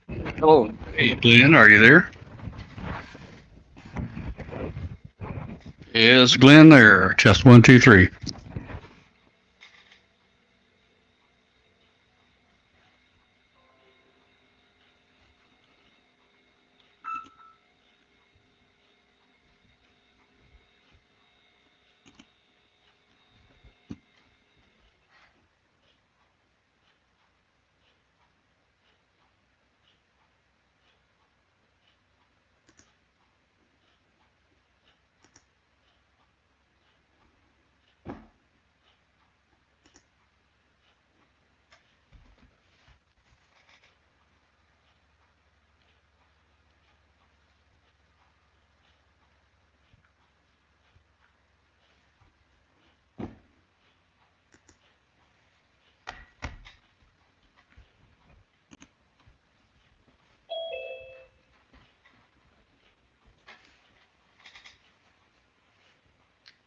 Hello. Hey, Glenn, are you there? Is Glenn there? Test 1, 2, 3.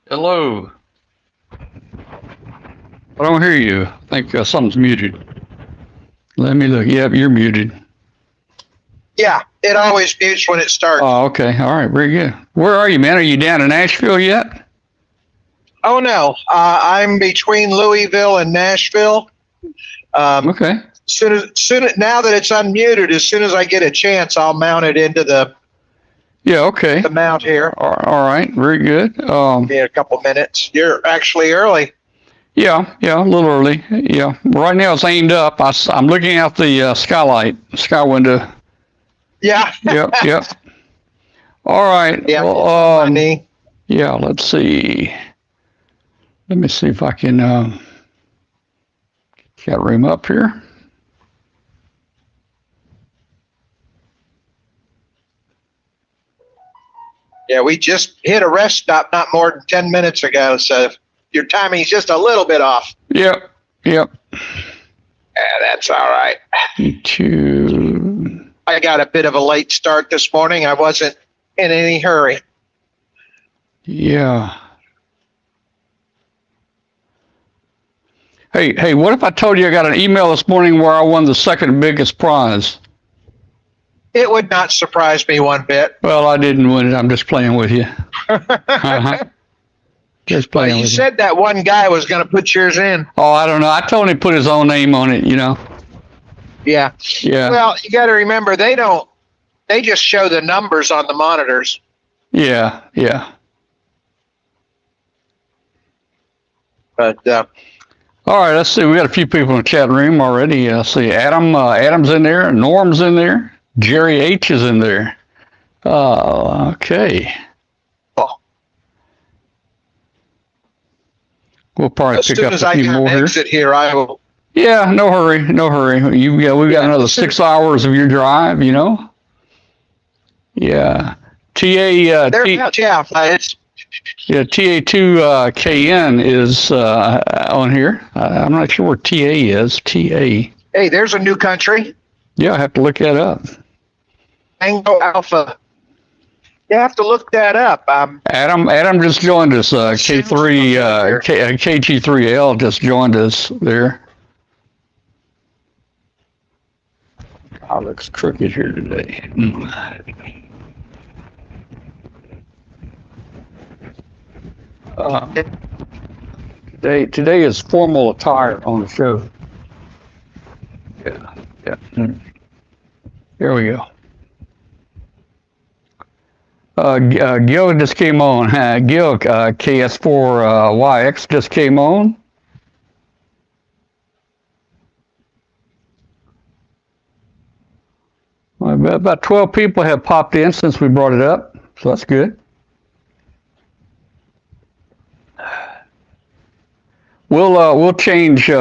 Hello. I don't hear you. I think something's muted. Let me look. Yep, you're muted. Yeah, it always mutes when it starts. Oh, okay. All right. Very good. Where are you, man? Are you down in Nashville yet? Oh, no. I'm between Louisville and Nashville. Okay. Now that it's unmuted, as soon as I get a chance, I'll mount it into the okay. the mount here. All right. Very good. In a couple minutes. You're actually early. Yeah, a little early. Yeah. Right now it's aimed up. I'm looking out the sky window. Yeah. Yep. All right. Yeah. Well, yeah, let's see. Let me see if I can get that room up here. Yeah, we just hit a rest stop not more than 10 minutes ago, so your timing's just a little bit off. Yep. Yeah, that's all right. Me too. I got a bit of a late start this morning. I wasn't in any hurry. Yeah. Hey, what if I told you I got an email this morning where I won the second biggest prize? It would not surprise me one bit. Well, I didn't win it. I'm just playing with you. Just playing with you. You said that one guy was going to put yours in. Oh, I don't know. I told him to put his own name on it, Yeah. Yeah. Well, you got to remember, they just show the numbers on the monitors. Yeah. But, all right, let's see. We got a few people in the chat room already. Let's see. Adam's in there. Norm's in there. Jerry H is in there. Okay. We'll probably pick up a few more here. Exit here, I will. Yeah, no hurry. We've got another 6 hours of your drive, Yeah. TA2KN is on here. I'm not sure where TA is. TA. Hey, there's a new country. Yeah, I have to look that up. Tango Alpha. You have to look that up. Adam just joined us. KG3L just joined us there. Oh, looks crooked here today. Today is formal attire on the show. Yeah. Here we go. Gil just came on. Gil, KS4YX just came on. About 12 people have popped in since we brought it up, so that's good. We'll change. We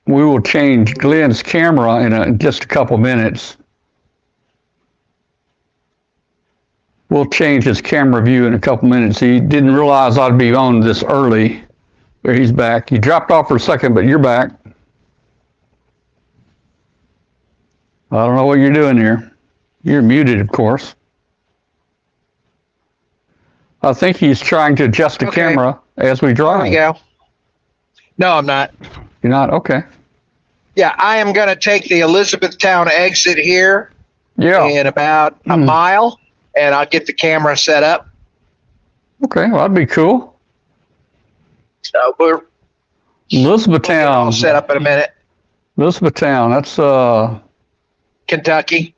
will change Glenn's camera in just a couple minutes. We'll change his camera view in a couple minutes. He didn't realize I'd be on this early. There, he's back. He dropped off for a second, but you're back. I don't know what you're doing here. You're muted, of course. I think he's trying to adjust the camera as we drive. There we go. No, I'm not. You're not? Okay. Yeah, I am going to take the Elizabethtown exit here Yeah. in about a mile, and I'll get the camera set up. Okay, well, that'd be cool. So we'll get Elizabethtown. all set up in a minute. Elizabethtown, that's, Kentucky.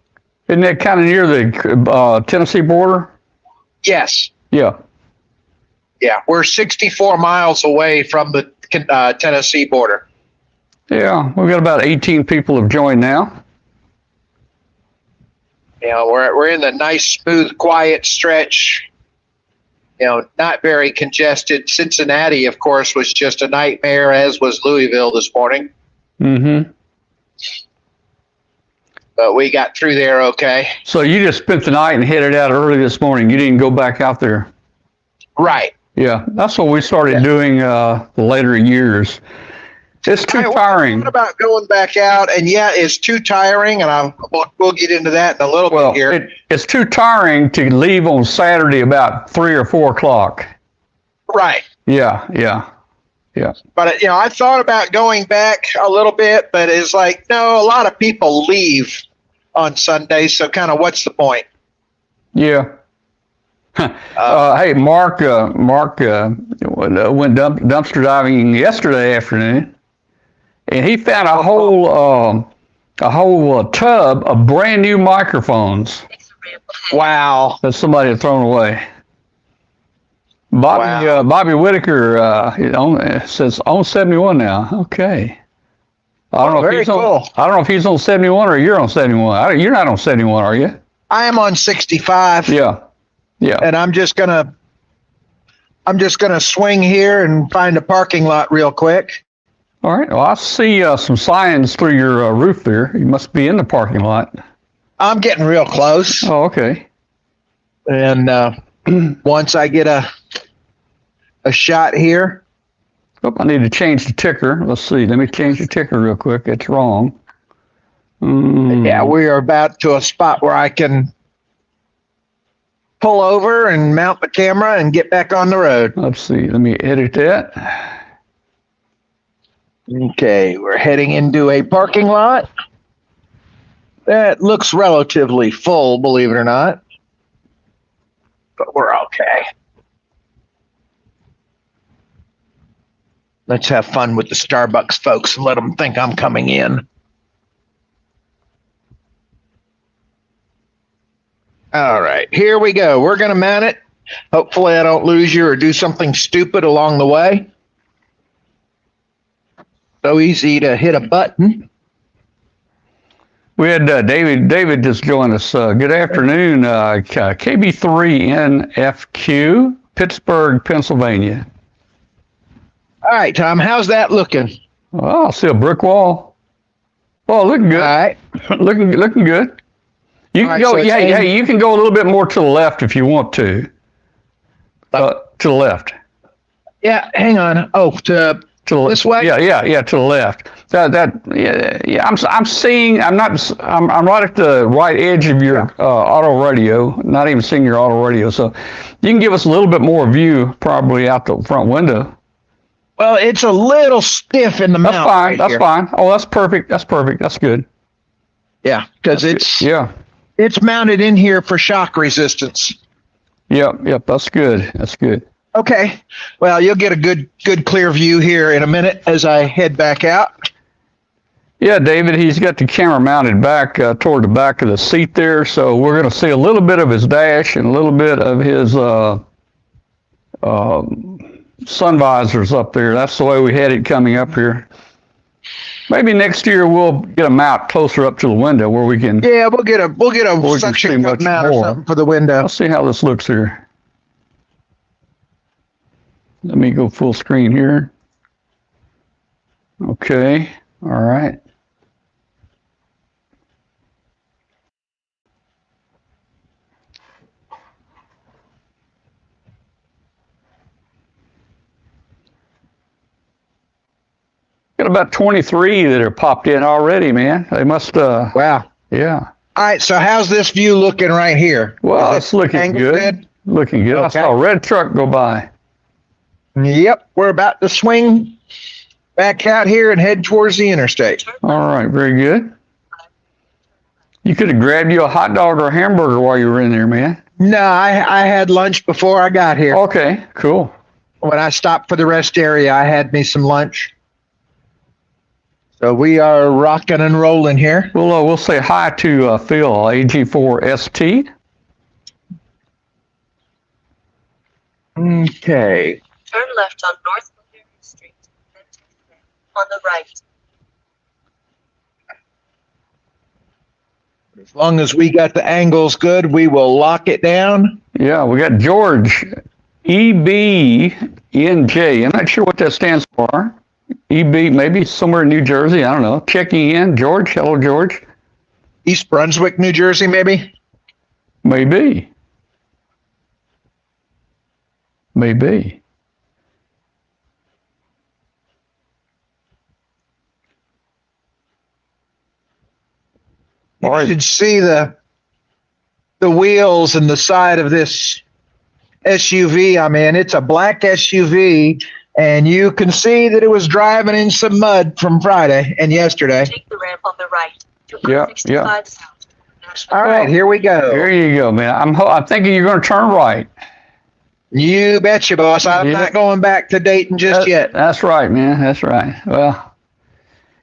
isn't that kind of near the Tennessee border? Yes. Yeah. Yeah, we're 64 miles away from the Tennessee border. Yeah, we've got about 18 people have joined now. You know, we're in the nice, smooth, quiet stretch. You know, not very congested. Cincinnati, of course, was just a nightmare, as was Louisville this morning. Mm-hmm. But we got through there okay. So you just spent the night and headed out early this morning. You didn't go back out there. Right. Yeah, that's what we started doing the later years. It's too tiring. I thought about going back out, and yeah, it's too tiring, and we'll get into that in a little bit here. It's too tiring to leave on Saturday about 3 or 4 o'clock. Right. Yeah. But, you know, I thought about going back a little bit, but it's like, no, a lot of people leave on Sundays, so kind of what's the point? Yeah. Hey, Mark went dumpster diving yesterday afternoon, and he found a whole tub of brand new microphones. Wow. That somebody had thrown away. Bobby Whitaker says on 71 now. Okay. I don't know if he's on 71 or you're on 71. You're not on 71, are you? I am on 65. Yeah. And I'm just gonna swing here and find a parking lot real quick. All right. Well, I see some signs through your roof there. You must be in the parking lot. I'm getting real close. Oh, okay. And once I get a shot here. Oh, I need to change the ticker. Let's see. Let me change the ticker real quick. It's wrong. Yeah, we are about to a spot where I can pull over and mount the camera and get back on the road. Let's see. Let me edit that. Okay, we're heading into a parking lot. That looks relatively full, believe it or not. But we're okay. Let's have fun with the Starbucks folks and let them think I'm coming in. All right, here we go. We're going to mount it. Hopefully I don't lose you or do something stupid along the way. So easy to hit a button. We had David just joined us. Good afternoon, KW5GP, Pittsburgh, Pennsylvania. All right, Tom, how's that looking? Well, I see a brick wall. Oh, looking good. All right. looking good. You can go. Hey, you can go a little bit more to the left if you want to. To the left. Yeah, hang on. Oh, to this way. Yeah. To the left. I'm seeing. I'm right at the right edge of your auto radio. Not even seeing your auto radio. So you can give us a little bit more view, probably out the front window. Well, it's a little stiff in the mount. That's fine. Oh, that's perfect. That's good. Yeah, because it's mounted in here for shock resistance. Yep. That's good. Okay. Well, you'll get a good clear view here in a minute as I head back out. Yeah, David, he's got the camera mounted back toward the back of the seat there, so we're going to see a little bit of his dash and a little bit of his sun visors up there. That's the way we had it coming up here. Maybe next year we'll get a mount closer up to the window where we can. Yeah, we'll get a suction cup mount or something for the window. Let's see how this looks here. Let me go full screen here. Okay. All right. Got about 23 that are popped in already, man. They must. Wow. Yeah. All right. So how's this view looking right here? Well, it's looking good. Looking good. Okay. I saw a red truck go by. Yep. We're about to swing back out here and head towards the interstate. All right, very good. You could have grabbed you a hot dog or a hamburger while you were in there, man. No, I had lunch before I got here. Okay, cool. When I stopped for the rest area, I had me some lunch. So we are rocking and rolling here. We'll say hi to Phil, AG4ST. Okay. Turn left on North Bavarian Street, then on the right. As long as we got the angles good, we will lock it down. Yeah, we got George, EBNJ. I'm not sure what that stands for. EB, maybe somewhere in New Jersey. I don't know. Checking in. George. Hello, George. East Brunswick, New Jersey, maybe? Maybe. Maybe. You should see the wheels and the side of this SUV I'm in. It's a black SUV, and you can see that it was driving in some mud from Friday and yesterday. Take the ramp on the right. Yeah. All right, here we go. There you go, man. I'm thinking you're going to turn right. You betcha, boss. I'm not going back to Dayton just yet. That's right, man. That's right. Well,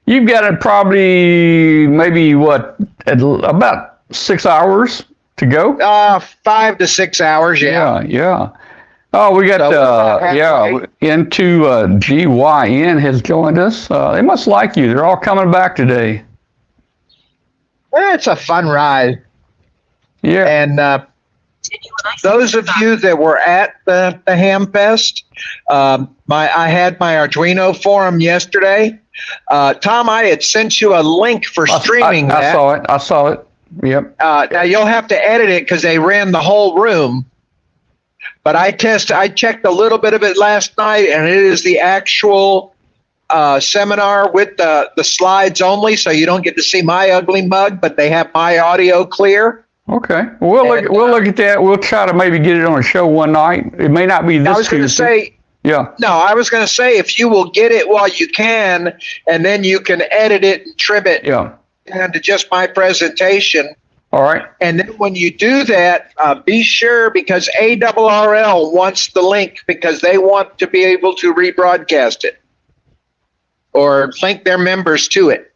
you've got it probably maybe about 6 hours to go. 5 to 6 hours. Yeah. Oh, we got into GYN has joined us. They must like you. They're all coming back today. It's a fun ride. Yeah. And those of you that were at the Ham Fest, I had my Arduino forum yesterday. Tom, I had sent you a link for streaming that. I saw it. Yep. Now you'll have to edit it because they ran the whole room. But I checked a little bit of it last night, and it is the actual seminar with the slides only, so you don't get to see my ugly mug, but they have my audio clear. Okay. We'll look at that. We'll try to maybe get it on a show one night. It may not be this Tuesday. I was going to say, yeah. No, I was going to say if you will get it while you can, and then you can edit it and trim it down to just my presentation. All right. And then when you do that, be sure, because ARRL wants the link because they want to be able to rebroadcast it or link their members to it.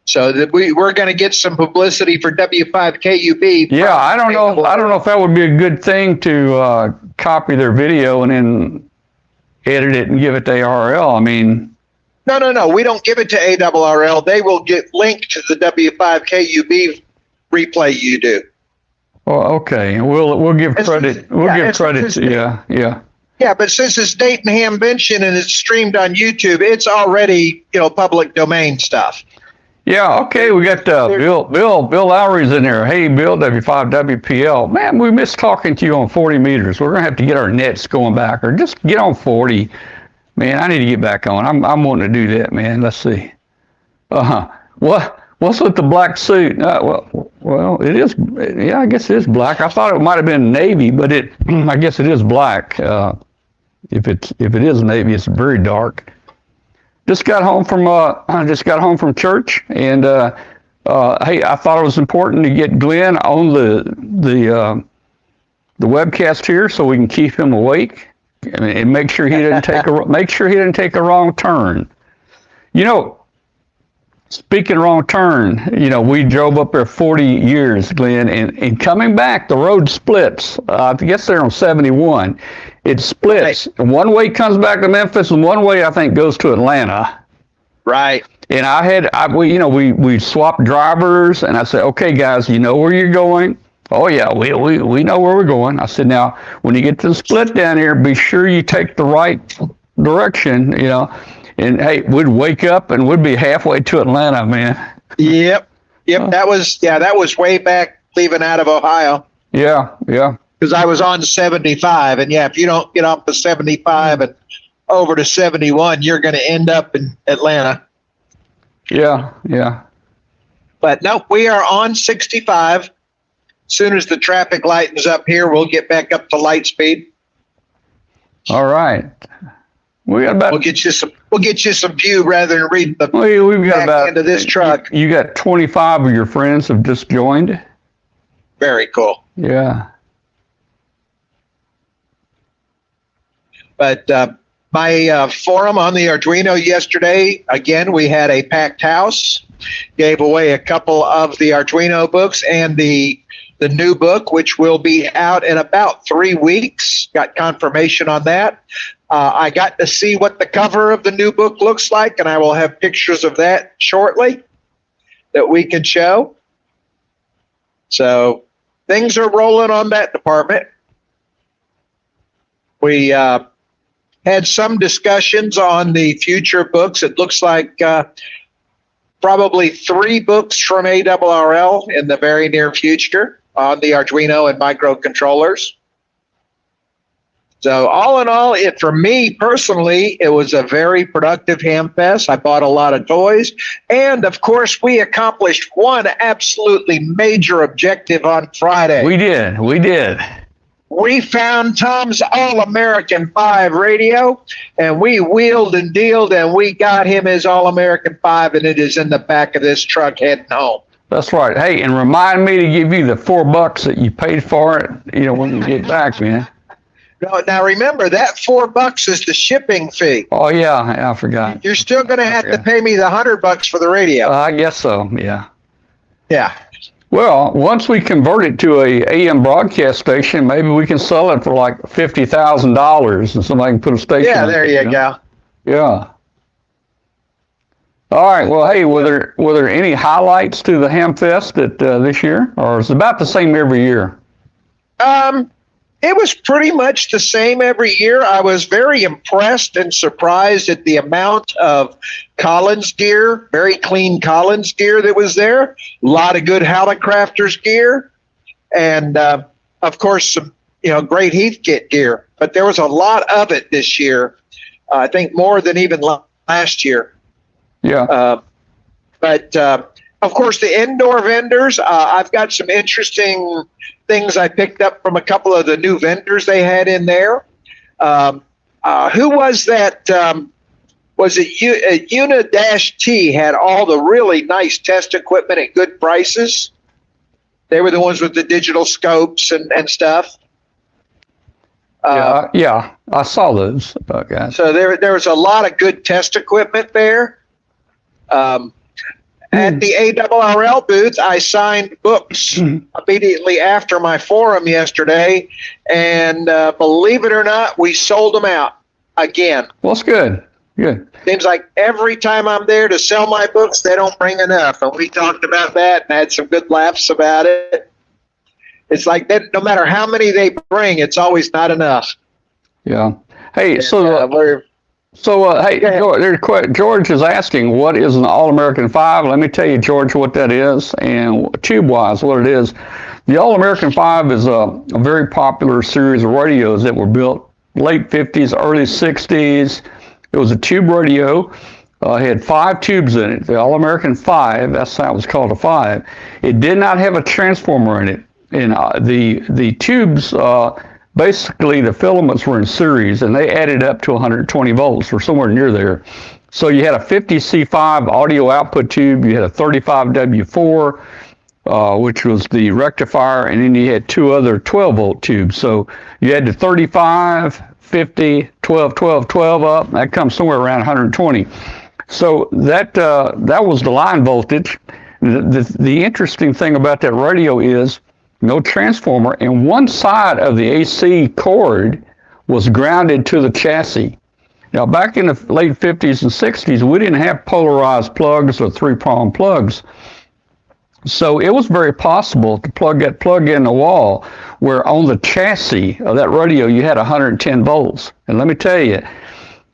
So that we're going to get some publicity for W5KUB. Yeah, I don't know if that would be a good thing to copy their video and then edit it and give it to ARRL. I mean, no, we don't give it to ARRL. They will get linked to the W5KUB replay you do. Well, okay, we'll give credit. Give credit. Yeah, but since it's Dayton Hamvention and it's streamed on YouTube, it's already public domain stuff. Yeah, okay, we got Bill Lowry's in there. Hey, Bill, W5WPL. Man, we missed talking to you on 40 meters. We're going to have to get our nets going back, or just get on 40. Man, I need to get back on. I'm wanting to do that, man. Let's see. What's with the black suit? Well, it is. Yeah, I guess it is black. I thought it might have been navy, but I guess it is black. If it is navy, it's very dark. Just got home from church, and hey, I thought it was important to get Glenn on the webcast here so we can keep him awake and make sure he didn't take a wrong turn. Speaking wrong turn, we drove up there 40 years, Glenn, and coming back, the road splits. I guess they're on 71. It splits. Right. One way comes back to Memphis, and one way I think goes to Atlanta. Right. And we swapped drivers, and I said, okay, guys, you know where you're going? Oh yeah, we know where we're going. I said, now when you get to the split down here, be sure you take the right direction, And hey, we'd wake up and we'd be halfway to Atlanta, man. Yep. That was way back leaving out of Ohio. Yeah. Because I was on 75, and if you don't get off the 75 and over to 71, you're going to end up in Atlanta. Yeah. But no, we are on 65. As soon as the traffic lightens up here, we'll get back up to light speed. All right. We got about. We'll get you some pew rather than read the We've got back about end of this truck. You got 25 of your friends have just joined. Very cool. Yeah. But my forum on the Arduino yesterday, again, we had a packed house. Gave away a couple of the Arduino books and the new book, which will be out in about 3 weeks. Got confirmation on that. I got to see what the cover of the new book looks like, and I will have pictures of that shortly that we can show. So things are rolling on that department. We had some discussions on the future books. It looks like probably 3 books from ARRL in the very near future on the Arduino and microcontrollers. So all in all, for me personally, it was a very productive Hamfest. I bought a lot of toys. And of course, we accomplished one absolutely major objective on Friday. We did. We found Tom's All-American 5 radio, and we wheeled and dealed, and we got him his All-American 5, and it is in the back of this truck heading home. That's right. Hey, and remind me to give you the $4 that you paid for it, when you get back, man. Now remember, that $4 is the shipping fee. Oh, yeah, I forgot. You're still going to have to pay me the $100 for the radio. I guess so, yeah. Yeah. Well, once we convert it to a AM broadcast station, maybe we can sell it for like $50,000 and somebody can put a station Yeah, on there it, you go. Yeah. All right. Well, hey, were there any highlights to the Hamfest this year, or is it about the same every year? It was pretty much the same every year. I was very impressed and surprised at the amount of Collins gear, very clean Collins gear that was there. A lot of good Hallicrafters gear, and of course some great Heathkit gear. But there was a lot of it this year. I think more than even last year. Yeah. But of course, the indoor vendors. I've got some interesting things I picked up from a couple of the new vendors they had in there. Who was that? Was it Una-T had all the really nice test equipment at good prices? They were the ones with the digital scopes and stuff. Yeah, I saw those guys. So there was a lot of good test equipment there. At the ARRL booth, I signed books immediately after my forum yesterday, and believe it or not, we sold them out again. Well, that's good. Good. Seems like every time I'm there to sell my books, they don't bring enough, and we talked about that and had some good laughs about it. It's like that, no matter how many they bring, it's always not enough. Yeah. Hey, And, hey, George is asking, what is an All-American 5? Let me tell you, George, what that is, and tube-wise, what it is. The All-American 5 is a very popular series of radios that were built late 50s, early 60s. It was a tube radio. It had 5 tubes in it. The All-American 5, that's how it was called, a 5. It did not have a transformer in it. And the tubes... basically, the filaments were in series, and they added up to 120 volts, or somewhere near there. So you had a 50C5 audio output tube, you had a 35W4, which was the rectifier, and then you had 2 other 12-volt tubes. So you had the 35, 50, 12, 12, 12 up. That comes somewhere around 120. So that was the line voltage. The interesting thing about that radio is no transformer, and one side of the AC cord was grounded to the chassis. Now, back in the late 50s and 60s, we didn't have polarized plugs or 3-prong plugs. So it was very possible to plug that plug in the wall, where on the chassis of that radio, you had 110 volts. And let me tell you,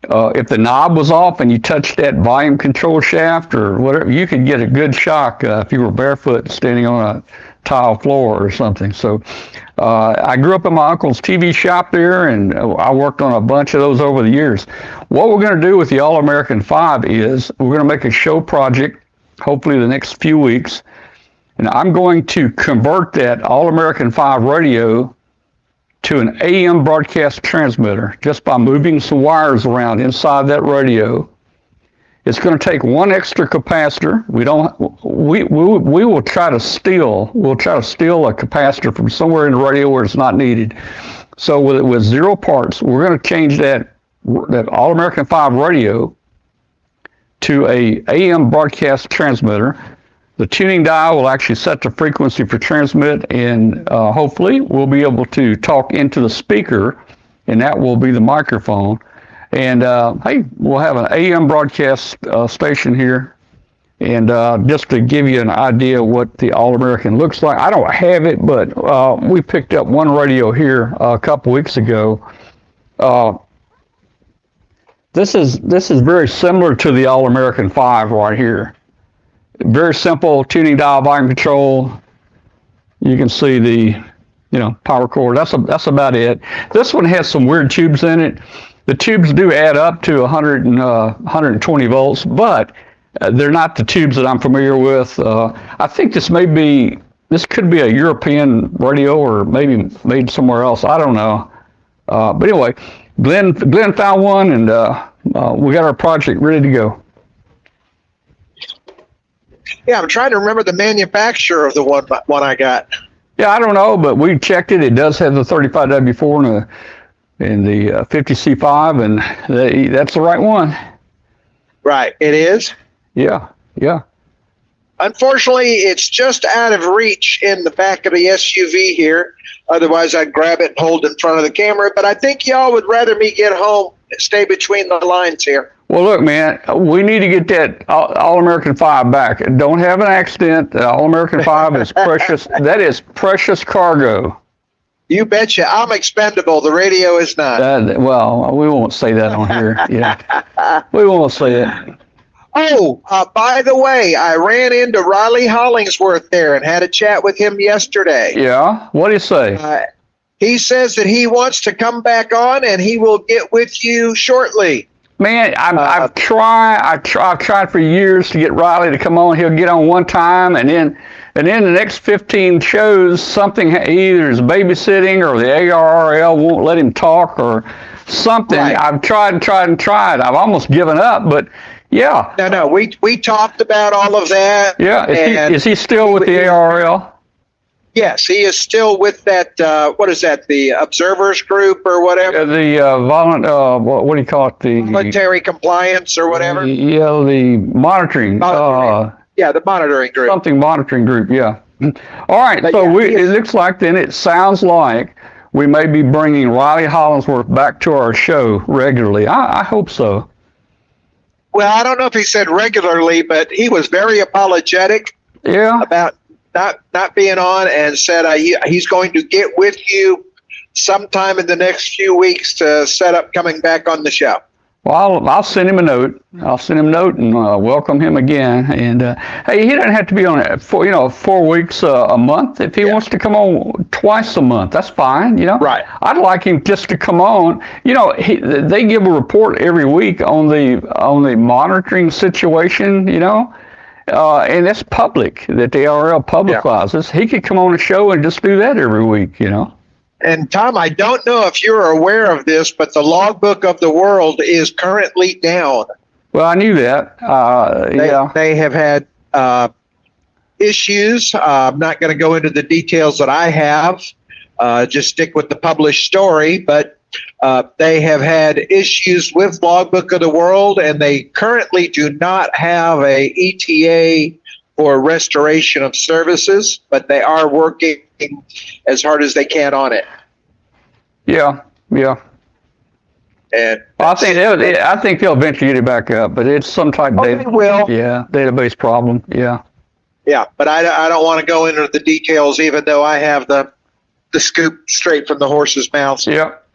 if the knob was off and you touched that volume control shaft or whatever, you could get a good shock if you were barefoot standing on a tile floor or something. So I grew up in my uncle's TV shop there, and I worked on a bunch of those over the years. What we're going to do with the All-American 5 is we're going to make a show project, hopefully the next few weeks, and I'm going to convert that All-American 5 radio to an AM broadcast transmitter just by moving some wires around inside that radio. It's going to take one extra capacitor. We will try to steal a capacitor from somewhere in the radio where it's not needed. So with 0 parts, we're going to change that All American 5 radio to a AM broadcast transmitter. The tuning dial will actually set the frequency for transmit, and hopefully we'll be able to talk into the speaker, and that will be the microphone. And hey, we'll have an AM broadcast station here. And just to give you an idea what the All-American looks like, I don't have it, but we picked up one radio here a couple weeks ago. This is very similar to the All-American 5 right here. Very simple tuning dial, volume control. You can see the, power cord. That's about it. This one has some weird tubes in it. The tubes do add up to 120 volts, but they're not the tubes that I'm familiar with. I think this could be a European radio or maybe made somewhere else. I don't know. But anyway, Glenn found one, and we got our project ready to go. Yeah, I'm trying to remember the manufacturer of the one I got. Yeah, I don't know, but we checked it. It does have the 35W4 and the 50C5, and that's the right one. Right, it is? Yeah. Unfortunately, it's just out of reach in the back of the SUV here. Otherwise, I'd grab it and hold it in front of the camera. But I think y'all would rather me get home, stay between the lines here. Well, look, man, we need to get that All-American 5 back. Don't have an accident. The All-American 5 is precious. That is precious cargo. You betcha. I'm expendable. The radio is not. Well, we won't say that on here. Yeah, we won't say it. Oh, by the way, I ran into Riley Hollingsworth there and had a chat with him yesterday. Yeah? What did he say? He says that he wants to come back on and he will get with you shortly. Man, I've tried for years to get Riley to come on. He'll get on one time, and then the next 15 shows, something either is babysitting or the ARRL won't let him talk or something. Right. I've tried. I've almost given up, but yeah. No, we talked about all of that. Yeah, is he still with the ARRL? Yes, he is still with that, what is that, the Observers Group or whatever? What do you call it? The Voluntary Compliance or whatever? Yeah, the monitoring. Yeah, the monitoring group. Something monitoring group, yeah. All right, but so it looks like then it sounds like we may be bringing Riley Hollingsworth back to our show regularly. I hope so. Well, I don't know if he said regularly, but he was very apologetic about not being on, and said he's going to get with you sometime in the next few weeks to set up coming back on the show. Well, I'll send him a note. And welcome him again. And hey, he doesn't have to be on it for 4 weeks a month. If he wants to come on twice a month, that's fine. Right. I'd like him just to come on. They give a report every week on the monitoring situation. And it's public that the ARRL publicizes. Yeah. He could come on the show and just do that every week. And Tom, I don't know if you're aware of this, but the logbook of the world is currently down. Well, I knew that. They have had issues. I'm not going to go into the details that I have. Just stick with the published story. But they have had issues with Logbook of the World, and they currently do not have a ETA for restoration of services, but they are working as hard as they can on it. Yeah. And I think they'll eventually get it back up, but it's some type of database problem. Yeah, but I don't want to go into the details, even though I have the scoop straight from the horse's mouth. Yep.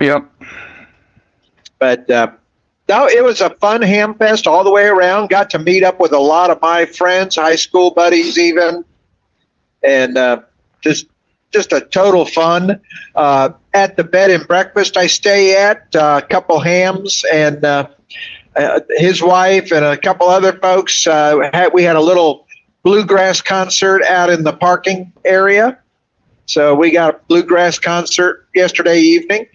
But no, it was a fun ham fest all the way around. Got to meet up with a lot of my friends, high school buddies even, and just a total fun. At the bed and breakfast I stay at, a couple hams and his wife and a couple other folks. We had a little bluegrass concert out in the parking area. So we got a bluegrass concert yesterday evening.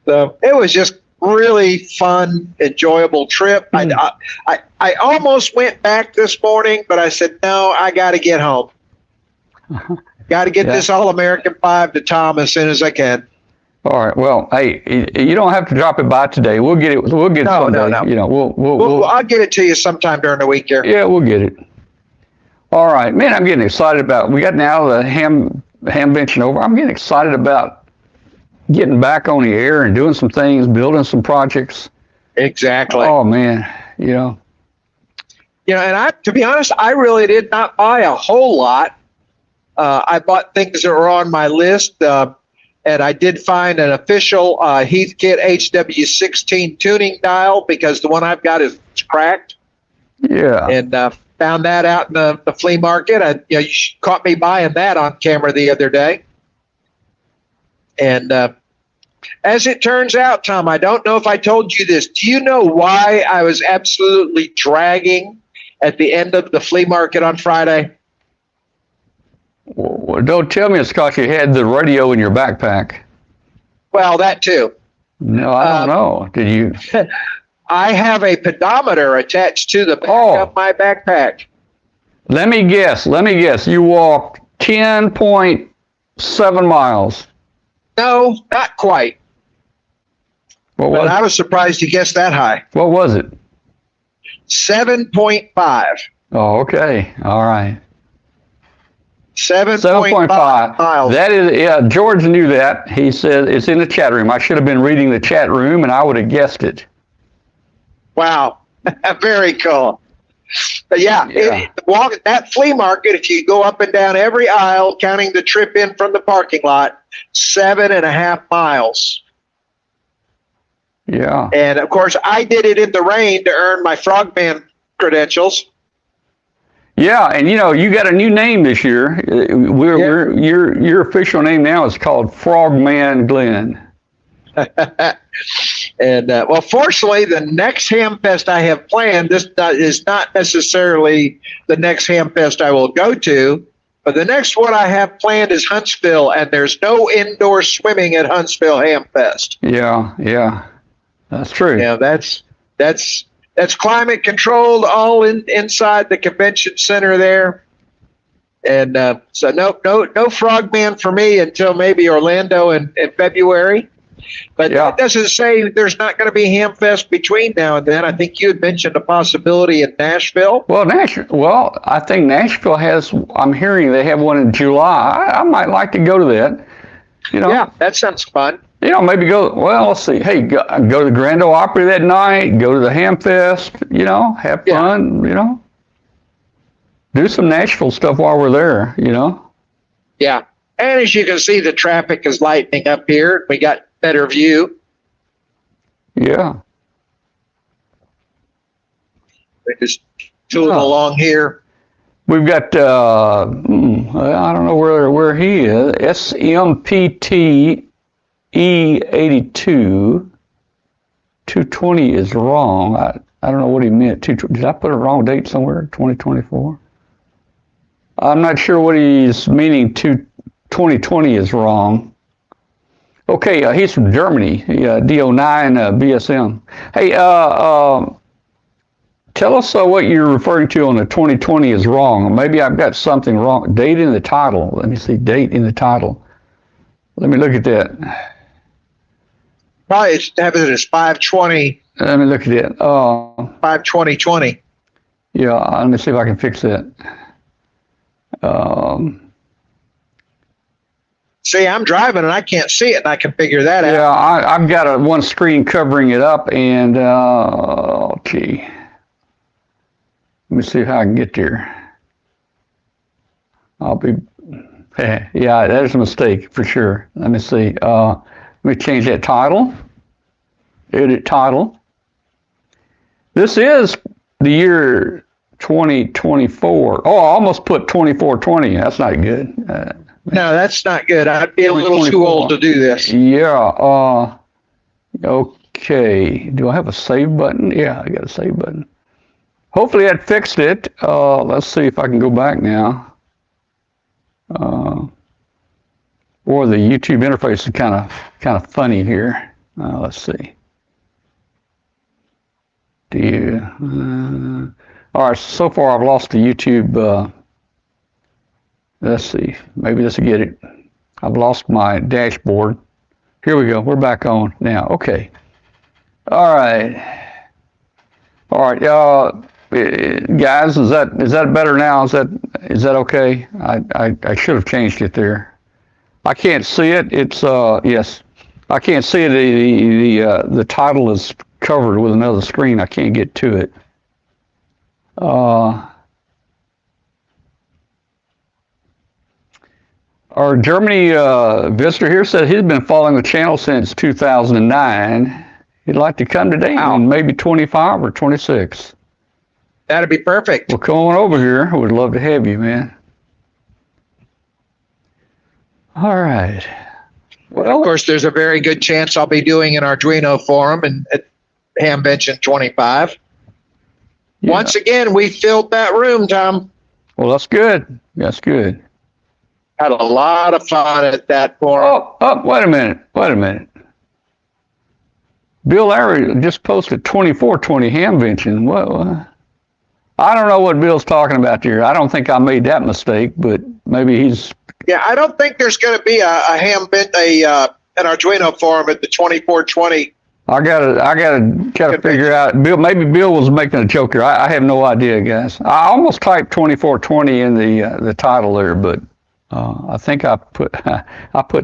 So it was just really fun, enjoyable trip. I almost went back this morning, but I said, no, I got to get home. Got to get this All-American 5 to Tom as soon as I can. All right. Well, hey, you don't have to drop it by today. We'll get it. We'll get it someday. No. You know, we'll I'll get it to you sometime during the week here. Yeah, we'll get it. All right, man. I'm getting excited about. We got now the hamvention over. I'm getting excited about getting back on the air and doing some things, building some projects. Exactly. Oh man, you know. You know, and to be honest, I really did not buy a whole lot. I bought things that were on my list. And I did find an official Heathkit HW16 tuning dial because the one I've got is cracked. Yeah. And found that out in the flea market. You caught me buying that on camera the other day. And as it turns out, Tom, I don't know if I told you this. Do you know why I was absolutely dragging at the end of the flea market on Friday? Well, don't tell me it's because you had the radio in your backpack. Well, that too. No, I don't know. Did you? I have a pedometer attached to the back of my backpack. Let me guess. You walked 10.7 miles. No, not quite. What was but I was surprised you guessed that high. What was it? 7.5. Oh, okay. All right. 7.5 miles. That is, yeah, George knew that. He said it's in the chat room. I should have been reading the chat room and I would have guessed it. Wow. Very cool. But that flea market, if you go up and down every aisle, counting the trip in from the parking lot, 7.5 miles. Yeah. And of course, I did it in the rain to earn my Frogman credentials. Yeah, and you know, you got a new name this year. Your official name now is called Frogman Glenn. And well, fortunately, the next Hamfest I have planned, this is not necessarily the next Hamfest I will go to, but the next one I have planned is Huntsville, and there's no indoor swimming at Huntsville Hamfest. Yeah, that's true. Yeah, that's climate controlled, all inside the convention center there. And so no Frogman for me until maybe Orlando in February. But that doesn't say there's not going to be Hamfest between now and then. I think you had mentioned a possibility in Nashville. Well, I think Nashville has. I'm hearing they have one in July. I might like to go to that. You know. Yeah, that sounds fun. You know, maybe go. Well, let's see. Hey, go to the Grand Ole Opry that night. Go to the Hamfest. You know, have fun. You know, do some Nashville stuff while we're there. You know. Yeah, and as you can see, the traffic is lightening up here. We got better view. Yeah. We're just tooling along here. We've got, I don't know where he is, SMPT E82. 220 is wrong. I don't know what he meant. Did I put a wrong date somewhere? 2024? I'm not sure what he's meaning. 2020 is wrong. Okay, he's from Germany, DO9 BSM. Hey, tell us what you're referring to on the 2020 is wrong. Maybe I've got something wrong. Date in the title. Let me see, date in the title. Let me look at that. Probably have it as 5/20. Let me look at it. 5/20/20. Yeah, let me see if I can fix that. See, I'm driving and I can't see it, and I can figure that out. Yeah, I've got one screen covering it up, and gee, let me see how I can get there. Yeah, that is a mistake for sure. Let me see. Let me change that title. Edit title. This is the year 2024. Oh, I almost put 2420. That's not good. No, that's not good. I'd be a little too old to do this. Yeah. Okay. Do I have a save button? Yeah, I got a save button. Hopefully that fixed it. Let's see if I can go back now. Or the YouTube interface is kind of funny here. Let's see. Do you? All right. So far, I've lost the YouTube. Let's see. Maybe this will get it. I've lost my dashboard. Here we go. We're back on now. Okay. All right. All right. Guys, is that better now? Is that okay? I should have changed it there. I can't see it. It's yes. I can't see it. The title is covered with another screen. I can't get to it. Our Germany visitor here said he's been following the channel since 2009. He'd like to come today on maybe 25 or 26. That'd be perfect. Well, come on over here. We'd love to have you, man. All right. Well, of course, there's a very good chance I'll be doing an Arduino forum and at hamvention 25. Yeah. Once again, we filled that room, Tom. Well, that's good. That's good. Had a lot of fun at that forum. Oh, wait a minute. Bill Larry just posted 2420 hamvention. What? I don't know what Bill's talking about here. I don't think I made that mistake, but maybe he's. Yeah, I don't think there's going to be an Arduino forum at the 2420. I gotta figure out. Bill, maybe Bill was making a joke here. I have no idea, guys. I almost typed 2420 in the title there, but I think I put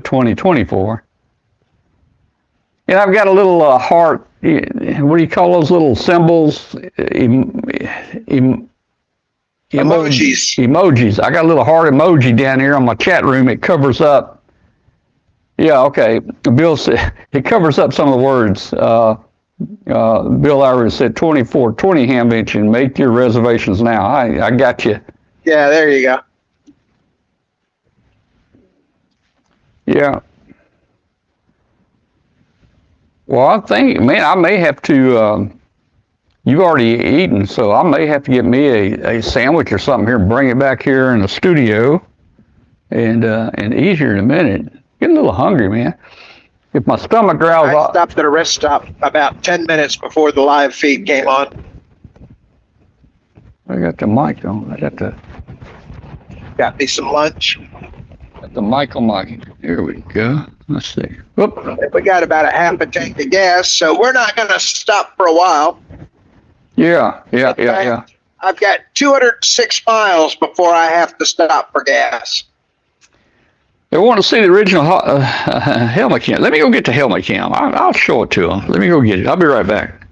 2024. And I've got a little heart. What do you call those little symbols? Emojis. I got a little heart emoji down here on my chat room. It covers up. Yeah, okay. Bill said it covers up some of the words. Bill Irish said 2420 hamvention. Make your reservations now. I got you. Yeah, there you go. Yeah. Well, I think, man, I may have to. You've already eaten, so I may have to get me a sandwich or something here and bring it back here in the studio, and eat here in a minute. Getting a little hungry, man. If my stomach growls, I stopped at a rest stop about 10 minutes before the live feed came on. I got the mic on. Got me some lunch. Got the mic on my. Here we go. Let's see. Whoop. We got about a half a tank of gas, so we're not going to stop for a while. Yeah. I've got 206 miles before I have to stop for gas. They want to see the original helmet cam. Let me go get the helmet cam. I'll show it to them. Let me go get it. I'll be right back.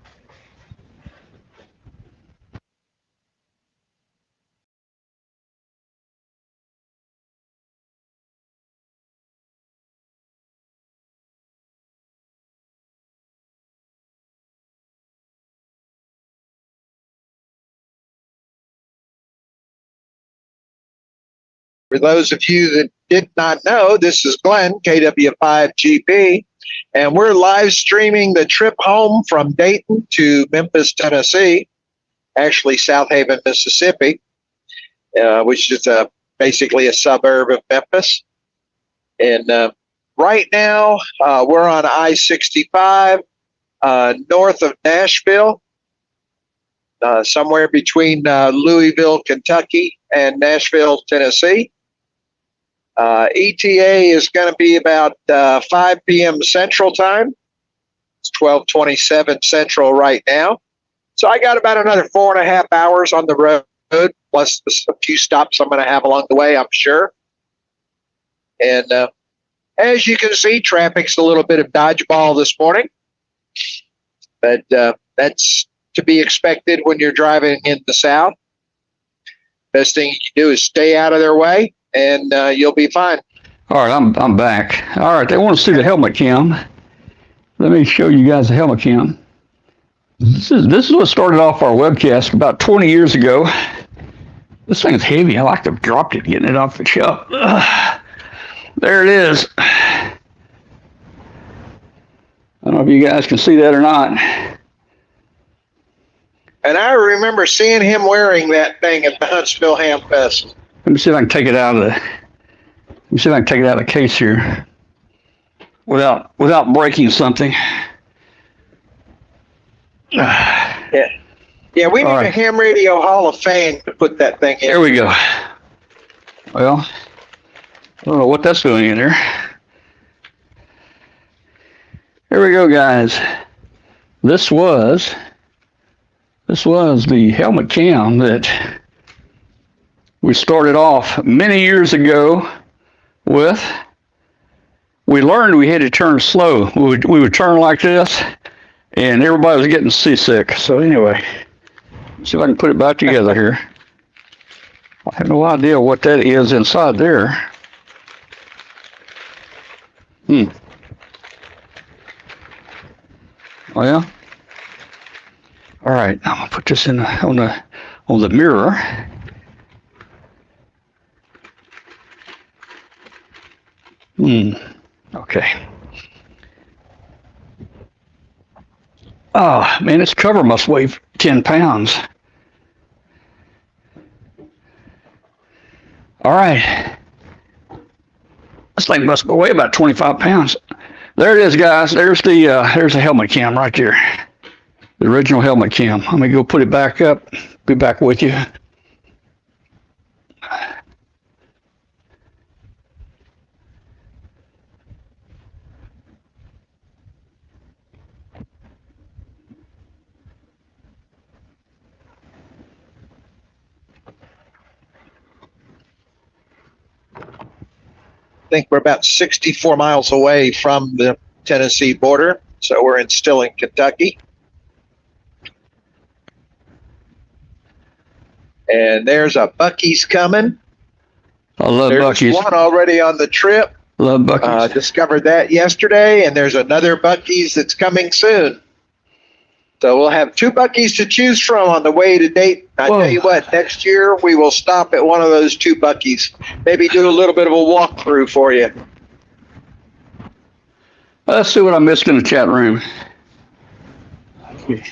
For those of you that did not know, this is Glenn, KW5GP, and we're live streaming the trip home from Dayton to Memphis, Tennessee, actually South Haven, Mississippi, which is basically a suburb of Memphis. And right now, we're on I-65 north of Nashville, somewhere between Louisville, Kentucky, and Nashville, Tennessee. ETA is going to be about 5 p.m. Central Time. It's 12:27 Central right now. So I got about another 4.5 hours on the road, plus a few stops I'm going to have along the way, I'm sure. And as you can see, traffic's a little bit of dodgeball this morning. But that's to be expected when you're driving in the South. Best thing you can do is stay out of their way, and you'll be fine. All right, I'm back. All right, they want to see the helmet cam. Let me show you guys the helmet cam. This is what started off our webcast about 20 years ago. This thing's heavy. I like to have dropped it getting it off the shelf. There it is. I don't know if you guys can see that or not. And I remember seeing him wearing that thing at the Huntsville Ham Fest. Let me see if I can take it out of the me see if I can take it out of the case here without breaking something. Yeah. Yeah, we need All right. a ham radio Hall of Fame to put that thing in. There we go. Well, I don't know what that's doing in there. Here we go, guys. This was the helmet cam that we started off many years ago with. We learned we had to turn slow. We would turn like this, and everybody was getting seasick. So anyway, let's see if I can put it back together here. I have no idea what that is inside there. Oh yeah. All right, I'm gonna put this in on the mirror. Okay. Oh man, this cover must weigh 10 pounds. All right. This thing must weigh about 25 pounds. There it is, guys. There's the helmet cam right there. The original helmet cam. Let me go put it back up. Be back with you. I think we're about 64 miles away from the Tennessee border, so we're still in Kentucky. And there's a Buc-ee's coming. I love There's Buc-ee's. one already on the trip. Love Buc-ee's. Discovered that yesterday, and there's another Buc-ee's that's coming soon. So we'll have two Buc-ee's to choose from on the way to date. I tell you what, next year we will stop at one of those two Buc-ee's. Maybe do a little bit of a walkthrough for you. Let's see what I missed in the chat room. Okay.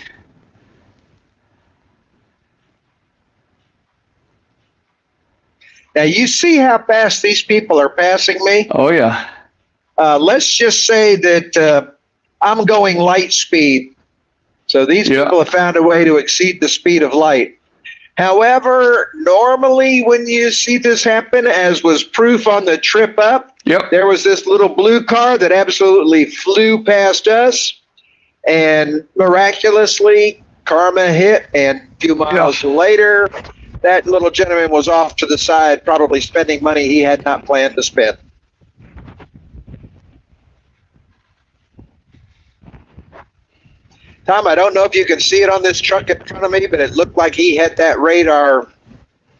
Now you see how fast these people are passing me? Oh yeah. Let's just say that I'm going light speed. So these people have found a way to exceed the speed of light. However, normally when you see this happen, as was proof on the trip up, there was this little blue car that absolutely flew past us, and miraculously, karma hit, and a few miles later, that little gentleman was off to the side, probably spending money he had not planned to spend. Tom, I don't know if you can see it on this truck in front of me, but it looked like he had that radar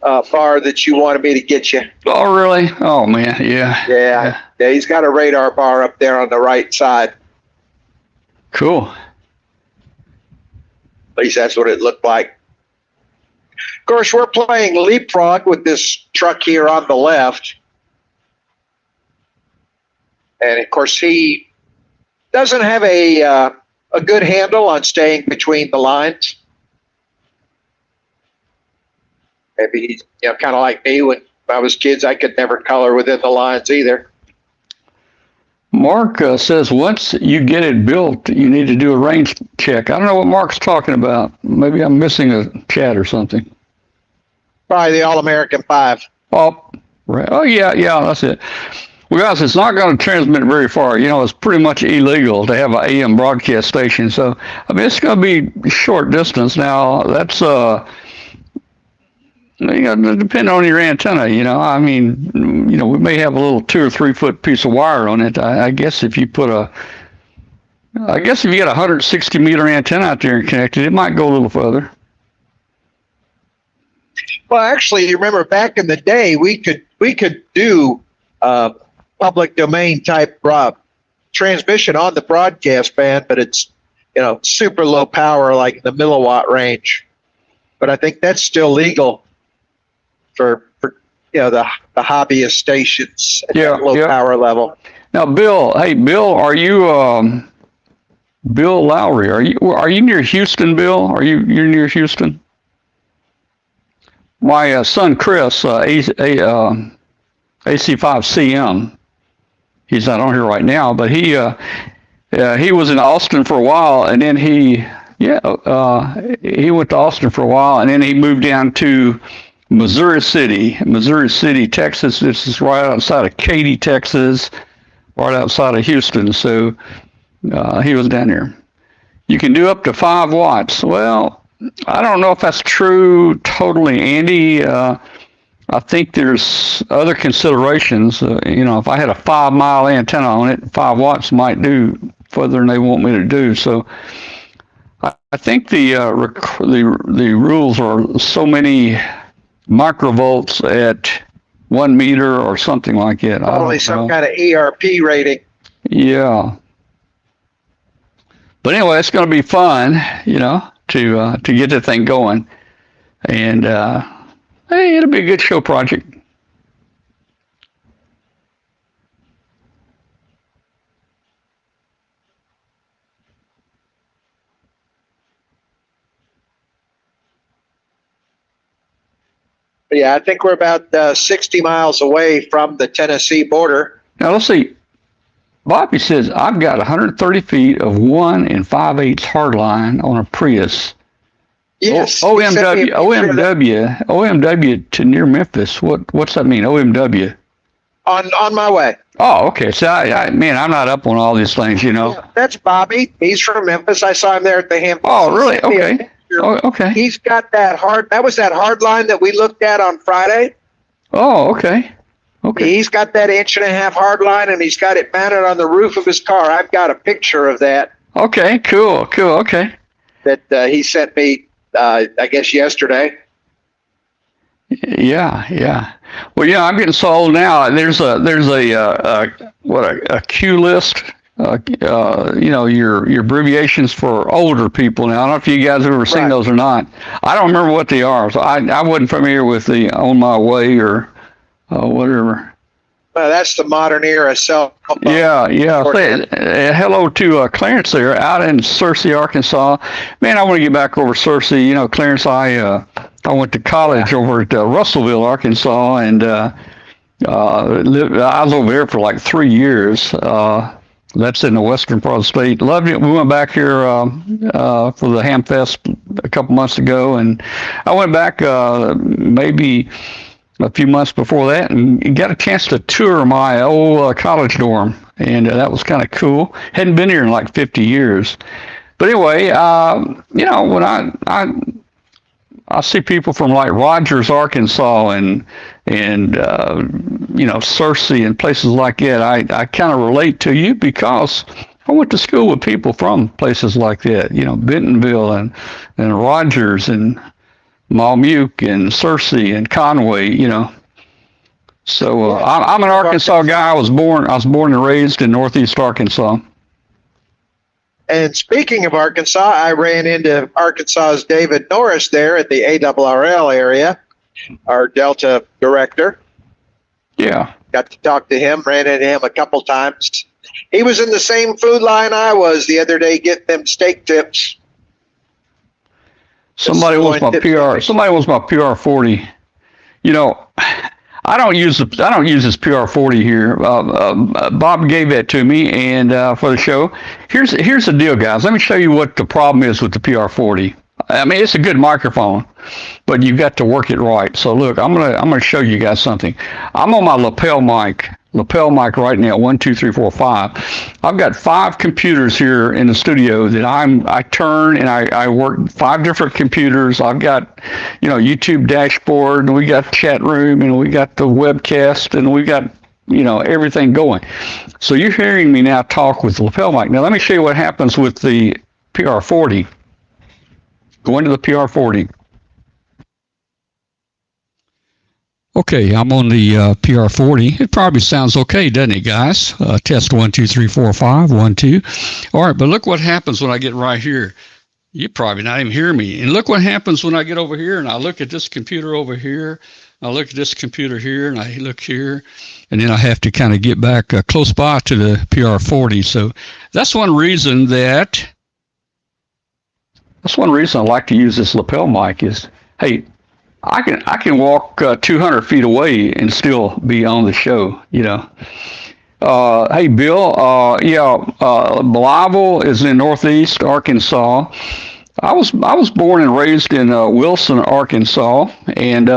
bar that you wanted me to get you. Oh, really? Oh, man, yeah. Yeah, he's got a radar bar up there on the right side. Cool. At least that's what it looked like. Of course, we're playing leapfrog with this truck here on the left. And, of course, he doesn't have a good handle on staying between the lines. Maybe he's kind of like me. When I was kids, I could never color within the lines either. Mark says once you get it built, you need to do a range check. I don't know what Mark's talking about. Maybe I'm missing a chat or something. Probably the All-American 5. Oh, right. Oh, yeah, that's it. Well, guys, it's not going to transmit very far. It's pretty much illegal to have an AM broadcast station. So, I mean, it's going to be short distance. Now, that's, depending on your antenna, I mean, we may have a little 2 or 3 foot piece of wire on it. I guess if you get a 160 meter antenna out there and connect it, it might go a little further. Well, actually, you remember back in the day, we could do public domain type transmission on the broadcast band, but it's super low power, like the milliwatt range. But I think that's still legal for the hobbyist stations at that low power level. Now, Bill, are you Bill Lowry? Are you near Houston, Bill? You're near Houston? My son Chris, AC5CM. He's not on here right now, but he was in Austin for a while, and then he went to Austin for a while, and then he moved down to Missouri City, Texas. This is right outside of Katy, Texas, right outside of Houston. So he was down there. You can do up to 5 watts. Well, I don't know if that's true totally, Andy. I think there's other considerations. If I had a 5-mile antenna on it, 5 watts might do further than they want me to do. So I think the rules are so many microvolts at 1 meter or something like that. Probably some kind of ERP rating. Yeah. But anyway, it's going to be fun, to get the thing going, and hey, it'll be a good show project. Yeah, I think we're about 60 miles away from the Tennessee border. Now let's see. Bobby says I've got 130 feet of 1 5/8 hardline on a Prius. Yes. OMW to near Memphis. What's that mean? OMW. On my way. Oh, okay. So I'm not up on all these things, Yeah, that's Bobby. He's from Memphis. I saw him there at the Hamvention. Oh, really? Okay. Oh, okay. He's got that hard line that we looked at on Friday. Oh, okay. Okay. He's got that 1.5-inch hard line, and he's got it mounted on the roof of his car. I've got a picture of that. Okay, cool, okay. That he sent me, I guess, yesterday. Yeah. Well, I'm getting so old now. There's a Q list. Your abbreviations for older people. Now, I don't know if you guys have ever seen those or not. I don't remember what they are, so I wasn't familiar with the On My Way or whatever. Well, that's the modern era cell phone. Yeah. Hello to Clarence there out in Searcy, Arkansas. Man, I want to get back over Searcy. Clarence, I went to college over at Russellville, Arkansas, and I was over there for like 3 years. That's in the western part of the state. Loved it. We went back here for the Ham Fest a couple months ago, and I went back maybe a few months before that and got a chance to tour my old college dorm, and that was kind of cool. Hadn't been here in like 50 years. But anyway, when I see people from like Rogers, Arkansas, and Searcy and places like that, I kind of relate to you because I went to school with people from places like that, Bentonville and Rogers and Maumeuque and Searcy and Conway, So I'm an Arkansas guy. I was born and raised in Northeast Arkansas. And speaking of Arkansas, I ran into Arkansas's David Norris there at the ARRL area, our Delta director. Yeah. Got to talk to him, ran into him a couple times. He was in the same food line I was the other day getting them steak tips. Somebody wants my PR40. I don't use this PR40 here. Bob gave that to me and for the show. Here's the deal, guys. Let me show you what the problem is with the PR40. I mean, it's a good microphone, but you've got to work it right. So look, I'm gonna show you guys something. I'm on my lapel mic right now, 1, 2, 3, 4, 5. I've got 5 computers here in the studio that I turn and I work 5 different computers. I've got, YouTube dashboard, and we got chat room, and we got the webcast, and we got, everything going. So you're hearing me now talk with the lapel mic. Now let me show you what happens with the PR40. Go into the PR40. Okay, I'm on the PR40. It probably sounds okay, doesn't it, guys? Test 1, 2, 3, 4, 5, 1, 2. All right, but look what happens when I get right here. You probably not even hear me. And look what happens when I get over here and I look at this computer over here. I look at this computer here and I look here. And then I have to kind of get back close by to the PR40. So that's one reason I like to use this lapel mic is, hey, I can walk 200 feet away and still be on the show. Hey, Bill. Blytheville is in northeast Arkansas. I was born and raised in Wilson, Arkansas, and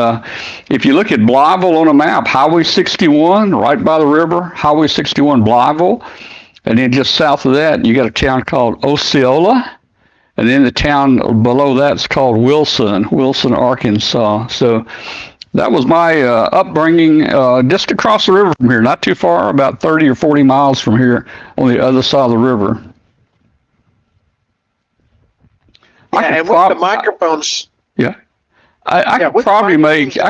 if you look at Blytheville on a map, Highway 61 right by the river, Highway 61 Blytheville, and then just south of that you got a town called Osceola, and then the town below that's called Wilson, Arkansas. So that was my upbringing, just across the river from here, not too far, about 30 or 40 miles from here on the other side of the river. Yeah, and with the microphones. Yeah. I could probably make, Go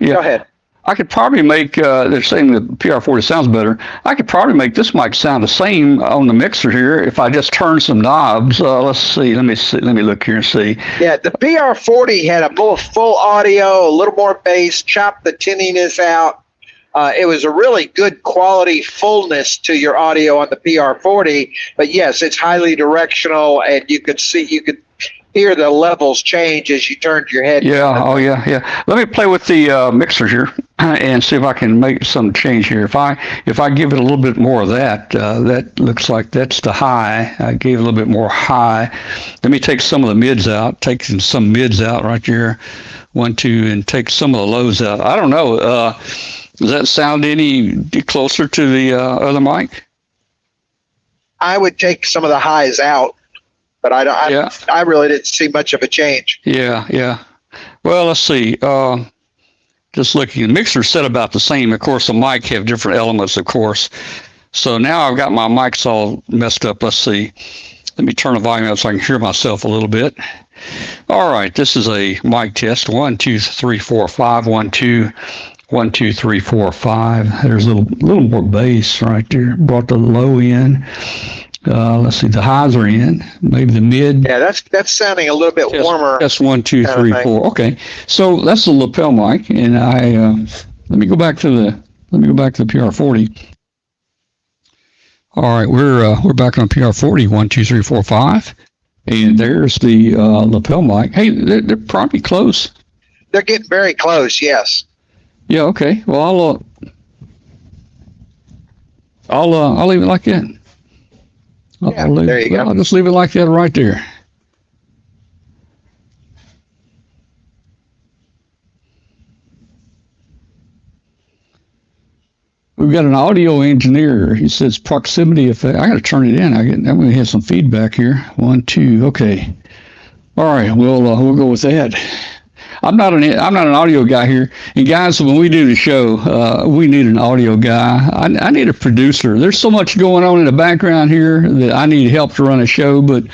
ahead. I could probably make, they're saying the PR40 sounds better. I could probably make this mic sound the same on the mixer here if I just turn some knobs. Let's see. Let me look here and see. Yeah, the PR40 had a more full audio, a little more bass, chopped the tinniness out. It was a really good quality fullness to your audio on the PR40. But yes, it's highly directional, and you could hear the levels change as you turned your head. Yeah. Oh, yeah. Let me play with the mixer here and see if I can make some change here. If I give it a little bit more of that, that looks like that's the high. I gave a little bit more high. Let me take some of the mids out. Take some mids out right here. 1, 2, and take some of the lows out. I don't know. Does that sound any closer to the other mic? I would take some of the highs out. But I really didn't see much of a change. Yeah. Well, let's see. Just looking, the mixer's set about the same. Of course, the mic have different elements, of course. So now I've got my mics all messed up. Let's see. Let me turn the volume up so I can hear myself a little bit. All right, this is a mic test. 1, 2, 3, 4, 5. 1, 2. 1, 2, 3, 4, 5. There's a little more bass right there. Brought the low in. Let's see, the highs are in, maybe the mid. Yeah, that's sounding a little bit warmer. That's 1, 2, 3, 4. Okay, so that's the lapel mic, and let me go back to the PR40. All right, we're back on PR40. 1, 2, 3, 4, 5, and there's the lapel mic. Hey, they're probably close. They're getting very close. Yes. Yeah. Okay. Well, I'll leave it like that. There you go. I'll just leave it like that right there. We've got an audio engineer. He says proximity effect. I got to turn it in. I'm going to have some feedback here. 1, 2. Okay. All right. We'll go with that. I'm not an audio guy here. And guys, when we do the show, we need an audio guy. I need a producer. There's so much going on in the background here that I need help to run a show. But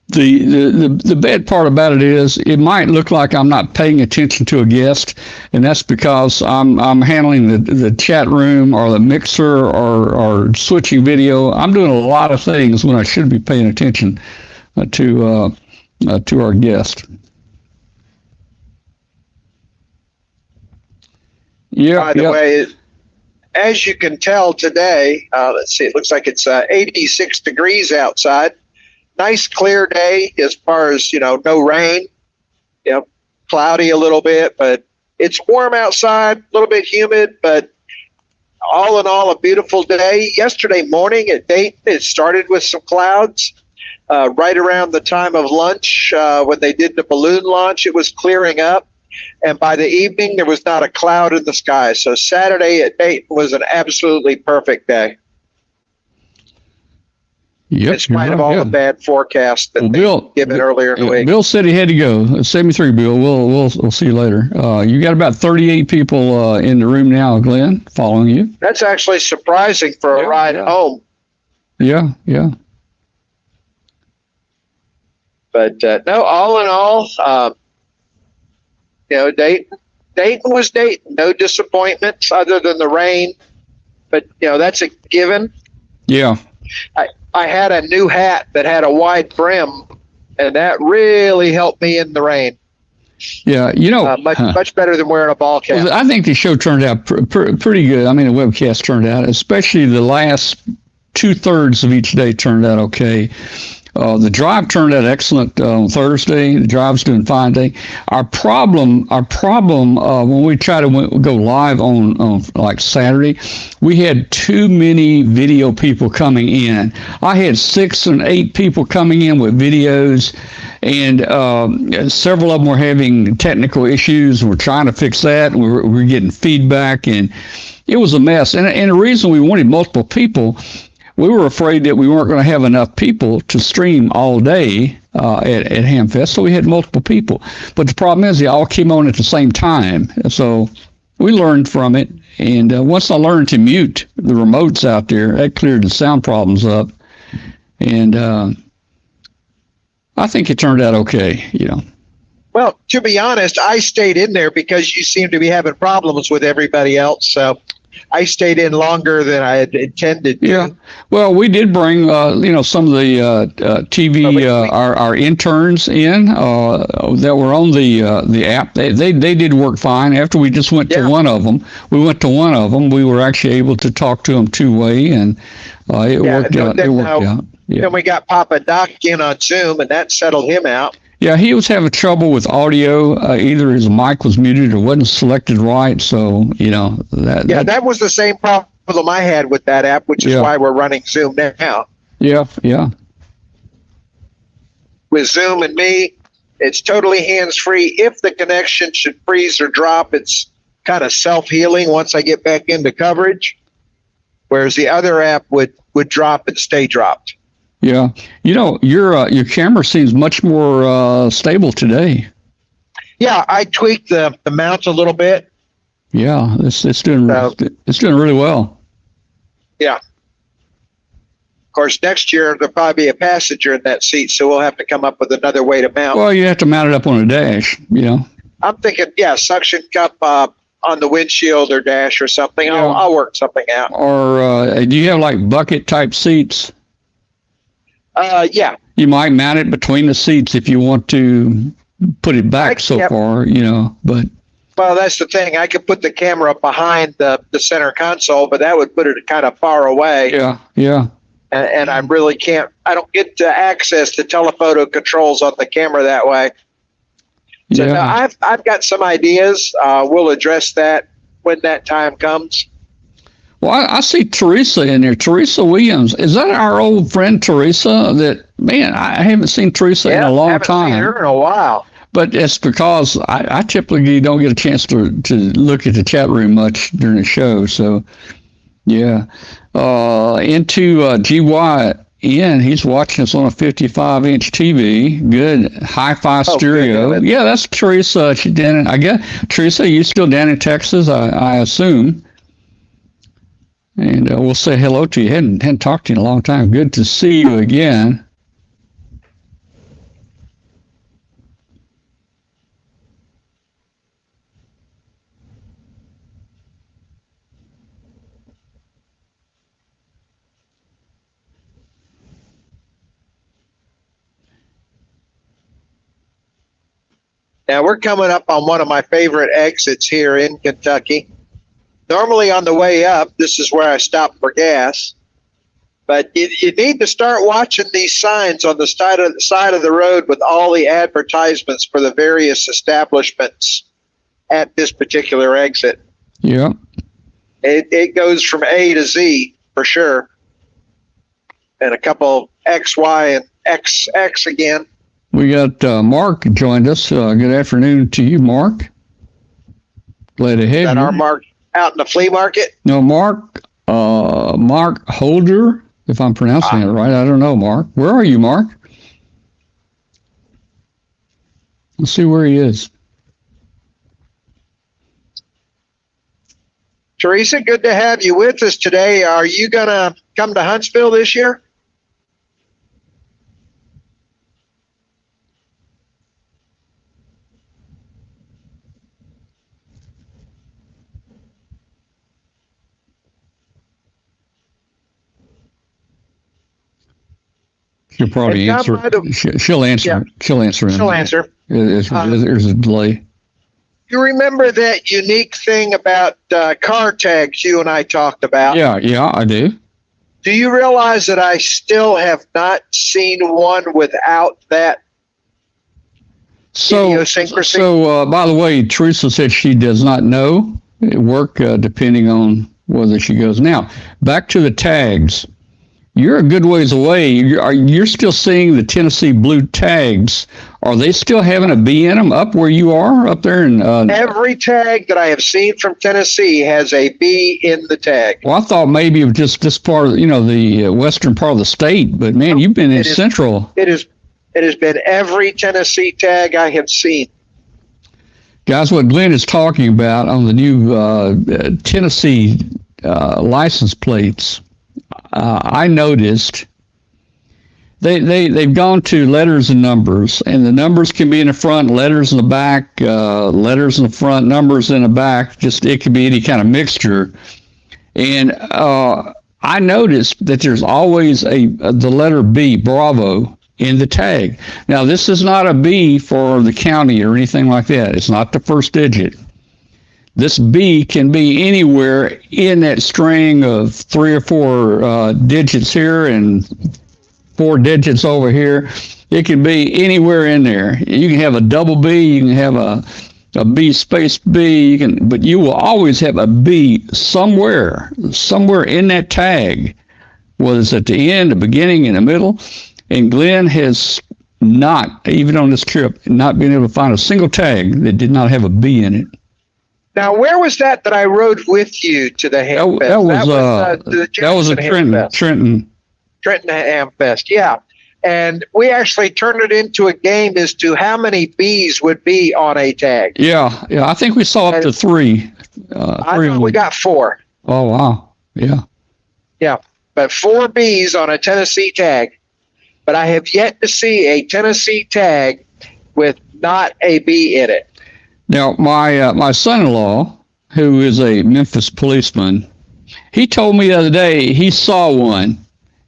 the bad part about it is it might look like I'm not paying attention to a guest, and that's because I'm handling the chat room or the mixer or switching video. I'm doing a lot of things when I should be paying attention to our guest. Yeah. By the way, as you can tell today, let's see, it looks like it's 86 degrees outside. Nice clear day as far as, no rain, cloudy a little bit, but it's warm outside, a little bit humid, but all in all, a beautiful day. Yesterday morning at Dayton, it started with some clouds. Right around the time of lunch, when they did the balloon launch, it was clearing up. And by the evening, there was not a cloud in the sky. So Saturday at Dayton was an absolutely perfect day. Yep, in spite of all the bad forecasts that they given earlier in the week. Bill said he had to go. 73, Bill. We'll see you later. You got about 38 people in the room now, Glenn, following you. That's actually surprising for a ride home. Yeah. But no, all in all, Dayton was Dayton. No disappointments other than the rain, but that's a given. Yeah. I had a new hat that had a wide brim, and that really helped me in the rain. Yeah, much better than wearing a ball cap. I think the show turned out pretty good. I mean, the webcast turned out, especially the last 2/3 of each day turned out okay. The drive turned out excellent on Thursday. The drive's doing fine today. Our problem when we try to go live on like Saturday, we had too many video people coming in. I had 6 and 8 people coming in with videos, and several of them were having technical issues. We're trying to fix that, and we're getting feedback, and it was a mess. And the reason we wanted multiple people, we were afraid that we weren't going to have enough people to stream all day at HamFest, so we had multiple people. But the problem is they all came on at the same time. So we learned from it, and once I learned to mute the remotes out there, that cleared the sound problems up. And I think it turned out okay, you know. Well, to be honest, I stayed in there because you seem to be having problems with everybody else, so I stayed in longer than I had intended to. Yeah. Well, we did bring, some of the TV, our interns in that were on the app. They did work fine. After we just went to one of them, we were actually able to talk to them two-way, and it worked out. Yeah. Then we got Papa Doc in on Zoom, and that settled him out. Yeah, he was having trouble with audio. Either his mic was muted or wasn't selected right. So, that was the same problem I had with that app, which is why we're running Zoom now. Yeah. With Zoom and me, it's totally hands-free. If the connection should freeze or drop, it's kind of self-healing once I get back into coverage, whereas the other app would drop and stay dropped. Yeah, your camera seems much more stable today. Yeah, I tweaked the mount a little bit. Yeah, it's doing really well. Yeah. Of course, next year there'll probably be a passenger in that seat, so we'll have to come up with another way to mount. Well, you have to mount it up on a dash. I'm thinking, suction cup on the windshield or dash or something. Yeah. I'll work something out. Or do you have like bucket type seats? Yeah. You might mount it between the seats if you want to put it back far, but. Well, that's the thing. I could put the camera behind the center console, but that would put it kind of far away. Yeah. And I really I don't get to access the telephoto controls on the camera that way. So no, I've got some ideas. We'll address that when that time comes. Well, I see Teresa in there. Teresa Williams. Is that our old friend Teresa? Man, I haven't seen Teresa in a long time. Seen her in a while. But it's because I typically don't get a chance to look at the chat room much during the show. So, yeah. Into GYN, he's watching us on a 55-inch TV. Good hi-fi stereo. Good. Yeah, that's Teresa. She's down I guess, Teresa, you still down in Texas, I assume. And we'll say hello to you. Hadn't talked to you in a long time. Good to see you again. Now we're coming up on one of my favorite exits here in Kentucky. Normally on the way up, this is where I stop for gas. But you need to start watching these signs on the side of the road with all the advertisements for the various establishments at this particular exit. Yeah. It goes from A to Z for sure. And a couple X, Y, and XX again. We got Mark joined us. Good afternoon to you, Mark. Glad to have you. Is that our Mark out in the flea market? No, Mark Holder, if I'm pronouncing it right. I don't know, Mark. Where are you, Mark? Let's see where he is. Teresa, good to have you with us today. Are you going to come to Huntsville this year? She'll probably answer. She'll answer. Yeah. She'll answer. She'll answer. There's a delay. You remember that unique thing about car tags you and I talked about? Yeah, I do. Do you realize that I still have not seen one without that idiosyncrasy? So, by the way, Teresa said she does not know. It work depending on whether she goes. Now, back to the tags. You're a good ways away. You're still seeing the Tennessee blue tags. Are they still having a B in them up where you are, up there in? Every tag that I have seen from Tennessee has a B in the tag. Well, I thought maybe of just this part of, the western part of the state. But man, you've been in central. It has been every Tennessee tag I have seen. Guys, what Glenn is talking about on the new Tennessee license plates. I noticed they've gone to letters and numbers, and the numbers can be in the front, letters in the back, letters in the front, numbers in the back. Just it could be any kind of mixture. And I noticed that there's always the letter B, Bravo, in the tag. Now, this is not a B for the county or anything like that. It's not the first digit. This B can be anywhere in that string of 3 or 4 digits here and 4 digits over here. It can be anywhere in there. You can have a double B, you can have a B space B, but you will always have a B somewhere in that tag, whether it's at the end, the beginning, in the middle. And Glenn has not, even on this trip, not been able to find a single tag that did not have a B in it. Now, where was that I rode with you to the Hamfest? That was a Trenton Hamfest, yeah. And we actually turned it into a game as to how many B's would be on a tag. Yeah. I think we saw up to 3. I think we got 4. Oh, wow. Yeah. Yeah, but 4 B's on a Tennessee tag. But I have yet to see a Tennessee tag with not a B in it. Now, my son-in-law, who is a Memphis policeman, he told me the other day he saw one.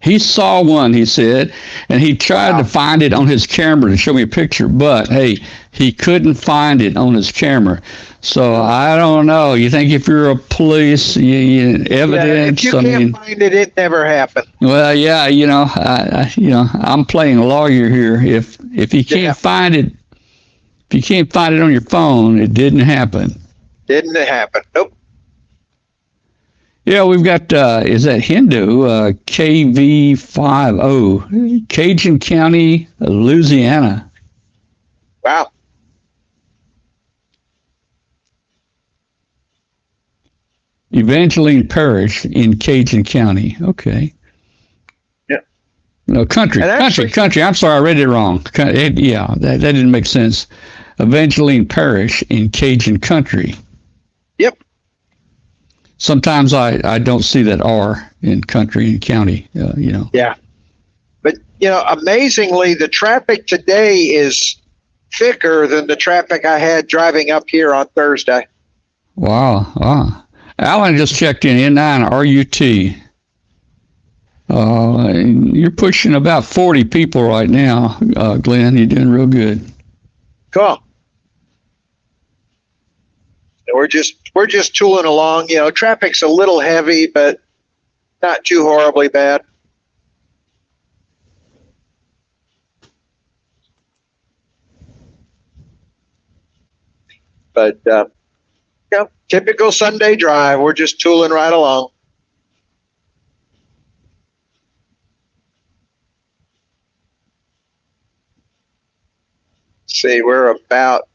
He saw one, he said, and he tried to find it on his camera to show me a picture, but, hey, he couldn't find it on his camera. So, I don't know. You think if you're a police, evidence, if you can't find it, it never happened. Well, yeah, I'm playing lawyer here. If you can't find it, if you can't find it on your phone, it didn't happen. Didn't happen. Nope. Yeah, we've got, is that Hindu, KW5GP, Cajun County, Louisiana. Wow. Evangeline Parish in Cajun County. Okay. Yeah. No, country. I'm sorry, I read it wrong. That didn't make sense. Evangeline Parish in Cajun Country. Yep. Sometimes I don't see that R in country and county, Yeah. But, amazingly, the traffic today is thicker than the traffic I had driving up here on Thursday. Wow. Alan just checked in N9 RUT. You're pushing about 40 people right now, Glenn. You're doing real good. Cool. We're just tooling along. Traffic's a little heavy, but not too horribly bad. But typical Sunday drive. We're just tooling right along. See, we're about,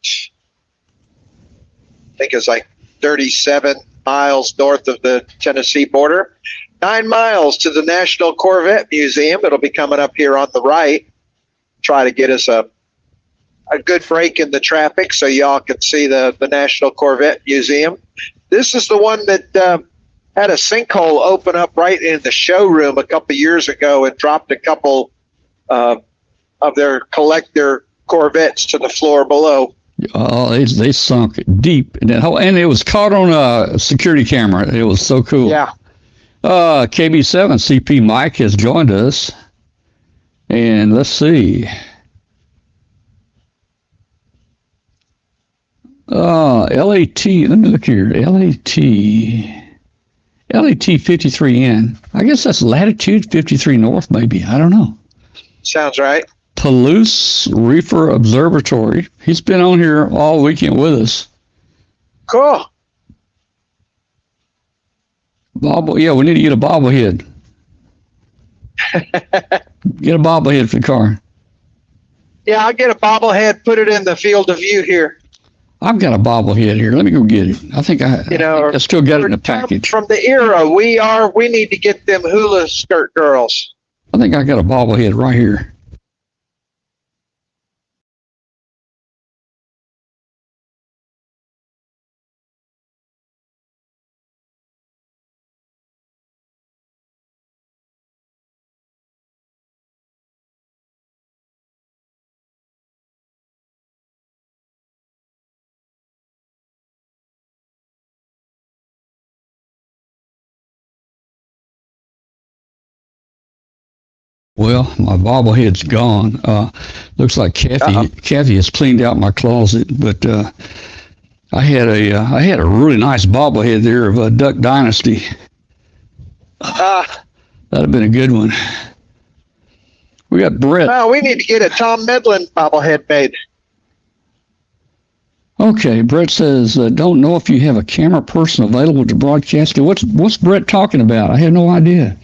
I think it's like 37 miles north of the Tennessee border. 9 miles to the National Corvette Museum. It'll be coming up here on the right. Try to get us a good break in the traffic so y'all can see the National Corvette Museum. This is the one that had a sinkhole open up right in the showroom a couple years ago and dropped a couple of their collector Corvettes to the floor below. Oh, they sunk deep in that hole, and it was caught on a security camera. It was so cool. Yeah. KW5GP Mike has joined us, and let's see. LAT. Let me look here. LAT. LAT 53N. I guess that's latitude 53 north, maybe. I don't know. Sounds right. Palouse Reefer Observatory. He's been on here all weekend with us. Cool. Yeah, we need to get a bobblehead. Get a bobblehead for the car. Yeah, I'll get a bobblehead, put it in the field of view here. I've got a bobblehead here. Let me go get it. I think I still got it in the package. From the era we need to get them hula skirt girls. I think I got a bobblehead right here. Well, my bobblehead's gone. Looks like Kathy has cleaned out my closet, but I had a really nice bobblehead there of Duck Dynasty. That'd have been a good one. We got Brett. Oh, we need to get a Tom Medlin bobblehead made. Okay, Brett says, don't know if you have a camera person available to broadcast it. What's Brett talking about? I have no idea.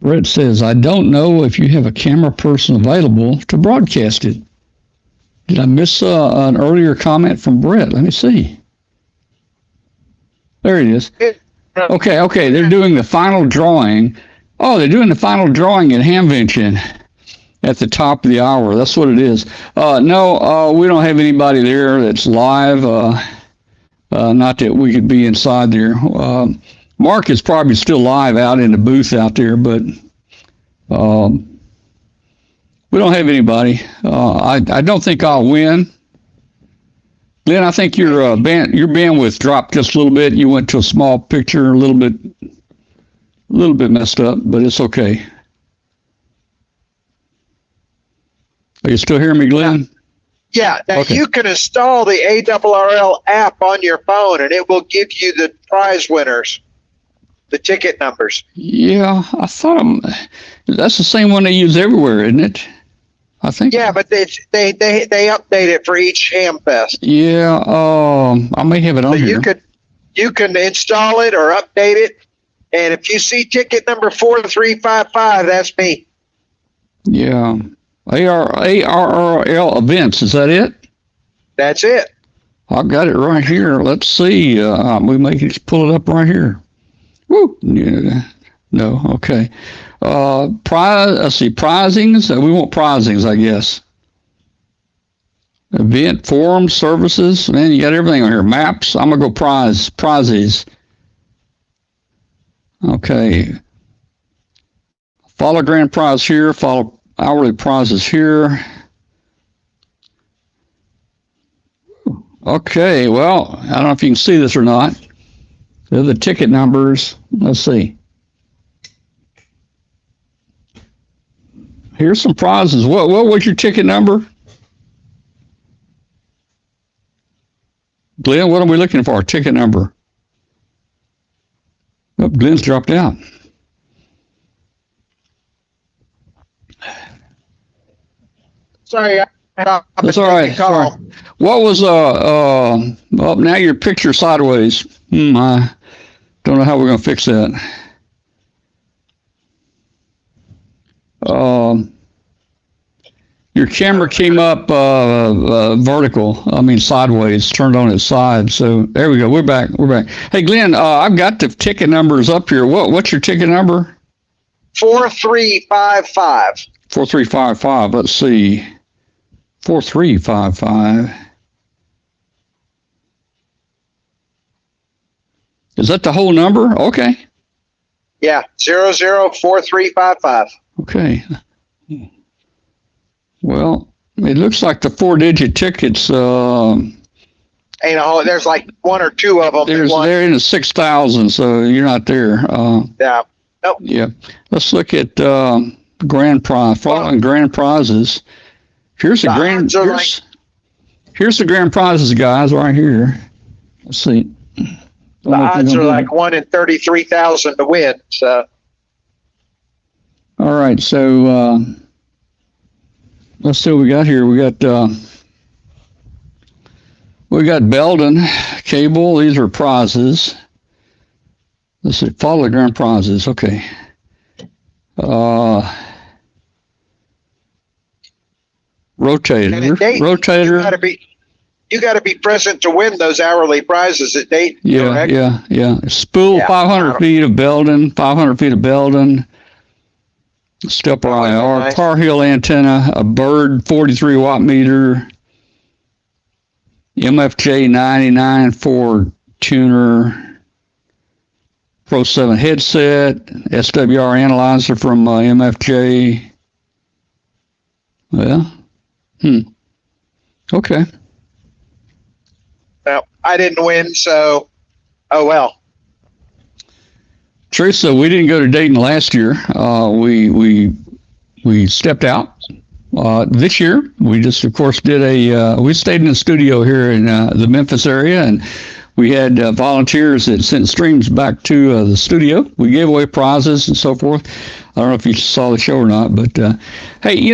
Brett says, I don't know if you have a camera person available to broadcast it. Did I miss an earlier comment from Brett? Let me see. There it is. Okay, they're doing the final drawing. Oh, they're doing the final drawing at hamvention at the top of the hour. That's what it is. No, we don't have anybody there that's live. Not that we could be inside there. Mark is probably still live out in the booth out there, but we don't have anybody. I don't think I'll win. Glenn, I think your bandwidth dropped just a little bit. You went to a small picture, a little bit messed up, but it's okay. Are you still hearing me, Glenn? Yeah. Now Okay. you can install the ARRL app on your phone, and it will give you the prize winners. The ticket numbers. Yeah, I thought that's the same one they use everywhere, isn't it? I think. Yeah, but they update it for each Hamfest. Yeah, I may have it on So here. you can install it or update it, and if you see ticket number 4355, that's me. Yeah, ARRL events. Is that it? That's it. I've got it right here. Let's see. We may just pull it up right here. Woo! Yeah. No, okay. Let's see, prizings. We want prizings, I guess. Event, forums, services. Man, you got everything on here. Maps. I'm going to go prizes. Okay. Follow grand prize here. Follow hourly prizes here. Okay, well, I don't know if you can see this or not. They're the ticket numbers. Let's see. Here's some prizes. What was your ticket number? Glenn, what are we looking for? Ticket number. Oh, Glenn's dropped out. Sorry, That's all right. Sorry. What was well, now your picture sideways. I don't know how we're going to fix that. Your camera came up vertical. I mean sideways, turned on its side. So there we go. We're back. Hey Glenn, I've got the ticket numbers up here. What's your ticket number? 4355. 4355. Let's see. 4355. Is that the whole number? Okay. Yeah, 004355. Okay. Well, it looks like the 4-digit tickets. There's like one or two of them. They're in the 6,000, so you're not there. Yeah. Nope. Yeah. Let's look at grand prize. Following grand prizes. Here's the grand. Here's the grand prizes, guys, right here. Let's see. The odds are like 1 in 33,000 to win. So. All right, so let's see what we got here. We got Belden cable. These are prizes. Let's see, follow the ground prizes. Okay. Rotator. You got to be present to win those hourly prizes at Dayton. Yeah, correct? yeah. Spool, 500 feet of Belden. 500 feet of Belden. Stepper IR. Nice. Tar Heel antenna. A Bird 43 watt meter. MFJ 99 Ford tuner. Pro 7 headset. SWR analyzer from MFJ. Well, okay. Well, I didn't win, so oh well. Teresa, we didn't go to Dayton last year. We stepped out. This year, we just, of course, did we stayed in the studio here in the Memphis area, and we had volunteers that sent streams back to the studio. We gave away prizes and so forth. I don't know if you saw the show or not, but hey,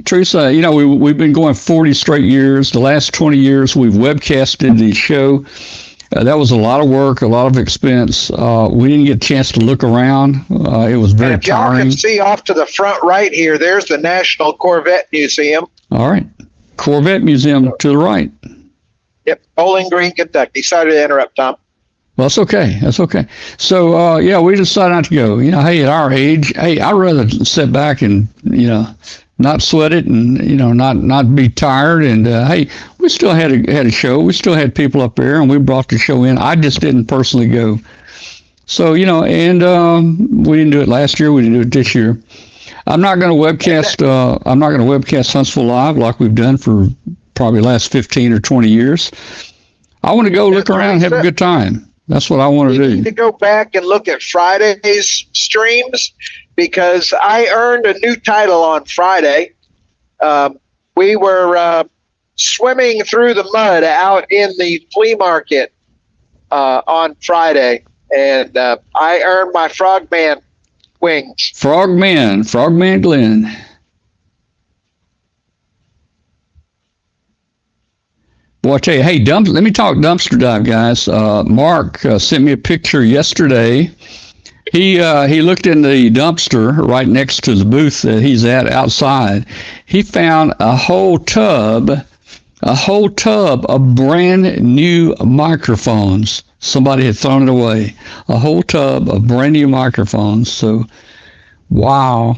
Teresa, we've been going 40 straight years. The last 20 years, we've webcasted the show. That was a lot of work, a lot of expense. We didn't get a chance to look around. It was very tiring. Y'all can see off to the front right here, there's the National Corvette Museum. All right. Corvette Museum to the right. Yep, Bowling Green, Kentucky. Sorry to interrupt, Tom. Well, that's okay. That's okay. So, we decided not to go. Hey, at our age, I'd rather sit back and, not sweat it and, not be tired. And, hey, we still had a show. We still had people up there, and we brought the show in. I just didn't personally go. So, and we didn't do it last year. We didn't do it this year. I'm not going to webcast Huntsville Live like we've done for probably the last 15 or 20 years. I want to go look around and have a good time. That's what I want to do. You need to go back and look at Friday's streams, because I earned a new title on Friday. We were swimming through the mud out in the flea market on Friday, and I earned my Frogman wings. Frogman Glenn. Well, I tell you, hey, let me talk dumpster dive, guys. Mark sent me a picture yesterday. He looked in the dumpster right next to the booth that he's at outside. He found a whole tub of brand new microphones. Somebody had thrown it away. A whole tub of brand new microphones. So, wow.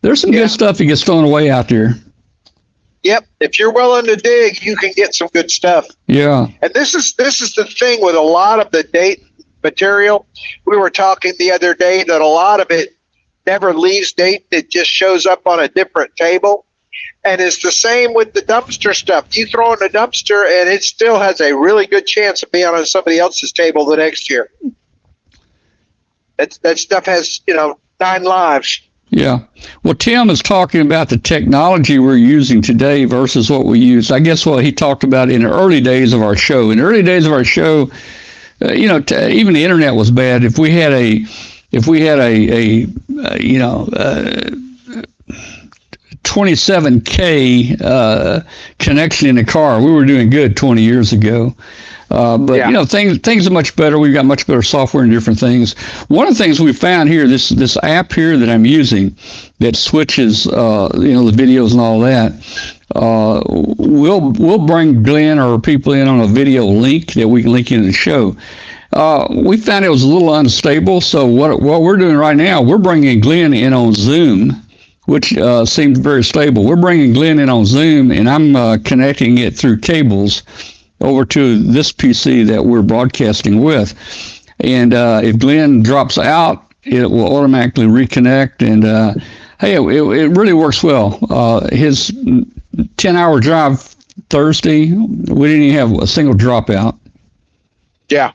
There's some good stuff that gets thrown away out there. Yep. If you're willing to dig, you can get some good stuff. Yeah. And this is the thing with a lot of the Dayton material. We were talking the other day that a lot of it never leaves Dayton. It just shows up on a different table. And it's the same with the dumpster stuff. You throw in a dumpster and it still has a really good chance of being on somebody else's table the next year. That stuff has, 9 lives. Yeah. Well, Tim is talking about the technology we're using today versus what we used. I guess what he talked about in the early days of our show. In the early days of our show, even the internet was bad. If we had a 27K connection in the car, we were doing good 20 years ago. Things are much better. We've got much better software and different things. One of the things we found here, this app here that I'm using that switches, the videos and all that, we'll bring Glenn or people in on a video link that we can link into the show. We found it was a little unstable. So what we're doing right now, we're bringing Glenn in on Zoom, which seems very stable. We're bringing Glenn in on Zoom, and I'm connecting it through cables over to this PC that we're broadcasting with. And if Glenn drops out, it will automatically reconnect. And hey, it really works well. His 10-hour drive Thursday, we didn't even have a single dropout. Yeah.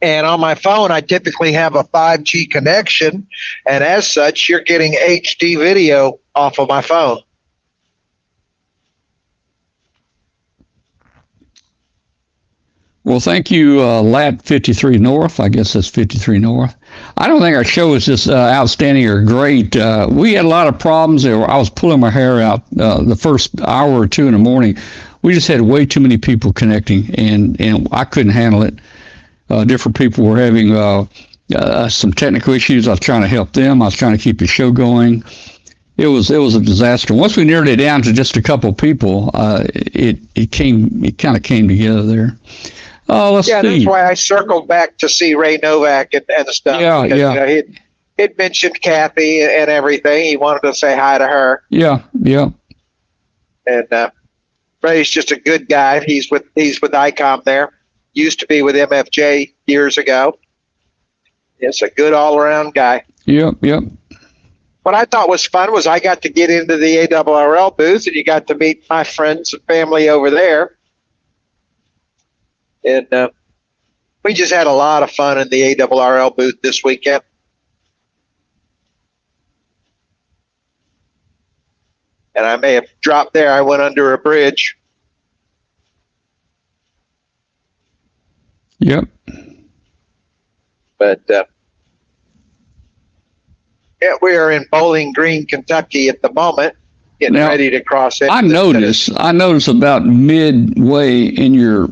And on my phone, I typically have a 5G connection. And as such, you're getting HD video off of my phone. Well, thank you, Lat 53 North. I guess that's 53 North. I don't think our show is just outstanding or great. We had a lot of problems. I was pulling my hair out the first hour or two in the morning. We just had way too many people connecting, and I couldn't handle it. Different people were having some technical issues. I was trying to help them. I was trying to keep the show going. It was a disaster. Once we narrowed it down to just a couple of people, it kind of came together there. Let's see. That's why I circled back to see Ray Novak and the stuff. Yeah, because, yeah. He'd mentioned Kathy and everything. He wanted to say hi to her. Yeah. And Ray's just a good guy. He's with ICOM there. Used to be with MFJ years ago. It's a good all-around guy. Yep. What I thought was fun was I got to get into the ARRL booth, and you got to meet my friends and family over there. And we just had a lot of fun in the ARRL booth this weekend. And I may have dropped there. I went under a bridge. Yep. But we are in Bowling Green, Kentucky at the moment, getting ready to cross it. I noticed about midway in your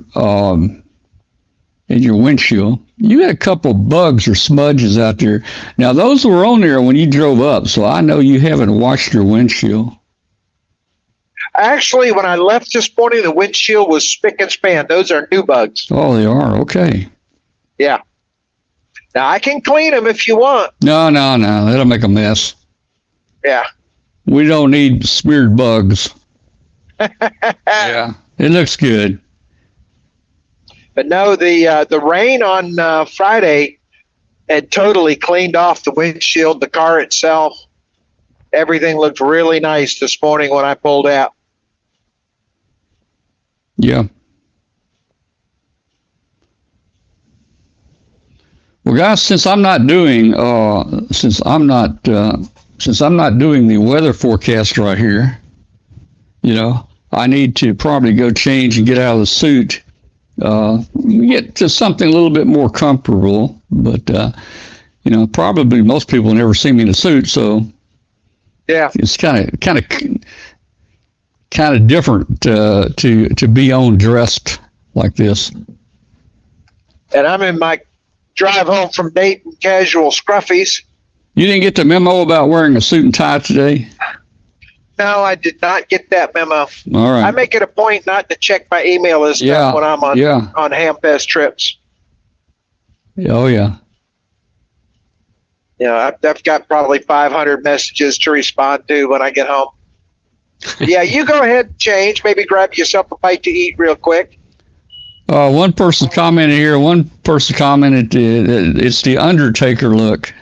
windshield, you had a couple bugs or smudges out there. Now those were on there when you drove up, so I know you haven't washed your windshield. Actually, when I left this morning, the windshield was spick and span. Those are new bugs. Oh, they are? Okay. Yeah. Now, I can clean them if you want. No. That'll make a mess. Yeah. We don't need smeared bugs. Yeah. It looks good. But no, the rain on Friday had totally cleaned off the windshield, the car itself. Everything looked really nice this morning when I pulled out. Yeah. Well, guys, since I'm not doing the weather forecast right here, I need to probably go change and get out of the suit, get to something a little bit more comfortable. But probably most people never see me in a suit, so yeah, it's kind of different to be on dressed like this. And I'm in my drive home from Dayton casual scruffies. You didn't get the memo about wearing a suit and tie today? No, I did not get that memo. All right. I make it a point not to check my email and stuff when I'm on Hamfest trips. Oh, yeah. I've got probably 500 messages to respond to when I get home. Yeah, you go ahead and change. Maybe grab yourself a bite to eat real quick. One person commented here. It's the Undertaker look.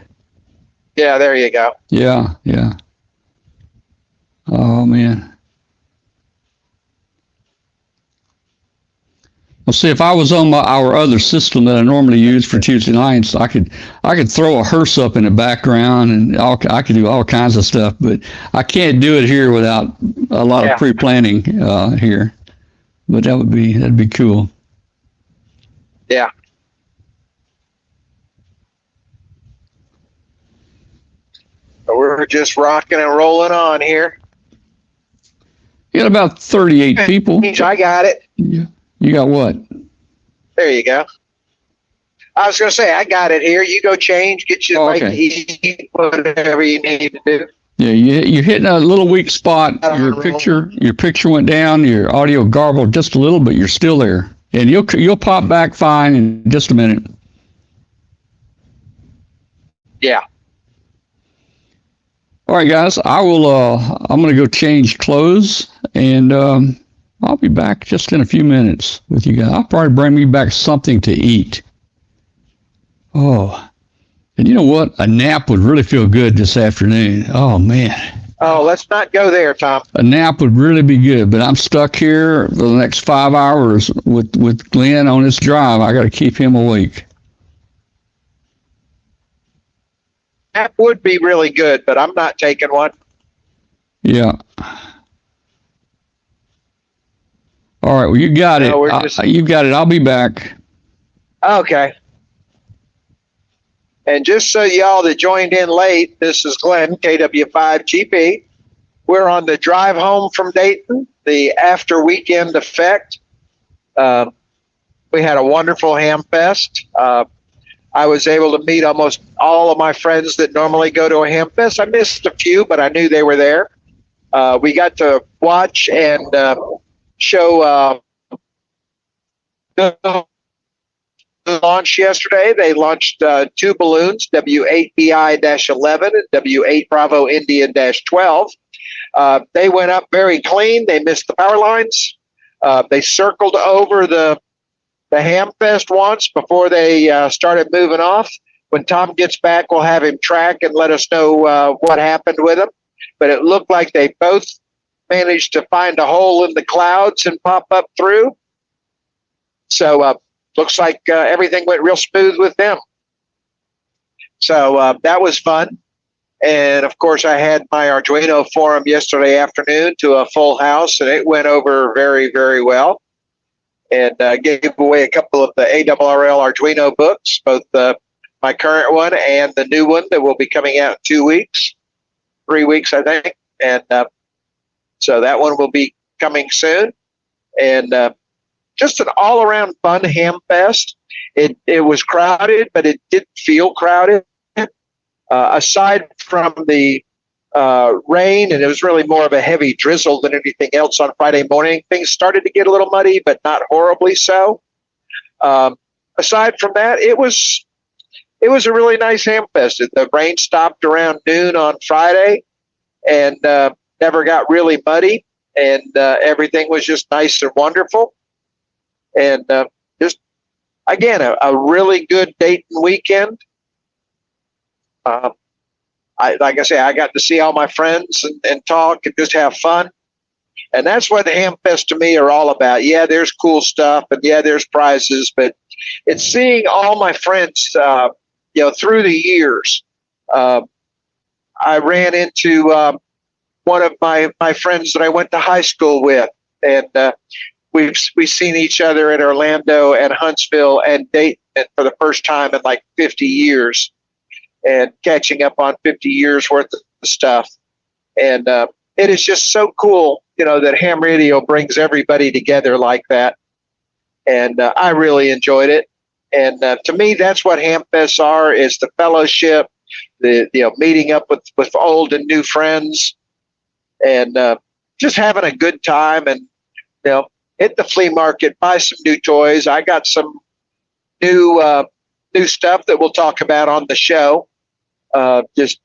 Yeah, there you go. Yeah. Oh, man. Well, see, if I was on our other system that I normally use for Tuesday nights, I could throw a hearse up in the background, and I could do all kinds of stuff. But I can't do it here without a lot of pre-planning here. But that'd be cool. Yeah. We're just rocking and rolling on here. You got about 38 people. I got it. Yeah. You got what? There you go. I was going to say, I got it here. You go change, get you bite to eat, whatever you need to do. Yeah, you're hitting a little weak spot. Your picture went down. Your audio garbled just a little, but you're still there. And you'll pop back fine in just a minute. Yeah. All right, guys. I'm going to go change clothes, and I'll be back just in a few minutes with you guys. I'll probably bring me back something to eat. Oh, and you know what? A nap would really feel good this afternoon. Oh, man. Oh, let's not go there, Tom. A nap would really be good, but I'm stuck here for the next 5 hours with Glenn on his drive. I got to keep him awake. Nap would be really good, but I'm not taking one. Yeah. All right. Well, you got it. You got it. I'll be back. Okay. And just so y'all that joined in late, this is Glenn, KW5GP. We're on the drive home from Dayton, the after weekend effect. We had a wonderful ham fest. I was able to meet almost all of my friends that normally go to a ham fest. I missed a few, but I knew they were there. We got to watch and show the launch yesterday. They launched two balloons, W8BI-11 and W8 Bravo Indian-12. They went up very clean. They missed the power lines. They circled over the Hamfest once before they started moving off. When Tom gets back, we'll have him track and let us know what happened with them. But it looked like they both managed to find a hole in the clouds and pop up through. So looks like everything went real smooth with them. So that was fun. And of course, I had my Arduino forum yesterday afternoon to a full house, and it went over very, very well. And gave away a couple of the ARRL Arduino books, both my current one and the new one that will be coming out in 2 weeks, 3 weeks, I think. And so that one will be coming soon. And just an all-around fun ham fest. It was crowded, but it didn't feel crowded. Aside from the rain, and it was really more of a heavy drizzle than anything else on Friday morning, things started to get a little muddy, but not horribly so. Aside from that, it was a really nice ham fest. The rain stopped around noon on Friday and never got really muddy, and everything was just nice and wonderful. And just, again, a really good Dayton weekend. Like I say, I got to see all my friends and talk and just have fun. And that's what the Ham Fest to me are all about. Yeah, there's cool stuff, and yeah, there's prizes, but it's seeing all my friends, through the years. I ran into one of my friends that I went to high school with, and we've seen each other in Orlando and Huntsville and Dayton for the first time in like 50 years. And catching up on 50 years worth of stuff. And it is just so cool, that ham radio brings everybody together like that. And I really enjoyed it. And to me, that's what ham fests are, is the fellowship, the meeting up with old and new friends, and just having a good time. And hit the flea market, buy some new toys. I got some new stuff that we'll talk about on the show. Just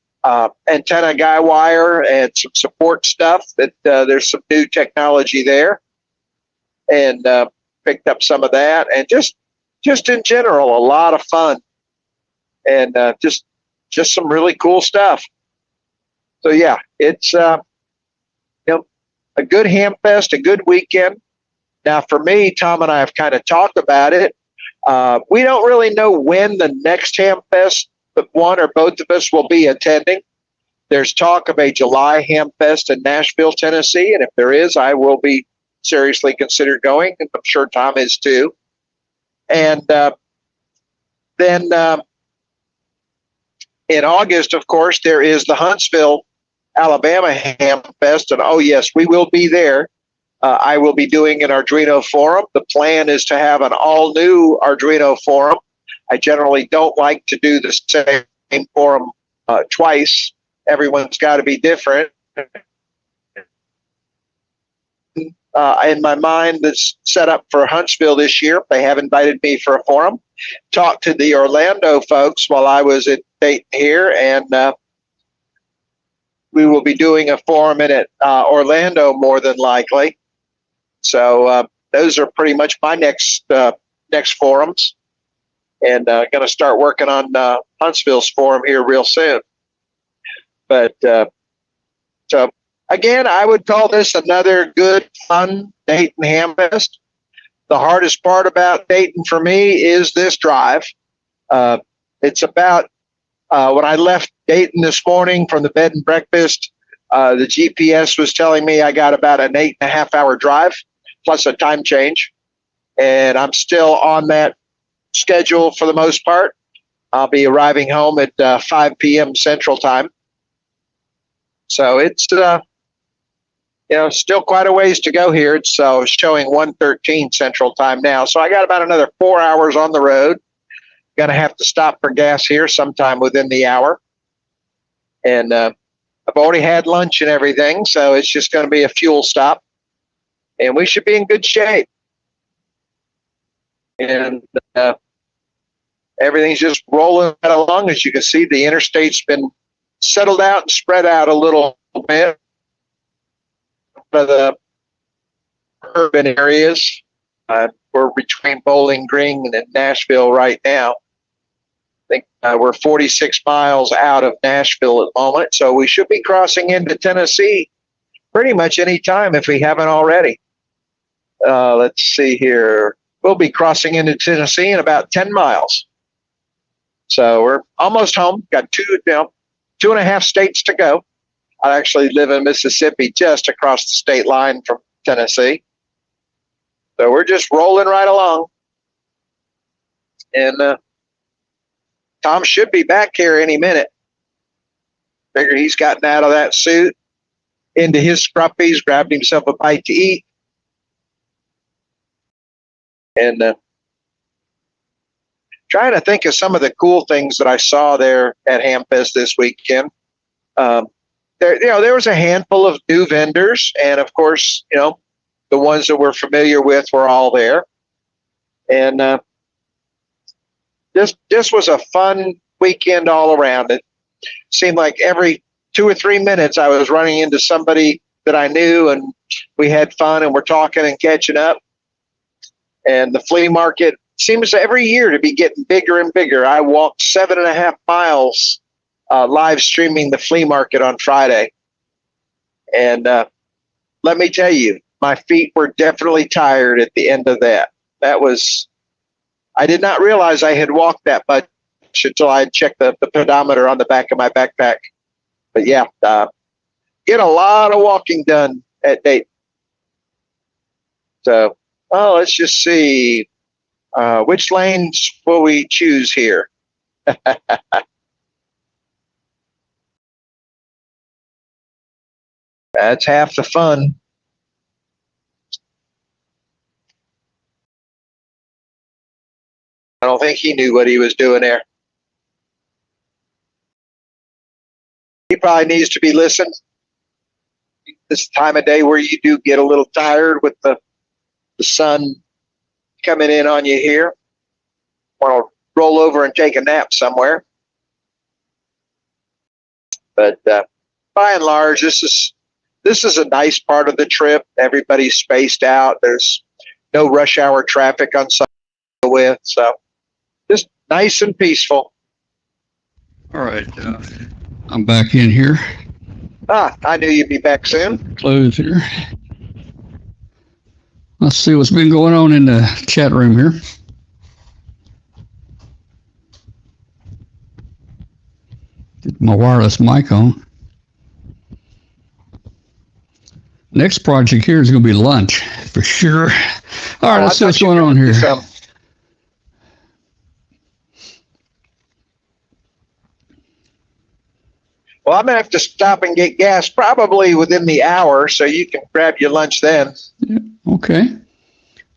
antenna guy wire and some support stuff that there's some new technology there, and picked up some of that, and just in general, a lot of fun, and just some really cool stuff. So yeah, it's a good ham fest, a good weekend. Now for me, Tom and I have kind of talked about it. We don't really know when the next ham fest, but one or both of us will be attending. There's talk of a July ham fest in Nashville, Tennessee, and if there is, I will be seriously consider going, and I'm sure Tom is too. And then in August, of course, there is the Huntsville, Alabama ham fest, and oh yes, we will be there. I will be doing an Arduino forum. The plan is to have an all-new Arduino forum. I generally don't like to do the same forum twice. Everyone's got to be different. In my mind, that's set up for Huntsville this year. They have invited me for a forum. Talked to the Orlando folks while I was at Dayton here, and we will be doing a forum in Orlando more than likely. So those are pretty much my next forums. And going to start working on Huntsville's forum here real soon. But so again, I would call this another good, fun Dayton Ham Fest. The hardest part about Dayton for me is this drive. It's about when I left Dayton this morning from the bed and breakfast, the GPS was telling me I got about an 8.5 hour drive plus a time change, and I'm still on that schedule for the most part. I'll be arriving home at 5 p.m. Central Time. So it's still quite a ways to go here. It's showing 1:13 Central Time now. So I got about another 4 hours on the road. Going to have to stop for gas here sometime within the hour. And I've already had lunch and everything, so it's just going to be a fuel stop. And we should be in good shape. And everything's just rolling right along. As you can see, the interstate's been settled out and spread out a little bit for the urban areas. We're between Bowling Green and Nashville right now. I think we're 46 miles out of Nashville at the moment, so we should be crossing into Tennessee pretty much any time if we haven't already. Let's see here. We'll be crossing into Tennessee in about 10 miles. So we're almost home. Got 2.5 states to go. I actually live in Mississippi, just across the state line from Tennessee. So we're just rolling right along. And Tom should be back here any minute. Figure he's gotten out of that suit, into his scruppies, grabbed himself a bite to eat. And trying to think of some of the cool things that I saw there at HamFest this weekend. There was a handful of new vendors, and of course, the ones that we're familiar with were all there. And this was a fun weekend all around. It seemed like every 2 or 3 minutes I was running into somebody that I knew, and we had fun and we're talking and catching up. And the flea market seems every year to be getting bigger and bigger. I walked 7.5 miles live streaming the flea market on Friday. And let me tell you, my feet were definitely tired at the end of that. I did not realize I had walked that much until I had checked the pedometer on the back of my backpack. But yeah, get a lot of walking done at Dayton. So, let's just see. Which lanes will we choose here? That's half the fun. I don't think he knew what he was doing there. He probably needs to be listened. This time of day where you do get a little tired with the sun coming in on you here. Want to roll over and take a nap somewhere. But by and large, this is a nice part of the trip. Everybody's spaced out. There's no rush hour traffic on Sunday with, so just nice and peaceful. All right, I'm back in here. I knew you'd be back soon. Close here. Let's see what's been going on in the chat room here. Get my wireless mic on. Next project here is going to be lunch for sure. All right, let's see what's going on here. Well, I'm going to have to stop and get gas probably within the hour, so you can grab your lunch then. Yeah, okay.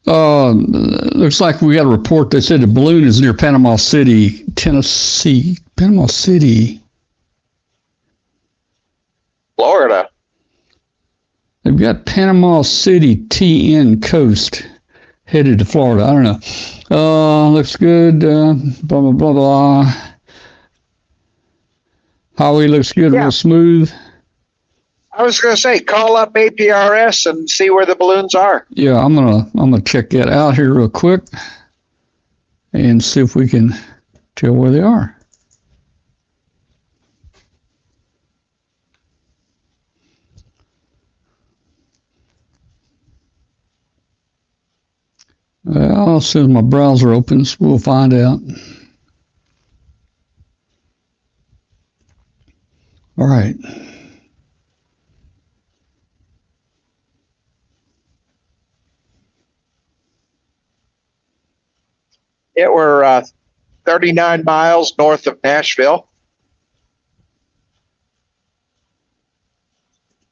Looks like we got a report that said the balloon is near Panama City, Tennessee. Panama City. Florida. They've got Panama City TN coast headed to Florida. I don't know. Looks good. Blah, blah, blah, blah. Highway looks good, real smooth. I was going to say, call up APRS and see where the balloons are. Yeah, I'm gonna check that out here real quick and see if we can tell where they are. Well, as soon as my browser opens, we'll find out. All right. It were 39 miles north of Nashville,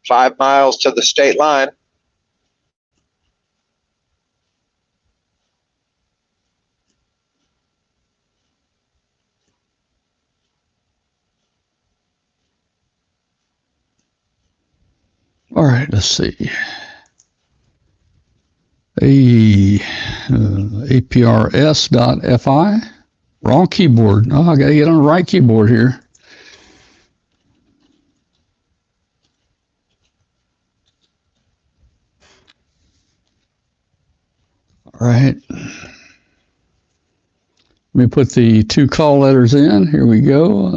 5 miles to the state line. All right, let's see. APRS.FI. Wrong keyboard. Oh, I got to get on the right keyboard here. All right. Let me put the 2 call letters in. Here we go.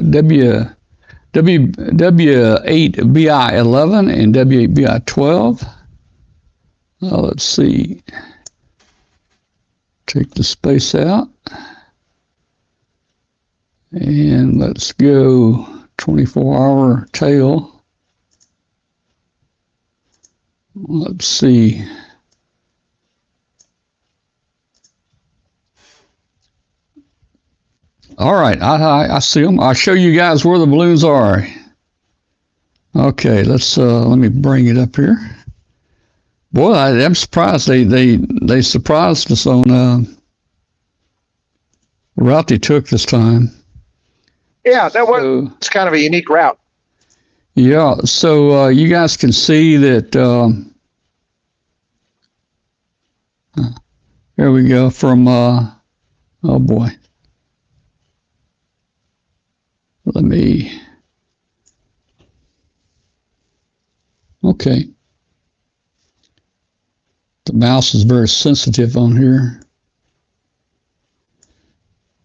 W8BI11 and W8BI12. Let's see. Take the space out. And let's go 24-hour tail. Let's see. All right, I see them. I'll show you guys where the balloons are. Okay, let's let me bring it up here. Boy, I'm surprised they surprised us on the route they took this time. Yeah, that was kind of a unique route. Yeah, so you guys can see that. Here we go from. Oh boy. Let me. Okay. The mouse is very sensitive on here.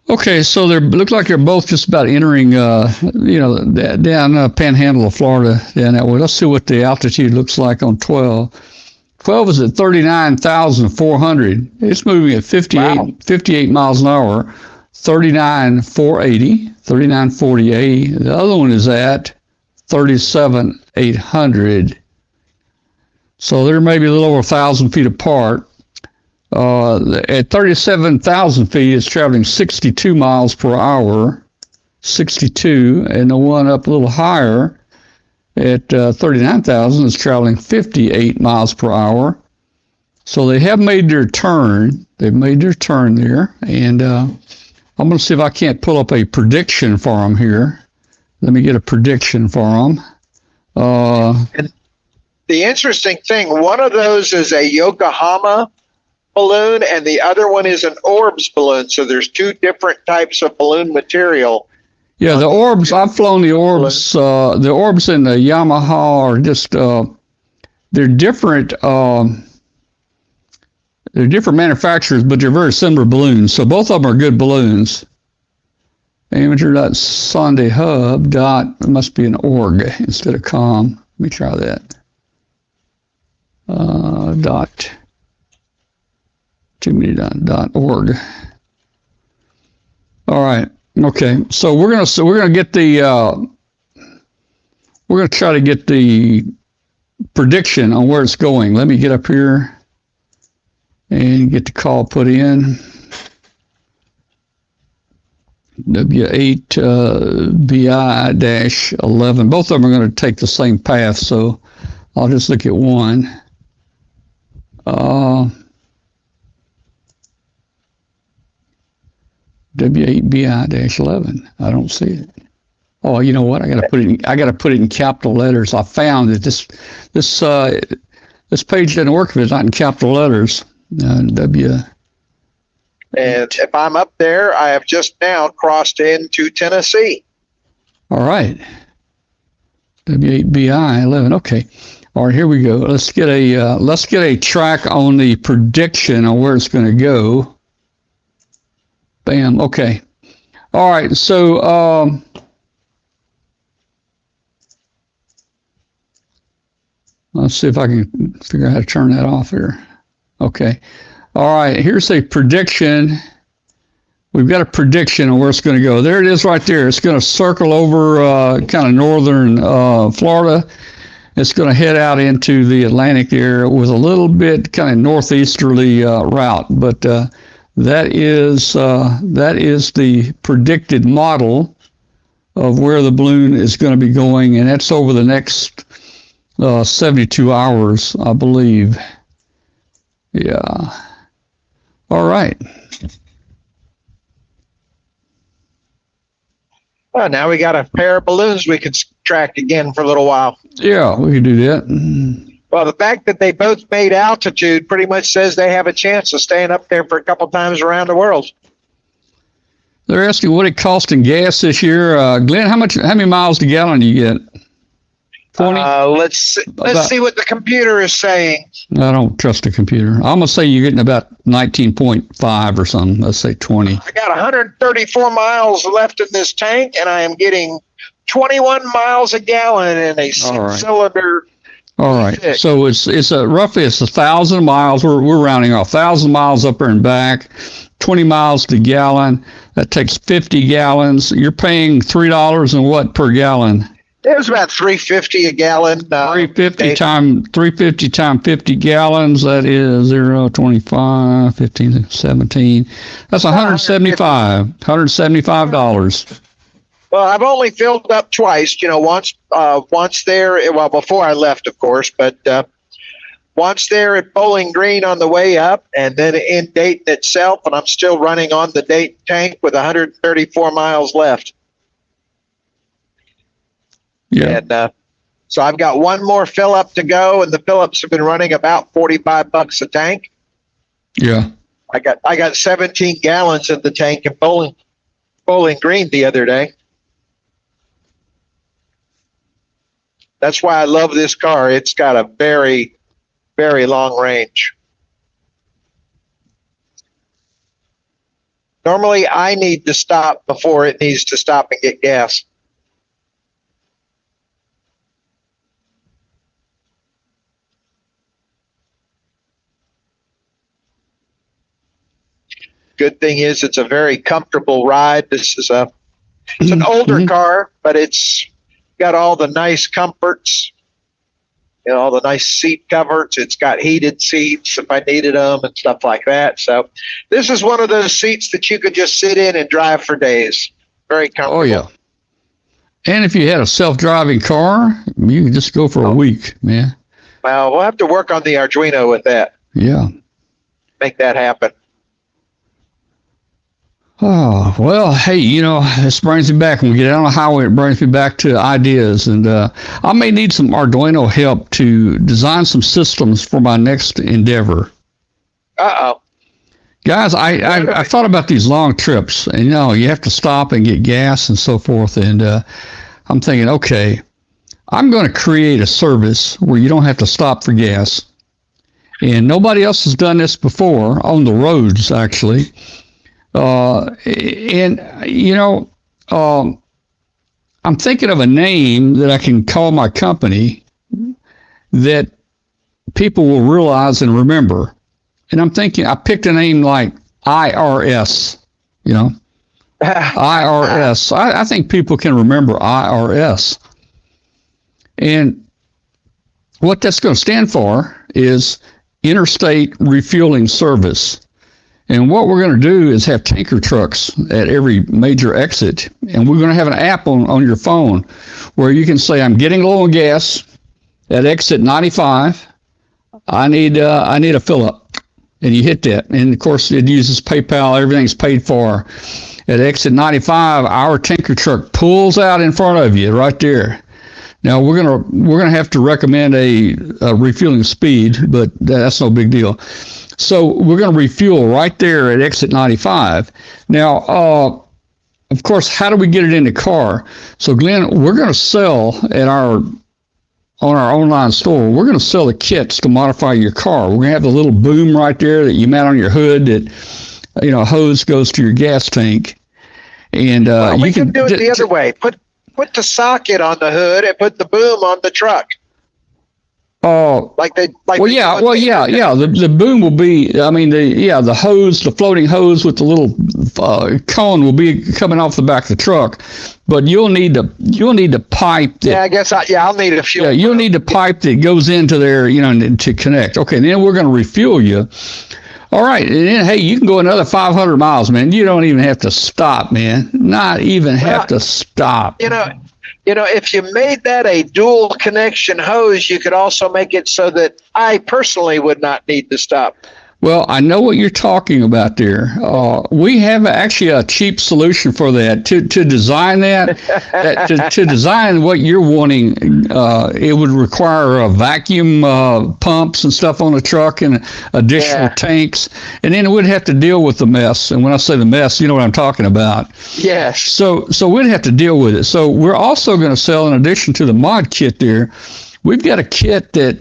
Okay, so they look like they're both just about entering, down Panhandle of Florida down that way. Let's see what the altitude looks like on 12. 12 is at 39,400. It's moving at 58 miles an hour. 39,480, 39,480. The other one is at 37,800. So they're maybe a little over 1,000 feet apart. At 37,000 feet, it's traveling 62 miles per hour, 62, and the one up a little higher at 39,000 is traveling 58 miles per hour. So they have made their turn. They've made their turn there, and I'm going to see if I can't pull up a prediction for them here. Let me get a prediction for them. And the interesting thing, one of those is a Yokohama balloon and the other one is an Orbs balloon. So there's 2 different types of balloon material. Yeah, the Orbs, I've flown the Orbs. The Orbs and the Yamaha are just, they're different. They're different manufacturers, but they're very similar balloons. So both of them are good balloons. Amateur.sondehub. It must be an org instead of com. Let me try that. Too many dot org. All right. Okay. So we're gonna get the we're gonna try to get the prediction on where it's going. Let me get up here and get the call put in. W8BI-11. Both of them are going to take the same path, so I'll just look at one. W8BI-11. I don't see it. Oh, you know what? I got to put it in capital letters. I found that this page doesn't work if it's not in capital letters. And if I'm up there, I have just now crossed into Tennessee. All right. W8BI-11. Okay. All right, here we go. Let's get a track on the prediction on where it's going to go. Bam. Okay. All right. So let's see if I can figure out how to turn that off here. Okay. All right, here's a prediction. We've got a prediction on where it's going to go. There it is right there. It's going to circle over kind of northern Florida. It's going to head out into the Atlantic there with a little bit kind of northeasterly route. But that is the predicted model of where the balloon is going to be going, and that's over the next 72 hours, I believe. Yeah. All right. Well, now we got a pair of balloons we could track again for a little while. Yeah, we can do that. Well, the fact that they both made altitude pretty much says they have a chance of staying up there for a couple times around the world. They're asking what it cost in gas this year. Glenn, how many miles to gallon do you get? 20? Let's see what the computer is saying. I don't trust the computer. I'm going to say you're getting about 19.5 or something. Let's say 20. I got 134 miles left in this tank, and I am getting 21 miles a gallon in a six-cylinder. All right. So it's roughly 1,000 miles. We're rounding off 1,000 miles up there and back. 20 miles to gallon. That takes 50 gallons. You're paying $3 and what per gallon? It was about $3.50 a gallon. 350 times 50 gallons. That is 0, 25, 15, 17. That's $175. Well, I've only filled up twice. Once there. Well, before I left, of course, but once there at Bowling Green on the way up, and then in Dayton itself, and I'm still running on the Dayton tank with 134 miles left. Yeah. And so I've got one more fill up to go, and the fill-ups have been running about $45 a tank. Yeah. I got 17 gallons in the tank in Bowling Green the other day. That's why I love this car. It's got a very, very long range. Normally, I need to stop before it needs to stop and get gas. Good thing is it's a very comfortable ride. It's an older car, but it's got all the nice comforts, all the nice seat covers. It's got heated seats if I needed them and stuff like that. So this is one of those seats that you could just sit in and drive for days. Very comfortable. Oh, yeah. And if you had a self-driving car, you could just go for a week, man. Well, we'll have to work on the Arduino with that. Yeah. Make that happen. Oh, well, hey, this brings me back. When we get out on the highway, it brings me back to ideas. And I may need some Arduino help to design some systems for my next endeavor. Uh-oh. Guys, I thought about these long trips. And, you have to stop and get gas and so forth. And I'm thinking, okay, I'm going to create a service where you don't have to stop for gas. And nobody else has done this before on the roads, actually. I'm thinking of a name that I can call my company that people will realize and remember. And I'm thinking, I picked a name like IRS, IRS. I think people can remember IRS. And what that's going to stand for is Interstate Refueling Service. And what we're going to do is have tanker trucks at every major exit. And we're going to have an app on your phone where you can say, I'm getting low on gas at exit 95. I need a fill up. And you hit that. And of course it uses PayPal. Everything's paid for. At exit 95, our tanker truck pulls out in front of you right there. Now we're gonna have to recommend a refueling speed, but that's no big deal. So we're going to refuel right there at exit 95. Now, of course, how do we get it in the car? So, Glenn, we're going to sell on our online store. We're going to sell the kits to modify your car. We're going to have the little boom right there that you mount on your hood that, a hose goes to your gas tank. And we can do it the other way. Put the socket on the hood and put the boom on the truck. The boom will be, the hose, the floating hose with the little cone will be coming off the back of the truck, but you'll need to pipe that. I'll need a fuel. Yeah, you'll need the pipe that goes into there, to connect. Okay, then we're going to refuel you. All right, and then, hey, you can go another 500 miles, man. You don't even have to stop, man. Not even have to stop. If you made that a dual connection hose, you could also make it so that I personally would not need to stop. Well, I know what you're talking about there. We have actually a cheap solution for that. To design that, to design what you're wanting, it would require a vacuum pumps and stuff on the truck and additional tanks, and then it would have to deal with the mess. And when I say the mess, you know what I'm talking about. Yes. So we'd have to deal with it. So we're also going to sell, in addition to the mod kit there, we've got a kit that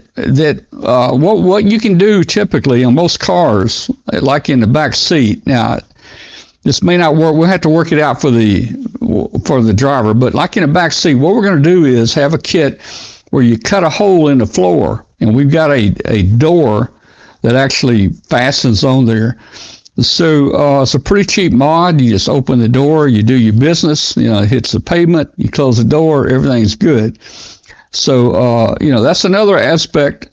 what you can do typically on most cars, like in the back seat. Now, this may not work. We'll have to work it out for the driver. But like in the back seat, what we're going to do is have a kit where you cut a hole in the floor, and we've got a door that actually fastens on there. So it's a pretty cheap mod. You just open the door, you do your business. It hits the pavement, you close the door, everything's good. So, that's another aspect.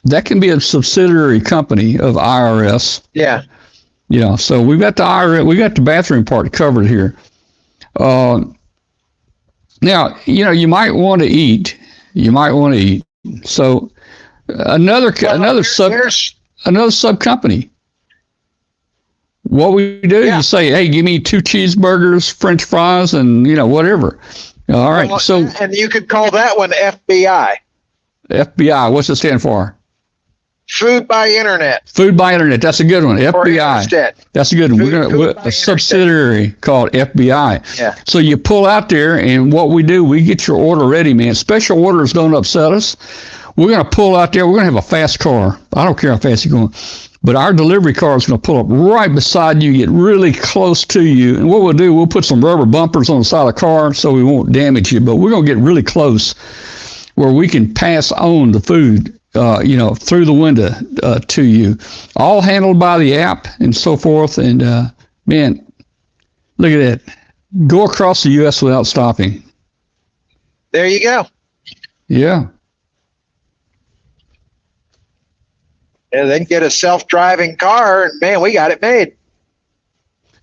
That can be a subsidiary company of IRS. Yeah. So we've got the IRS, we got the bathroom part covered here. Now, you might want to eat. So another sub company. What we do, you say, hey, give me 2 cheeseburgers, French fries, and whatever. All right. Well, and you could call that one FBI. FBI. What's it stand for? Food by Internet. Food by Internet. That's a good one. FBI. That's a good one. We're a subsidiary called FBI. Yeah. So you pull out there, and what we do, we get your order ready, man. Special orders don't upset us. We're going to pull out there. We're going to have a fast car. I don't care how fast you're going. But our delivery car is going to pull up right beside you, get really close to you. And what we'll do, we'll put some rubber bumpers on the side of the car so we won't damage you. But we're going to get really close where we can pass on the food, through the window to you. All handled by the app and so forth. And, man, look at that. Go across the U.S. without stopping. There you go. Yeah. And then get a self-driving car, and man, we got it made.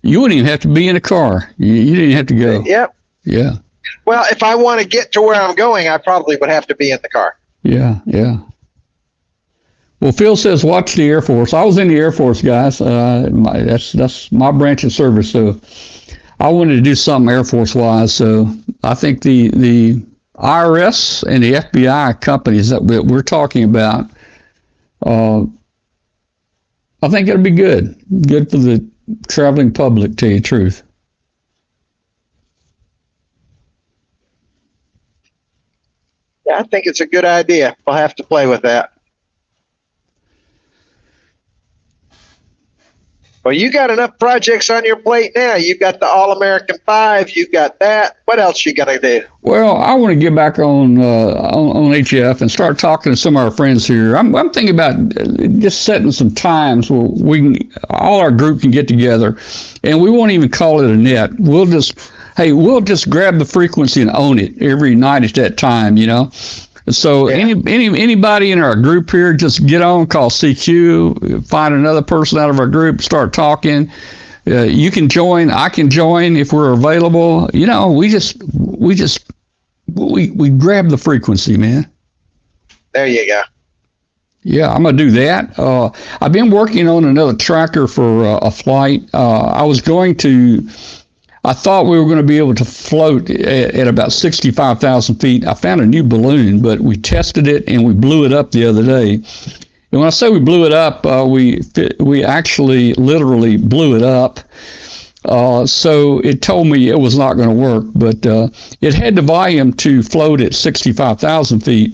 You wouldn't even have to be in a car. You didn't have to go. Yep. Yeah. Well, if I want to get to where I'm going, I probably would have to be in the car. Yeah. Well, Phil says, watch the Air Force. I was in the Air Force, guys. That's my branch of service. So I wanted to do something Air Force-wise. So I think the IRS and the FBI companies that we're talking about, I think it'll be good for the traveling public, to tell you the truth. Yeah, I think it's a good idea. We'll have to play with that. Well, you got enough projects on your plate now. You've got the All-American 5. You've got that. What else you got to do? Well, I want to get back on HF and start talking to some of our friends here. I'm thinking about just setting some times where all our group can get together, and we won't even call it a net. We'll just grab the frequency and own it every night at that time, So anybody in our group here, just get on, call CQ, find another person out of our group, start talking. You can join, I can join if we're available. We grab the frequency, man. There you go. Yeah, I'm going to do that. I've been working on another tracker for a flight. I thought we were going to be able to float at about 65,000 feet. I found a new balloon, but we tested it and we blew it up the other day. And when I say we blew it up, we actually literally blew it up. So it told me it was not going to work, but it had the volume to float at 65,000 feet.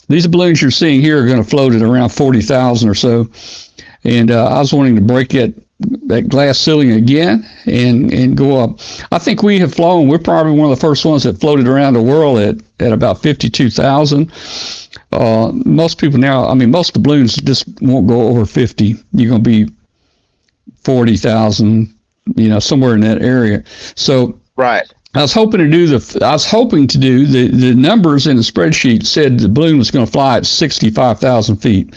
These balloons you're seeing here are going to float at around 40,000 or so. And I was wanting to break that glass ceiling again and go up. I think we're probably one of the first ones that floated around the world at about 52,000. Most people now, most of the balloons just won't go over 50. You're going to be 40,000, somewhere in that area. So right. I was hoping to do the numbers in the spreadsheet said the balloon was going to fly at 65,000 feet.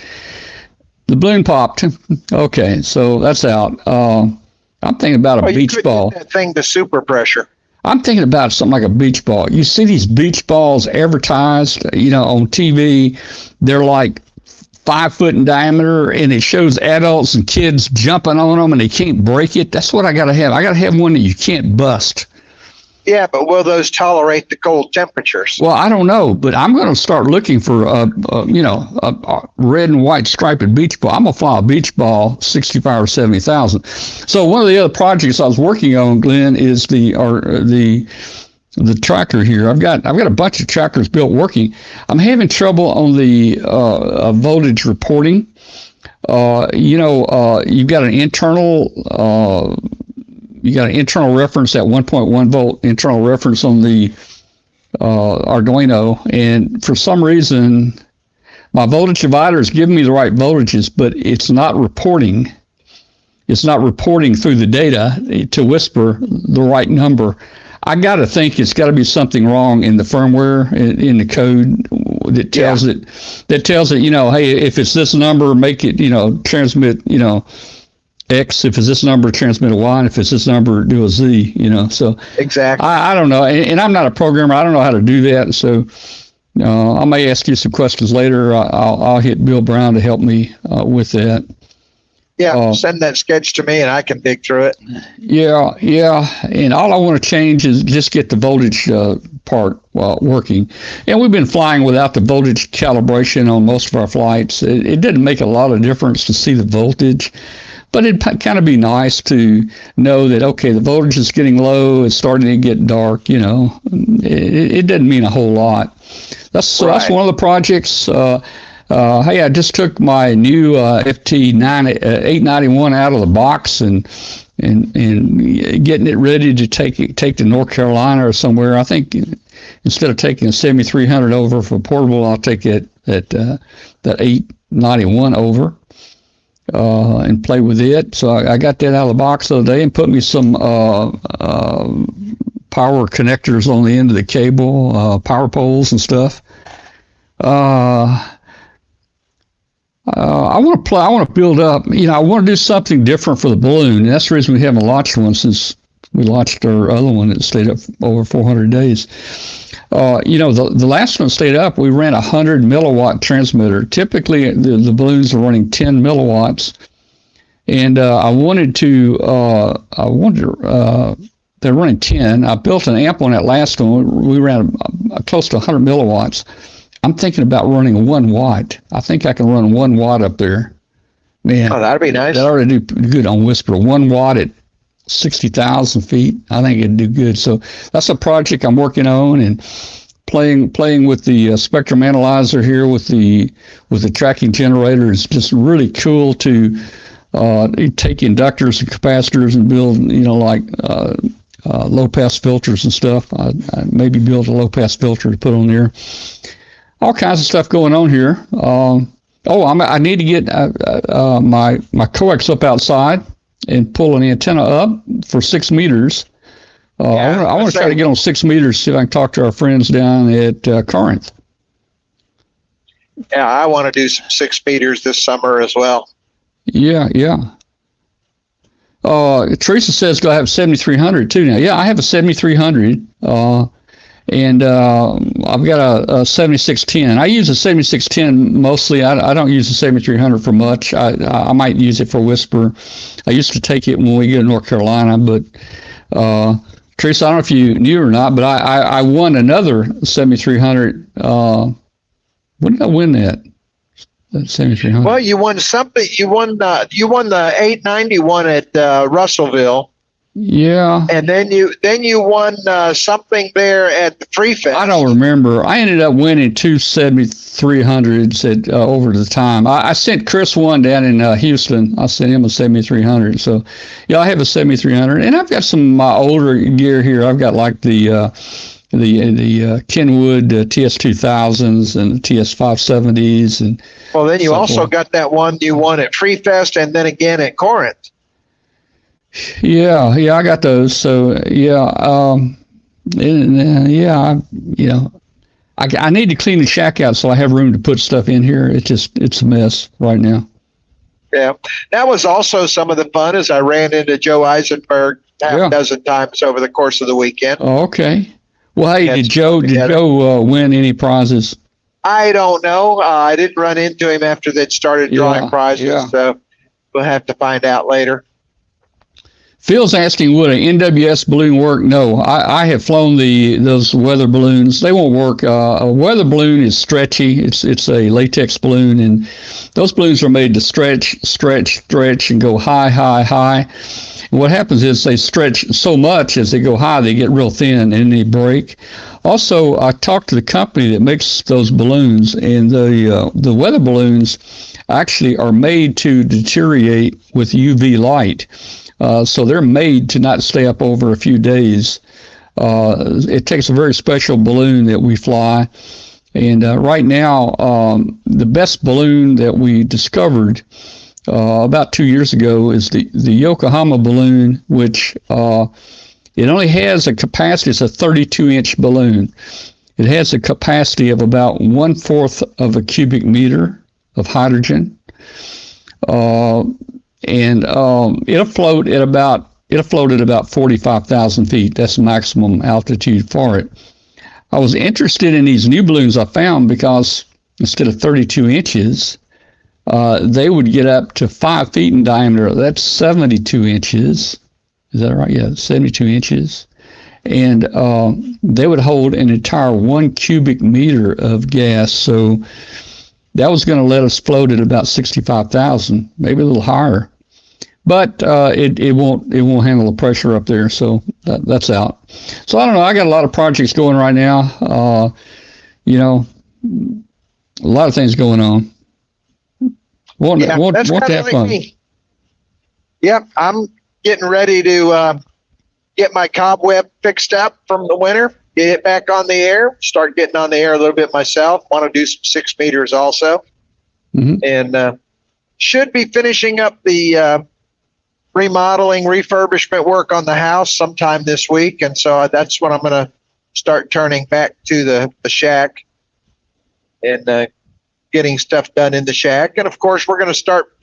The balloon popped. Okay, so that's out. I'm thinking about a Well, you beach could ball. get that thing to super pressure. I'm thinking about something like a beach ball. You see these beach balls advertised, on TV. They're like 5 foot in diameter, and it shows adults and kids jumping on them, and they can't break it. That's what I got to have. I got to have one that you can't bust. Yeah, but will those tolerate the cold temperatures? Well, I don't know, but I'm going to start looking for a red and white striped beach ball. I'm going to fly a beach ball, 65 or 70,000. So one of the other projects I was working on, Glenn, is the tracker here. I've got a bunch of trackers built working. I'm having trouble on the voltage reporting. You've got an internal. You got an internal reference at 1.1 volt internal reference on the Arduino, and for some reason, my voltage divider is giving me the right voltages, but it's not reporting. It's not reporting through the data to whisper the right number. I got to think it's got to be something wrong in the firmware in the code that tells it. That tells it, hey, if it's this number, make it, transmit, X. If it's this number, transmit a Y. And if it's this number, do a Z. So Exactly. I don't know, and I'm not a programmer. I don't know how to do that. So I may ask you some questions later. I'll hit Bill Brown to help me with that. Yeah, send that sketch to me and I can dig through it. Yeah. And all I want to change is just get the voltage part working. And we've been flying without the voltage calibration on most of our flights. It didn't make a lot of difference to see the voltage, but it'd kind of be nice to know that, okay, the voltage is getting low, it's starting to get dark, It doesn't mean a whole lot. That's one of the projects. Hey, I just took my new FT891 out of the box and getting it ready to take to North Carolina or somewhere. I think instead of taking a 7300 over for portable, I'll take that 891 over and play with it. So I got that out of the box the other day and put me some power connectors on the end of the cable, power poles and stuff. I want to build up, I want to do something different for the balloon. And that's the reason we haven't launched one since we launched our other one that stayed up over 400 days. The last one stayed up, we ran a 100 milliwatt transmitter. Typically, the balloons are running 10 milliwatts. And they're running 10. I built an amp on that last one. We ran close to 100 milliwatts. I'm thinking about running 1 watt. I think I can run 1 watt up there. Man, that'd be nice. That ought to do good on Whisper. 1 watt at 60,000 feet. I think it'd do good. So that's a project I'm working on and playing with the spectrum analyzer here with the tracking generator is just really cool to take inductors and capacitors and build, low pass filters and stuff. I maybe build a low pass filter to put on there. All kinds of stuff going on here. I need to get my coax up outside and pull an antenna up for 6 meters. I want to try to get on 6 meters, see if I can talk to our friends down at Corinth. Yeah, I want to do some 6 meters this summer as well. Yeah. Teresa says go have 7300 too now. Yeah, I have a 7300. And I've got a 7610. I use a 7610 mostly. I don't use the 7300 for much. I might use it for Whisper. I used to take it when we go to North Carolina, but Teresa, I don't know if you knew or not, but I won another 7300. When did I win that? 7300. Well, you won something. You won the 891 at Russellville. Yeah. And then you won something there at the Free Fest. I don't remember. I ended up winning 2 7300s over the time. I sent Chris one down in Houston. I sent him a 7300. So, yeah, I have a 7300, and I've got some of my older gear here. I've got like the Kenwood TS2000s and TS570s, and. Well, then you also got that one you won at Free Fest, and then again at Corinth. Yeah, I got those. So I need to clean the shack out so I have room to put stuff in here. It's a mess right now. Yeah, that was also some of the fun as I ran into Joe Eisenberg half a dozen times over the course of the weekend. Oh, okay. Well, hey, Had did some fun together. Joe win any prizes? I don't know. I didn't run into him after they'd started drawing prizes, so we'll have to find out later. Phil's asking, would an NWS balloon work? No, I have flown those weather balloons. They won't work. A weather balloon is stretchy. It's a latex balloon, and those balloons are made to stretch, and go high. And what happens is they stretch so much as they go high, they get real thin and they break. Also, I talked to the company that makes those balloons, and the weather balloons actually are made to deteriorate with UV light. So they're made to not stay up over a few days. It takes a very special balloon that we fly. And right now, the best balloon that we discovered about 2 years ago is the Yokohama balloon, which it only has a capacity. It's a 32-inch balloon. It has a capacity of about 1/4 of a cubic meter of hydrogen. And it'll float at about 45,000 feet. That's the maximum altitude for it. I was interested in these new balloons I found because instead of 32 inches, they would get up to 5 feet in diameter. That's 72 inches. Is that right? Yeah, 72 inches. And they would hold an entire 1 cubic meter of gas. So that was going to let us float at about 65,000, maybe a little higher. But it won't handle the pressure up there, so that's out. So I don't know. I got a lot of projects going right now. A lot of things going on. Want to have fun. Me. Yep, I'm getting ready to get my cobweb fixed up from the winter, get it back on the air, start getting on the air a little bit myself. Want to do some 6 meters also, and should be finishing up the remodeling, refurbishment work on the house sometime this week. And so that's when I'm going to start turning back to the shack and getting stuff done in the shack. And of course, we're going to start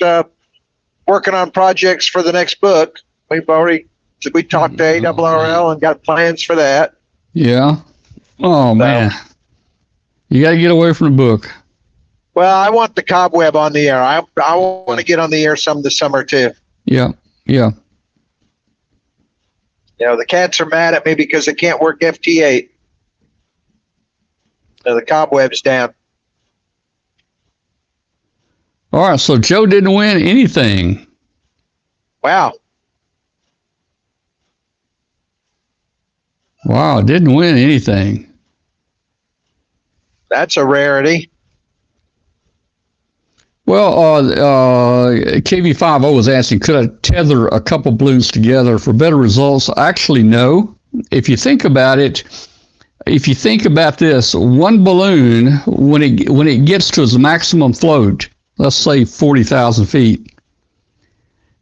working on projects for the next book. We talked to ARRL and got plans for that. Yeah. Oh, man. You got to get away from the book. Well, I want the cobweb on the air. I want to get on the air some this summer too. Yeah. Yeah. The cats are mad at me because they can't work FT8. So the cobweb's down. All right. So Joe didn't win anything. Wow. Didn't win anything. That's a rarity. Well, KW5 was asking, could I tether a couple balloons together for better results? Actually, no. If you think about this, one balloon, when it gets to its maximum float, let's say 40,000 feet,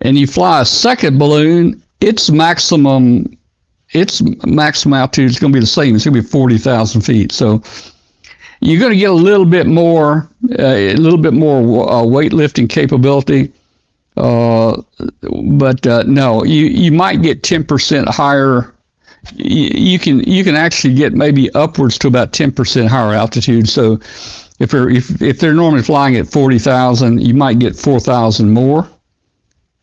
and you fly a second balloon, its maximum altitude is going to be the same. It's going to be 40,000 feet. So you're going to get a little bit more weightlifting capability, but no, you might get 10% higher. You can actually get maybe upwards to about 10% higher altitude. So if they're normally flying at 40,000, you might get 4,000 more,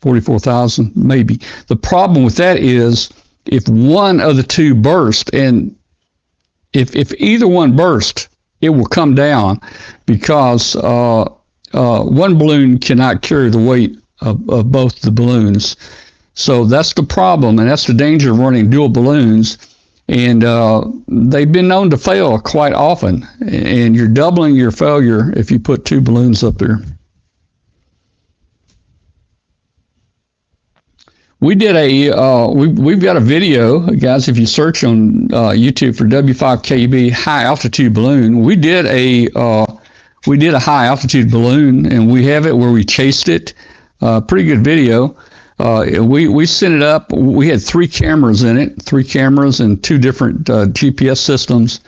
44,000 maybe. The problem with that is if one of the two burst, and if either one burst, it will come down because one balloon cannot carry the weight of both the balloons. So that's the problem, and that's the danger of running dual balloons. And they've been known to fail quite often, and you're doubling your failure if you put two balloons up there. We did we've got a video, guys. If you search on YouTube for KW5GP high altitude balloon, we did a high altitude balloon, and we have it where we chased it. Pretty good video. We sent it up. We had 3 cameras in it, 3 cameras and 2 different GPS systems.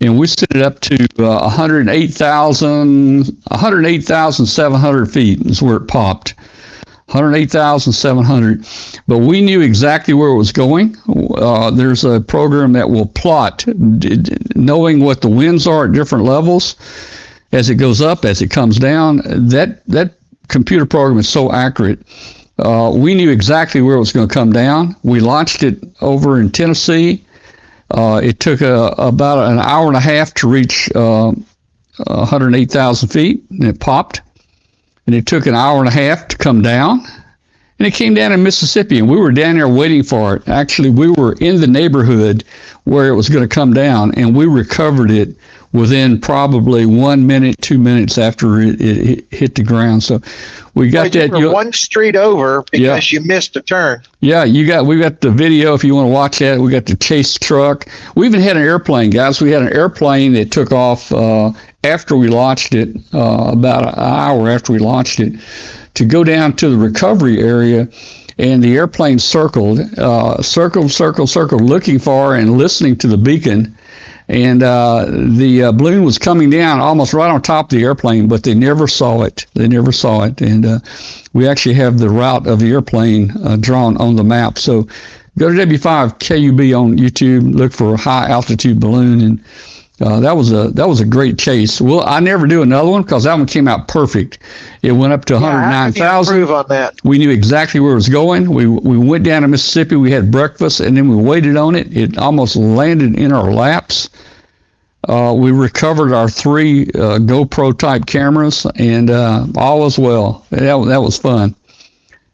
and we set it up to 108,700 feet is where it popped. 108,700. But we knew exactly where it was going. There's a program that will plot, knowing what the winds are at different levels, as it goes up, as it comes down. That computer program is so accurate. We knew exactly where it was going to come down. We launched it over in Tennessee. It took about an hour and a half to reach 108,000 feet, and it popped. And it took an hour and a half to come down. And it came down in Mississippi, and we were down there waiting for it. Actually, we were in the neighborhood where it was going to come down, and we recovered it within probably 1 minute, 2 minutes after it hit the ground. So we got that. You were one street over because you missed a turn. Yeah, we got the video if you want to watch that. We got the chase truck. We even had an airplane, guys. We had an airplane that took off after we launched it, about an hour after we launched it, to go down to the recovery area. And the airplane circled, looking for and listening to the beacon. And the balloon was coming down almost right on top of the airplane, but they never saw it. And we actually have the route of the airplane drawn on the map. So go to KW5GP on YouTube, look for a high altitude balloon, and that was a great chase. Well, I never do another one because that one came out perfect. It went up to 109,000. Improve on that. We knew exactly where it was going. We went down to Mississippi. We had breakfast, and then we waited on it. It almost landed in our laps. We recovered our 3 GoPro type cameras, and all was well. That was fun.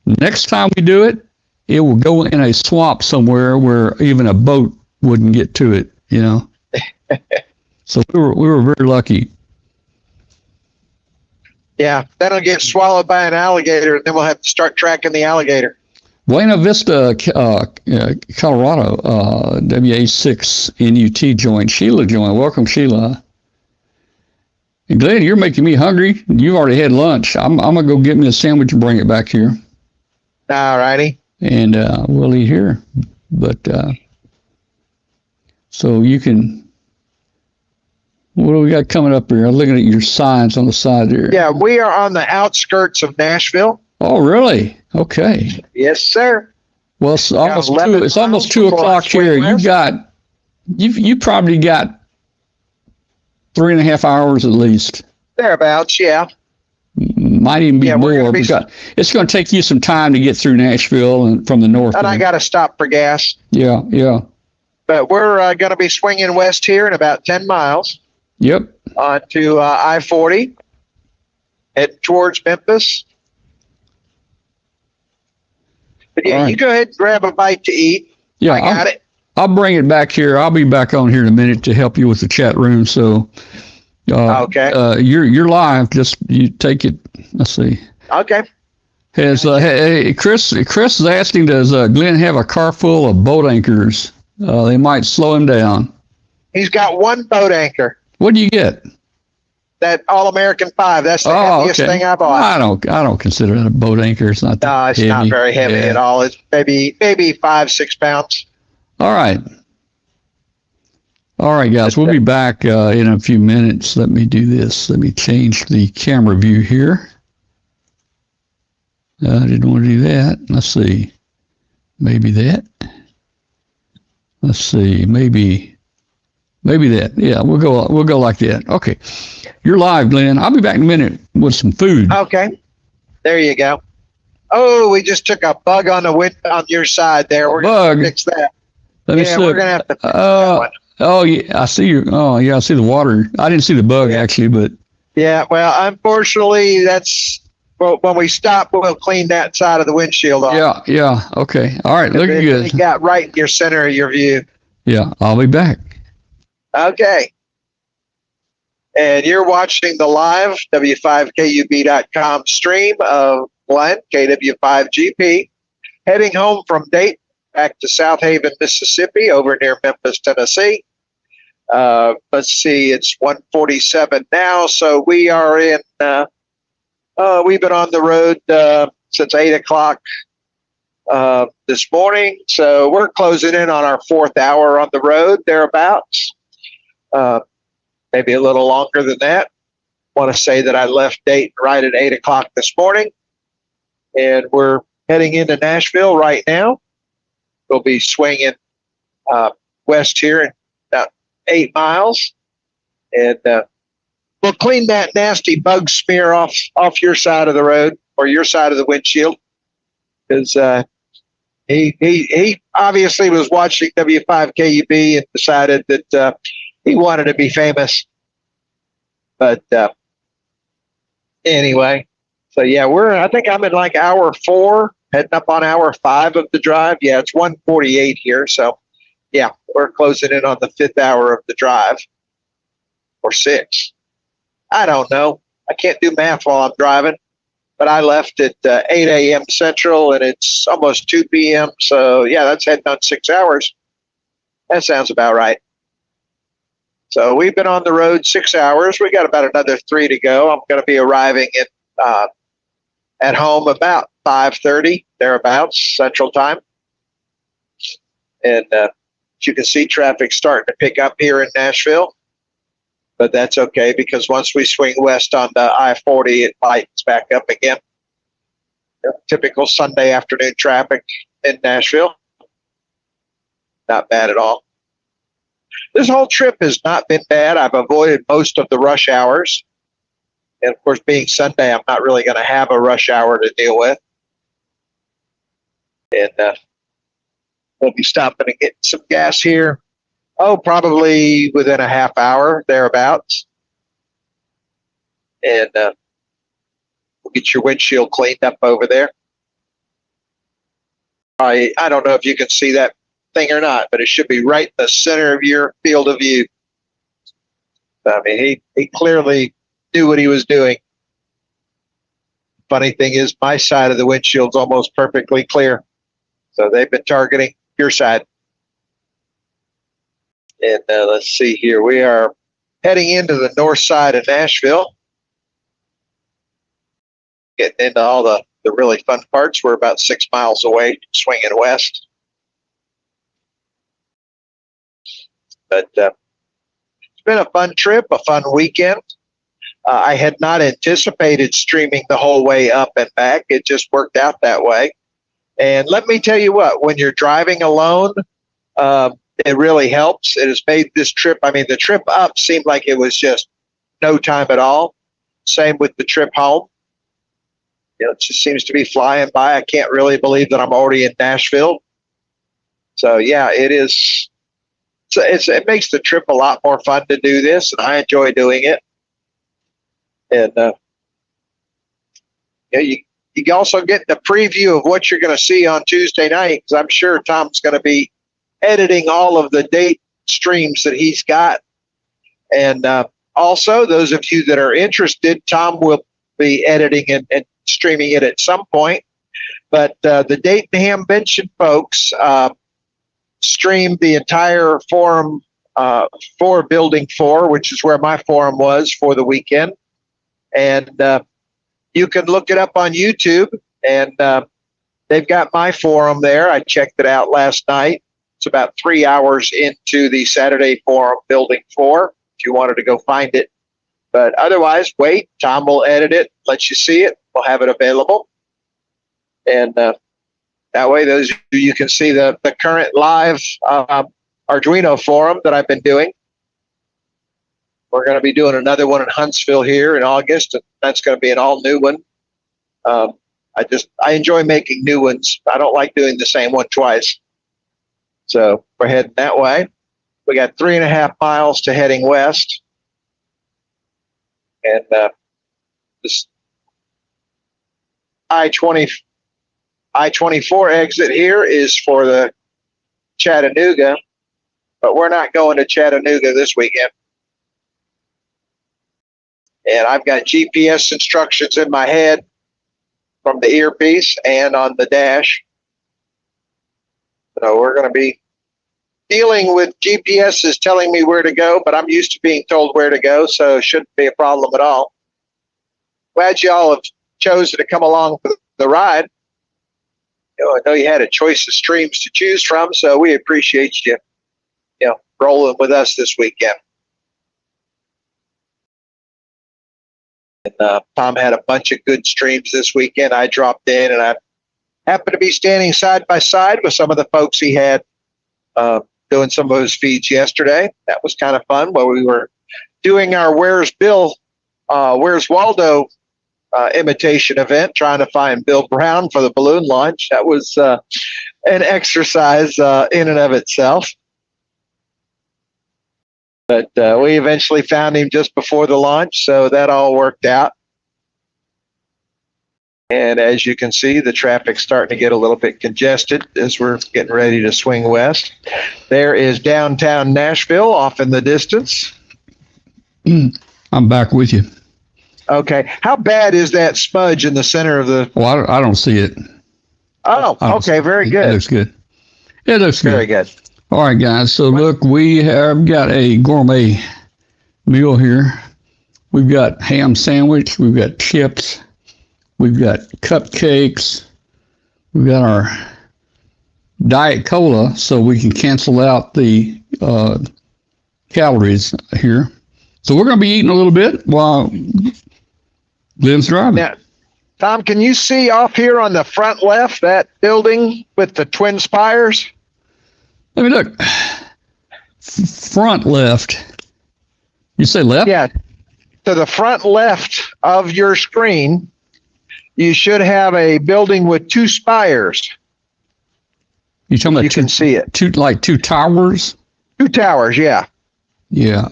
Next time we do it, it will go in a swamp somewhere where even a boat wouldn't get to it. So we were very lucky. Yeah, that'll get swallowed by an alligator, and then we'll have to start tracking the alligator. Buena Vista, Colorado, WA6 NUT joined. Sheila joined. Welcome, Sheila. And Glenn, you're making me hungry. You've already had lunch. I'm going to go get me a sandwich and bring it back here. All righty. And we'll eat here. But so you can... What do we got coming up here? I'm looking at your signs on the side there. Yeah, we are on the outskirts of Nashville. Oh, really? Okay. Yes, sir. Well, it's almost 2 o'clock here. You probably got 3.5 hours at least. Thereabouts, yeah. Might even be more. Because it's going to take you some time to get through Nashville and from the north. And I got to stop for gas. Yeah. But we're going to be swinging west here in about 10 miles. Yep. To I-40, heading towards Memphis. But yeah, you go ahead and grab a bite to eat. Yeah, I got it. I'll bring it back here. I'll be back on here in a minute to help you with the chat room. So, okay. You're live. Just you take it. Let's see. Okay. Hey, Chris is asking, does Glenn have a car full of boat anchors? They might slow him down. He's got 1 boat anchor. What do you get? That All-American 5. That's the heaviest thing I bought. I don't consider that a boat anchor. It's not that it's heavy. not very heavy at all. It's maybe 5-6 pounds. All right, guys. We'll be back in a few minutes. Let me do this. Let me change the camera view here. I didn't want to do that. Let's see. Maybe that. Let's see. Maybe that. Yeah, we'll go like that. Okay. You're live, Glenn. I'll be back in a minute with some food. Okay. There you go. Oh, we just took a bug on your side there. We're going to fix that. Let me see. We're going to have to fix that one. Oh, yeah. I see you. Oh, yeah. I see the water. I didn't see the bug actually, but. Yeah. Well, unfortunately, when we stop, we'll clean that side of the windshield off. Yeah. Okay. All right. Looking good. You got right in your center of your view. Yeah. I'll be back. Okay. And you're watching the live W5KUB.com stream of Glenn, KW5GP, heading home from Dayton back to South Haven, Mississippi, over near Memphis, Tennessee. Let's see, it's 1:47 now, so we are in, we've been on the road since 8 o'clock this morning, so we're closing in on our 4th hour on the road, thereabouts. maybe a little longer than that. Want to say that I left Dayton right at 8 o'clock this morning, and we're heading into Nashville right now. We'll be swinging west here in about 8 miles, and we'll clean that nasty bug smear off your side of the road or your side of the windshield, because he obviously was watching KW5GP and decided that he wanted to be famous. But anyway, so yeah, I think I'm in like hour 4, heading up on hour 5 of the drive. Yeah, it's 1:48 here. So yeah, we're closing in on the 5th hour of the drive, or 6. I don't know. I can't do math while I'm driving, but I left at 8 a.m. Central and it's almost 2 p.m. So yeah, that's heading on 6 hours. That sounds about right. So we've been on the road 6 hours. We got about another 3 to go. I'm going to be arriving at home about 5:30, thereabouts, Central Time. And as you can see, traffic's starting to pick up here in Nashville. But that's okay, because once we swing west on the I-40, it lightens back up again. Typical Sunday afternoon traffic in Nashville. Not bad at all. This whole trip has not been bad. I've avoided most of the rush hours. And of course, being Sunday, I'm not really going to have a rush hour to deal with. And we'll be stopping and getting some gas here. Oh, probably within a half hour, thereabouts. And we'll get your windshield cleaned up over there. I don't know if you can see that thing or not, but it should be right in the center of your field of view. I mean, he clearly knew what he was doing. Funny thing is, my side of the windshield's almost perfectly clear. So they've been targeting your side. And let's see here. We are heading into the north side of Nashville. Getting into all the really fun parts. We're about 6 miles away, swinging west. But it's been a fun trip, a fun weekend. I had not anticipated streaming the whole way up and back. It just worked out that way. And let me tell you what, when you're driving alone, it really helps. It has made this trip, I mean, the trip up seemed like it was just no time at all. Same with the trip home. You know, it just seems to be flying by. I can't really believe that I'm already in Nashville. So yeah, it is. It makes the trip a lot more fun to do this, and I enjoy doing it. And you also get the preview of what you're going to see on Tuesday night, because I'm sure Tom's going to be editing all of the date streams that he's got. And also, those of you that are interested, Tom will be editing and streaming it at some point. But the Dayton Hamvention folks streamed the entire forum for Building 4, which is where my forum was for the weekend. And you can look it up on YouTube, and they've got my forum there. I checked it out last night. It's about 3 hours into the Saturday forum, Building 4, if you wanted to go find it. But otherwise, wait. Tom will edit it, let you see it. We'll have it available. And that way, those of you can see the current live Arduino forum that I've been doing. We're going to be doing another one in Huntsville here in August, and that's going to be an all-new one. I enjoy making new ones. I don't like doing the same one twice. So we're heading that way. We got 3.5 miles to heading west. And this I-24 exit here is for the Chattanooga, but we're not going to Chattanooga this weekend. And I've got GPS instructions in my head from the earpiece and on the dash. So we're going to be dealing with GPS is telling me where to go, but I'm used to being told where to go, so it shouldn't be a problem at all. Glad you all have chosen to come along for the ride. I know you had a choice of streams to choose from, so we appreciate you, rolling with us this weekend. Tom had a bunch of good streams this weekend. I dropped in, and I happened to be standing side by side with some of the folks he had doing some of his feeds yesterday. That was kind of fun while we were doing our Where's Waldo imitation event, trying to find Bill Brown for the balloon launch. That was an exercise in and of itself. But we eventually found him just before the launch, so that all worked out. And as you can see, the traffic's starting to get a little bit congested as we're getting ready to swing west. There is downtown Nashville off in the distance. I'm back with you. Okay. How bad is that smudge in the center of the... Well, I don't see it. Oh, okay. Very good. It looks good. It looks good. Very good. All right, guys. So look, we have got a gourmet meal here. We've got ham sandwich. We've got chips. We've got cupcakes. We've got our Diet Cola so we can cancel out the calories here. So we're going to be eating a little bit while Glenn's driving. Now, Tom, can you see off here on the front left that building with the twin spires? Let me look. Front left. You say left? Yeah. To the front left of your screen, you should have a building with two spires. You talking about you can see it. Two towers? Two towers, yeah. Yeah.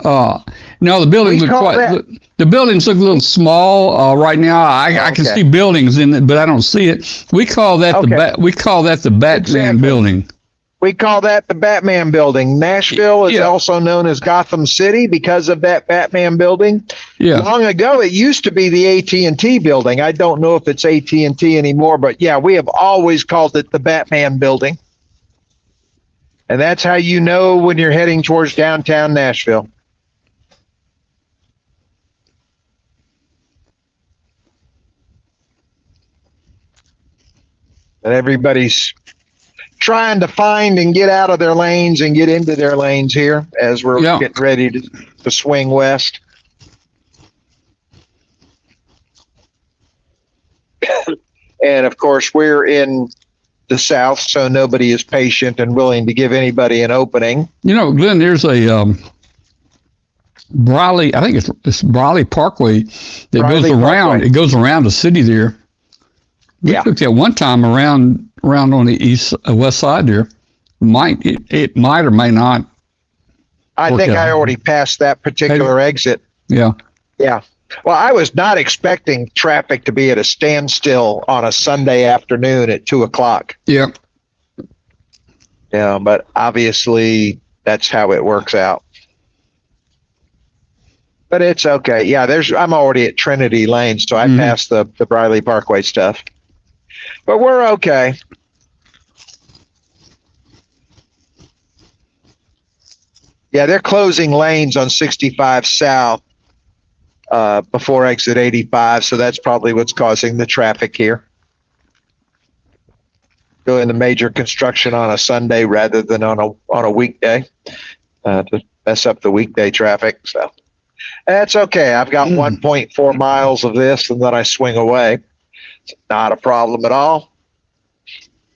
No, the buildings look the buildings look a little small right now. I can see buildings in it, but I don't see it. We call that the Batman building. We call that the Batman building. Nashville is also known as Gotham City because of that Batman building. Yeah. Long ago, it used to be the AT&T building. I don't know if it's AT&T anymore, but yeah, we have always called it the Batman building. And that's how you know when you're heading towards downtown Nashville. And everybody's trying to find and get out of their lanes and get into their lanes here as we're getting ready to swing west. And of course, we're in the south, so nobody is patient and willing to give anybody an opening. You know, Glenn, there's a Briley, I think it's Briley Parkway that goes around. It goes around the city there. We took that one time around on the west side there. It might or may not. I think I already passed that particular exit. Yeah. Yeah. Well, I was not expecting traffic to be at a standstill on a Sunday afternoon at 2:00. Yeah. Yeah, but obviously that's how it works out. But it's okay. Yeah, I'm already at Trinity Lane, so I passed the Briley Parkway stuff. But we're okay. Yeah, they're closing lanes on 65 South before exit 85, so that's probably what's causing the traffic here. Doing the major construction on a Sunday rather than on a weekday to mess up the weekday traffic. So that's okay. I've got 1.4 miles of this, and then I swing away. It's not a problem at all.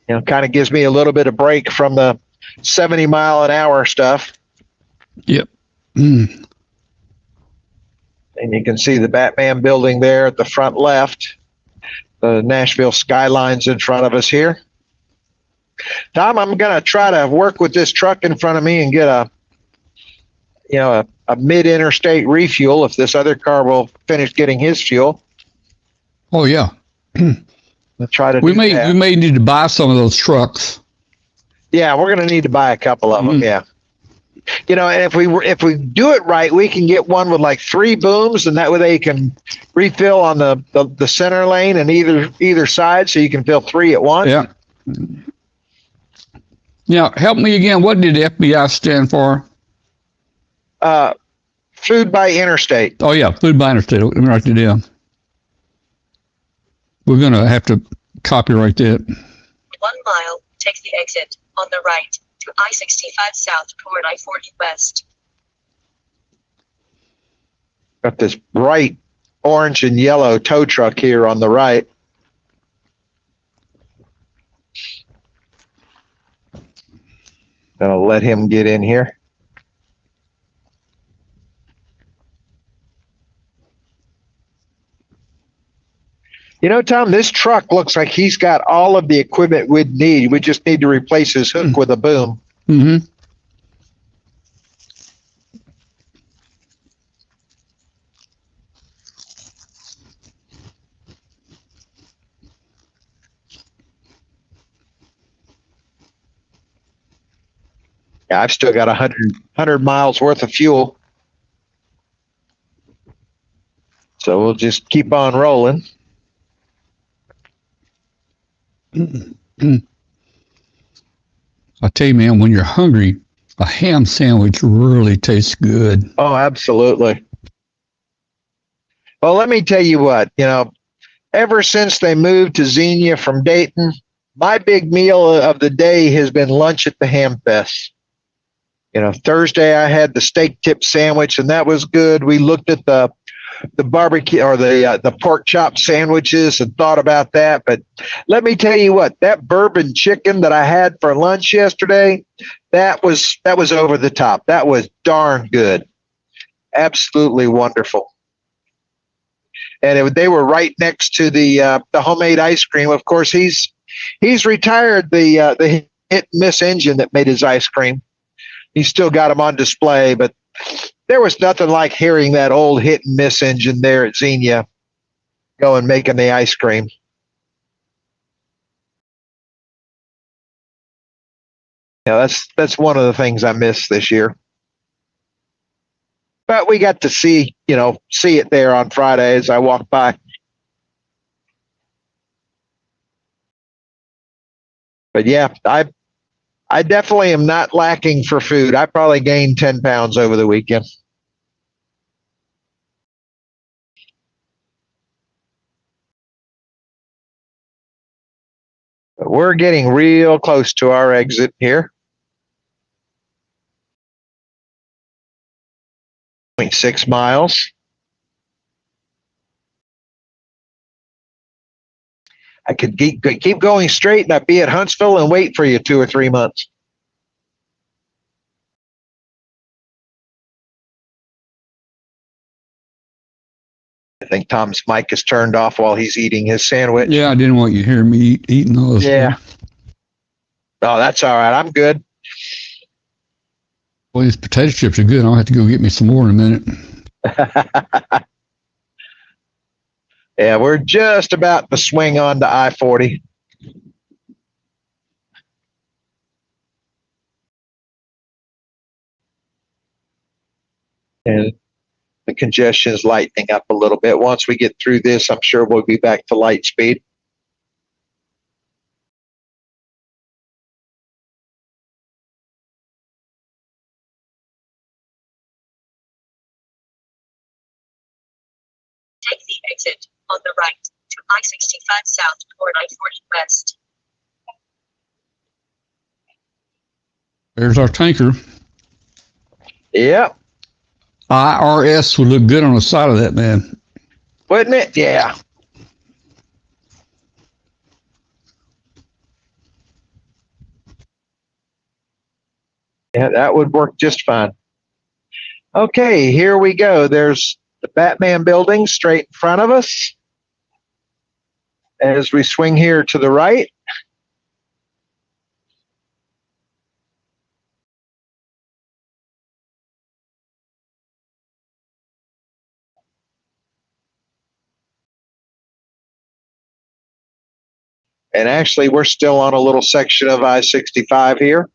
You know, kind of gives me a little bit of break from the 70-mile-an-hour stuff. Yep. And you can see the Batman building there at the front left. The Nashville skyline's in front of us here. Tom, I'm going to try to work with this truck in front of me and get a mid-interstate refuel if this other car will finish getting his fuel. Oh, yeah. We'll try to we may need to buy some of those trucks. Yeah, we're going to need to buy a couple of them. Yeah. You know, and if we do it right, we can get one with like 3 booms, and that way they can refill on the center lane and either side, so you can fill 3 at once. Yeah. Now, help me again. What did FBI stand for? Food by Interstate. Oh yeah, food by Interstate. Let me write it down. We're gonna have to copyright that. 1 mile. Take the exit on the right to I-65 South toward I-40 West. Got this bright orange and yellow tow truck here on the right. Gonna let him get in here. You know, Tom, this truck looks like he's got all of the equipment we'd need. We just need to replace his hook with a boom. Mm-hmm. Yeah, I've still got 100 miles worth of fuel. So we'll just keep on rolling. I tell you, man, when you're hungry, a ham sandwich really tastes good. Oh, absolutely. Well, let me tell you what, you know, ever since they moved to Xenia from Dayton, my big meal of the day has been lunch at the Ham Fest. You know, Thursday I had the steak tip sandwich, and that was good. We looked at the barbecue or the pork chop sandwiches and thought about that. But let me tell you what, that bourbon chicken that I had for lunch yesterday, that was over the top. That was darn good. Absolutely wonderful. And they were right next to the homemade ice cream. Of course, he's retired the hit and miss engine that made his ice cream. He's still got them on display, but there was nothing like hearing that old hit and miss engine there at Xenia going making the ice cream. Yeah, that's one of the things I miss this year. But we got to see it there on Friday as I walked by. But yeah, I definitely am not lacking for food. I probably gained 10 pounds over the weekend. But we're getting real close to our exit here. 0.6 miles. I could keep going straight and I'd be at Huntsville and wait for you 2 or 3 months. I think Tom's mic is turned off while he's eating his sandwich. Yeah, I didn't want you to hear me eating all this. Yeah. Oh, that's all right. I'm good. Well, these potato chips are good. I'll have to go get me some more in a minute. Yeah, we're just about to swing on to I-40. And the congestion is lightening up a little bit. Once we get through this, I'm sure we'll be back to light speed. Take the exit on the right to I-65 South toward I-40 West. There's our tanker. Yep. IRS would look good on the side of that, man. Wouldn't it? Yeah. Yeah, that would work just fine. Okay, here we go. There's the Batman building straight in front of us. As we swing here to the right. And actually, we're still on a little section of I-65 here.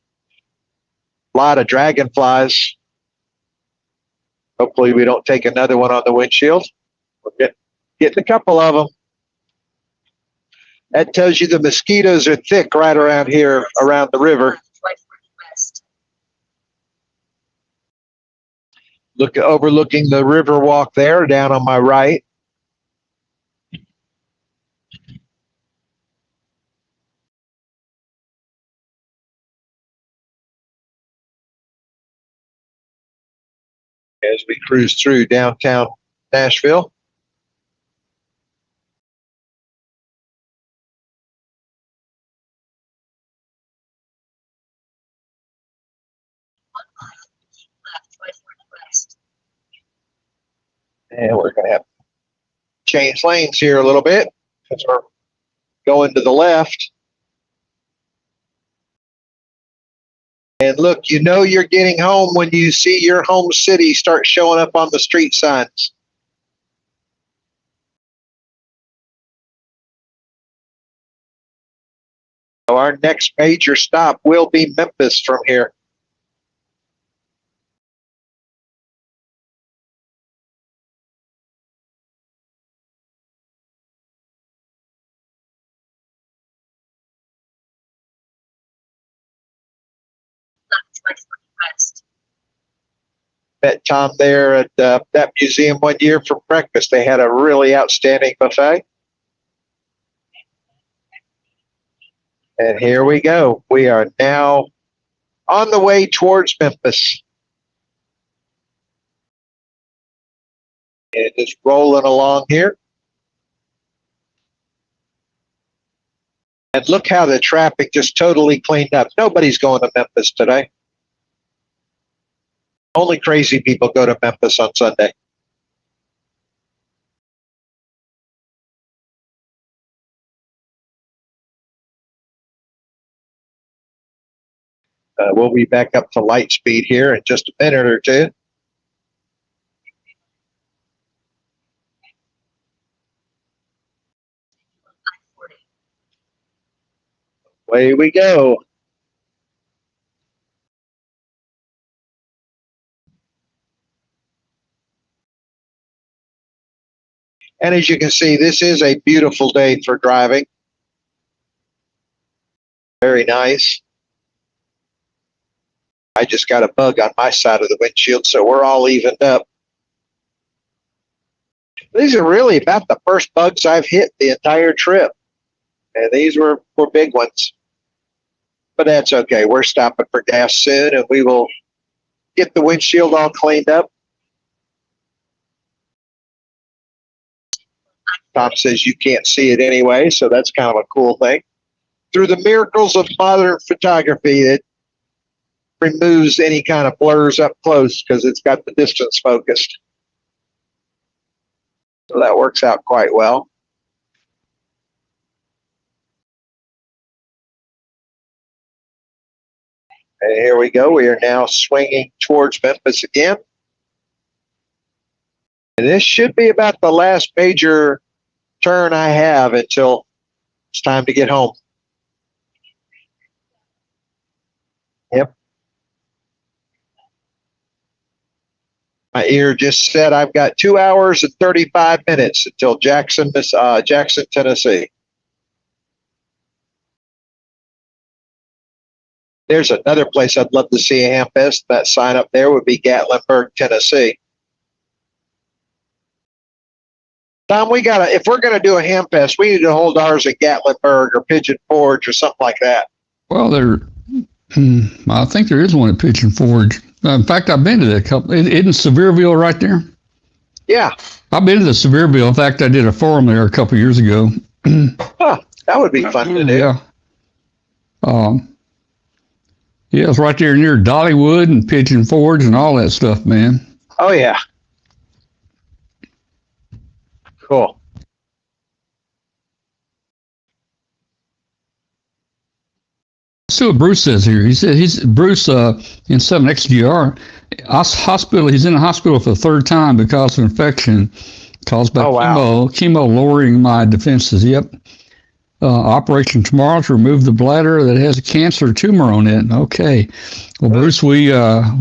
A lot of dragonflies. Hopefully we don't take another one on the windshield. We're getting a couple of them. That tells you the mosquitoes are thick right around here, around the river. Overlooking the river walk there, down on my right. As we cruise through downtown Nashville. And we're going to have to change lanes here a little bit because we're going to the left. And look, you know you're getting home when you see your home city start showing up on the street signs. So our next major stop will be Memphis from here. Left 20 west. Met Tom there at that museum one year for breakfast. They had a really outstanding buffet. And here we go. We are now on the way towards Memphis. And just rolling along here. And look how the traffic just totally cleaned up. Nobody's going to Memphis today. Only crazy people go to Memphis on Sunday. We'll be back up to light speed here in just a minute or two. Away we go. And as you can see, this is a beautiful day for driving. Very nice. I just got a bug on my side of the windshield, so we're all evened up. These are really about the first bugs I've hit the entire trip. And these were big ones. But that's okay. We're stopping for gas soon, and we will get the windshield all cleaned up. Tom says you can't see it anyway, so that's kind of a cool thing. Through the miracles of modern photography, it removes any kind of blurs up close because it's got the distance focused. So that works out quite well. And here we go. We are now swinging towards Memphis again. And this should be about the last major turn I have until it's time to get home. Yep. My ear just said I've got 2 hours and 35 minutes until Jackson, Tennessee. There's another place I'd love to see a Hamfest. That sign up there would be Gatlinburg, Tennessee. Tom, if we're gonna do a Hamfest, we need to hold ours at Gatlinburg or Pigeon Forge or something like that. Well, I think there is one at Pigeon Forge. In fact, I've been to that couple. Isn't Sevierville right there? Yeah. I've been to the Sevierville. In fact, I did a forum there a couple years ago. Huh, that would be fun to do. Yeah. Yeah, it's right there near Dollywood and Pigeon Forge and all that stuff, man. Oh, yeah. Cool. See what Bruce says here. He said Bruce in 7XGR hospital. He's in the hospital for the third time because of infection caused by chemo lowering my defenses. Yep. Operation tomorrow to remove the bladder that has a cancer tumor on it. Okay. Well, Bruce, we'll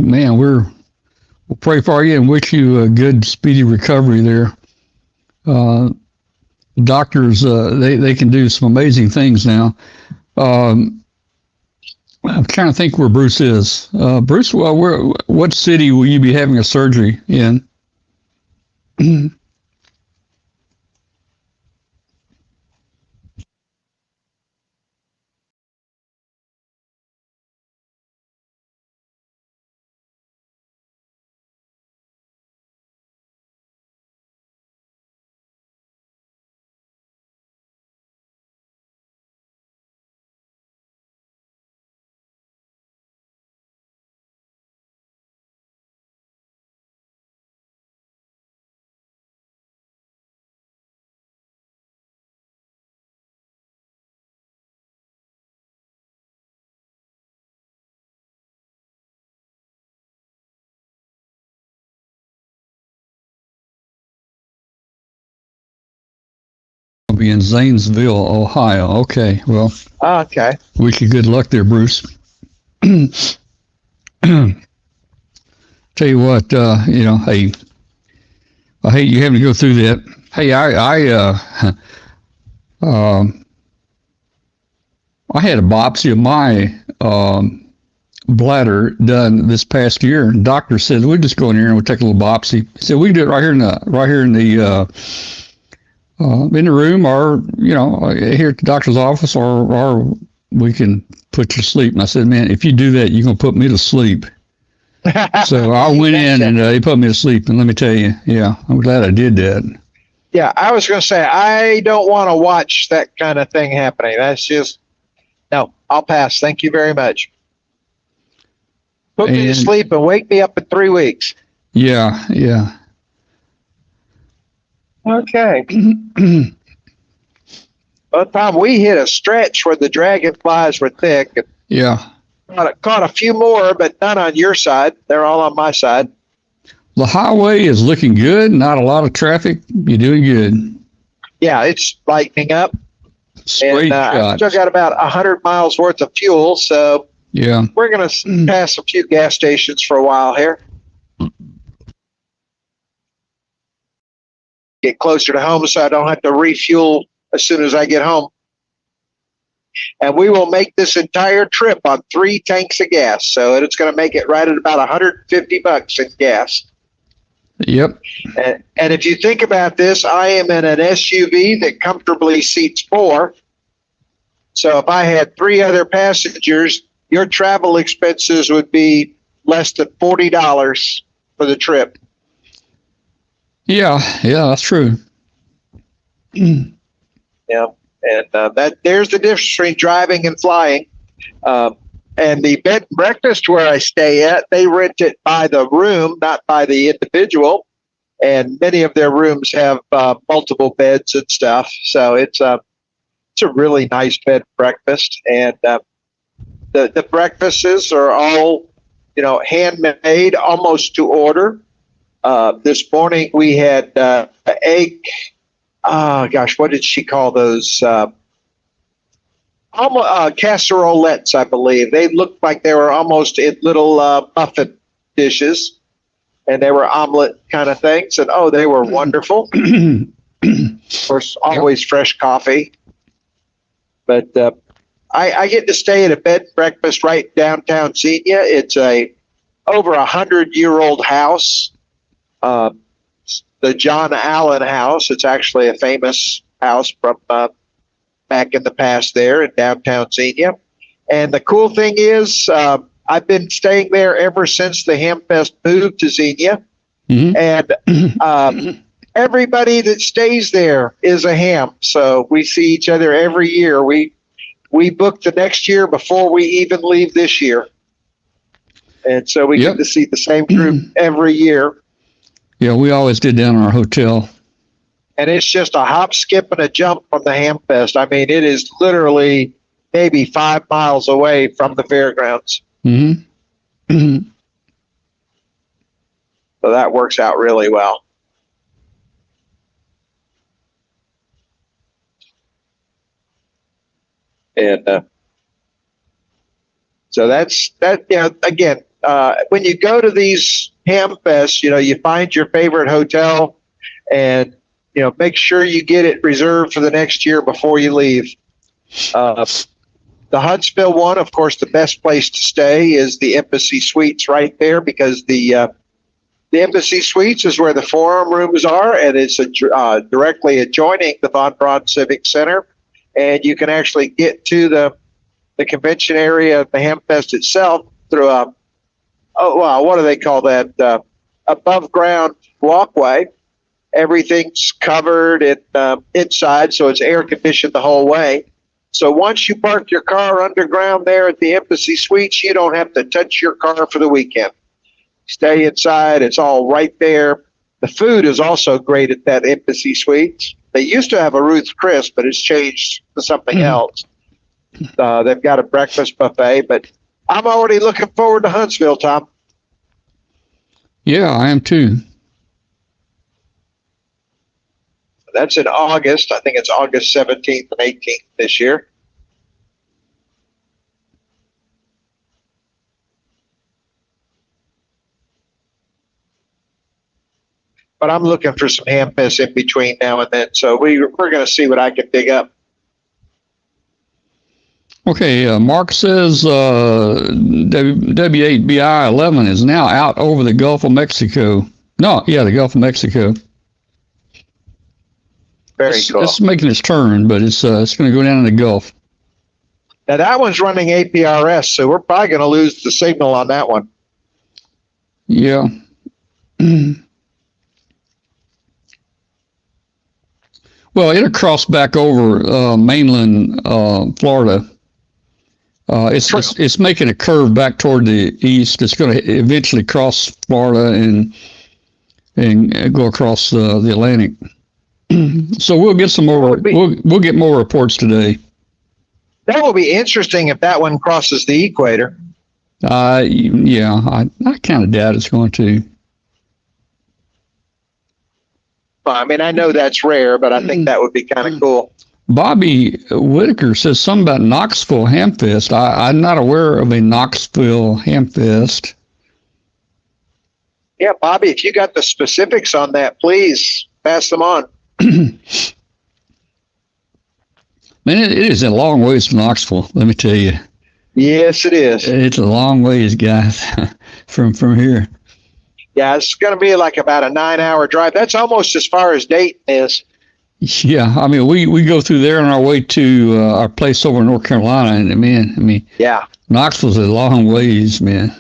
pray for you and wish you a good, speedy recovery there. Doctors, they can do some amazing things now. I'm trying to think where Bruce is. Bruce, what city will you be having a surgery in? be in Zanesville, Ohio. Okay, well, Okay. wish you good luck there, Bruce. Tell you what, hey, I hate you having to go through that. Hey, I had a biopsy of my bladder done this past year, and the doctor said we'll just go in here and we'll take a little biopsy. He said we can do it right here in the room, or here at the doctor's office, or we can put you to sleep. And I said, man, if you do that, you're gonna put me to sleep. So I went in and they put me to sleep, and let me tell you, yeah, I'm glad I did that. Yeah, I was going to say, I don't want to watch that kind of thing happening. That's just, no, I'll pass. Thank you very much. Put me to sleep and wake me up in 3 weeks. Yeah, yeah. Okay. Well, Tom, we hit a stretch where the dragonflies were thick. Yeah. Caught a few more, but none on your side. They're all on my side. The highway is looking good. Not a lot of traffic. You're doing good. Yeah, it's lightening up. Straight and shot. I've still got about 100 miles worth of fuel, so yeah, we're going to pass a few gas stations for a while here. Get closer to home so I don't have to refuel as soon as I get home. And we will make this entire trip on 3 tanks of gas, so it's going to make it right at about $150 in gas. Yep. And if you think about this, I am in an SUV that comfortably seats 4. So if I had 3 other passengers, your travel expenses would be less than $40 for the trip. Yeah, that's true. Yeah, and there's the difference between driving and flying. And the bed and breakfast where I stay at, they rent it by the room, not by the individual. And many of their rooms have multiple beds and stuff. So it's a really nice bed and breakfast. And the breakfasts are all, handmade, almost to order. This morning we had egg. Oh gosh, what did she call those? Casserolettes, I believe. They looked like they were almost in little muffin dishes, and they were omelet kind of things. And they were wonderful. Of course, always fresh coffee. But I get to stay at a bed and breakfast right downtown Xenia. It's a over 100-year-old house. The John Allen House. It's actually a famous house from back in the past there in downtown Xenia. And the cool thing is, I've been staying there ever since the Hamfest moved to Xenia. Mm-hmm. And everybody that stays there is a ham. So we see each other every year. We book the next year before we even leave this year. And so we get to see the same group every year. Yeah, we always did down in our hotel. And it's just a hop, skip, and a jump from the Hamfest. I mean, it is literally maybe 5 miles away from the fairgrounds. Mm-hmm. Mm-hmm. So that works out really well. And so that's that. Again, when you go to these Hamfests, you find your favorite hotel, and make sure you get it reserved for the next year before you leave. The Huntsville one, of course, the best place to stay is the Embassy Suites right there, because the Embassy Suites is where the forum rooms are, and it's directly adjoining the Von Braun Civic Center. And you can actually get to the convention area of the Hamfest itself through what do they call that? Above ground walkway. Everything's covered inside, so it's air conditioned the whole way. So once you park your car underground there at the Embassy Suites, you don't have to touch your car for the weekend. Stay inside. It's all right there. The food is also great at that Embassy Suites. They used to have a Ruth's Chris, but it's changed to something else. They've got a breakfast buffet, but I'm already looking forward to Huntsville, Tom. Yeah, I am too. That's in August. I think it's August 17th and 18th this year. But I'm looking for some hamfests in between now and then. So we're going to see what I can dig up. Okay, Mark says W8BI11 is now out over the Gulf of Mexico. No, yeah, the Gulf of Mexico. Very cool. It's making its turn, but it's going to go down in the Gulf. Now that one's running APRS, so we're probably going to lose the signal on that one. Yeah. Well, it'll cross back over mainland Florida. It's making a curve back toward the east. It's going to eventually cross Florida and go across the Atlantic. So we'll get some more. We'll get more reports today. That will be interesting if that one crosses the equator. Yeah, I kind of doubt it's going to. I mean, I know that's rare, but I think that would be kind of cool. Bobby Whitaker says something about Knoxville Hamfest. I'm not aware of a Knoxville Hamfest. Yeah, Bobby, if you got the specifics on that, please pass them on. Man, it is a long ways from Knoxville, let me tell you. Yes, it is. It's a long ways, guys, from here. Yeah, it's going to be like about a 9-hour drive. That's almost as far as Dayton is. Yeah, I mean, we go through there on our way to our place over in North Carolina, and man, I mean, yeah, Knoxville's a long ways, man.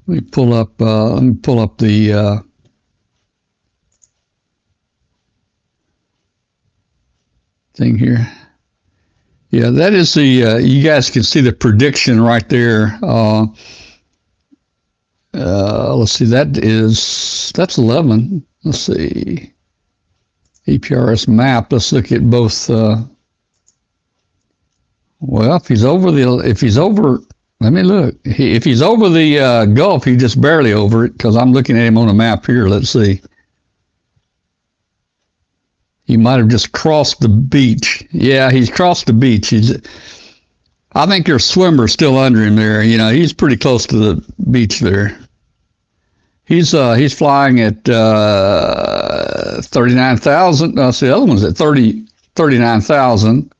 Let me pull up the thing here. Yeah, that is the, you guys can see the prediction right there. Let's see, that's 11. Let's see. APRS map. Let's look at both. Well, if he's over, let me look. If he's over the Gulf, he's just barely over it because I'm looking at him on the map here. Let's see. He might have just crossed the beach. Yeah, he's crossed the beach. I think there's swimmers still under him there. You know, he's pretty close to the beach there. He's flying at 39,000. No, see, the other one's at 39,000.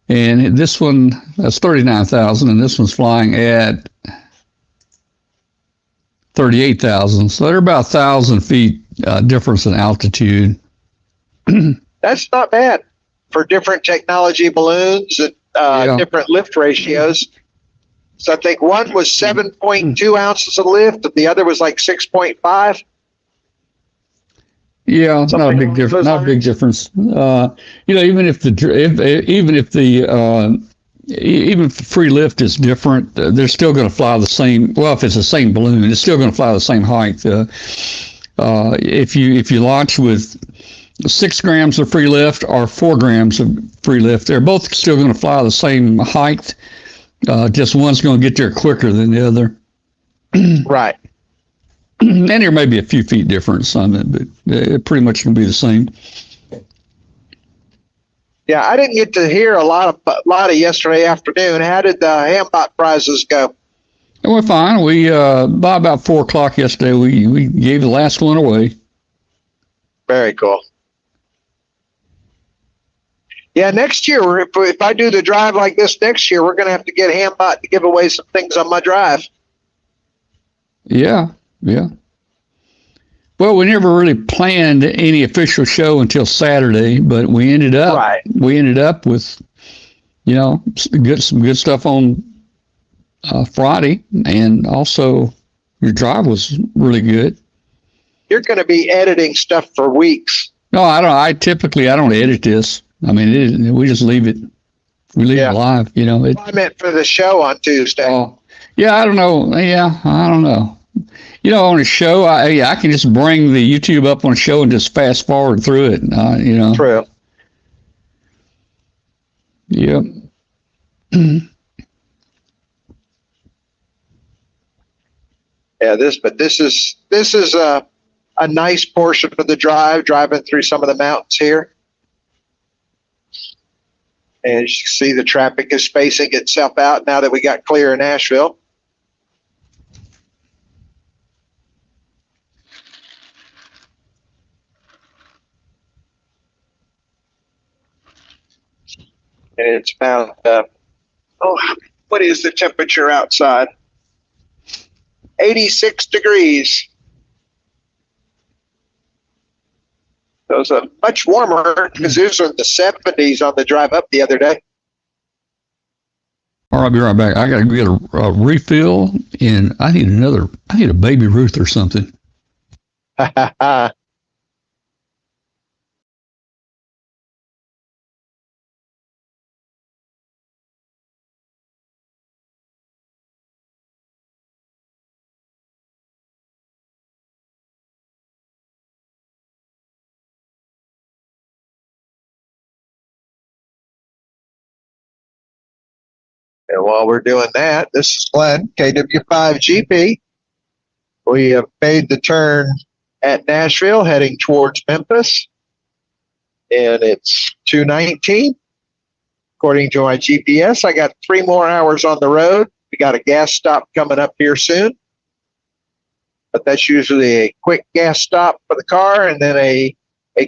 And this one, that's 39,000, and this one's flying at 38,000. So they're about 1,000 feet difference in altitude. That's not bad for different technology balloons and different lift ratios. So I think one was 7.2 ounces of lift, and the other was like 6.5. Yeah, not a big difference. Not a big difference. You know, even if the free lift is different, they're still going to fly the same. Well, if it's the same balloon, it's still going to fly the same height. If you launch with 6 grams of free lift or 4 grams of free lift, they're both still going to fly the same height. Just one's going to get there quicker than the other. Right. And there may be a few feet difference on it, but it pretty much can be the same. Yeah, I didn't get to hear a lot of yesterday afternoon. How did the Hambot prizes go? It went fine. We by about 4 o'clock yesterday, we gave the last one away. Very cool. Yeah, next year, if I do the drive like this next year, we're going to have to get Hambot to give away some things on my drive. Yeah. Well, we never really planned any official show until Saturday, but we ended up with, you know, some good stuff on Friday, and also your drive was really good. You're going to be editing stuff for weeks. No, I don't. I don't edit this. I mean, we just leave it. We leave it live. You know. I meant for the show on Tuesday. Yeah, I don't know. Yeah, I don't know. You know, on a show, I can just bring the YouTube up on a show and just fast forward through it. You know. True. Yep. Yeah, this is a nice portion of the drive, driving through some of the mountains here. And as you can see, the traffic is spacing itself out now that we got clear in Nashville. And it's about, what is the temperature outside? 86 degrees. So it's a much warmer because it was in the 70s on the drive up the other day. All right, I'll be right back. I got to get a refill, and I need a Baby Ruth or something. And while we're doing that, this is Glenn, KW5GP. We have made the turn at Nashville, heading towards Memphis. And it's 2:19. According to my GPS, I got 3 more hours on the road. We got a gas stop coming up here soon. But that's usually a quick gas stop for the car and then a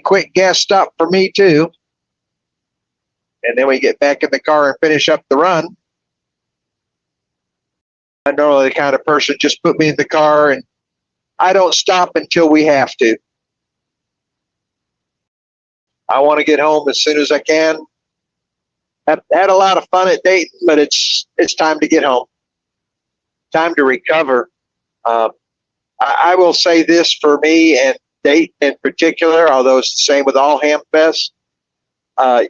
quick gas stop for me too. And then we get back in the car and finish up the run. I'm normally the kind of person, just put me in the car and I don't stop until we have to. I want to get home as soon as I can. I've had a lot of fun at Dayton, but it's time to get home. Time to recover. I will say this for me and Dayton in particular, although it's the same with all Hamfests.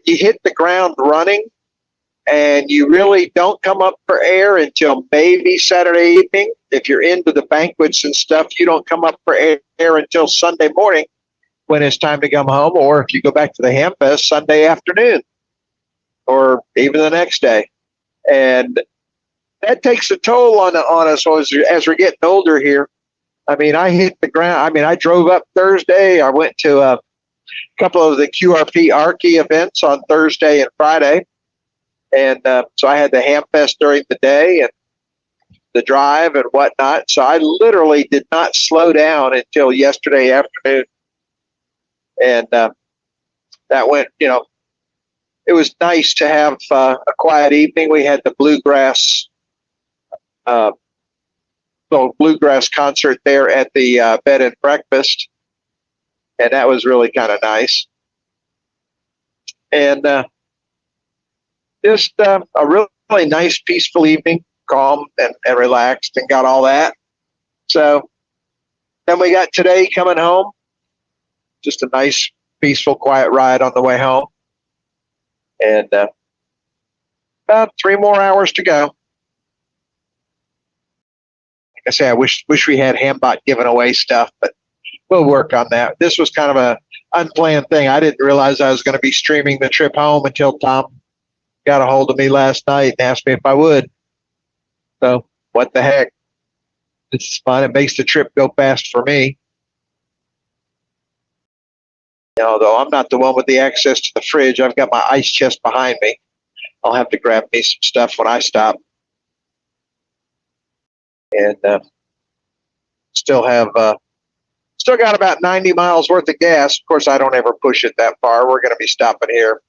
You hit the ground running, and you really don't come up for air until maybe Saturday evening. If you're into the banquets and stuff, you don't come up for air until Sunday morning when it's time to come home, or if you go back to the Hamfest, Sunday afternoon, or even the next day. And that takes a toll on us as we're getting older here. I mean, I hit the ground. I mean, I drove up Thursday. I went to a couple of the QRP Archie events on Thursday and Friday. And so I had the Hamfest during the day and the drive and whatnot. So I literally did not slow down until yesterday afternoon. And that went, it was nice to have a quiet evening. We had the bluegrass concert there at the bed and breakfast. And that was really kind of nice. And just a really nice, peaceful evening, calm and relaxed, and got all that. So then we got today coming home. Just a nice, peaceful, quiet ride on the way home. And about 3 more hours to go. Like I say, I wish we had Hambot giving away stuff, but we'll work on that. This was kind of a unplanned thing. I didn't realize I was going to be streaming the trip home until Tom got a hold of me last night and asked me if I would. So what the heck? It's fun. It makes the trip go fast for me. Although I'm not the one with the access to the fridge, I've got my ice chest behind me. I'll have to grab me some stuff when I stop. And still got about 90 miles worth of gas. Of course, I don't ever push it that far. We're going to be stopping here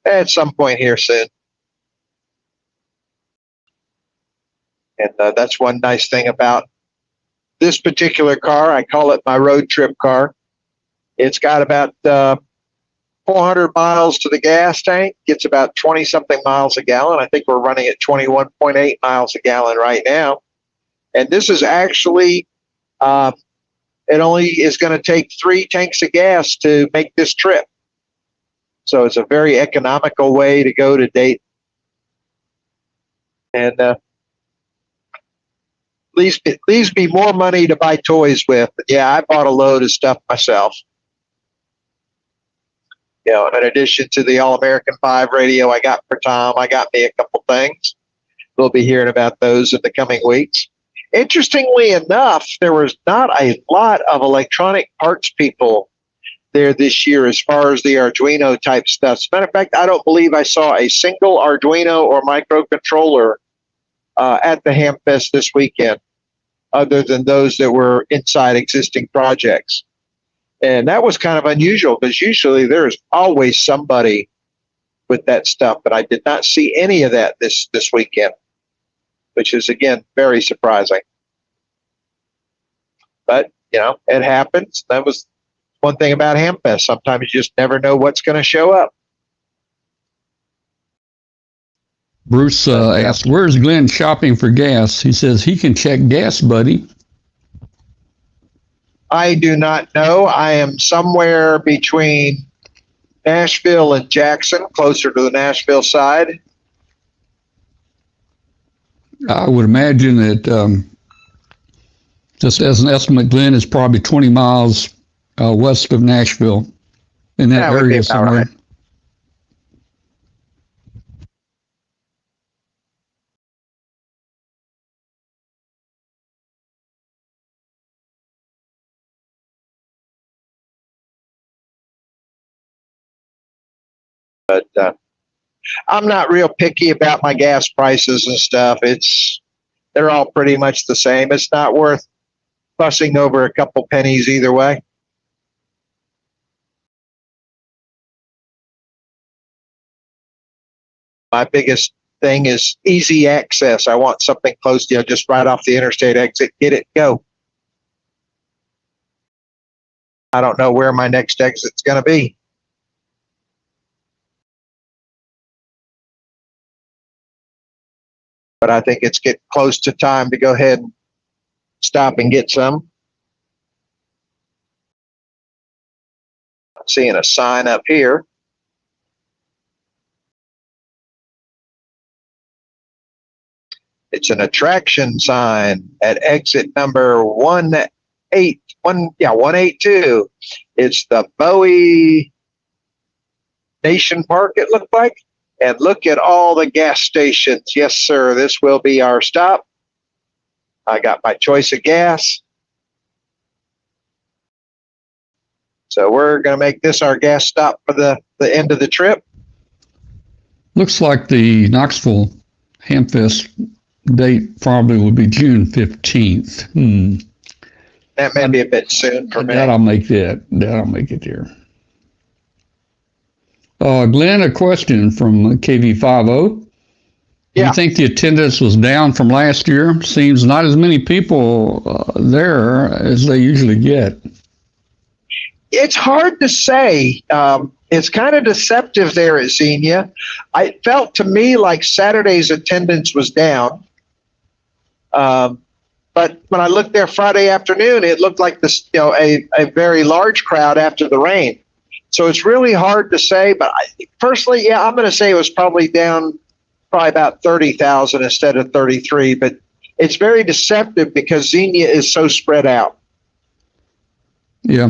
at some point here soon. And that's one nice thing about this particular car. I call it my road trip car. It's got about 400 miles to the gas tank. Gets about 20-something miles a gallon. I think we're running at 21.8 miles a gallon right now. And this is actually, it only is going to take 3 tanks of gas to make this trip. So it's a very economical way to go to Dayton. And leaves me more money to buy toys with. But yeah, I bought a load of stuff myself. You know, in addition to the All-American 5 radio I got for Tom, I got me a couple things. We'll be hearing about those in the coming weeks. Interestingly enough, there was not a lot of electronic parts people there this year as far as the Arduino type stuff. As a matter of fact, I don't believe I saw a single Arduino or microcontroller at the HamFest this weekend, other than those that were inside existing projects. And that was kind of unusual because usually there's always somebody with that stuff, but I did not see any of that this weekend, which is, again, very surprising. But, you know, it happens. That was one thing about HamFest. Sometimes you just never know what's going to show up. Bruce asked, where's Glenn shopping for gas? He says he can check gas, buddy. I do not know. I am somewhere between Nashville and Jackson, closer to the Nashville side. I would imagine that, just as an estimate, Glenn is probably 20 miles west of Nashville, in that area somewhere. Right. But I'm not real picky about my gas prices and stuff. They're all pretty much the same. It's not worth fussing over a couple pennies either way. My biggest thing is easy access. I want something close to you, just right off the interstate exit, get it, go. I don't know where my next exit's going to be. But I think it's getting close to time to go ahead and stop and get some. I'm seeing a sign up here. It's an attraction sign at exit number 182. It's the Bowie Nation Park, it looked like. And look at all the gas stations. Yes, sir, this will be our stop. I got my choice of gas. So we're going to make this our gas stop for the end of the trip. Looks like the Knoxville HamFest date probably will be June 15th. That may be a bit soon for me. That'll make it there. Glenn, a question from KW5GP. Yeah. You think the attendance was down from last year? Seems not as many people there as they usually get. It's hard to say. It's kind of deceptive there at Xenia. It felt to me like Saturday's attendance was down. But when I looked there Friday afternoon, it looked like this, a very large crowd after the rain. So it's really hard to say. But personally, I'm going to say it was probably down about 30,000 instead of 33. But it's very deceptive because Xenia is so spread out. Yeah.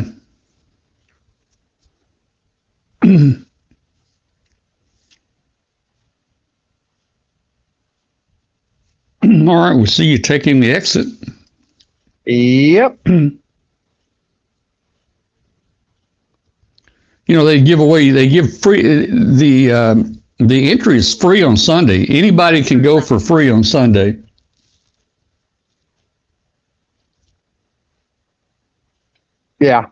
All right, we'll see you taking the exit. Yep. They give free, the entry is free on Sunday. Anybody can go for free on Sunday. Yeah.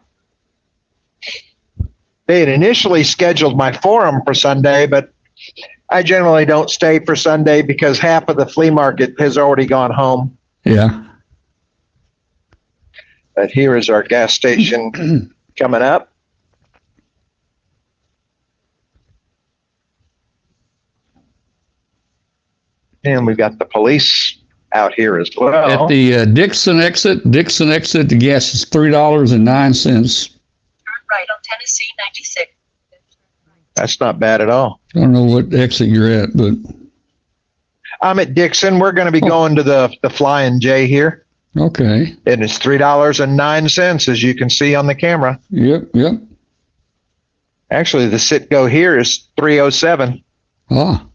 They had initially scheduled my forum for Sunday, but I generally don't stay for Sunday because half of the flea market has already gone home. Yeah. But here is our gas station coming up. And we've got the police out here as well. At the Dixon exit, the gas is $3.09. Turn right on Tennessee 96. That's not bad at all. I don't know what exit you're at, but I'm at Dixon. We're going to be going to the Flying J here. Okay. And it's $3.09, as you can see on the camera. Yep. Actually, the sit-go here is 307. Ah,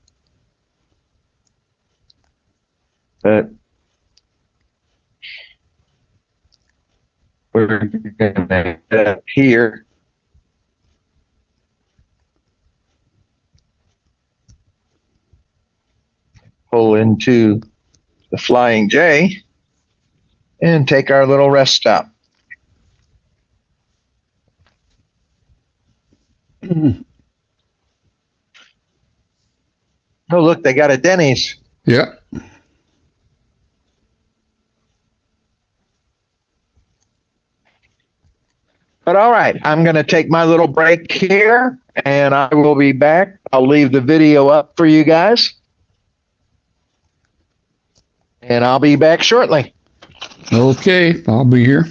But we're going to here. Pull into the Flying J and take our little rest stop. Oh, look, they got a Denny's. yeah. But all right, I'm going to take my little break here and I will be back. I'll leave the video up for you guys. And I'll be back shortly. Okay, I'll be here.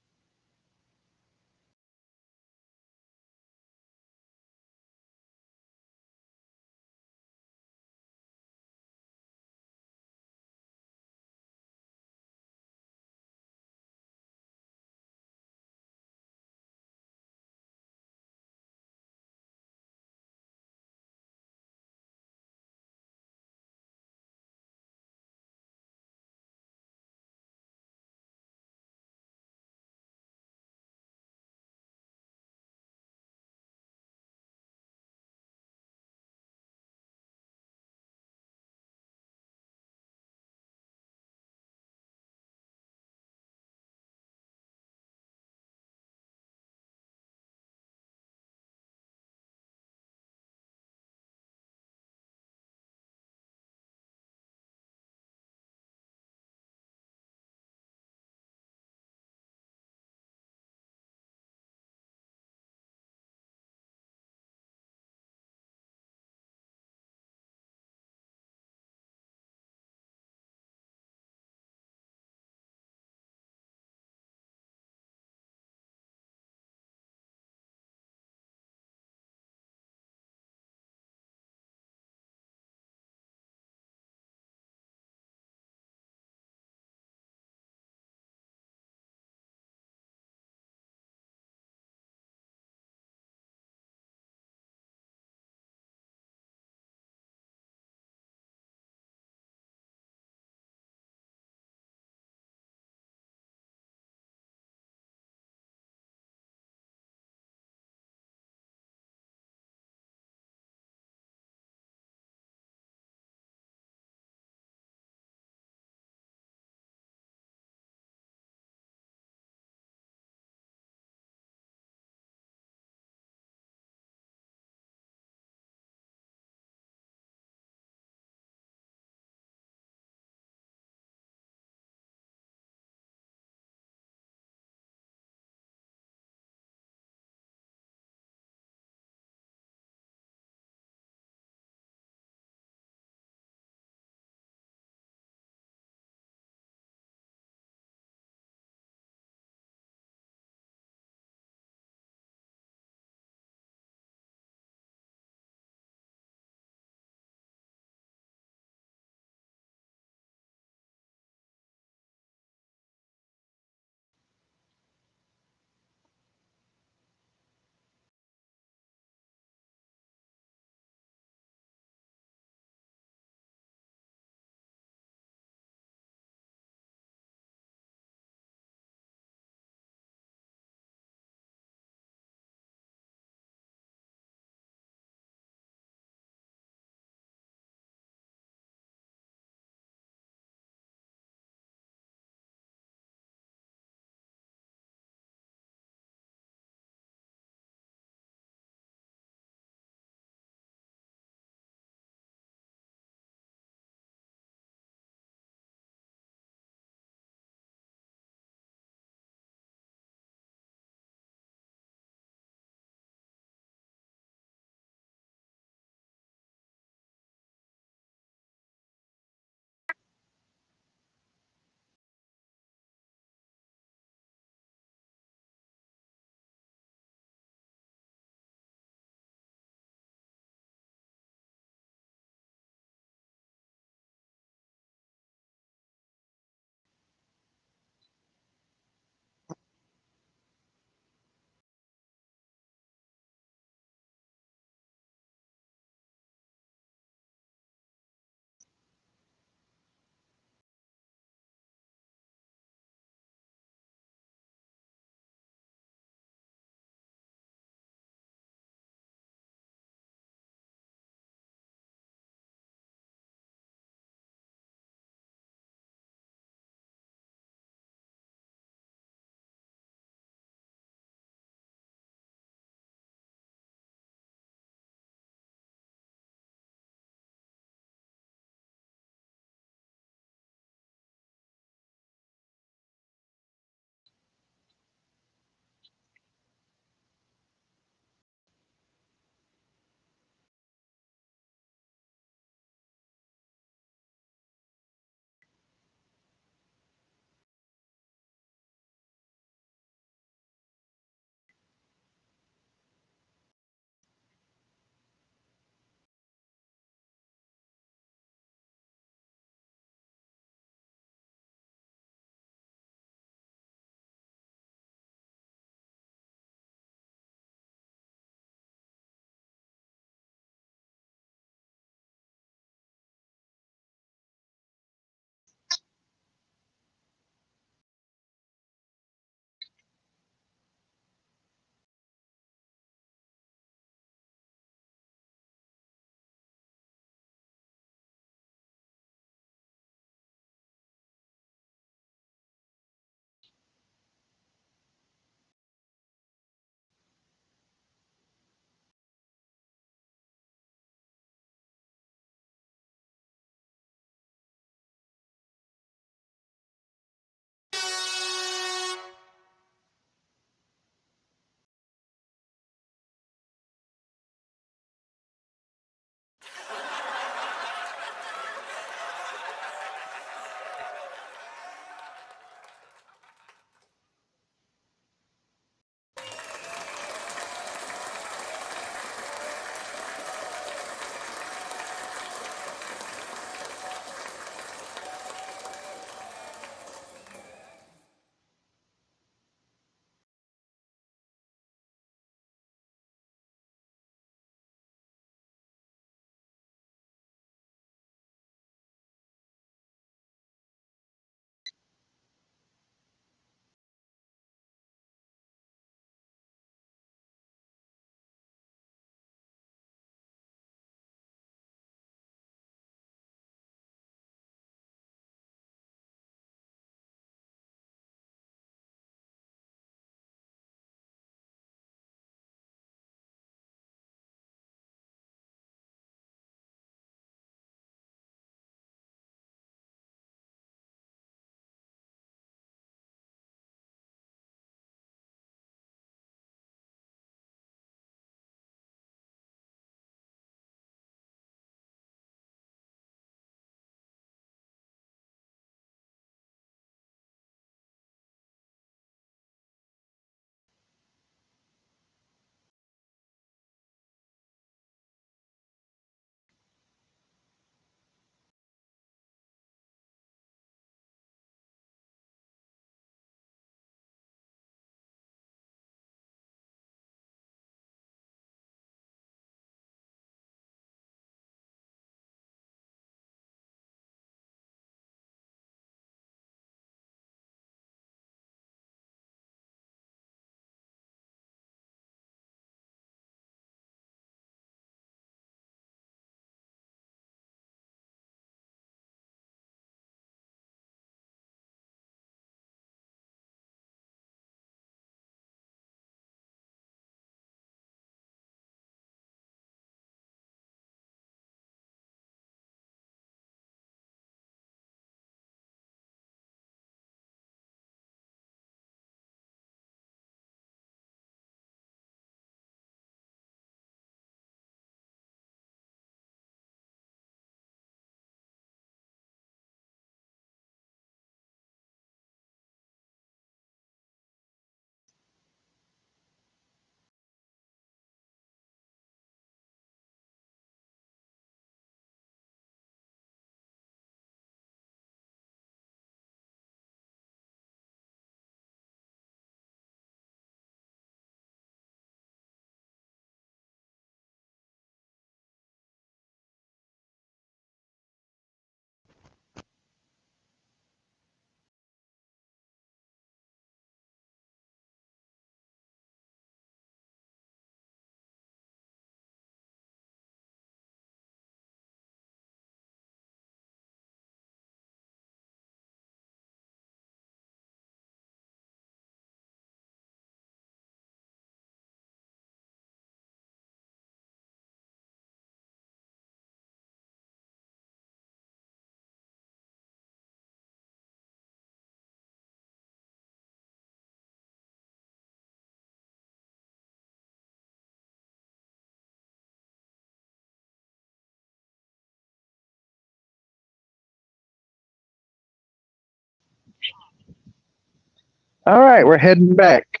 All right, we're heading back.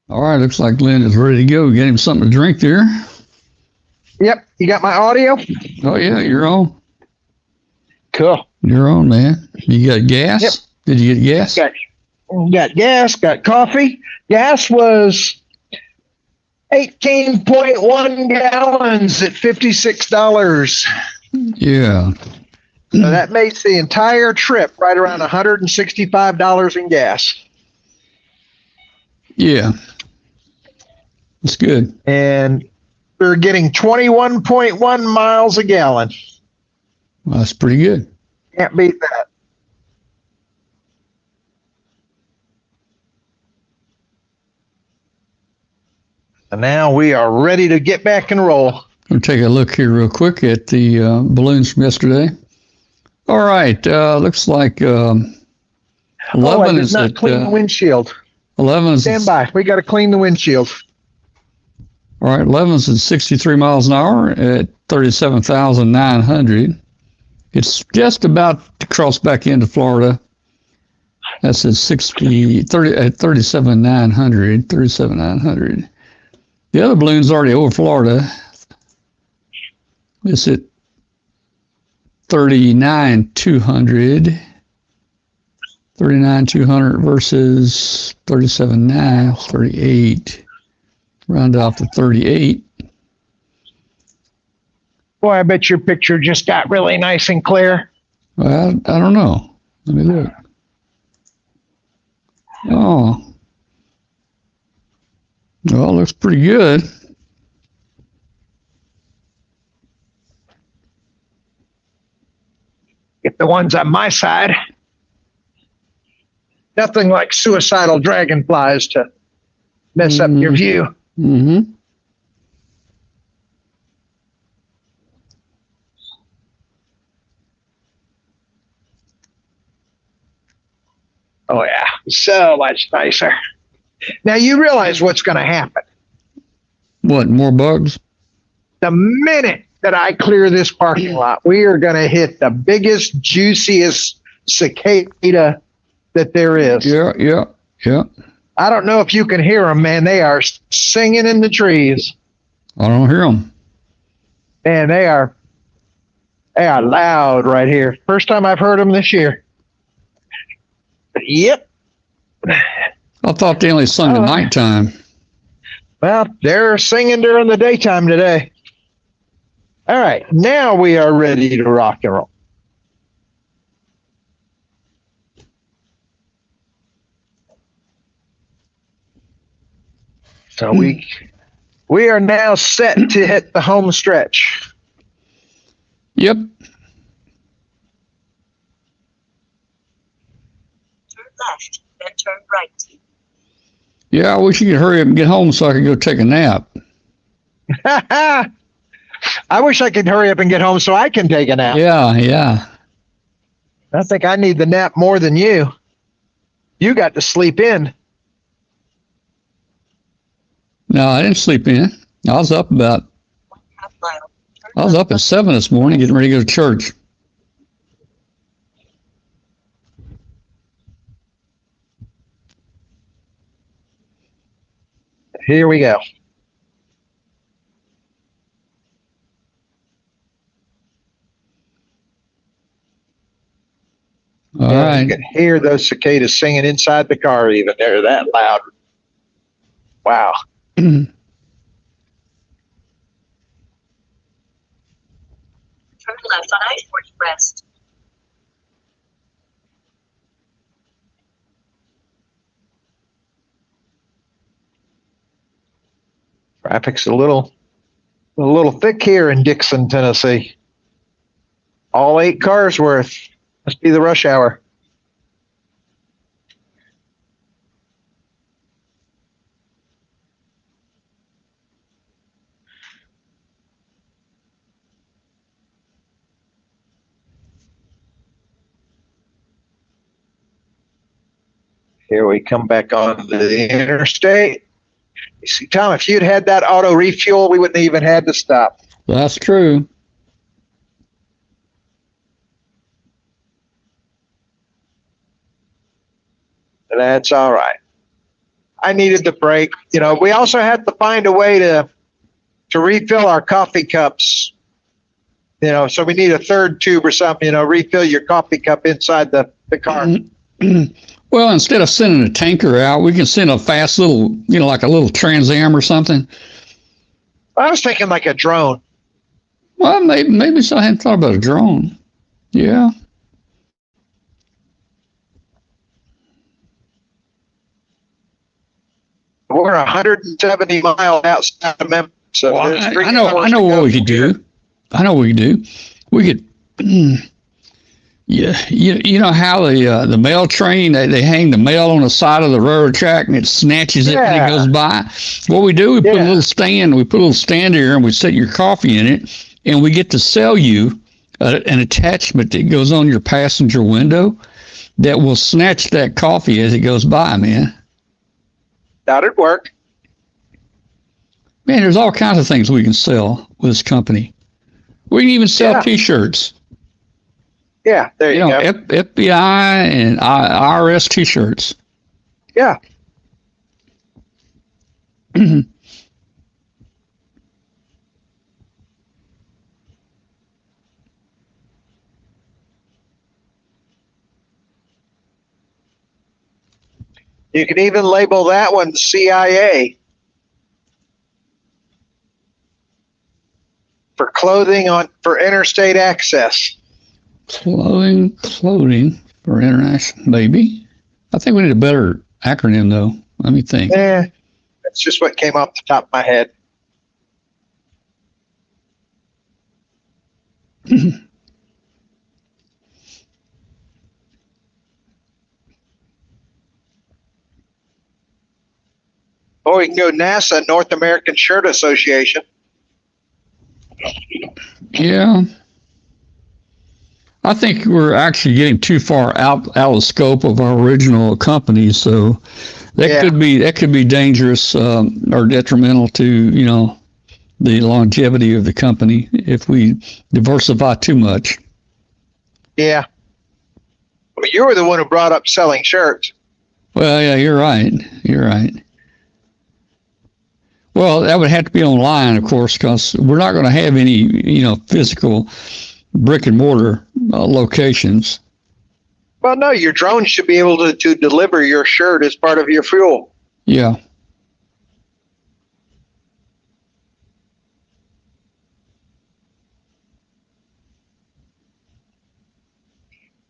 All right, looks like Glenn is ready to go. Get him something to drink there. Yep, you got my audio? Oh yeah, you're on. Cool. You're on, man. You got gas? Yep. Did you get gas? Got gas, got coffee. Gas was 18.1 gallons at $56. Yeah. So that makes the entire trip right around $165 in gas. Yeah. That's good. And we're getting 21.1 miles a gallon. Well, that's pretty good. Can't beat that. And now we are ready to get back and roll. We'll take a look here real quick at the balloons from yesterday. All right. Looks like 11 I did is not at clean the windshield. 11 is Stand by. We got to clean the windshield. all right. 11 is at 63 miles an hour at 37,900. It's just about to cross back into Florida. That's at 37,900. 37,900. The other balloon's already over Florida. It's at 39,200. 39,200 versus 37,900. 38. Round off to 38. Boy, I bet your picture just got really nice and clear. Well, I don't know. Let me look. Oh. Well, it looks pretty good. Get the ones on my side. Nothing like suicidal dragonflies to mess up your view. Mm-hmm. Oh, yeah. So much nicer. Now, you realize what's going to happen. What, more bugs? The minute that I clear this parking lot, we are going to hit the biggest, juiciest cicada that there is. Yeah. I don't know if you can hear them, man. They are singing in the trees. I don't hear them. Man, they are loud right here. First time I've heard them this year. Yep. I thought they only sung at nighttime. Well, they're singing during the daytime today. All right, now we are ready to rock and roll. So we are now set to hit the home stretch. Yep. Turn left, then turn right. Yeah, I wish you could hurry up and get home so I could go take a nap. I wish I could hurry up and get home so I can take a nap. Yeah. I think I need the nap more than you. You got to sleep in. No, I didn't sleep in. I was up about, 1/2 mile. I was up at 7 this morning getting ready to go to church. Here we go. All right. You can hear those cicadas singing inside the car even. They're that loud. Wow. Turn left on I-40 West. Traffic's a little thick here in Dixon, Tennessee. All 8 cars worth. Must be the rush hour. Here we come back on the interstate. You see, Tom, if you'd had that auto refuel, we wouldn't even had to stop. That's true. That's all right. I needed the break. You know, we also had to find a way to refill our coffee cups. You know, so we need a third tube or something, you know, refill your coffee cup inside the car. Well, instead of sending a tanker out, we can send a fast little, you know, like a little Trans Am or something. I was thinking like a drone. Well, maybe so. I hadn't thought about a drone. Yeah. We're 170 miles outside of Memphis. So Well, there's 3 I know hours to what go we could from here. do. I know what we could do. We could, yeah, you know how the mail train, they hang the mail on the side of the railroad track and it snatches it when it Yeah. goes by. What we do, we put a Yeah. little stand. We put a little stand here and we set your coffee in it, and we get to sell you an attachment that goes on your passenger window that will snatch that coffee as it goes by, man. That'd work. Man, there's all kinds of things we can sell with this company. We can even sell Yeah. T-shirts. Yeah, there you You know, go. FBI and IRS T-shirts. Yeah. You can even label that one CIA for clothing for interstate access. Clothing for international, maybe. I think we need a better acronym, though. Let me think. That's just what came off the top of my head. Or we can go NASA, North American Shirt Association. Yeah. I think we're actually getting too far out of the scope of our original company, so that could be dangerous or detrimental to, you know, the longevity of the company if we diversify too much. Yeah. But you were the one who brought up selling shirts. Well, yeah, you're right. You're right. Well, that would have to be online, of course, because we're not going to have any, you know, physical brick and mortar locations. Well, no, your drone should be able to deliver your shirt as part of your fuel. Yeah.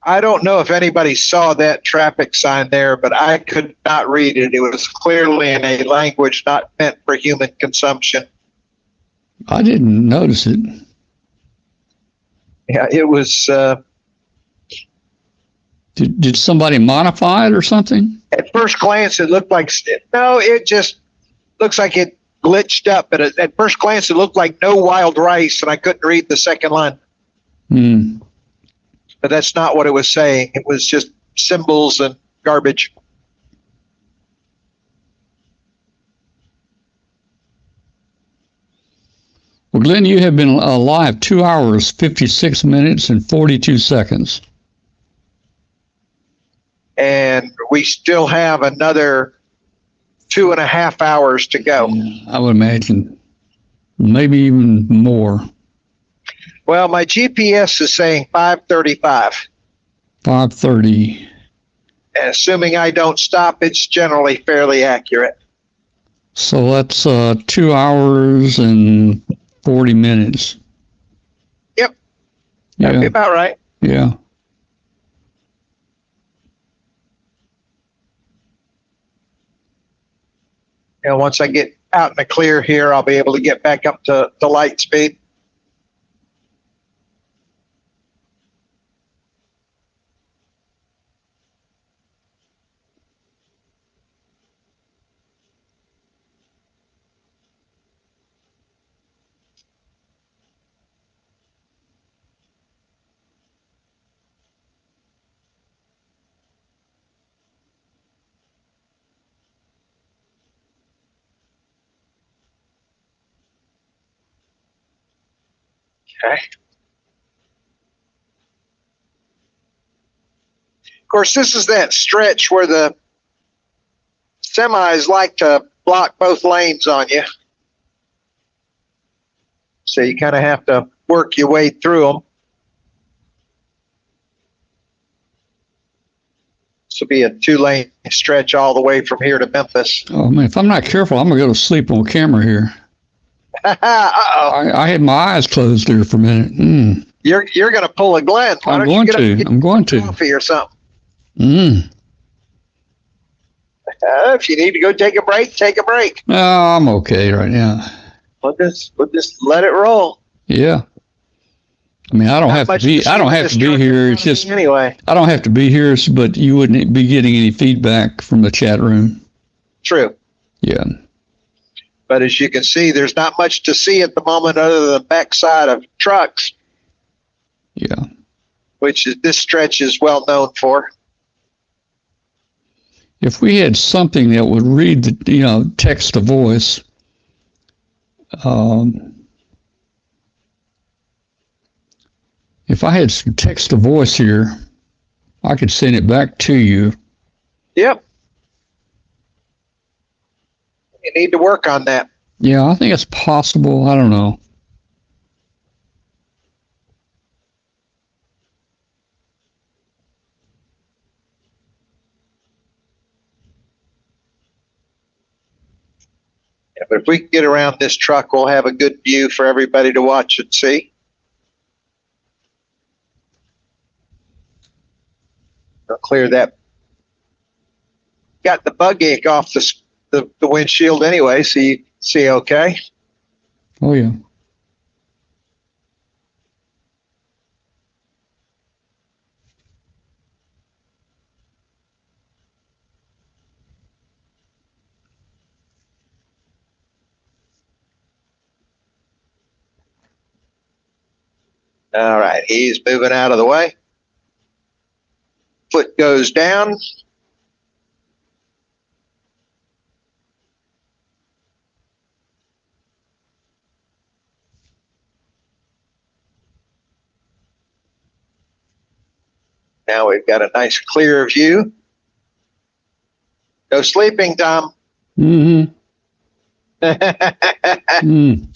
I don't know if anybody saw that traffic sign there, but I could not read it. It was clearly in a language not meant for human consumption. I didn't notice it. Yeah, it was. Did somebody modify it or something? At first glance, it looked like no. It just looks like it glitched up. But at first glance, it looked like no wild rice, and I couldn't read the second line. But that's not what it was saying. It was just symbols and garbage. Well, Glenn, you have been alive 2 hours, 56 minutes, and 42 seconds. And we still have another 2.5 hours to go. Yeah, I would imagine maybe even more. Well, my GPS is saying 5:35. 5:30. And assuming I don't stop, it's generally fairly accurate. So that's 2 hours and 40 minutes. Yep. That'd be Yeah. about right. Yeah. And once I get out in the clear here, I'll be able to get back up to light speed. Okay. Of course, this is that stretch where the semis like to block both lanes on you. So you kind of have to work your way through them. This will be a 2-lane stretch all the way from here to Memphis. Oh man, if I'm not careful, I'm gonna go to sleep on camera here. Uh-oh. I had my eyes closed there for a minute. You're going to pull a Glenn. Why I'm don't you going get up and to. get I'm going to. coffee or something? Mm. If you need to go take a break, take a break. No, I'm okay right now. We'll just let it roll. Yeah. I mean, I don't have to be. I don't have to be here. It's just anyway. I don't have to be here, but you wouldn't be getting any feedback from the chat room. True. Yeah. But as you can see, there's not much to see at the moment other than the backside of trucks. Yeah. Which is this stretch is well known for. If we had something that would read the, text to voice, if I had some text to voice here, I could send it back to you. Yep. You need to work on that. Yeah, I think it's possible. I don't know. Yeah, but if we can get around this truck, we'll have a good view for everybody to watch and see. I'll clear that. Got the bug egg off the windshield anyway, so you see okay. Oh, yeah. All right, he's moving out of the way. Foot goes down. Now we've got a nice clear view. No sleeping, Tom. Mm-hmm. Mm.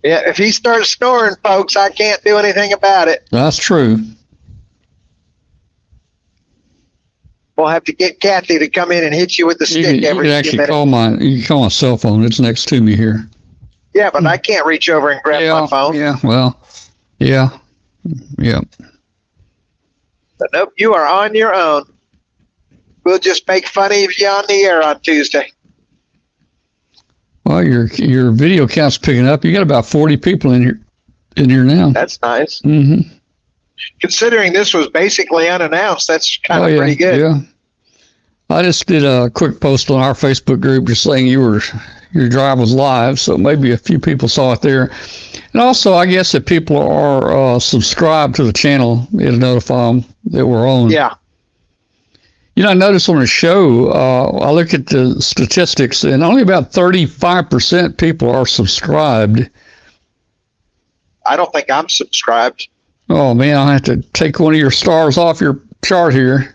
Yeah, if he starts snoring, folks, I can't do anything about it. That's true. We'll have to get Kathy to come in and hit you with the stick You every can few actually minutes. you can call my cell phone. It's next to me here. Yeah, but I can't reach over and grab my phone. Yeah, well, yeah. But nope, you are on your own. We'll just make fun of you on the air on Tuesday. Well, your video count's picking up. You got about 40 people in here now. That's nice. Mm-hmm. Considering this was basically unannounced, that's kind of pretty good. Yeah. I just did a quick post on our Facebook group just saying your drive was live, so maybe a few people saw it there. And also, I guess if people are subscribed to the channel, it'll notify them that we're on. Yeah. I noticed on the show, I look at the statistics, and only about 35% people are subscribed. I don't think I'm subscribed. Oh, man, I'll have to take one of your stars off your chart here.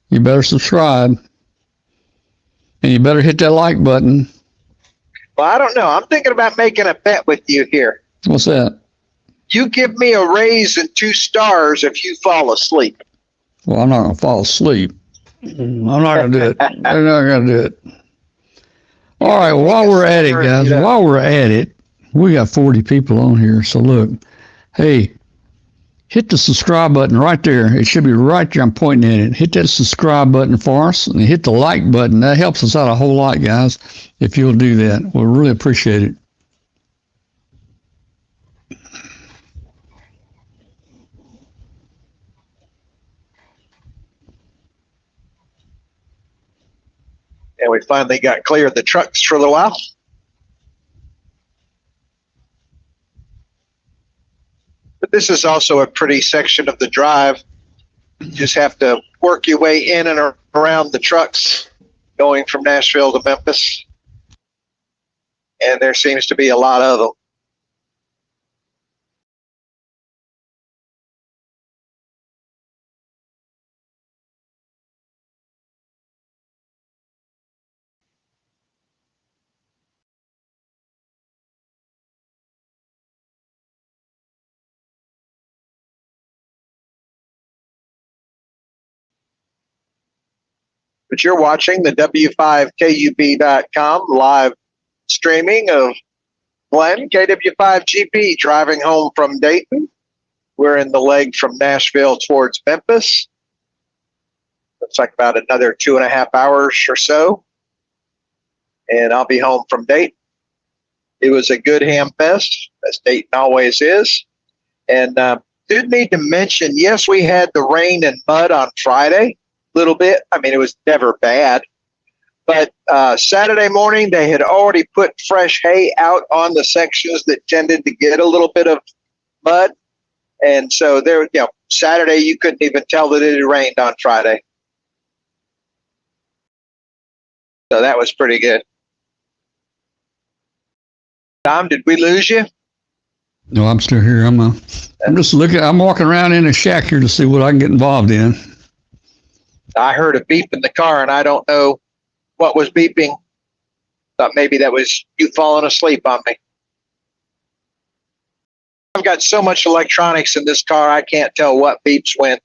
You better subscribe. And you better hit that like button. Well, I don't know. I'm thinking about making a bet with you here. What's that? You give me a raise and 2 stars if you fall asleep. Well, I'm not going to fall asleep. I'm not going to do it. I'm not going to do it. All right, while we're at it, guys, we got 40 people on here. So look, hey, hit the subscribe button right there. It should be right there. I'm pointing at it. Hit that subscribe button for us and hit the like button. That helps us out a whole lot, guys, if you'll do that. We'll really appreciate it. And we finally got clear of the trucks for a little while. But this is also a pretty section of the drive. You just have to work your way in and around the trucks going from Nashville to Memphis. And there seems to be a lot of them. But you're watching the W5KUB.com live streaming of Glenn, KW5GP, driving home from Dayton. We're in the leg from Nashville towards Memphis. Looks like about another 2.5 hours or so. And I'll be home from Dayton. It was a good ham fest, as Dayton always is. And did need to mention, yes, we had the rain and mud on Friday a little bit. I mean, it was never bad. But Saturday morning, they had already put fresh hay out on the sections that tended to get a little bit of mud. And so there, you know, Saturday, you couldn't even tell that it had rained on Friday. So that was pretty good. Tom, did we lose you? No, I'm still here. I'm just looking. I'm walking around in a shack here to see what I can get involved in. I heard a beep in the car, and I don't know what was beeping. Thought maybe that was you falling asleep on me. I've got so much electronics in this car, I can't tell what beeps when.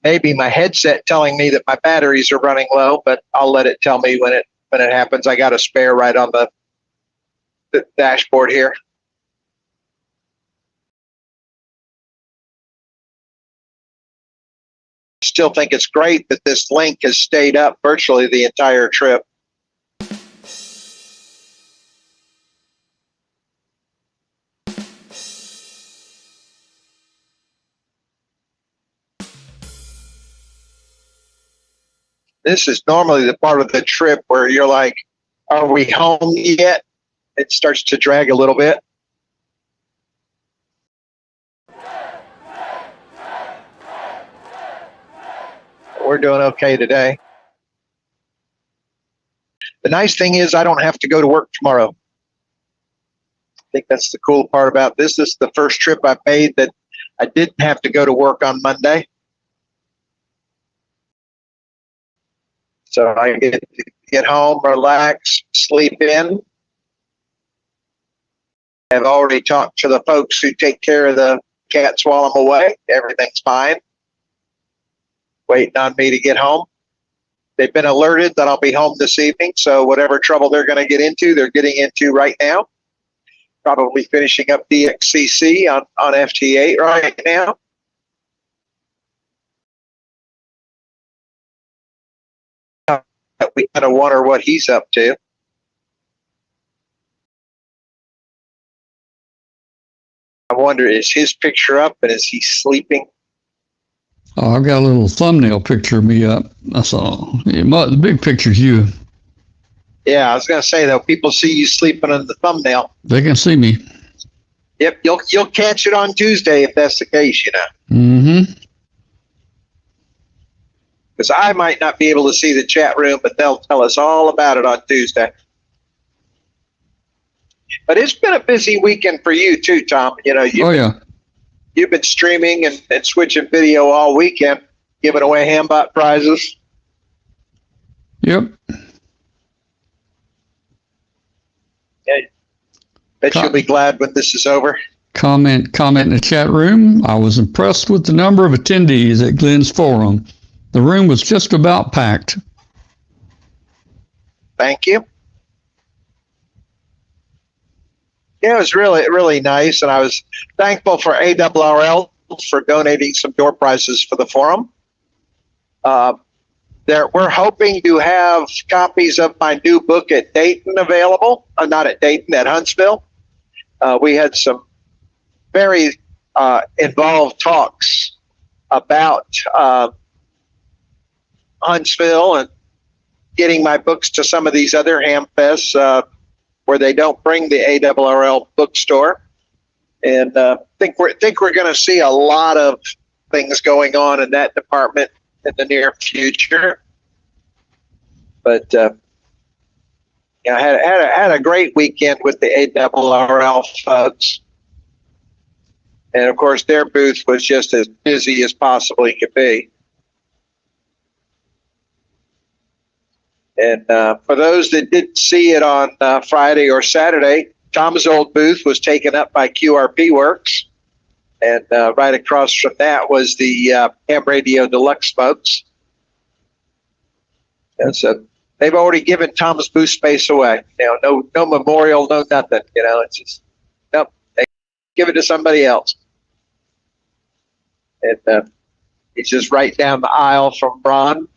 Maybe my headset telling me that my batteries are running low, but I'll let it tell me when it happens. I got a spare right on the dashboard here. Still think it's great that this link has stayed up virtually the entire trip. This is normally the part of the trip where you're like, are we home yet? It starts to drag a little bit. We're doing okay today. The nice thing is I don't have to go to work tomorrow. I think that's the cool part about this. This is the first trip I've made that I didn't have to go to work on Monday. So I get to get home, relax, sleep in. I've already talked to the folks who take care of the cats while I'm away. Everything's fine. Waiting on me to get home. They've been alerted that I'll be home this evening, so whatever trouble they're going to get into, they're getting into right now. Probably finishing up DXCC on FT8 right now. We kind of wonder what he's up to. I wonder, is his picture up and is he sleeping? Oh, I've got a little thumbnail picture of me up. That's all. The big picture's you. Yeah, I was going to say, though, people see you sleeping on the thumbnail. They can see me. Yep, you'll catch it on Tuesday if that's the case, you know. Mm-hmm. Because I might not be able to see the chat room, but they'll tell us all about it on Tuesday. But it's been a busy weekend for you too, Tom. You know, you've been streaming and switching video all weekend, giving away Hambot prizes. Yep. Yeah, bet you'll be glad when this is over. Comment in the chat room. I was impressed with the number of attendees at Glenn's forum. The room was just about packed. Thank you. Yeah, it was really, really nice, and I was thankful for ARRL for donating some door prizes for the forum. We're hoping to have copies of my new book at Dayton available. Not at Dayton, at Huntsville. We had some very involved talks about Huntsville and getting my books to some of these other ham fests where they don't bring the ARRL bookstore, and think we're going to see a lot of things going on in that department in the near future. But I had a great weekend with the ARRL folks, and of course their booth was just as busy as possibly could be. And for those that didn't see it on Friday or Saturday, Tom's old booth was taken up by QRP Works. And right across from that was the Ham Radio Deluxe folks. And so they've already given Tom's booth space away. No memorial, no nothing. It's just, nope, they give it to somebody else. And he's just right down the aisle from Ron,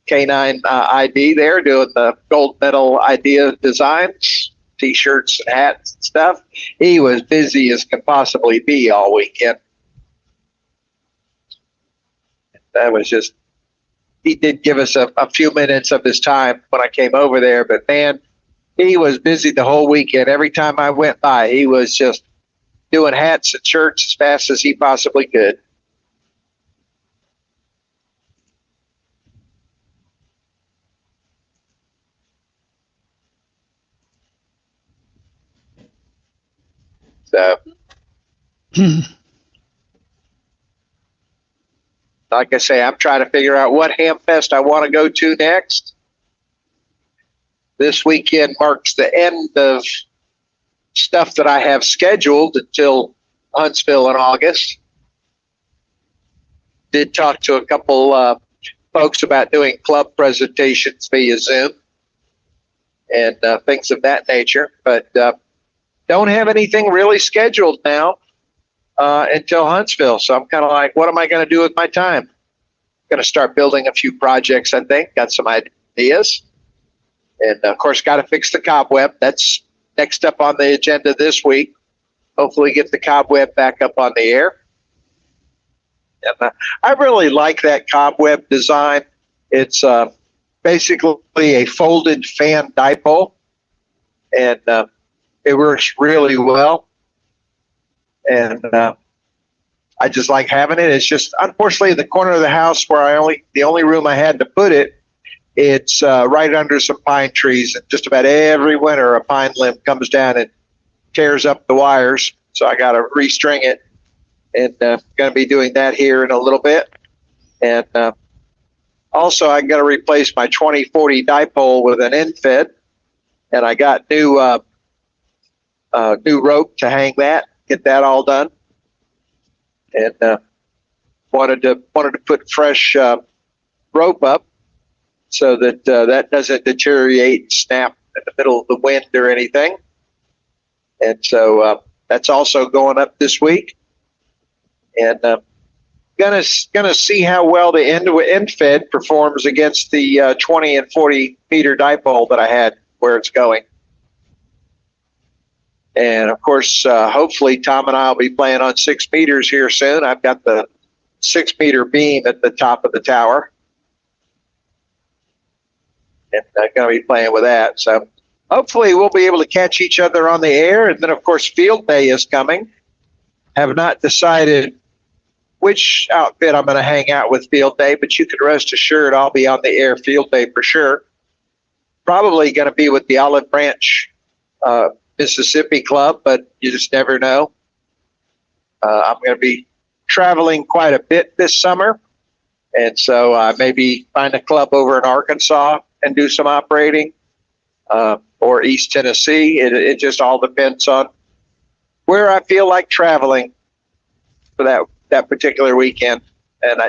K9 ID there, doing the gold medal idea designs, T-shirts and hats and stuff. He was busy as can possibly be all weekend. That was just, he did give us a few minutes of his time when I came over there, but man, he was busy the whole weekend. Every time I went by, he was just doing hats and shirts as fast as he possibly could. So, like I say, I'm trying to figure out what ham fest I want to go to next. This weekend marks the end of stuff that I have scheduled until Huntsville in August. Did talk to a couple folks about doing club presentations via Zoom and things of that nature, but don't have anything really scheduled now until Huntsville. So I'm kind of like, what am I going to do with my time? Going to start building a few projects, I think. Got some ideas. And, of course, got to fix the cobweb. That's next up on the agenda this week. Hopefully get the cobweb back up on the air. And I really like that cobweb design. It's basically a folded fan dipole. And it works really well. And I just like having it. It's just, unfortunately, the corner of the house where the only room I had to put it, it's right under some pine trees. And just about every winter, a pine limb comes down and tears up the wires. So I got to restring it. And going to be doing that here in a little bit. And also, I got to replace my 2040 dipole with an end fed. And I got new rope to hang that, get that all done. And wanted to put fresh rope up so that that doesn't deteriorate and snap in the middle of the wind or anything. And so that's also going up this week. And gonna see how well the end fed performs against the 20 and 40 meter dipole that I had where it's going. And of course, hopefully Tom and I will be playing on 6 meters here soon. I've got the 6 meter beam at the top of the tower. And I'm going to be playing with that. So hopefully we'll be able to catch each other on the air. And then, of course, field day is coming. Have not decided which outfit I'm going to hang out with field day, but you can rest assured I'll be on the air field day for sure. Probably going to be with the Olive Branch Mississippi Club, but you just never know. I'm going to be traveling quite a bit this summer, and so maybe find a club over in Arkansas and do some operating, or East Tennessee. It just all depends on where I feel like traveling for that particular weekend. And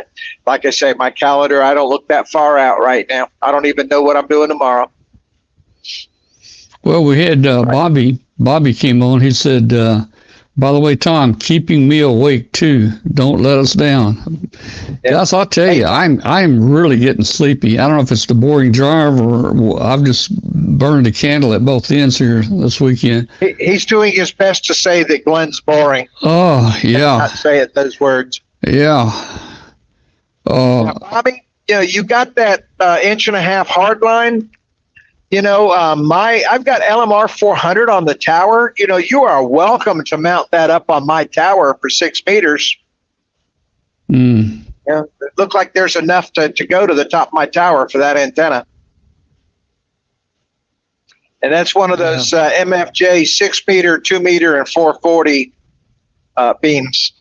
like I say, my calendar, I don't look that far out right now. I don't even know what I'm doing tomorrow. Well, we had Bobby. Bobby came on. He said, by the way, Tom, keeping me awake too. Don't let us down. Yeah. Yes, I'll tell you, I'm really getting sleepy. I don't know if it's the boring drive or I've just burned a candle at both ends here this weekend. He's doing his best to say that Glenn's boring. Oh, yeah. Not say it those words. Yeah. Now, Bobby, you got that 1.5 inch hard line. I've got LMR 400 on the tower. You are welcome to mount that up on my tower for 6 meters. Mm. It looked like there's enough to go to the top of my tower for that antenna. And that's one of those MFJ 6 meter, 2 meter, and 440 beams.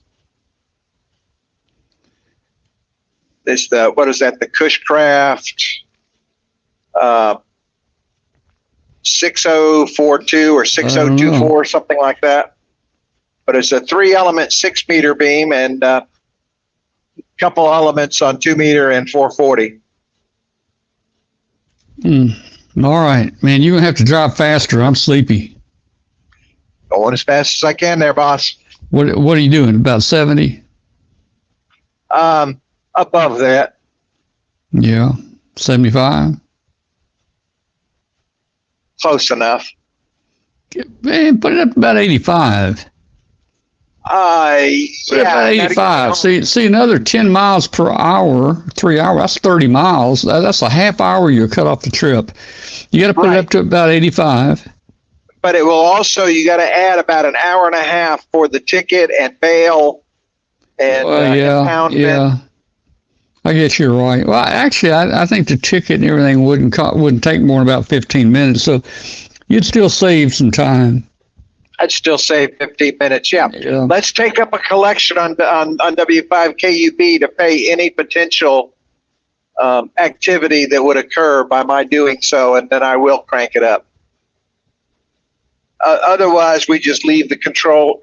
This what is that? The Cushcraft 6042 or 6024, something like that. But it's a 3-element 6 meter beam and a couple elements on 2 meter and 440. All right, man. You're gonna have to drive faster. I'm sleepy. Going as fast as I can there, boss. What are you doing? About 70? Above that. Yeah, 75. Close enough. Man, put it up to about 85. Put it about Yeah. 85. See, another 10 miles per hour, 3 hours. That's 30 miles. That's a half hour you cut off the trip. You got to put it up to about 85. But it will also, you got to add about an hour and a half for the ticket and bail and impoundment. Yeah. I guess you're right. Well, actually, I think the ticket and everything wouldn't take more than about 15 minutes. So you'd still save some time. I'd still save 15 minutes. Yeah. Let's take up a collection on W5KUB to pay any potential activity that would occur by my doing so, and then I will crank it up. Otherwise, we just leave the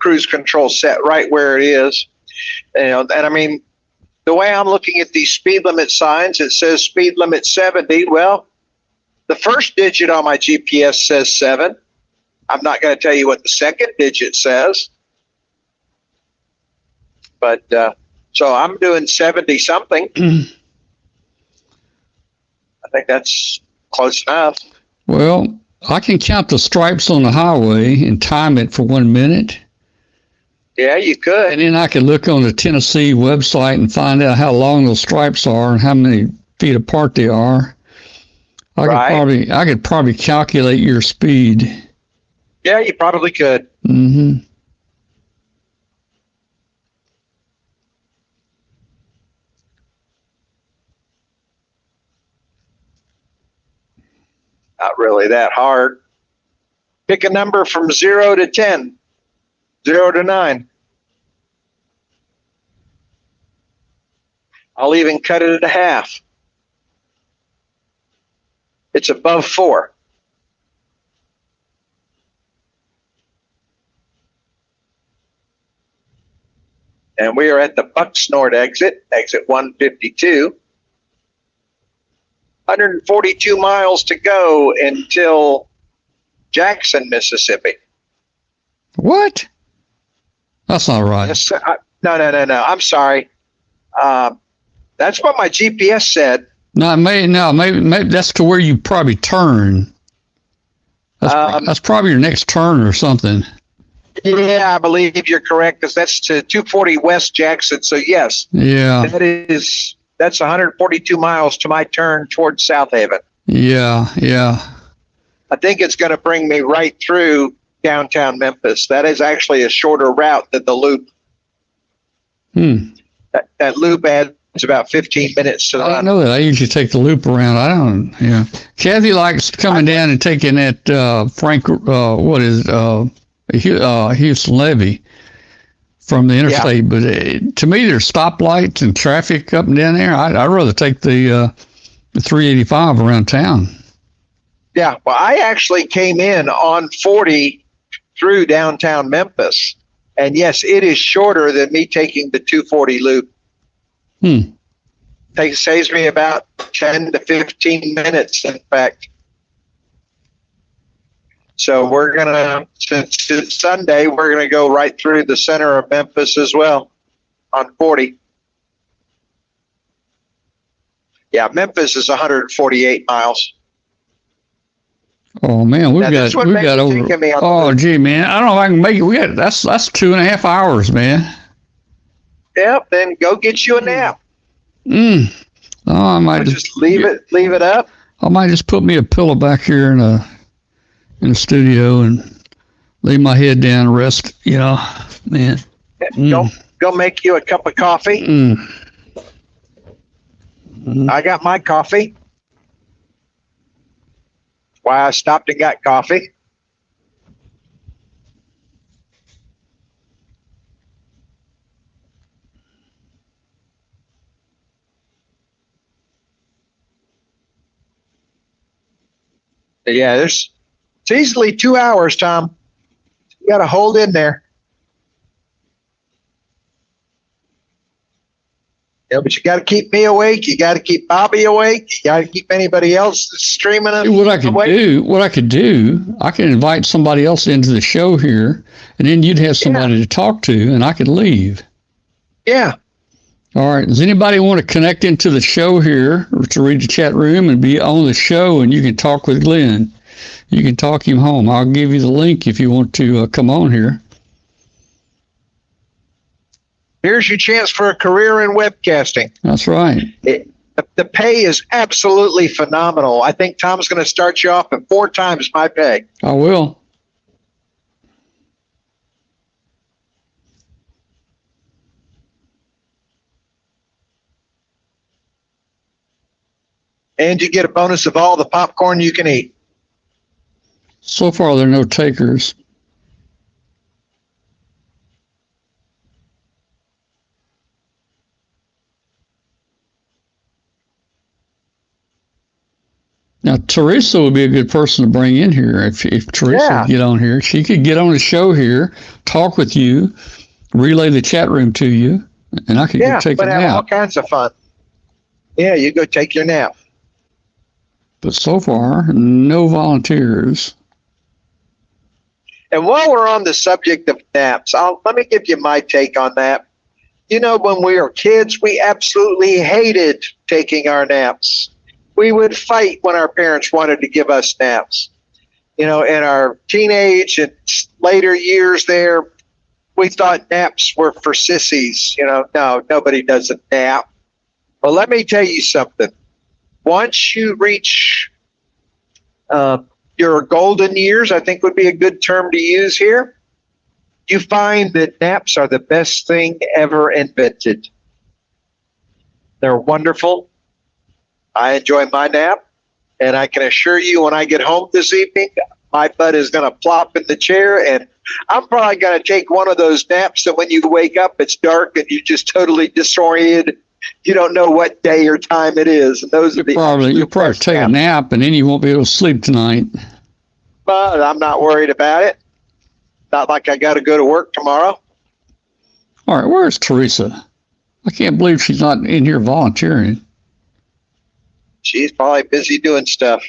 cruise control set right where it is. And I mean, the way I'm looking at these speed limit signs, it says speed limit 70. Well, the first digit on my GPS says 7. I'm not going to tell you what the second digit says. But so I'm doing 70 something. I think that's close enough. Well, I can count the stripes on the highway and time it for 1 minute. Yeah, you could. And then I could look on the Tennessee website and find out how long those stripes are and how many feet apart they are. I could probably calculate your speed. Yeah, you probably could. Mm-hmm. Not really that hard. Pick a number from 0 to 10, 0 to 9. I'll even cut it at half. It's above 4. And we are at the Bucksnort exit 152. 142 miles to go until Jackson, Mississippi. What? That's not right. Yes, no. I'm sorry. That's what my GPS said. Maybe that's to where you probably turn. That's probably your next turn or something. Yeah, I believe you're correct, because that's to 240 West Jackson. So yes, yeah, that's 142 miles to my turn towards South Haven. Yeah. I think it's going to bring me right through downtown Memphis. That is actually a shorter route than the loop. That loop adds about 15 minutes to the I know that. I usually take the loop around. Kathy likes coming down and taking that Houston Levee from the interstate. But to me, there's stoplights and traffic up and down there. I'd rather take the 385 around town. Yeah, well, I actually came in on 40 through downtown Memphis. And yes, it is shorter than me taking the 240 loop. Saves me about 10 to 15 minutes, in fact. So we're going to, since it's Sunday, we're going to go right through the center of Memphis as well on 40. Yeah, Memphis is 148 miles. Oh man, we've got over. Oh gee, man, I don't know if I can make it. That's 2.5 hours, man. Yep. Then go get you a nap. Oh, I might just leave it up. I might just put me a pillow back here in the studio and lay my head down and rest. Man. Go make you a cup of coffee. I got my coffee. Why I stopped and got coffee. Yeah, it's easily 2 hours, Tom. You got to hold in there. But you got to keep me awake. You got to keep Bobby awake. You got to keep anybody else that's streaming us What I could do, I could invite somebody else into the show here, and then you'd have somebody to talk to, and I could leave. Yeah. All right. Does anybody want to connect into the show here or to read the chat room and be on the show, and you can talk with Glenn? You can talk him home. I'll give you the link if you want to come on here. Here's your chance for a career in webcasting. That's right. The pay is absolutely phenomenal. I think Tom's going to start you off at 4 times my pay. I will. And you get a bonus of all the popcorn you can eat. So far, there are no takers. Now, Teresa would be a good person to bring in here. If Teresa would get on here, she could get on the show here, talk with you, relay the chat room to you, and I could go take a nap. Have all kinds of fun. Yeah, you go take your nap. But so far, no volunteers. And while we're on the subject of naps, let me give you my take on that. You know, when we were kids, we absolutely hated taking our naps. We would fight when our parents wanted to give us naps. You know, in our teenage and later years there, we thought naps were for sissies. You know, no, nobody does a nap. Well, let me tell you something. Once you reach your golden years, I think would be a good term to use here, you find that naps are the best thing ever invented. They're wonderful. I enjoy my nap, and I can assure you when I get home this evening, my butt is going to plop in the chair, and I'm probably going to take one of those naps that when you wake up, it's dark and you just totally disoriented. You don't know what day or time it is. And those are you'll probably take a nap, and then you won't be able to sleep tonight. But I'm not worried about it. Not like I got to go to work tomorrow. All right, where's Teresa? I can't believe she's not in here volunteering. She's probably busy doing stuff.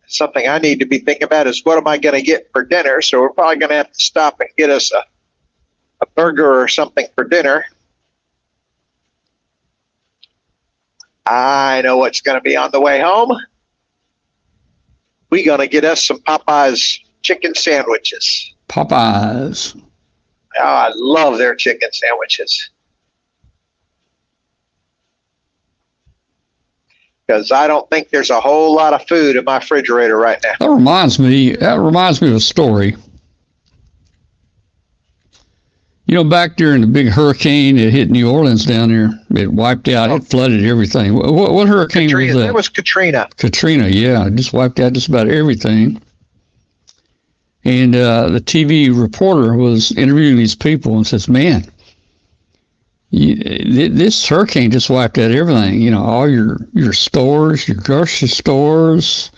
Something I need to be thinking about is what am I going to get for dinner? So we're probably going to have to stop and get us a burger or something for dinner. I know what's going to be on the way home. We're going to get us some Popeyes chicken sandwiches. Popeyes. Oh, I love their chicken sandwiches. Because I don't think there's a whole lot of food in my refrigerator right now. That reminds me of a story. You know, back during the big hurricane that hit New Orleans down there, it wiped out, it flooded everything. What hurricane was that? That was Katrina. Katrina, yeah. It just wiped out just about everything. And the TV reporter was interviewing these people and says, man, this hurricane just wiped out everything. You know, all your stores, your grocery stores,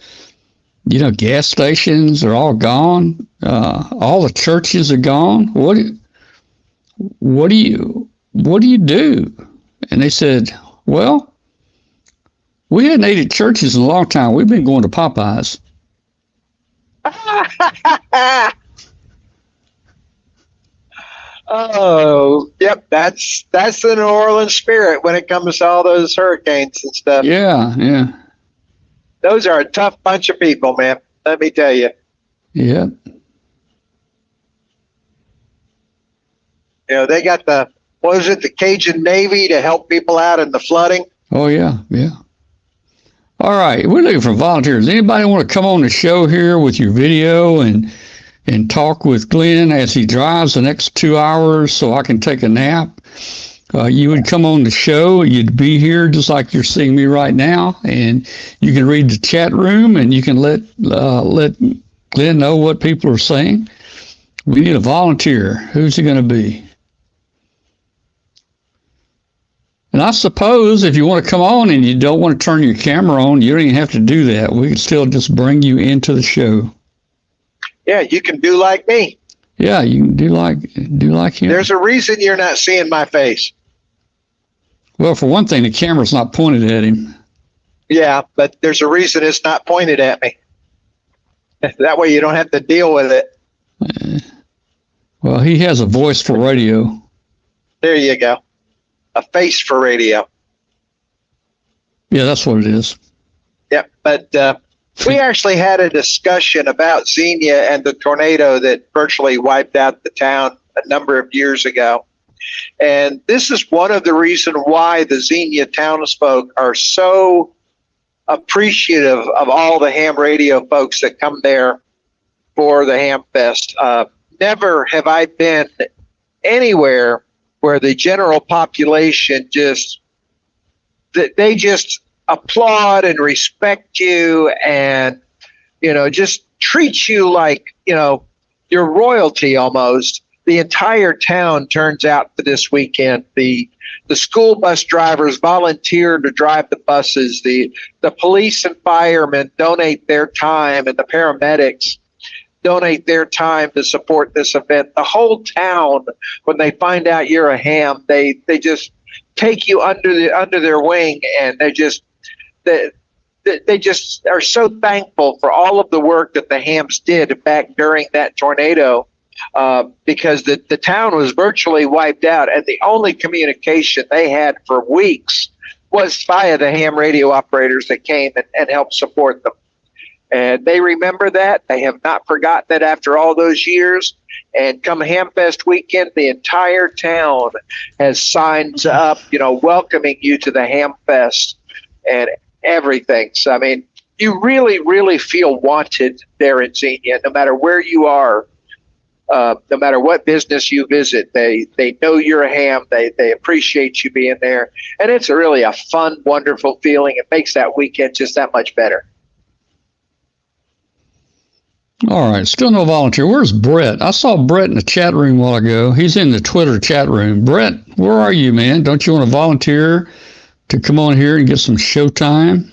you know, gas stations are all gone. All the churches are gone. What do you do? And they said, well, we hadn't ate at churches in a long time. We've been going to Popeyes. Oh, yep. That's the New Orleans spirit when it comes to all those hurricanes and stuff. Yeah, yeah. Those are a tough bunch of people, man. Let me tell you. Yeah. You know, they got the Cajun Navy to help people out in the flooding. Oh, yeah, yeah. All right, we're looking for volunteers. Anybody want to come on the show here with your video and talk with Glenn as he drives the next 2 hours so I can take a nap? You would come on the show. You'd be here just like you're seeing me right now, and you can read the chat room and you can let Glenn know what people are saying. We need a volunteer. Who's it going to be? And I suppose if you want to come on and you don't want to turn your camera on, you don't even have to do that. We can still just bring you into the show. Yeah, you can do like me. Yeah, you can do like him. There's a reason you're not seeing my face. Well, for one thing, the camera's not pointed at him. Yeah, but there's a reason it's not pointed at me. That way you don't have to deal with it. Well, he has a voice for radio. There you go. A face for radio. Yeah, that's what it is. Yeah, but we actually had a discussion about Xenia and the tornado that virtually wiped out the town a number of years ago. And this is one of the reasons why the Xenia townsfolk are so appreciative of all the ham radio folks that come there for the Ham Fest. Never have I been anywhere where the general population they just applaud and respect you and, just treat you like, you're royalty almost. The entire town turns out for this weekend. The school bus drivers volunteer to drive the buses. The police and firemen donate their time, and the paramedics donate their time to support this event. The whole town, when they find out you're a ham, they just take you under their wing, and they just are so thankful for all of the work that the hams did back during that tornado. Because the town was virtually wiped out, and the only communication they had for weeks was via the ham radio operators that came and helped support them. And they remember that. They have not forgotten that after all those years. And come Hamfest weekend, the entire town has signs up, welcoming you to the Hamfest and everything. So, I mean, you really, really feel wanted there in Xenia, no matter where you are. No matter what business you visit, they know you're a ham. They appreciate you being there. And it's really a fun, wonderful feeling. It makes that weekend just that much better. All right. Still no volunteer. Where's Brett? I saw Brett in the chat room a while ago. He's in the Twitter chat room. Brett, where are you, man? Don't you want to volunteer to come on here and get some show time?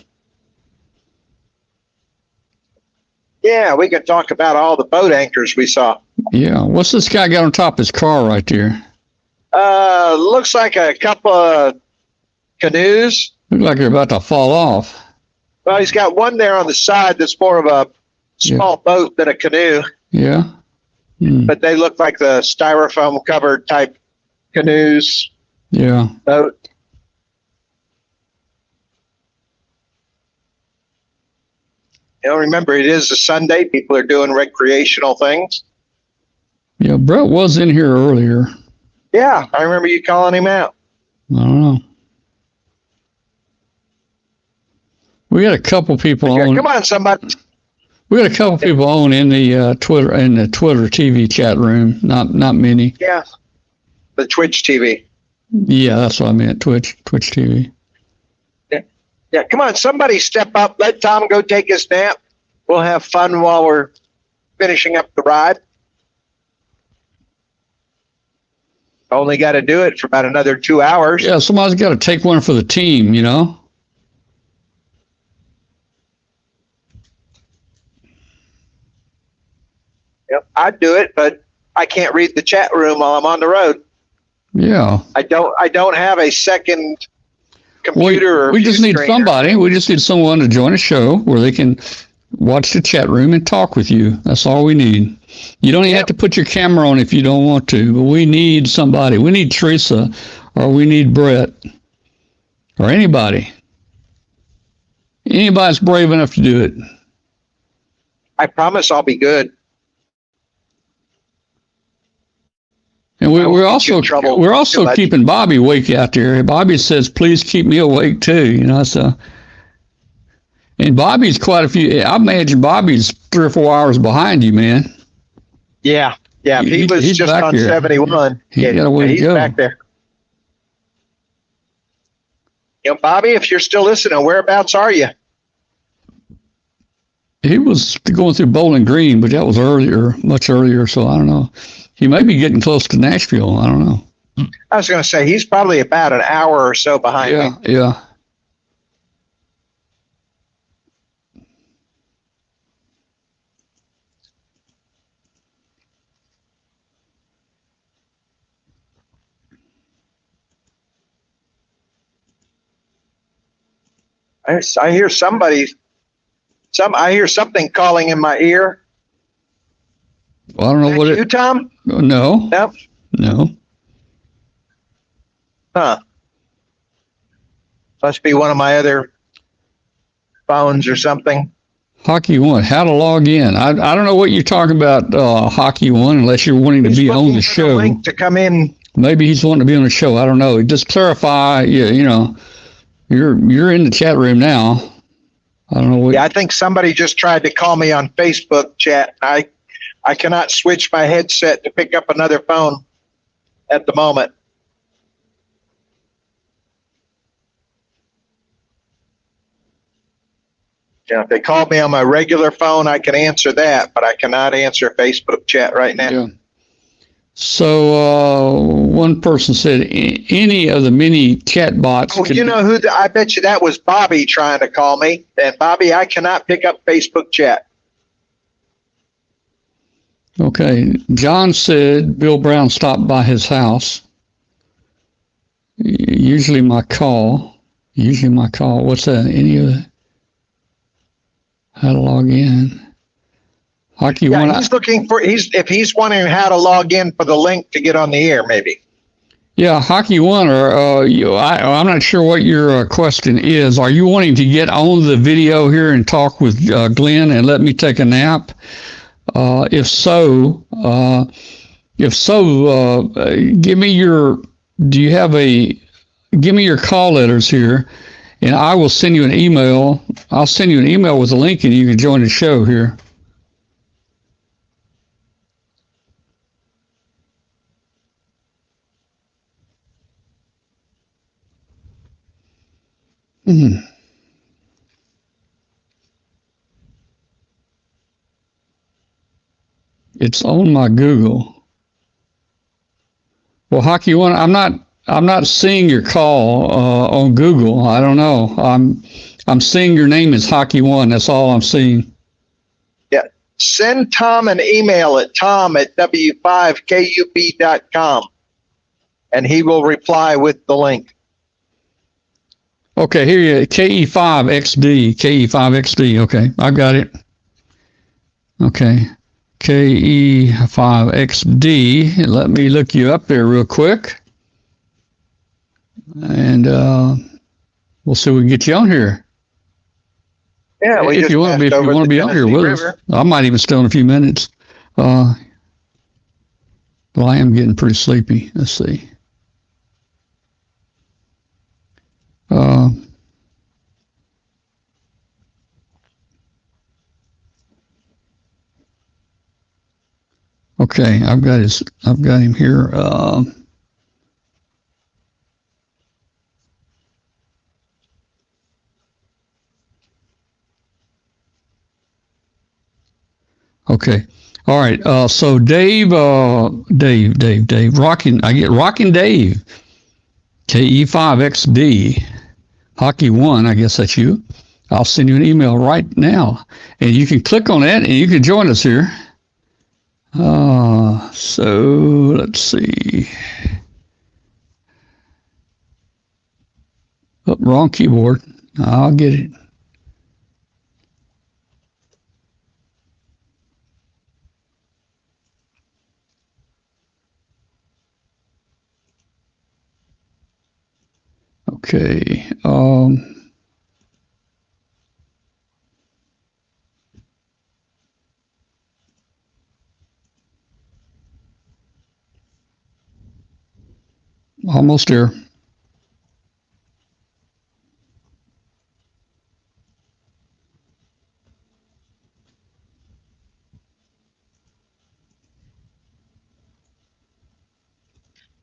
Yeah, we could talk about all the boat anchors we saw. Yeah. What's this guy got on top of his car right there? Looks like a couple of canoes. Look like they're about to fall off. Well, he's got one there on the side that's more of a small boat than a canoe. Yeah. But they look like the styrofoam covered type canoes. Yeah. Boat. Remember, it is a Sunday. People are doing recreational things. Yeah, Brett was in here earlier. Yeah, I remember you calling him out. I don't know. We got a couple people on. Come on, somebody. We got a couple people on in the Twitter TV chat room. Not many. Yeah, the Twitch TV. Yeah, that's what I meant. Twitch TV. Yeah, come on, somebody step up. Let Tom go take his nap. We'll have fun while we're finishing up the ride. Only got to do it for about another 2 hours. Yeah, somebody's got to take one for the team, Yep, I'd do it, but I can't read the chat room while I'm on the road. Yeah. I don't have a second computer. We just need somebody. We just need someone to join a show where they can watch the chat room and talk with you. That's all we need. You don't even have to put your camera on if you don't want to, but we need somebody. We need Teresa, or we need Brett, or anybody. Anybody's brave enough to do it. I promise I'll be good. And we're also keeping Bobby awake out there. Bobby says, "Please keep me awake too." So. And Bobby's quite a few. I imagine Bobby's 3 or 4 hours behind you, man. Yeah. He was just on 71. He's got a way to go. Back there. Bobby, if you're still listening, whereabouts are you? He was going through Bowling Green, but that was much earlier. So I don't know. He may be getting close to Nashville. I don't know. I was going to say, he's probably about an hour or so behind me. Yeah. I hear I hear something calling in my ear. Well, I don't know what You, Tom? No. Yep. No. Huh. Must be one of my other phones or something. Hockey One. How to log in? I don't know what you're talking about. Hockey One, unless you're wanting to be on the show. The link to come in. Maybe he's wanting to be on the show. I don't know. Just clarify. You know, you're in the chat room now. I don't know what. Yeah, I think somebody just tried to call me on Facebook chat. I cannot switch my headset to pick up another phone at the moment. Yeah, if they call me on my regular phone, I can answer that, but I cannot answer Facebook chat right now. Yeah. So one person said any of the many chat bots. Oh, you know who? I bet you that was Bobby trying to call me. And Bobby, I cannot pick up Facebook chat. Okay. John said Bill Brown stopped by his house. Usually my call. What's that? Any of the, how to log in? Hockey One. He's looking for, if he's wondering how to log in for the link to get on the air, maybe. Yeah, Hockey One, or I'm not sure what your question is. Are you wanting to get on the video here and talk with Glenn and let me take a nap? If so, give me your call letters here, and I will send you an email. I'll send you an email with a link, and you can join the show here. It's on my Google. Well, Hockey One, I'm not seeing your call on Google. I don't know. I'm seeing your name is Hockey One. That's all I'm seeing. Yeah. Send Tom an email at tom@w5kup.com, and he will reply with the link. Okay, here you KE5XD. KE5XD. Okay, I've got it. Okay. KE5XD. Let me look you up there real quick. And we'll see if we can get you on here. Yeah, if you want to be on here with us. I might even stay on a few minutes. Well, I am getting pretty sleepy. Let's see. Okay, I've got him here. Okay. All right. So Dave, Rockin' Dave, KE5XD, Hockey One, I guess that's you. I'll send you an email right now, and you can click on that, and you can join us here. So let's see. Oh, wrong keyboard. I'll get it. Okay. Almost there.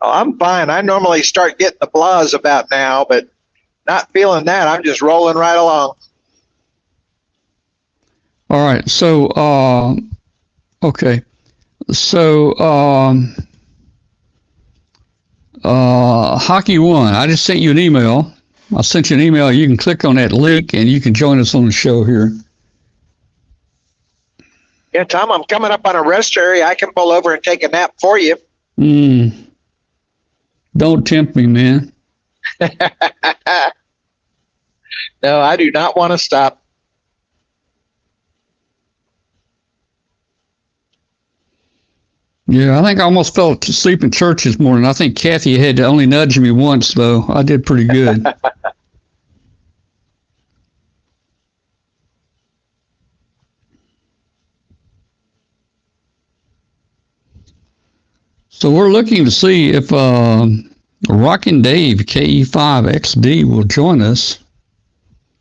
Oh, I'm fine. I normally start getting the blahs about now, but not feeling that. I'm just rolling right along. All right. So, okay. So, Hockey One. I just sent you an email. I sent you an email. You can click on that link and you can join us on the show here. Yeah, Tom, I'm coming up on a rest area. I can pull over and take a nap for you. Don't tempt me, man. No, I do not want to stop. Yeah, I think I almost fell asleep in church this morning. I think Kathy had to only nudge me once, though. I did pretty good. So we're looking to see if Rockin' Dave KE5XD will join us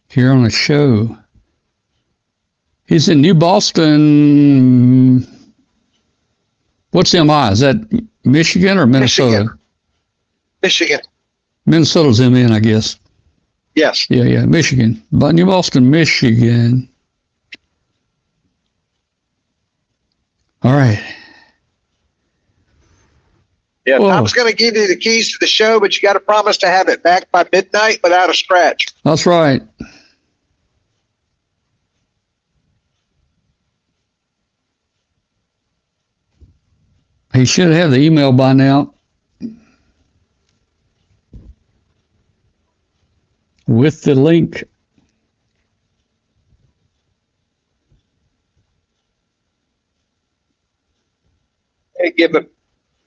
here on the show. He's in New Boston. What's MI? Is that Michigan or Minnesota? Michigan. Minnesota's MN, I guess. Yes. Yeah, Michigan. But New Boston, Michigan. All right. Yeah, Whoa. Tom's going to give you the keys to the show, but you got to promise to have it back by midnight without a scratch. That's right. He should have the email by now. With the link.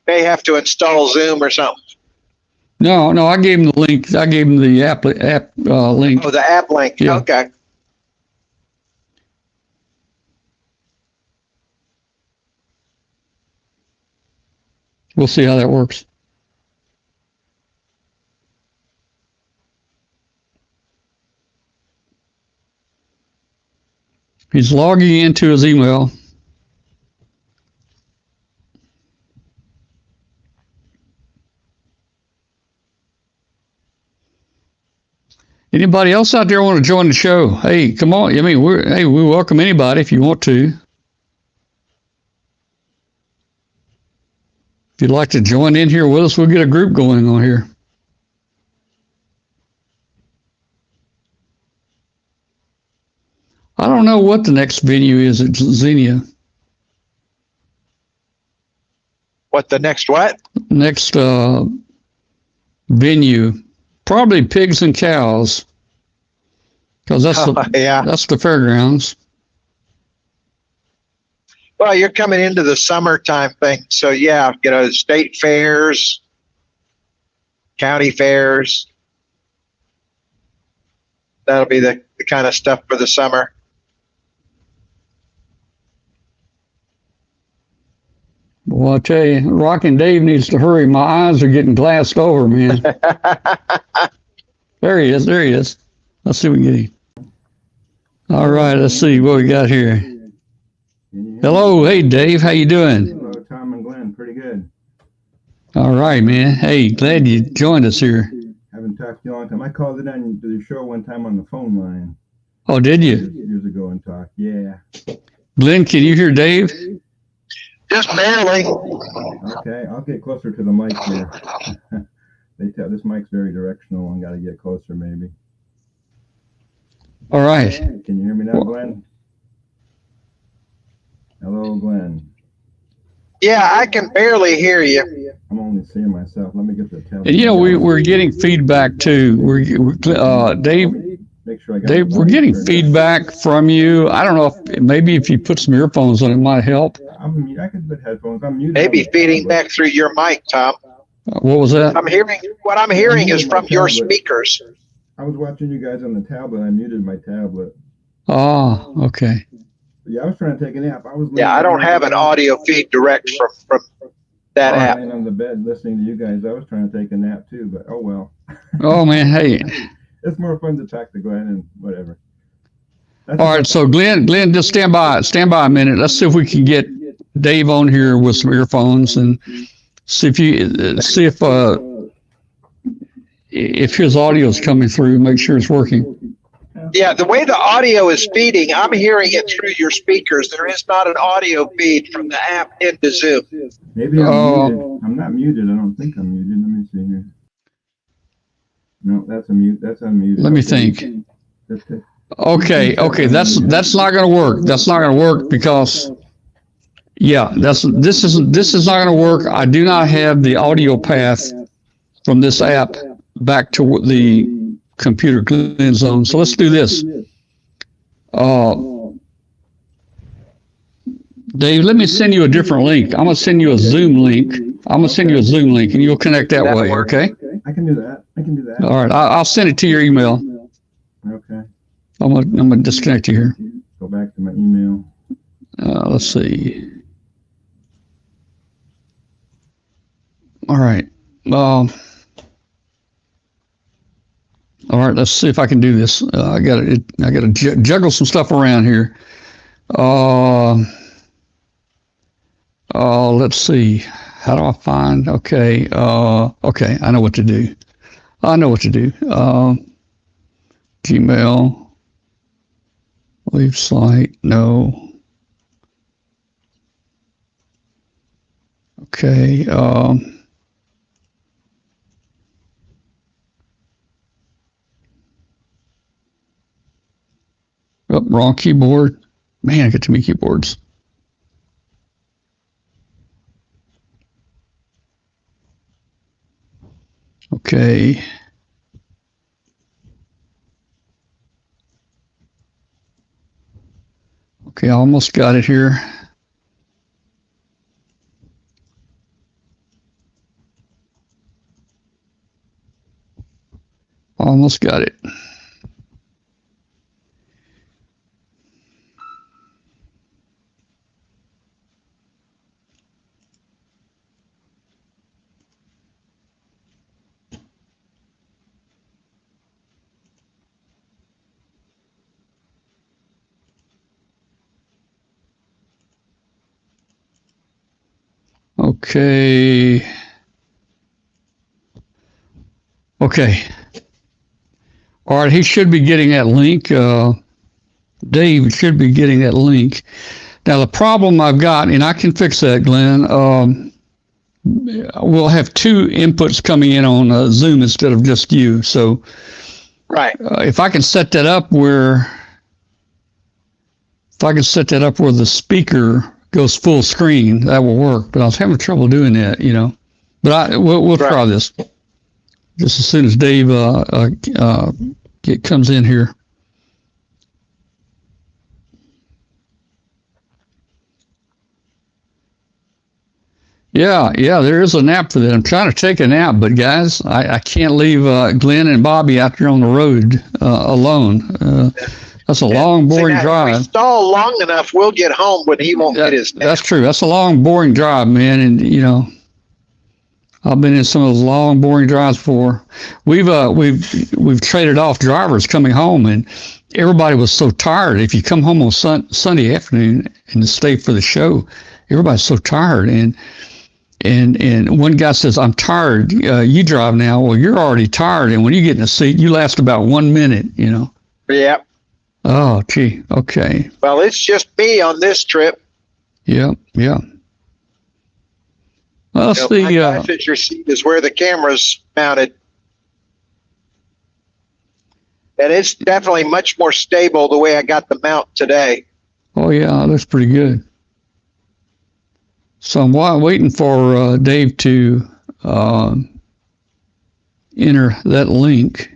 They have to install Zoom or something. No, I gave him the link. I gave him the app link. Oh, the app link. Yeah. Okay. We'll see how that works. He's logging into his email. Anybody else out there want to join the show? Hey, come on. I mean, we welcome anybody if you want to. If you'd like to join in here with us, we'll get a group going on here. I don't know what the next venue is at Xenia. What the next what? Next venue. Probably Pigs and Cows. Because that's that's the fairgrounds. Well, you're coming into the summertime thing. So, yeah, state fairs, county fairs. That'll be the kind of stuff for the summer. Well, I tell you, Rockin' Dave needs to hurry. My eyes are getting glassed over, man. There he is. Let's see if we can get him. All right, let's see what we got here. Hello, hey Dave, how you doing? Hello, Tom and Glenn, pretty good. All right, man. Hey, glad you joined us here. Haven't talked to you in a long time. I called it on to the show one time on the phone line. Oh, did you? Years ago and talked, yeah. Glenn, can you hear Dave? Just barely. Okay, I'll get closer to the mic here. This mic's very directional and got to get closer maybe. All right. Can you hear me now, Glenn? Hello, Glenn. Yeah, I can barely hear you. I'm only seeing myself. Let me get the telephone. And we're getting feedback too. Dave, Make sure I got Dave, we're getting feedback from you. I don't know if maybe if you put some earphones on, it might help. I can put headphones. I'm muted. Maybe feeding back through your mic, Tom. What was that? What I'm hearing is from your speakers. I was watching you guys on the tablet. I muted my tablet. Oh, okay. Yeah, I was trying to take a nap. I don't have an audio feed direct from that app. Laying on the bed listening to you guys. I was trying to take a nap too, but oh well. Oh man, hey. It's more fun to talk to Glenn and whatever. All right, so Glenn, just stand by a minute. Let's see if we can get Dave on here with some earphones and see if his audio is coming through. Make sure it's working. Yeah, the way the audio is feeding, I'm hearing it through your speakers. There is not an audio feed from the app into Zoom. Maybe I'm muted. I'm not muted. I don't think I'm muted. Let me see No, that's a mute. That's unmuted. Let me think. Okay, that's not going to work. That's not going to work because, yeah, this is not going to work. I do not have the audio path from this app back to the computer Glen Zone. So let's do this. Dave, let me send you a different link. I'm going to send you a Zoom link. And you'll connect that way, okay? I can do that. All right, I'll send it to your email. Okay. I'm gonna disconnect you here. Go back to my email. Let's see. All right. All right. Let's see if I can do this. I got to juggle some stuff around here. Let's see. How do I find? Okay. Okay. I know what to do. Gmail. Leave site. No. Okay. Oh, wrong keyboard. Man, I get too many keyboards. Okay. Okay, I almost got it here. Almost got it. Okay. Okay. All right, he should be getting that link. Dave should be getting that link. Now, the problem I've got, and I can fix that, Glenn, we'll have two inputs coming in on Zoom instead of just you. So Right. if I can set that up where the speaker goes full screen, that will work. But I was having trouble doing that, you know. But we'll Right. try this just as soon as Dave comes in here. Yeah, there is a nap for that. I'm trying to take a nap, but guys, I can't leave Glenn and Bobby out there on the road alone. That's a long, boring If we drive. stall long enough, we'll get home when he won't get his nap. That's true. That's a long, boring drive, man. And you know, I've been in some of those long, boring drives before. We've traded off drivers coming home, and everybody was so tired. If you come home on Sunday afternoon and stay for the show, everybody's so tired. And one guy says, "I'm tired. You drive now." Well, you're already tired, and when you get in the seat, you last about 1 minute. You know. Yeah. Oh, gee. Okay. Well, it's just me on this trip. Yeah. Well, let's My see. passenger seat is where the camera's mounted. And it's definitely much more stable the way I got the mount today. Oh, yeah, that's pretty good. So I'm waiting for Dave to enter that link.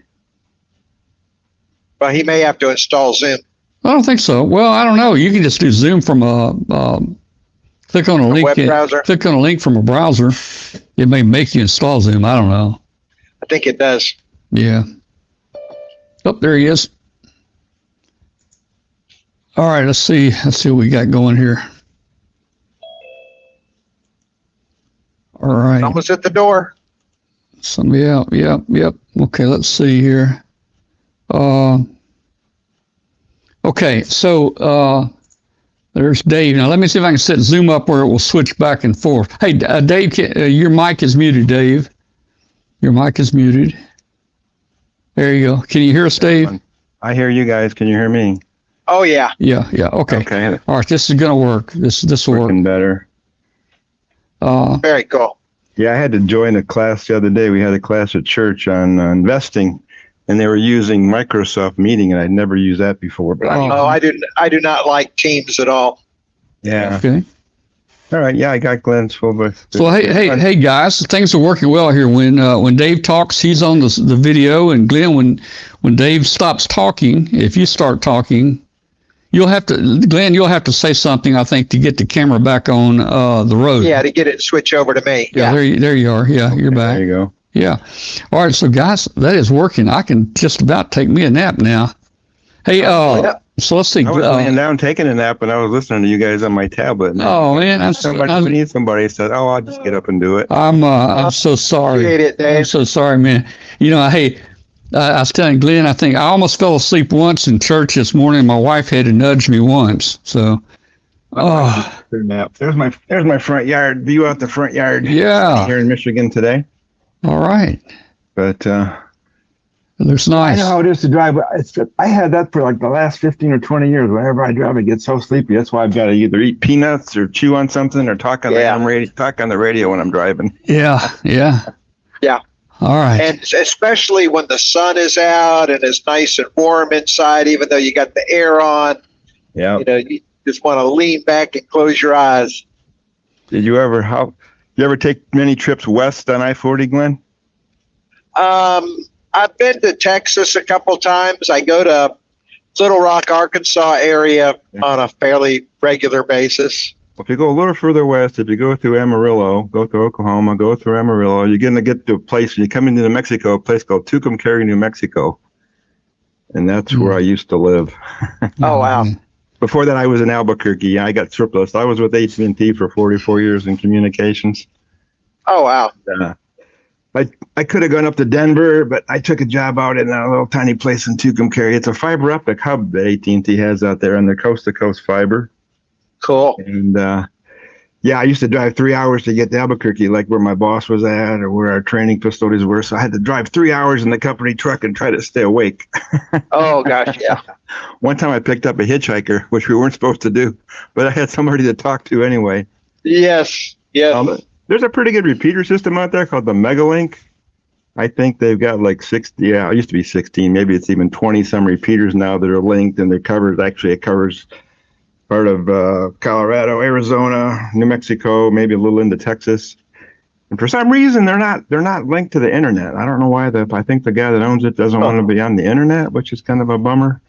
Well, he may have to install Zoom. I don't think so. Well, I don't know. You can just do Zoom from click on a link. Web browser? Click on a link from a browser. It may make you install Zoom. I don't know. I think it does. Yeah. Oh, there he is. All right, let's see what we got going here. All right. Almost at the door. Yep. Okay, let's see here. Okay, so there's Dave. Now let me see if I can set Zoom up where it will switch back and forth. Hey, Dave, your mic is muted, Dave. Your mic is muted. There you go. Can you hear us, Dave? I hear you guys. Can you hear me? Oh, yeah. Yeah. Okay. Okay. All right, this is going to work. This will work. Working better. Very cool. Yeah, I had to join a class the other day. We had a class at church on investing, and they were using Microsoft Meeting, and I'd never used that before. But Oh, I do not like Teams at all. yeah. Okay. All right. Yeah, I got Glenn's full list. So hey guys, things are working well here. When Dave talks, he's on the video, and Glenn, when Dave stops talking, if you start talking, you'll have to say something, I think, to get the camera back on the road. Yeah, to get it switch over to me. Yeah, there you are. Yeah, you're back. There you go. Yeah. All right, so guys, that is working. I can just about take me a nap now. Hey, so let's see. I was laying down taking a nap, and I was listening to you guys on my tablet. And Oh man, somebody said, "Oh, I'll just get up and do it." I'm so sorry. Appreciate it, Dave. I'm so sorry, man. You know, hey, I was telling Glenn, I think I almost fell asleep once in church this morning. My wife had to nudge me once. So, Nap. There's my front yard view out the front yard. Yeah. Here in Michigan today. All right. But It looks I nice. know how it is to drive, but I had that for like the last 15 or 20 years. Whenever I drive, I get so sleepy. That's why I've got to either eat peanuts or chew on something or talk on the radio when I'm driving. Yeah. Yeah. All right. And especially when the sun is out and it's nice and warm inside, even though you got the air on, Yeah. you just want to lean back and close your eyes. Did you ever take many trips west on I-40, Glenn? I've been to Texas a couple times. I go to Little Rock, Arkansas area on a fairly regular basis. Well, if you go a little further west, if you go through Amarillo, go through Oklahoma, go through Amarillo, you're going to get to a place, when you come into New Mexico, a place called Tucumcari, New Mexico. And that's where I used to live. Oh, wow. Before that, I was in Albuquerque. I got surplus. I was with AT&T for 44 years in communications. Oh, wow. I could have gone up to Denver, but I took a job out in a little tiny place in Tucumcari. It's a fiber optic hub that AT&T has out there on their coast-to-coast fiber. Cool. And I used to drive 3 hours to get to Albuquerque, like where my boss was at or where our training facilities were. So I had to drive 3 hours in the company truck and try to stay awake. Oh, gosh, yeah. One time I picked up a hitchhiker, which we weren't supposed to do, but I had somebody to talk to anyway. Yes. There's a pretty good repeater system out there called the Megalink. I think they've got like 60. Yeah, it used to be 16. Maybe it's even 20 some repeaters now that are linked, and it covers part of Colorado, Arizona, New Mexico, maybe a little into Texas. And for some reason, they're not linked to the internet. I don't know why. I think the guy that owns it doesn't want to be on the internet, which is kind of a bummer.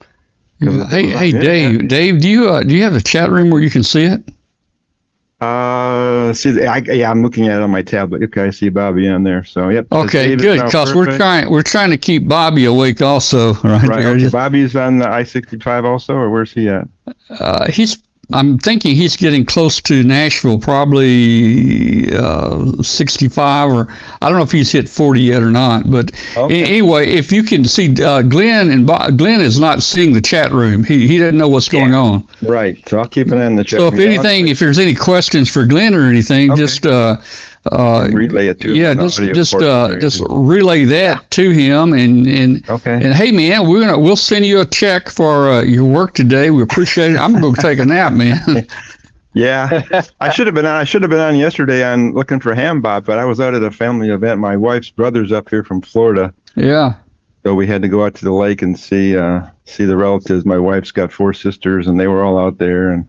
Hey, Dave, do you have a chat room where you can see it? I'm looking at it on my tablet. Okay, I see Bobby on there. So yep. Okay, good. Because we're trying to keep Bobby awake also. Right. Okay. Bobby's on the I-65 also, or where's he at? I'm thinking he's getting close to Nashville, probably 65, or I don't know if he's hit 40 yet or not. But anyway, if you can see Glenn Glenn is not seeing the chat room. He doesn't know what's going on. Right. So I'll keep an eye on the chat. So if there's any questions for Glenn or anything, just relay it to him. Just relay that to him, and hey man, we'll send you a check for your work today. We appreciate it. I'm gonna go take a nap, man. Yeah, I should have been on yesterday on looking for ham bob, but I was out at a family event. My wife's brother's up here from Florida. Yeah. So we had to go out to the lake and see the relatives. My wife's got 4 sisters, and they were all out there. And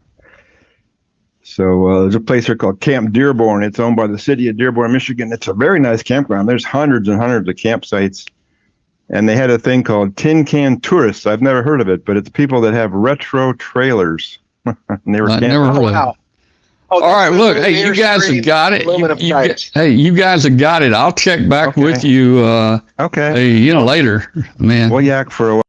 so there's a place here called Camp Dearborn. It's owned by the city of Dearborn, Michigan. It's a very nice campground. There's hundreds and hundreds of campsites. And they had a thing called Tin Can Tourists. I've never heard of it, but it's people that have retro trailers. And they were Never heard of it. Oh, all right, look, hey, you guys have got it. You guys have got it. I'll check back with you. Later, man. We'll yak for a while.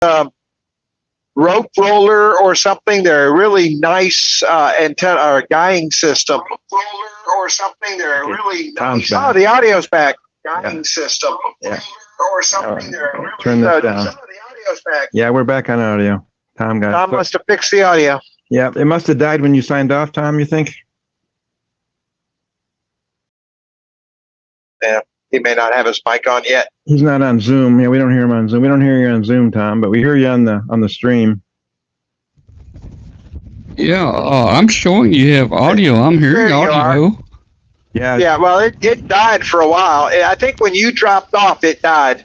rope roller or something. They're a really nice antenna or guying system. Rope roller or something. They're a really Tom's nice. back. Oh, the audio's back. Yeah. System. Yeah. Or something. They're really Turn this down. Oh, the audio's back. Yeah, we're back on audio. Tom Tom must have fixed the audio. Yeah, it must have died when you signed off, Tom, you think? Yeah, he may not have his mic on yet. He's not on Zoom. Yeah, we don't hear him on Zoom. We don't hear you on Zoom, Tom, but we hear you on the stream. Yeah, I'm showing you have audio. I'm hearing There you audio. Yeah. Yeah, well, it died for a while. I think when you dropped off, it died.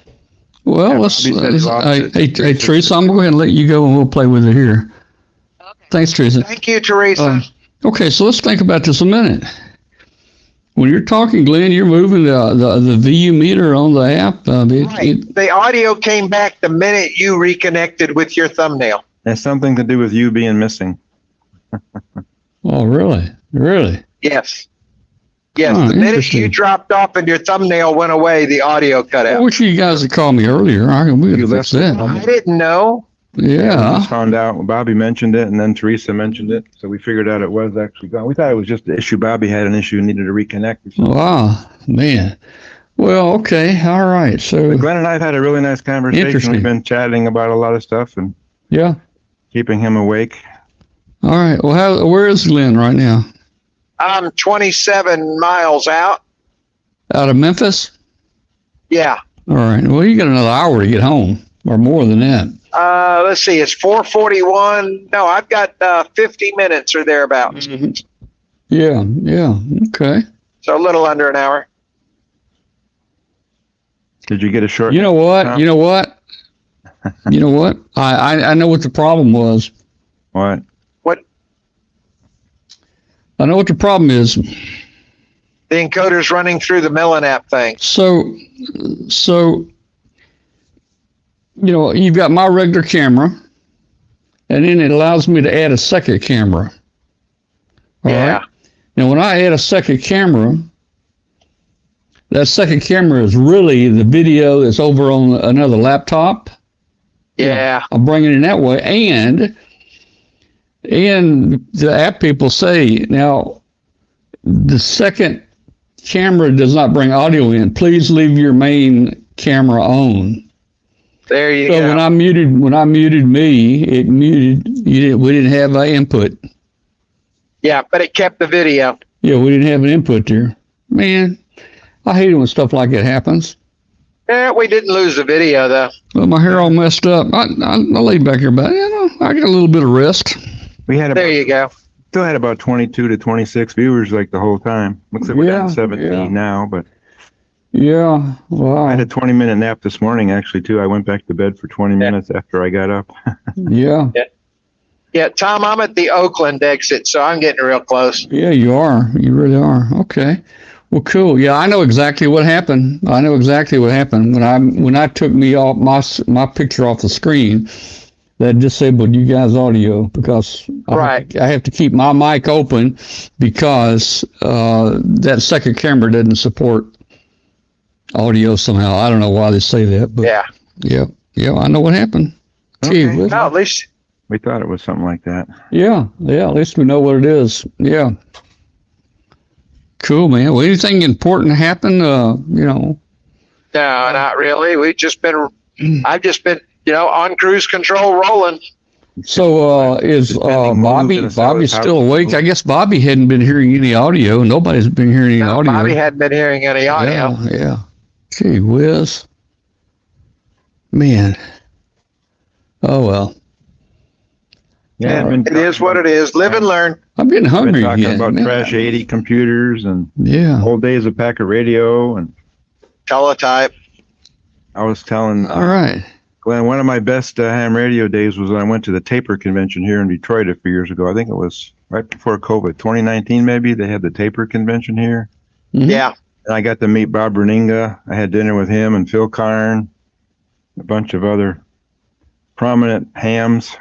Well, Yeah, let's. Bobby said he lost it. Hey, Teresa, I'm going to go ahead and let you go, and we'll play with it here. Okay. Thanks, Teresa. Thank you, Teresa. Okay, so let's think about this a minute. When you're talking, Glenn, you're moving the VU meter on the app. Right. The audio came back the minute you reconnected with your thumbnail. It has something to do with you being missing. Oh, really? Really? Yes. Yes, Oh, the minute interesting. you dropped off and your thumbnail went away, the audio cut I out. wish you guys had called me earlier. We You could fix left that. I didn't know. We Yeah. just found out. Bobby mentioned it, and then Teresa mentioned it, so we figured out it was actually gone. We thought it was just the issue. Bobby had an issue, needed to reconnect. Or something. Wow, man. Well, okay, all right. So, But Glenn and I have had a really nice conversation. Interesting. We've been chatting about a lot of stuff and yeah. keeping him awake. All right. Well, where is Glenn right now? I'm 27 miles out. Out of Memphis? Yeah. All right. Well, you got another hour to get home, or more than that. Let's see. It's 4:41. No, I've got 50 minutes or thereabouts. Yeah. Yeah. Okay. So a little under an hour. Did you get a short? You know what? Tom? You know what? You know what? I know what the problem was. What? I know what the problem is. The encoder's running through the Mellon app thing. So, you've got my regular camera, and then it allows me to add a second camera. All Yeah. right? Now, when I add a second camera, that second camera is really the video that's over on another laptop. Yeah. I'm bringing it in that way, and the app people say now the second camera does not bring audio in. Please leave your main camera on. There you So go. when I muted me, it muted. We didn't have an input. Yeah, but it kept the video. Yeah, we didn't have an input there. Man, I hate it when stuff like that happens. We didn't lose the video though. Well, my hair all messed up. I laid back here, but I got a little bit of rest. We had There you go. still had about 22 to 26 viewers like the whole time. Looks like we're down to 17 now, but Yeah, wow. I had a 20-minute nap this morning actually too. I went back to bed for 20 minutes after I got up. Yeah. Yeah, Tom, I'm at the Oakland exit, so I'm getting real close. Yeah, you are. You really are. Okay. Well, cool. Yeah, I know exactly what happened. When I took me off my picture off the screen. That disabled you guys' audio because Right. I have to keep my mic open because that second camera doesn't support audio somehow. I don't know why they say that, but Yeah. yeah, I know what happened. Gee, Okay. whiz. No, at least We thought it was something like that. Yeah, at least we know what it is. Yeah. Cool, man. Well, anything important happen? no, not really. I've just been, on cruise control rolling. So is Just pending moves Bobby in the South still House. awake? I guess Bobby hadn't been hearing any audio. Nobody's been hearing any No, audio. Bobby hadn't been hearing any audio. Yeah. Gee whiz. Man. Oh, well. Yeah, And it is what it is. Live and learn. I'm getting Been hungry talking again. about man. Trash 80 computers and Yeah. old days of Packet Radio. And Teletype. I was telling All right. Glenn, one of my best ham radio days was when I went to the Taper convention here in Detroit a few years ago. I think it was right before COVID, 2019 maybe. They had the Taper convention here. Mhm. Yeah. And I got to meet Bob Berninga. I had dinner with him and Phil Karn, a bunch of other prominent hams.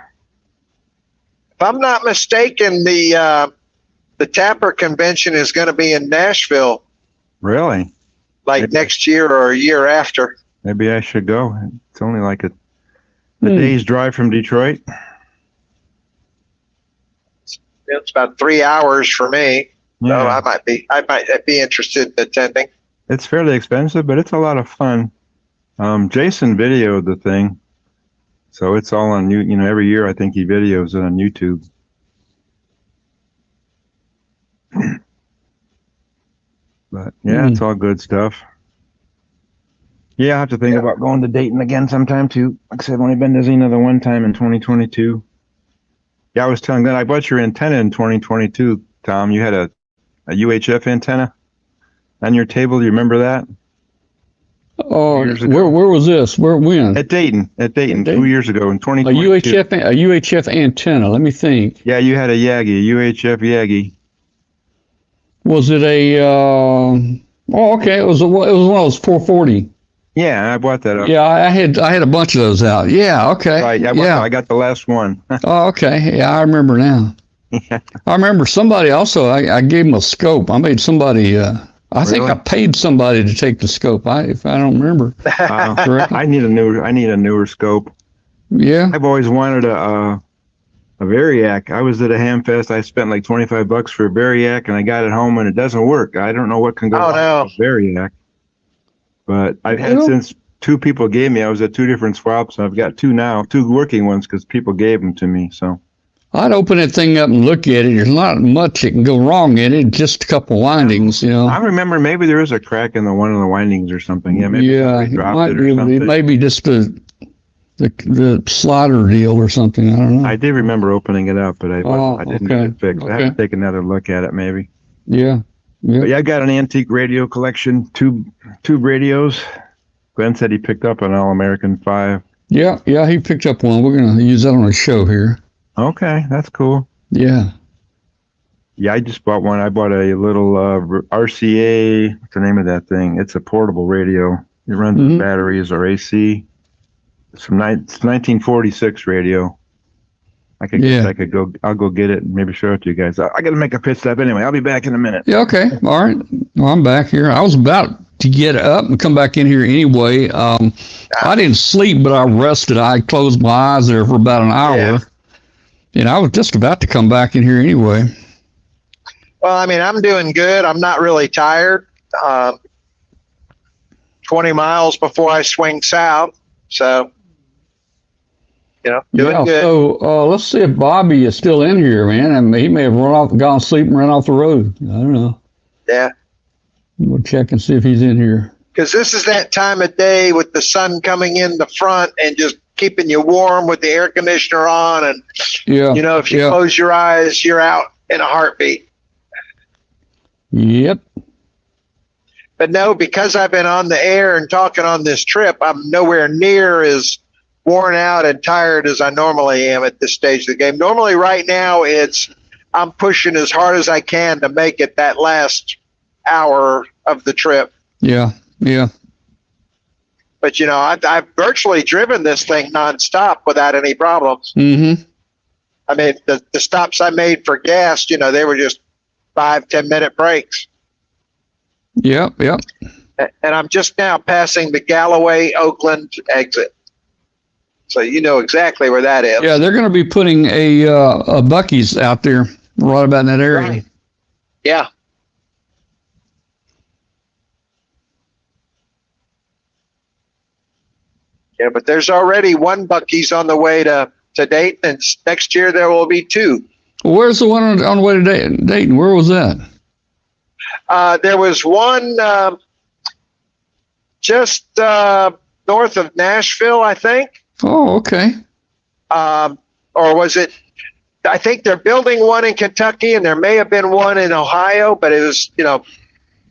If I'm not mistaken, the Tapper convention is going to be in Nashville Really? like Maybe. next year or a year after. Maybe I should go. It's only like a A day's drive from Detroit. It's about 3 hours for me. So Yeah. I might be interested in attending. It's fairly expensive, but it's a lot of fun. Jason videoed the thing, so it's all on you. You know, every year I think he videos it on YouTube. But yeah, it's all good stuff. Yeah, I have to think about going to Dayton again sometime too. Like I said, I've only been to Xena the one time in 2022. Yeah, I was telling Glenn, I bought your antenna in 2022, Tom. You had a UHF antenna on your table. You remember that? Oh, Years ago. where was this? When? At Dayton, Dayton? 2 years ago in A 2022. UHF antenna. Let me think. Yeah, you had a Yagi, a UHF Yagi. Was it a? Oh, okay. It was one of those 440. Yeah, I bought that up. Yeah, I had a bunch of those out. Yeah. Okay. Right, I got the last one. Oh, okay. Yeah, I remember now. I remember somebody also. I gave him a scope. I made somebody. I think I paid somebody to take the scope. If I don't remember correctly. I need a newer scope. Yeah. I've always wanted a Variac. I was at a ham fest. I spent like $25 for a Variac, and I got it home, and it doesn't work. I don't know what can go wrong with a Variac. But I've had since two people gave me. I was at two different swaps, and I've got two now, two working ones because people gave them to me. So I'd open that thing up and look at it. There's not much that can go wrong in it. Just a couple windings, you know. I remember maybe there was a crack in one of the windings or something. Yeah, maybe somebody dropped it or something. Maybe just the slider deal or something. I don't know. I did remember opening it up, but I didn't get it fixed. I have to take another look at it maybe. Yeah. But yeah, I got an antique radio collection, tube radios. Glenn said he picked up an All-American 5. Yeah, he picked up one. We're going to use that on a show here. Okay, that's cool. Yeah. Yeah, I just bought one. I bought a little RCA. What's the name of that thing? It's a portable radio. It runs with batteries or AC. It's from 1946 radio. I'll go get it and maybe show it to you guys. I got to make a pit stop anyway. I'll be back in a minute. Yeah, okay. All right. Well, I'm back here. I was about to get up and come back in here anyway. I didn't sleep, but I rested. I closed my eyes there for about an hour. Yeah. And I was just about to come back in here anyway. Well, I mean, I'm doing good. I'm not really tired. 20 miles before I swing south. So, doing good. So let's see if Bobby is still in here, man. I mean, he may have gone to sleep and run off the road. I don't know. Yeah. We'll check and see if he's in here. Because this is that time of day with the sun coming in the front and just keeping you warm with the air conditioner on. And, if you close your eyes, you're out in a heartbeat. Yep. But no, because I've been on the air and talking on this trip, I'm nowhere near as worn out and tired as I normally am at this stage of the game. Normally right now I'm pushing as hard as I can to make it that last hour of the trip. Yeah. But, I've virtually driven this thing nonstop without any problems. Mm-hmm. I mean, the stops I made for gas, they were just 5-10 minute breaks. Yep. And I'm just now passing the Galloway Oakland exit. So you know exactly where that is. Yeah, they're going to be putting a Buc-ee's out there right about in that area. Right. Yeah. Yeah, but there's already one Buc-ee's on the way to Dayton, and next year there will be two. Where's the one on the way to Dayton? Where was that? There was one just north of Nashville, I think. Oh, okay. Or was it? I think they're building one in Kentucky, and there may have been one in Ohio, but it was,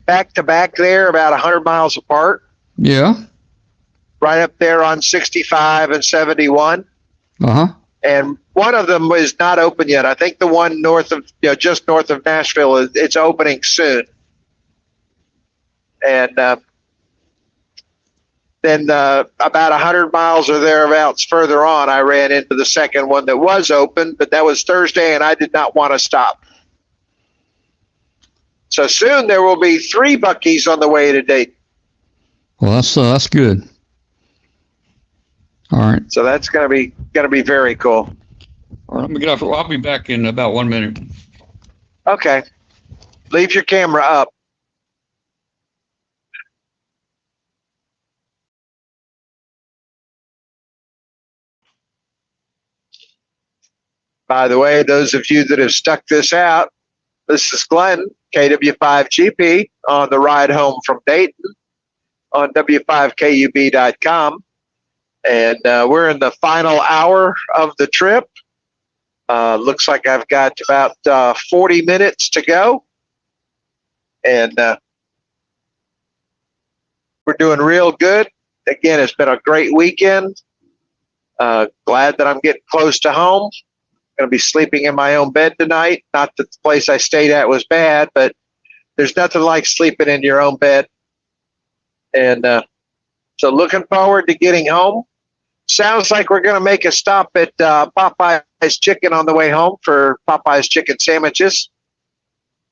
back to back there, about 100 miles apart. Yeah. Right up there on 65 and 71. Uh-huh. And one of them is not open yet. I think the one north of, just north of Nashville, it's opening soon. And then about 100 miles or thereabouts further on, I ran into the second one that was open, but that was Thursday, and I did not want to stop. So soon there will be 3 Buc-ee's on the way to Dayton. Well, that's good. All right. So that's gonna be very cool. All right. Let me get off. I'll be back in about 1 minute. Okay. Leave your camera up. By the way, those of you that have stuck this out, this is Glenn, KW5GP, on the ride home from Dayton on W5KUB.com. And we're in the final hour of the trip. Looks like I've got about 40 minutes to go. And we're doing real good. Again, it's been a great weekend. Glad that I'm getting close to home. Going to be sleeping in my own bed tonight. Not that the place I stayed at was bad, but there's nothing like sleeping in your own bed. And so looking forward to getting home. Sounds like we're going to make a stop at Popeye's Chicken on the way home for Popeye's Chicken sandwiches.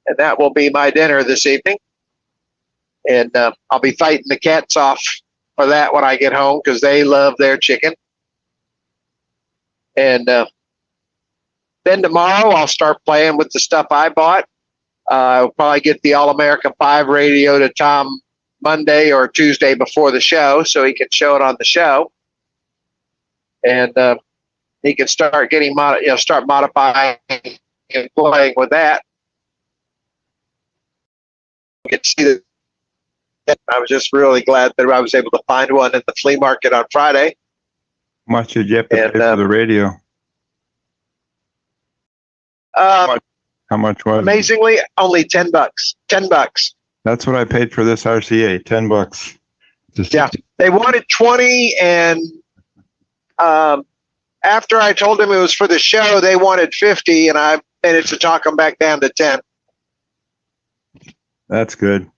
And that will be my dinner this evening. And I'll be fighting the cats off for that when I get home because they love their chicken. And then tomorrow I'll start playing with the stuff I bought. I'll probably get the All-America 5 radio to Tom Monday or Tuesday before the show so he can show it on the show. And he can start getting start modifying and playing with that. You can see that I was just really glad that I was able to find one in the flea market on Friday. How much did you have to pay for the radio? How much was it? Amazingly, only $10. $10. That's what I paid for this RCA, $10. Just Yeah, they wanted 20, and after I told them it was for the show, they wanted 50, and I managed to talk them back down to 10. That's good.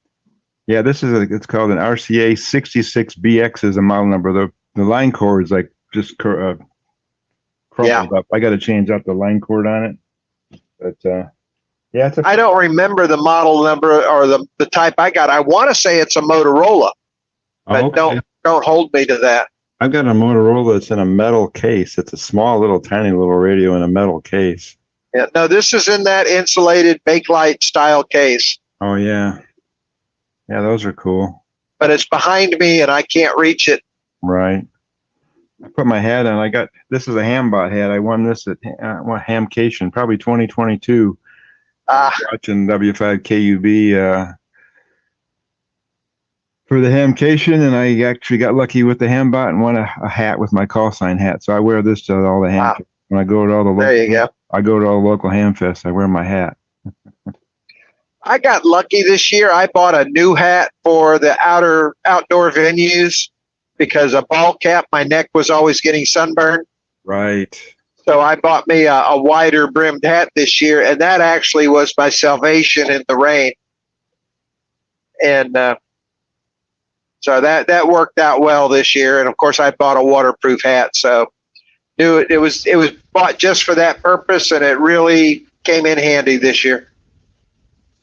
Yeah, this is it's called an RCA 66BX is a model number. The line cord is like just crumpled up. I got to change out the line cord on it. But yeah, it's I don't remember the model number or the type I got. I want to say it's a Motorola, but okay. don't hold me to that. I've got a Motorola that's in a metal case. It's a small little tiny little radio in a metal case. Yeah, no, this is in that insulated bakelite style case. Oh yeah. Yeah, those are cool. But it's behind me and I can't reach it. Right. I put my hat on. This is a Hambot hat. I won this at Hamcation, probably 2022. I was watching W5KUB for the Hamcation, and I actually got lucky with the Hambot and won a hat with my call sign hat. So I wear this to all the ham. Wow. When I go to all the There you go. I go to all the local ham fests. I wear my hat. I got lucky this year. I bought a new hat for the outdoor venues because a ball cap, my neck was always getting sunburned. Right. So I bought me a wider brimmed hat this year, and that actually was my salvation in the rain. And so that worked out well this year. And of course, I bought a waterproof hat, so it was bought just for that purpose, and it really came in handy this year.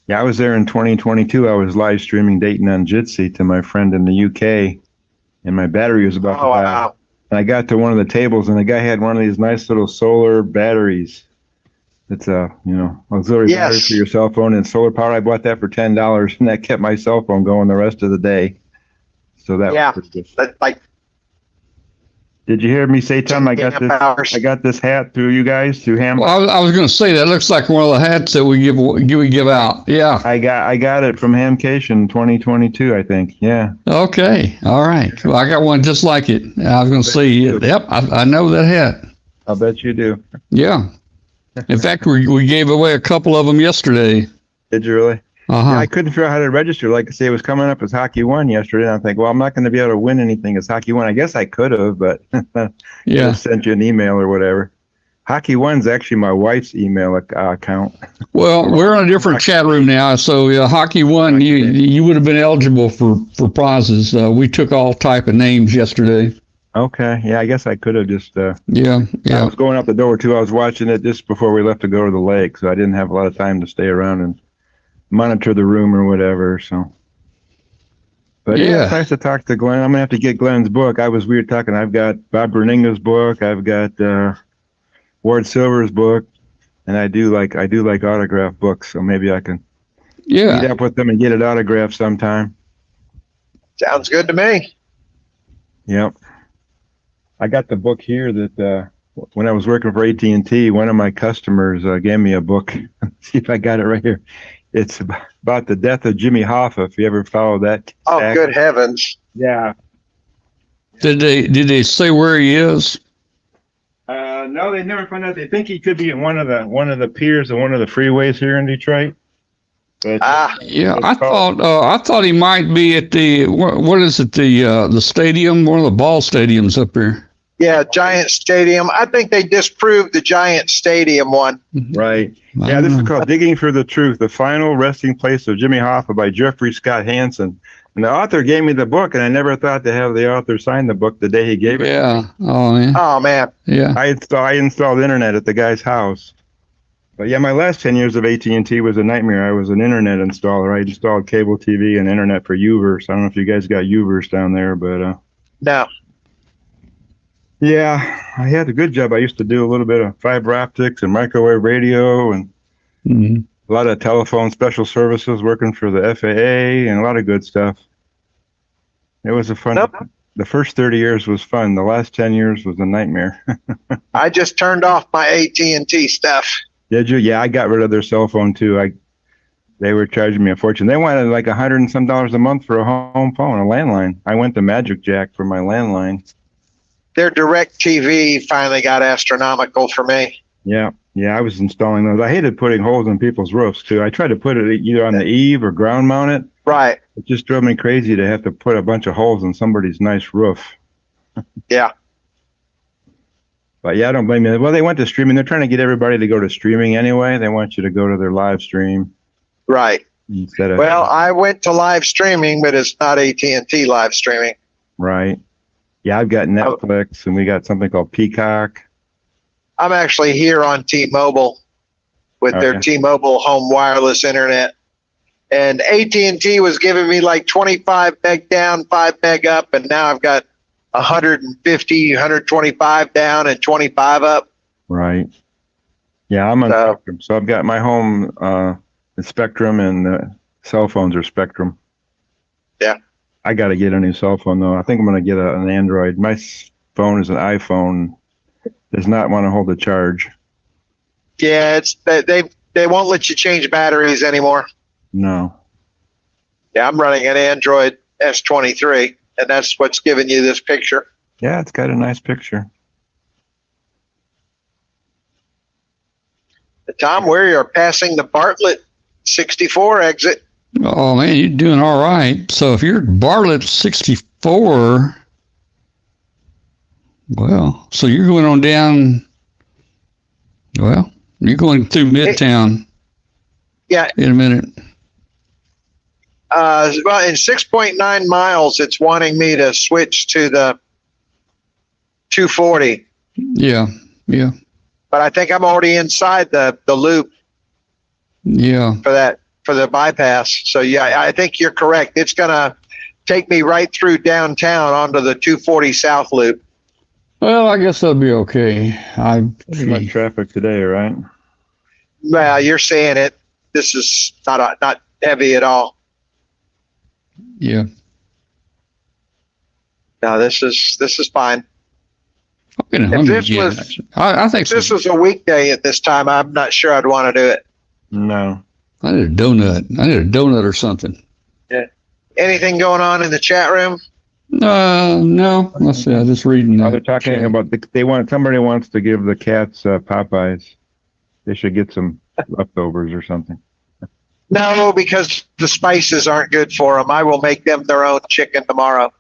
Yeah, I was there in 2022. I was live streaming Dayton on Jitsi to my friend in the UK, and my battery was about to die. Wow. And I got to one of the tables, and the guy had one of these nice little solar batteries. It's a auxiliary battery for your cell phone and solar power. I bought that for $10, and that kept my cell phone going the rest of the day. So that was pretty good. That's like. Did you hear me say, Tom? I got this hat through you guys through Ham. Well, I was going to say that looks like one of the hats that we give out. Yeah. I got it from Hamcation 2022, I think. Yeah. Okay. All right. Well, I got one just like it. I was going to say, yep, I know that hat. I'll bet you do. Yeah. In fact, we gave away a couple of them yesterday. Did you really? Uh-huh. Yeah, I couldn't figure out how to register. Like I say, it was coming up as Hockey One yesterday, and I think, well, I'm not going to be able to win anything as Hockey One. I guess I could have, but yeah, sent you an email or whatever. Hockey One's actually my wife's email account. Well, we're in a different chat room now, so Hockey One, you would have been eligible for prizes. We took all type of names yesterday. Okay, yeah, I guess I could have just. Yeah. I was going out the door too. I was watching it just before we left to go to the lake, so I didn't have a lot of time to stay around and monitor the room or whatever. So, But yeah, Yeah. it's nice to talk to Glenn. I'm gonna have to get Glenn's book. I was weird talking. I've got Bob Berninga's book. I've got Ward Silver's book, and I do like autograph books. So maybe I can meet Yeah. up with them and get it autographed sometime. Sounds good to me. Yep. I got the book here that when I was working for AT&T, one of my customers gave me a book. See if I got it right here. It's about the death of Jimmy Hoffa. If you ever followed that. Oh, saga. good heavens. Yeah. Did they say where he is? No, they never found out. They think he could be in one of the piers of one of the freeways here in Detroit. But Yeah, it's I thought he might be at the what is it, the stadium, one of the ball stadiums up here. Yeah, Giant Stadium. I think they disproved the Giant Stadium one. right. Yeah, this is called Digging for the Truth: The Final Resting Place of Jimmy Hoffa by Jeffrey Scott Hansen. And the author gave me the book, and I never thought to have the author sign the book the day he gave it. Yeah. Oh yeah. Oh, man. Yeah. I installed internet at the guy's house. But yeah, my last 10 years of AT&T was a nightmare. I was an internet installer. I installed cable TV and internet for Uverse. I don't know if you guys got Uverse down there, but No. yeah, I had a good job. I used to do a little bit of fiber optics and microwave radio and Mhm. a lot of telephone special services working for the FAA and a lot of good stuff. It was a fun. Nope. The first 30 years was fun. The last 10 years was a nightmare. I just turned off my AT&T stuff. Did you? Yeah, I got rid of their cell phone too. They were charging me a fortune. They wanted like $100 and some a month for a home phone, a landline. I went to Magic Jack for my landline. Their Direct TV finally got astronomical for me. Yeah, I was installing those. I hated putting holes in people's roofs too. I tried to put it either on the eave or ground mount it. Right. It just drove me crazy to have to put a bunch of holes in somebody's nice roof. Yeah. But yeah, I don't blame you. Well, they went to streaming. They're trying to get everybody to go to streaming anyway. They want you to go to their live stream Right. instead of. Well, I went to live streaming, but it's not AT&T live streaming. Right. Yeah, I've got Netflix and we got something called Peacock. I'm actually here on T-Mobile with their Okay. T-Mobile home wireless internet. And AT&T was giving me like 25 meg down, 5 meg up, and now I've got 150, 125 down and 25 up. Right. Yeah, I'm on Spectrum. So I've got my home Spectrum and cell phones are Spectrum. Yeah. I got to get a new cell phone though. I think I'm going to get an Android. My phone is an iPhone. Does not want to hold a charge. Yeah, it's they won't let you change batteries anymore. No. Yeah, I'm running an Android S23, and that's what's giving you this picture. Yeah, it's got a nice picture. Tom, we are passing the Bartlett 64 exit. Oh man, you're doing all right. So if you're Bartlett 64, well, so you're going on down. Well, you're going through Midtown. Yeah. In a minute. Well, in 6.9 miles, it's wanting me to switch to the 240. Yeah. But I think I'm already inside the loop Yeah. for the bypass. So yeah, I think you're correct. It's gonna take me right through downtown onto the 240 South loop. Well, I guess that'll be okay. Pretty much traffic today, right? Well, you're saying it. This is not heavy at all. Yeah. No, this is fine. If this was- I think If this was a weekday at this time, I'm not sure I'd want to do it. No. I need a donut. I need a donut or something. Anything going on in the chat room? No. Let's see. I'm just reading. They're talking about somebody wants to give the cats Popeyes. They should get some leftovers or something. No, because the spices aren't good for them. I will make them their own chicken tomorrow.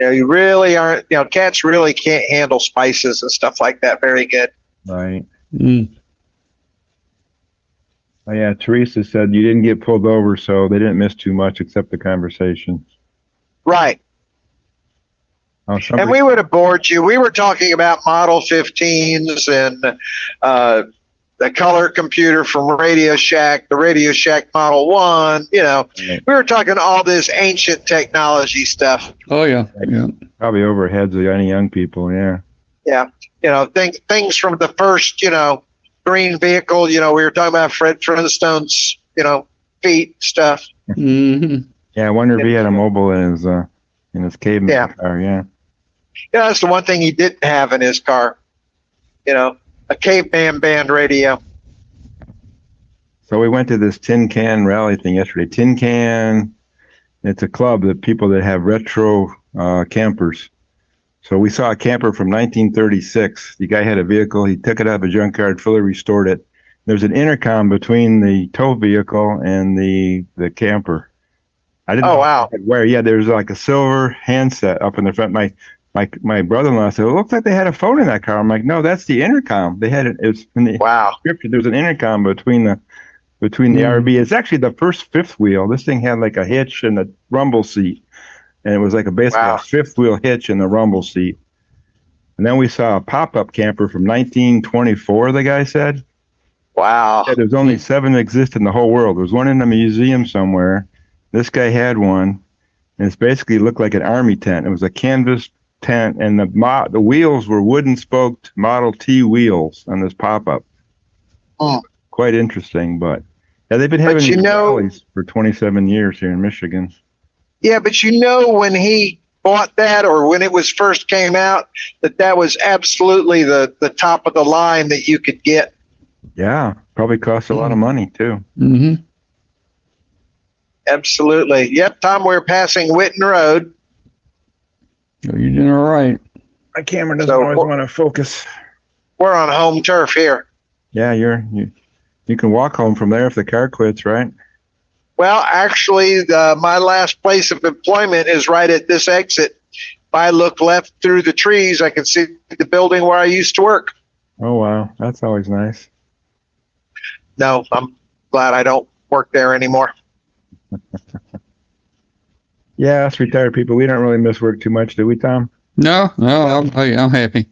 You really aren't, cats really can't handle spices and stuff like that very good. Right. Mm. Oh, yeah, Teresa said you didn't get pulled over, so they didn't miss too much except the conversation. Right. Oh, And we would have bored you. We were talking about Model 15s and the color computer from Radio Shack, the Radio Shack Model 1, you know, Right. we were talking all this ancient technology stuff. Oh yeah, yeah. Probably over heads of any young people. Yeah. Yeah. You know, things from the first, you know, green vehicle, you know, we were talking about Fred Flintstone's, you know, feet stuff. Hmm. Yeah. I wonder if he had a mobile in his caveman Yeah. car. Yeah. Yeah, that's the one thing he didn't have in his car. You know, a caveman band radio. So we went to this Tin Can rally thing yesterday. Tin Can, it's a club that people that have retro campers. So we saw a camper from 1936. The guy had a vehicle. He took it out of a junkyard, fully restored it. There's an intercom between the tow vehicle and the camper. I didn't Oh, know wow. where. Yeah, there's like a silver handset up in the front. My brother-in-law said, "It looks like they had a phone in that car." I'm like, "No, that's the intercom. They had it. It's in the Wow. description. There's an intercom between the RV. It's actually the first fifth wheel. This thing had like a hitch and a rumble seat, and it was like basically Wow. a fifth wheel hitch and a rumble seat. And then we saw a pop-up camper from 1924. The guy said, Wow. yeah, there's only 7 that exist in the whole world. There's one in a museum somewhere. This guy had one, and it's basically looked like an army tent. It was a canvas tent, and the wheels were wooden spoked Model T wheels on this pop-up. Hmm. Quite interesting, but yeah, they've been having you these know- rallies for 27 years here in Michigan. Yeah, but you know, when he bought that or when it was first came out, that was absolutely the top of the line that you could get. Yeah, probably costs a lot of money too. Hmm. Absolutely. Yep, Tom, we're passing Witten Road. You're doing all right. My camera doesn't So- always want to focus. We're on home turf here. Yeah, you can walk home from there if the car quits, right? Well, actually, my last place of employment is right at this exit. If I look left through the trees, I can see the building where I used to work. Oh wow, that's always nice. No, I'm glad I don't work there anymore. Yeah, us retired people, we don't really miss work too much, do we, Tom? No, I'm happy.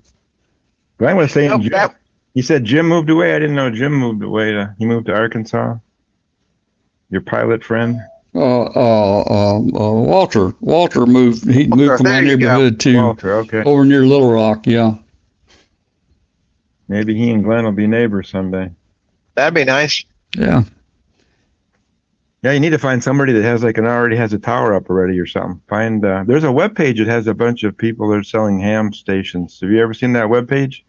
But I'm going to say, Nope, that- you said Jim moved away. I didn't know Jim moved away. He moved to Arkansas. Your pilot friend. Walter moved. He moved from there my you go. neighborhood to Walter, okay. over near Little Rock. Yeah. Maybe he and Glenn will be neighbors someday. That'd be nice. Yeah. Yeah, you need to find somebody that has already has a tower up already or something. There's a web page that has a bunch of people that are selling ham stations. Have you ever seen that web page?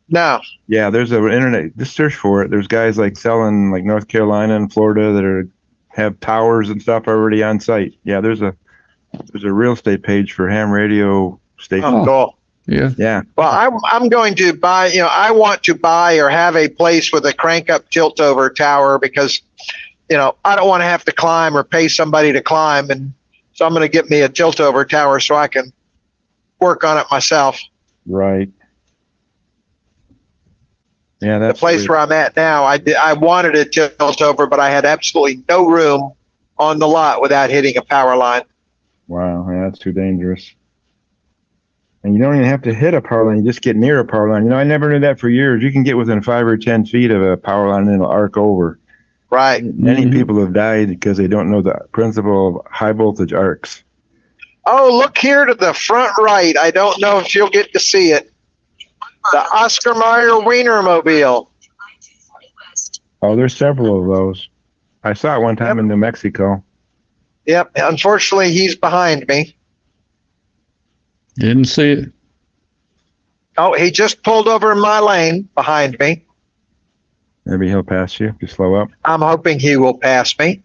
No. Yeah, there's an internet. Just search for it. There's guys like selling like North Carolina and Florida that have towers and stuff already on site. Yeah, there's a real estate page for ham radio stations. Oh, cool. Yeah. Yeah. Well, I'm going to buy, I want to buy or have a place with a crank up tilt over tower because, I don't want to have to climb or pay somebody to climb. And so I'm going to get me a tilt over tower so I can work on it myself. Right. Yeah, The that's place where I'm at now, I wanted a tilt over, but I had absolutely no room on the lot without hitting a power line. Wow, yeah, that's too dangerous. And you don't even have to hit a power line; you just get near a power line. I never knew that for years. You can get within 5 or 10 feet of a power line and it'll arc over. Right. Many Mhm. people have died because they don't know the principle of high voltage arcs. Oh, look here to the front right. I don't know if you'll get to see it. The Oscar Mayer Wienermobile. I-240 West. Oh, there's several of those. I saw it one time in New Mexico. Yep. Unfortunately, he's behind me. Didn't see it. Oh, he just pulled over in my lane behind me. Maybe he'll pass you if you slow up. I'm hoping he will pass me.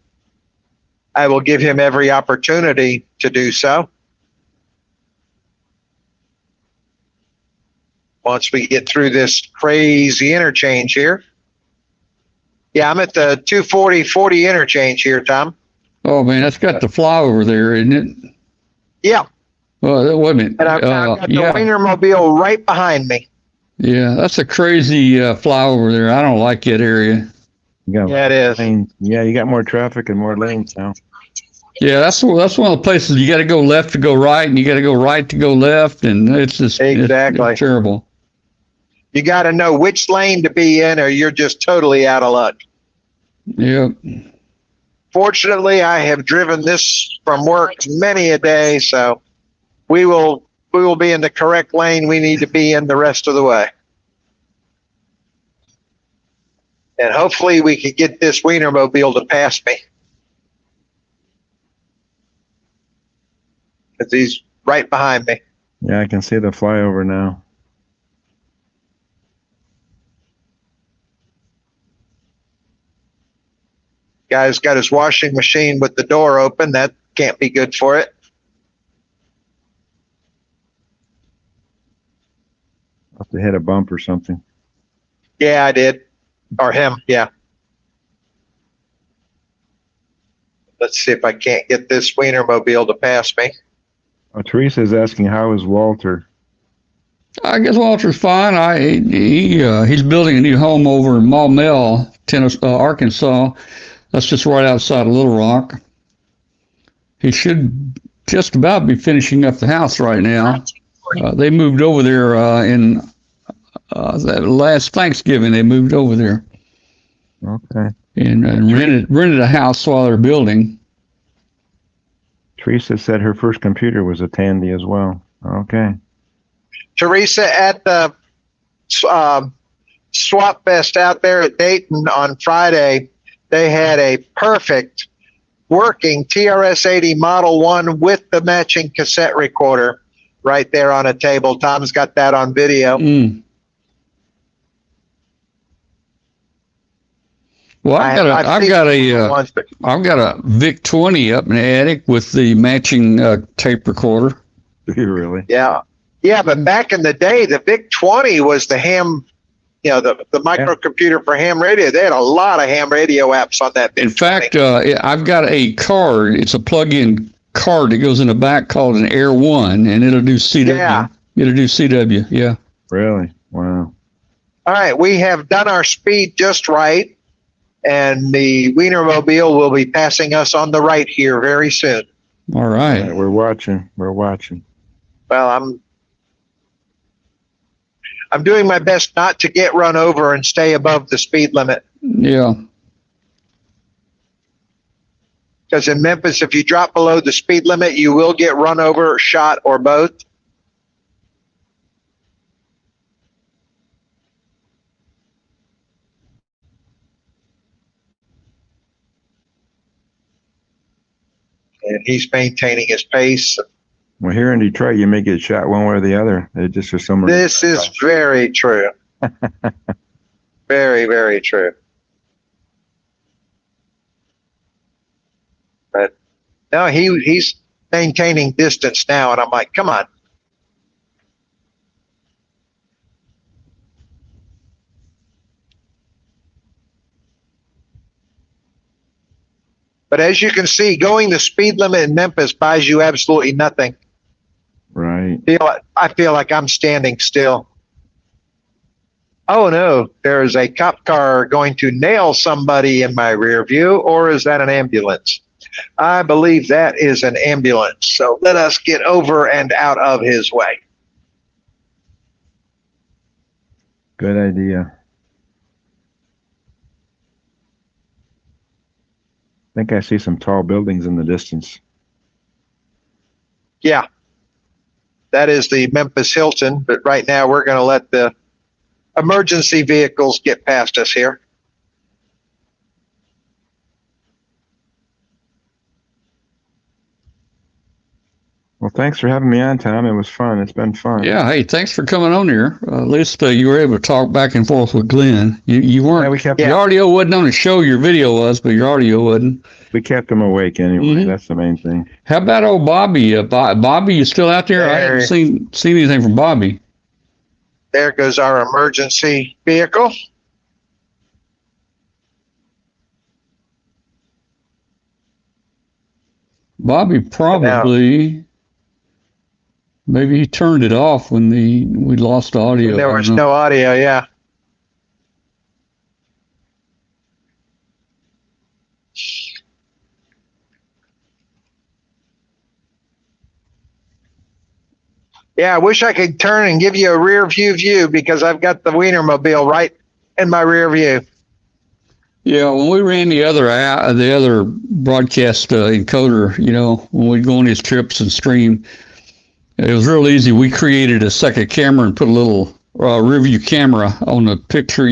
I will give him every opportunity to do so. Once we get through this crazy interchange here. Yeah, I'm at the 240-40 interchange here, Tom. Oh man, that's got the flyover there, isn't it? Yeah, Well, wait a minute. and I've got the yeah, Wienermobile right behind me. yeah, that's a crazy flyover there. I don't like that area. You got Yeah, it is. lanes. Yeah, you got more traffic and more lanes now. I-240 Yeah, that's one of the places you got to go left to go right, and you got to go right to go left, and it's just Exactly. it's terrible. You got to know which lane to be in, or you're just totally out of luck. Yep. Fortunately, I have driven this from work many a day, so we will be in the correct lane we need to be in the rest of the way. And hopefully we can get this Wienermobile to pass me. Because he's right behind me. Yeah, I can see the flyover now. Guy's got his washing machine with the door open. That can't be good for it. Must have hit a bump or something. Yeah, I did. Or him, yeah. Let's see if I can't get this Wienermobile to pass me. Oh, Teresa's asking, how is Walter? I guess Walter's fine. He's building a new home over in Maumelle, Arkansas. That's just right outside of Little Rock. He should just about be finishing up the house right now. They moved over there in that last Thanksgiving. They moved over there Okay. and rented a house while they're building. Teresa said her first computer was a Tandy as well. Okay. Teresa, at the Swap Fest out there at Dayton on Friday, they had a perfect working TRS-80 Model 1 with the matching cassette recorder right there on a table. Tom's got that on video. Well, I've got a VIC 20 up in the attic with the matching tape recorder. Really? Yeah. Yeah, but back in the day, the VIC 20 was the ham, the microcomputer for ham radio. They had a lot of ham radio apps on that VIC 20. In fact, I've got a card. It's a plug-in card that goes in the back called an Air 1, and it'll do CW. Yeah. It'll do CW, yeah. Really? Wow. All right, we have done our speed just right, and the Wienermobile will be passing us on the right here very soon. All right. Yeah, we're watching. We're watching. Well, I'm doing my best not to get run over and stay above the speed limit. Yeah. Because in Memphis, if you drop below the speed limit, you will get run over, shot, or both. And he's maintaining his pace. Well, here in Detroit, you may get shot one way or the other. It just for some reason. This is very true. Very, very true. But no, he's maintaining distance now, and I'm like, come on. But as you can see, going the speed limit in Memphis buys you absolutely nothing. Right. I feel like I'm standing still. Oh no, there is a cop car going to nail somebody in my rear view, or is that an ambulance? I believe that is an ambulance. So let us get over and out of his way. Good idea. I think I see some tall buildings in the distance. Yeah, that is the Memphis Hilton, but right now we're going to let the emergency vehicles get past us here. Well, thanks for having me on, Tom. It was fun. It's been fun. Yeah, hey, thanks for coming on here. At least you were able to talk back and forth with Glenn. You weren't. Yeah, we kept. Your audio wasn't on the show. Your video was, but your audio wasn't. We kept him awake anyway. Mhm. That's the main thing. How about old Bobby? Bobby, you still out there? I haven't seen anything from Bobby. There goes our emergency vehicle. Bobby probably. Maybe he turned it off when we lost audio. There was no audio, yeah. Yeah, I wish I could turn and give you a rear view because I've got the Wienermobile right in my rear view. Yeah, when we ran the other broadcast encoder, when we'd go on these trips and stream, it was real easy. We created a second camera and put a little rear view camera on the picture,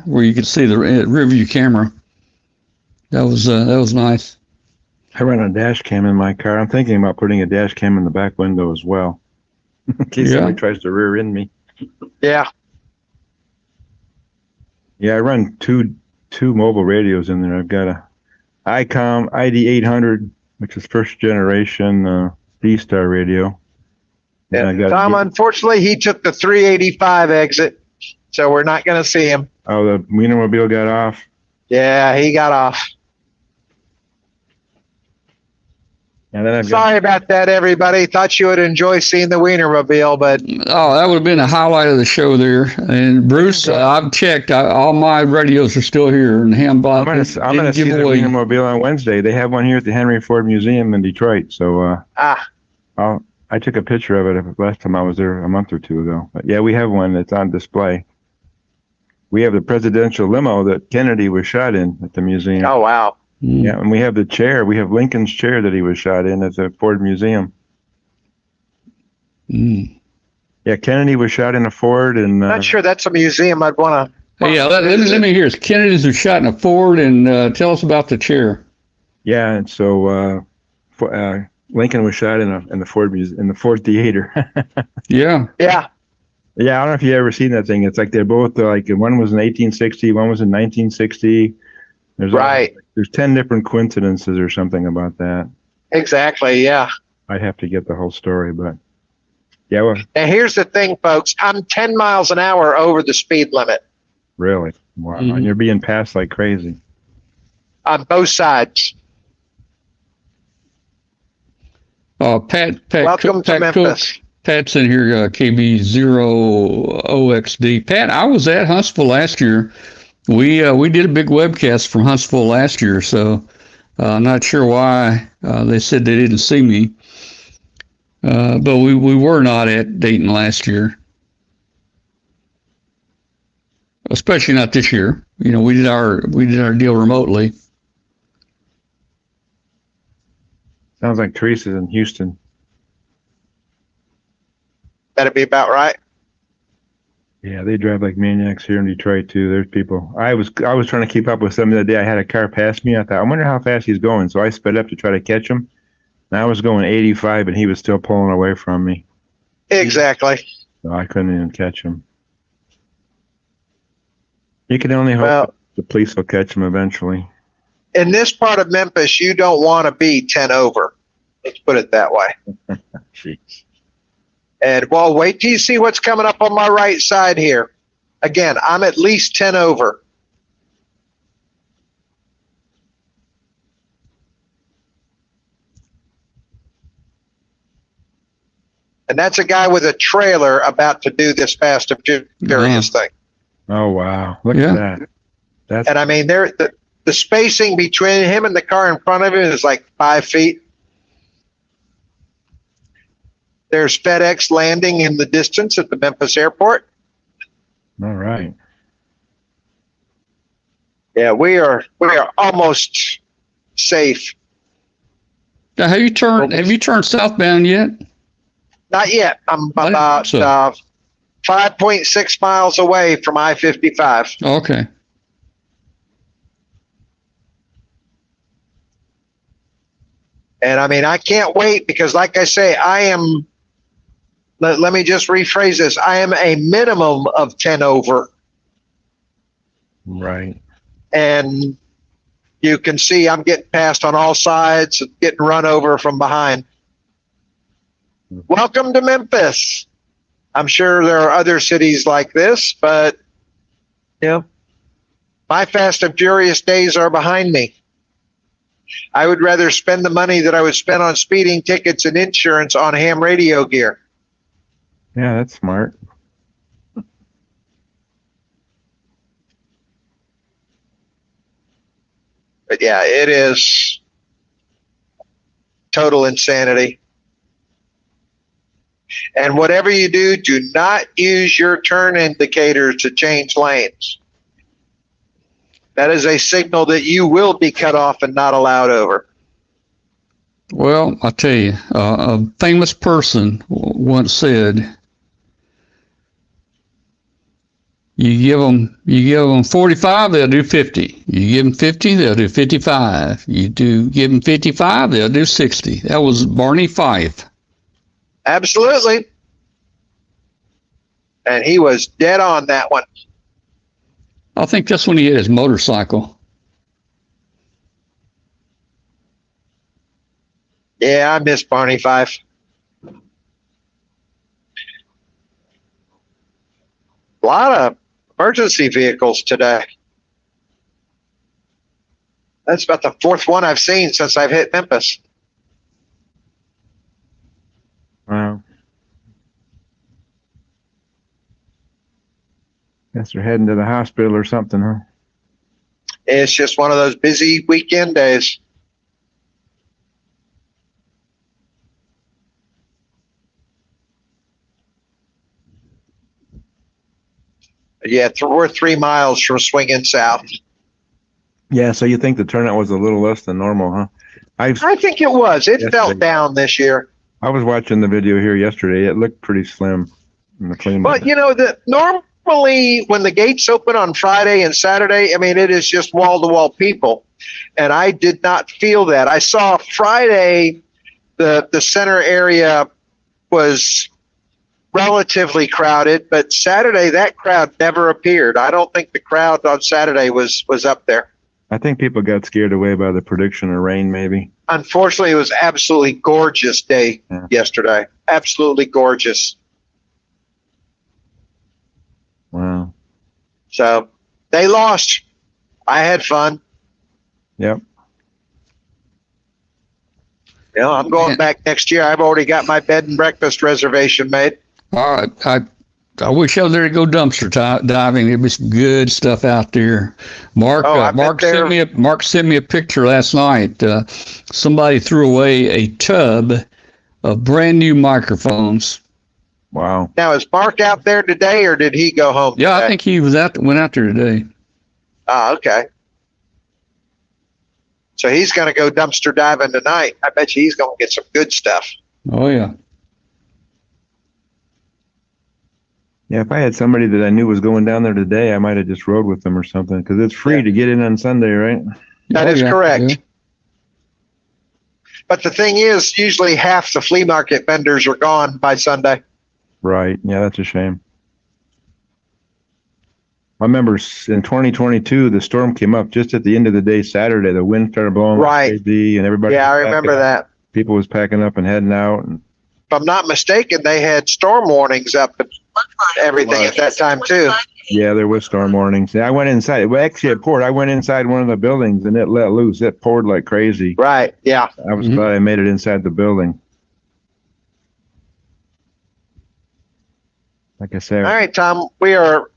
where you could see the rear view camera. That was nice. I run a dash cam in my car. I'm thinking about putting a dash cam in the back window as well, in case somebody tries to rear end me. Yeah. Yeah, I run two mobile radios in there. I've got a ICOM ID800, which is first generation D-Star radio. Yeah. Tom, unfortunately, he took the 385 exit, so we're not going to see him. Oh, the Wienermobile got off? Yeah, he got off. And then Sorry about that, everybody. Thought you would enjoy seeing the Wienermobile, but that would have been a highlight of the show there. And Bruce, I've checked. All my radios are still here. And I'm gonna see the Wienermobile on Wednesday. They have one here at the Henry Ford Museum in Detroit. So I took a picture of it last time I was there a month or two ago. But yeah, we have one that's on display. We have the presidential limo that Kennedy was shot in at the museum. Oh, wow. Yeah, and we have the chair. We have Lincoln's chair that he was shot in at the Ford Museum. Yeah, Kennedy was shot in a Ford, and not sure that's a museum I'd want to. Yeah, let me hear. Kennedy's was shot in a Ford, and tell us about the chair. Yeah, and so Lincoln was shot in the Ford Theater. Yeah. Yeah. Yeah, I don't know if you ever seen that thing. It's like they're both like one was in 1860, one was in 1960. There's 10 different coincidences or something about that. Exactly, yeah. I'd have to get the whole story, but yeah. Well, now here's the thing, folks. I'm 10 miles an hour over the speed limit. Really? Wow. And you're being passed like crazy. On both sides. Pat Welcome to Memphis. Cook. Pat's in here, KB0OXD. Pat, I was at Huntsville last year. We did a big webcast from Huntsville last year, so I'm not sure why they said they didn't see me. But we were not at Dayton last year, especially not this year. We did our deal remotely. Sounds like Teresa's in Houston. That'd be about right. Yeah, they drive like maniacs here in Detroit too. There's people. I was trying to keep up with some the other day. I had a car pass me. I thought, I wonder how fast he's going. So I sped up to try to catch him. And I was going 85, and he was still pulling away from me. Exactly. So I couldn't even catch him. You can only hope the police will catch him eventually. In this part of Memphis, you don't want to be 10 over. Let's put it that way. Jeez. And well, wait till you see what's coming up on my right side here. Again, I'm at least 10 over. And that's a guy with a trailer about to do this Fast and Furious thing. Oh, wow. Look at that. And I mean, the spacing between him and the car in front of him is like 5 feet. There's FedEx landing in the distance at the Memphis airport. All right. Yeah, we are almost safe. Now, have you turned southbound yet? Not yet. I'm about 5.6 miles away from I-55. Okay. And I mean, I can't wait because, like I say, let me just rephrase this. I am a minimum of 10 over. Right. And you can see I'm getting passed on all sides, getting run over from behind. Welcome to Memphis. I'm sure there are other cities like this, but my Fast and Furious days are behind me. I would rather spend the money that I would spend on speeding tickets and insurance on ham radio gear. Yeah, that's smart. But yeah, it is total insanity. And whatever you do not use your turn indicators to change lanes. That is a signal that you will be cut off and not allowed over. Well, I tell you, a famous person once said, you give them 45, they'll do 50. You give them 50, they'll do 55. Give them 55, they'll do 60. That was Barney Fife. Absolutely. And he was dead on that one. I think that's when he hit his motorcycle. Yeah, I miss Barney Fife. A lot of emergency vehicles today. That's about the fourth one I've seen since I've hit Memphis. Wow. Guess they're heading to the hospital or something, huh? It's just one of those busy weekend days. Yeah, we're 3 miles from swinging south. Yeah, so you think the turnout was a little less than normal, huh? I think it was. It felt down this year. I was watching the video here yesterday. It looked pretty slim in the clean. But you know, normally when the gates open on Friday and Saturday, I mean, it is just wall-to-wall people. And I did not feel that. I saw Friday, the center area was relatively crowded, but Saturday that crowd never appeared. I don't think the crowd on Saturday was up there. I think people got scared away by the prediction of rain, maybe. Unfortunately, it was absolutely gorgeous day yesterday. Absolutely gorgeous. Wow. So they lost. I had fun. Yep. You know, I'm going back next year. I've already got my bed and breakfast reservation made. All right. I wish I was there to go dumpster diving. There'd be some good stuff out there. Mark sent me a picture last night. Somebody threw away a tub of brand new microphones. Wow. Now, is Mark out there today, or did he go home? Yeah, today? I think he went out there today. Ah, okay. So he's going to go dumpster diving tonight. I bet you he's going to get some good stuff. Oh yeah. Yeah, if I had somebody that I knew was going down there today, I might have just rode with them or something, because it's free to get in on Sunday, right? That is correct. Yeah. But the thing is, usually half the flea market vendors are gone by Sunday. Right. Yeah, that's a shame. I remember in 2022, the storm came up just at the end of the day, Saturday. The wind started blowing like crazy, and everybody. Yeah, I remember that. People was packing up and heading out. And if I'm not mistaken, they had storm warnings up and everything at that time too. Yeah, there was storm warnings. I went inside. Well, actually, it poured. I went inside one of the buildings, and it let loose. It poured like crazy. Right. Yeah. I was glad I made it inside the building. Like I said. All right, Tom. We are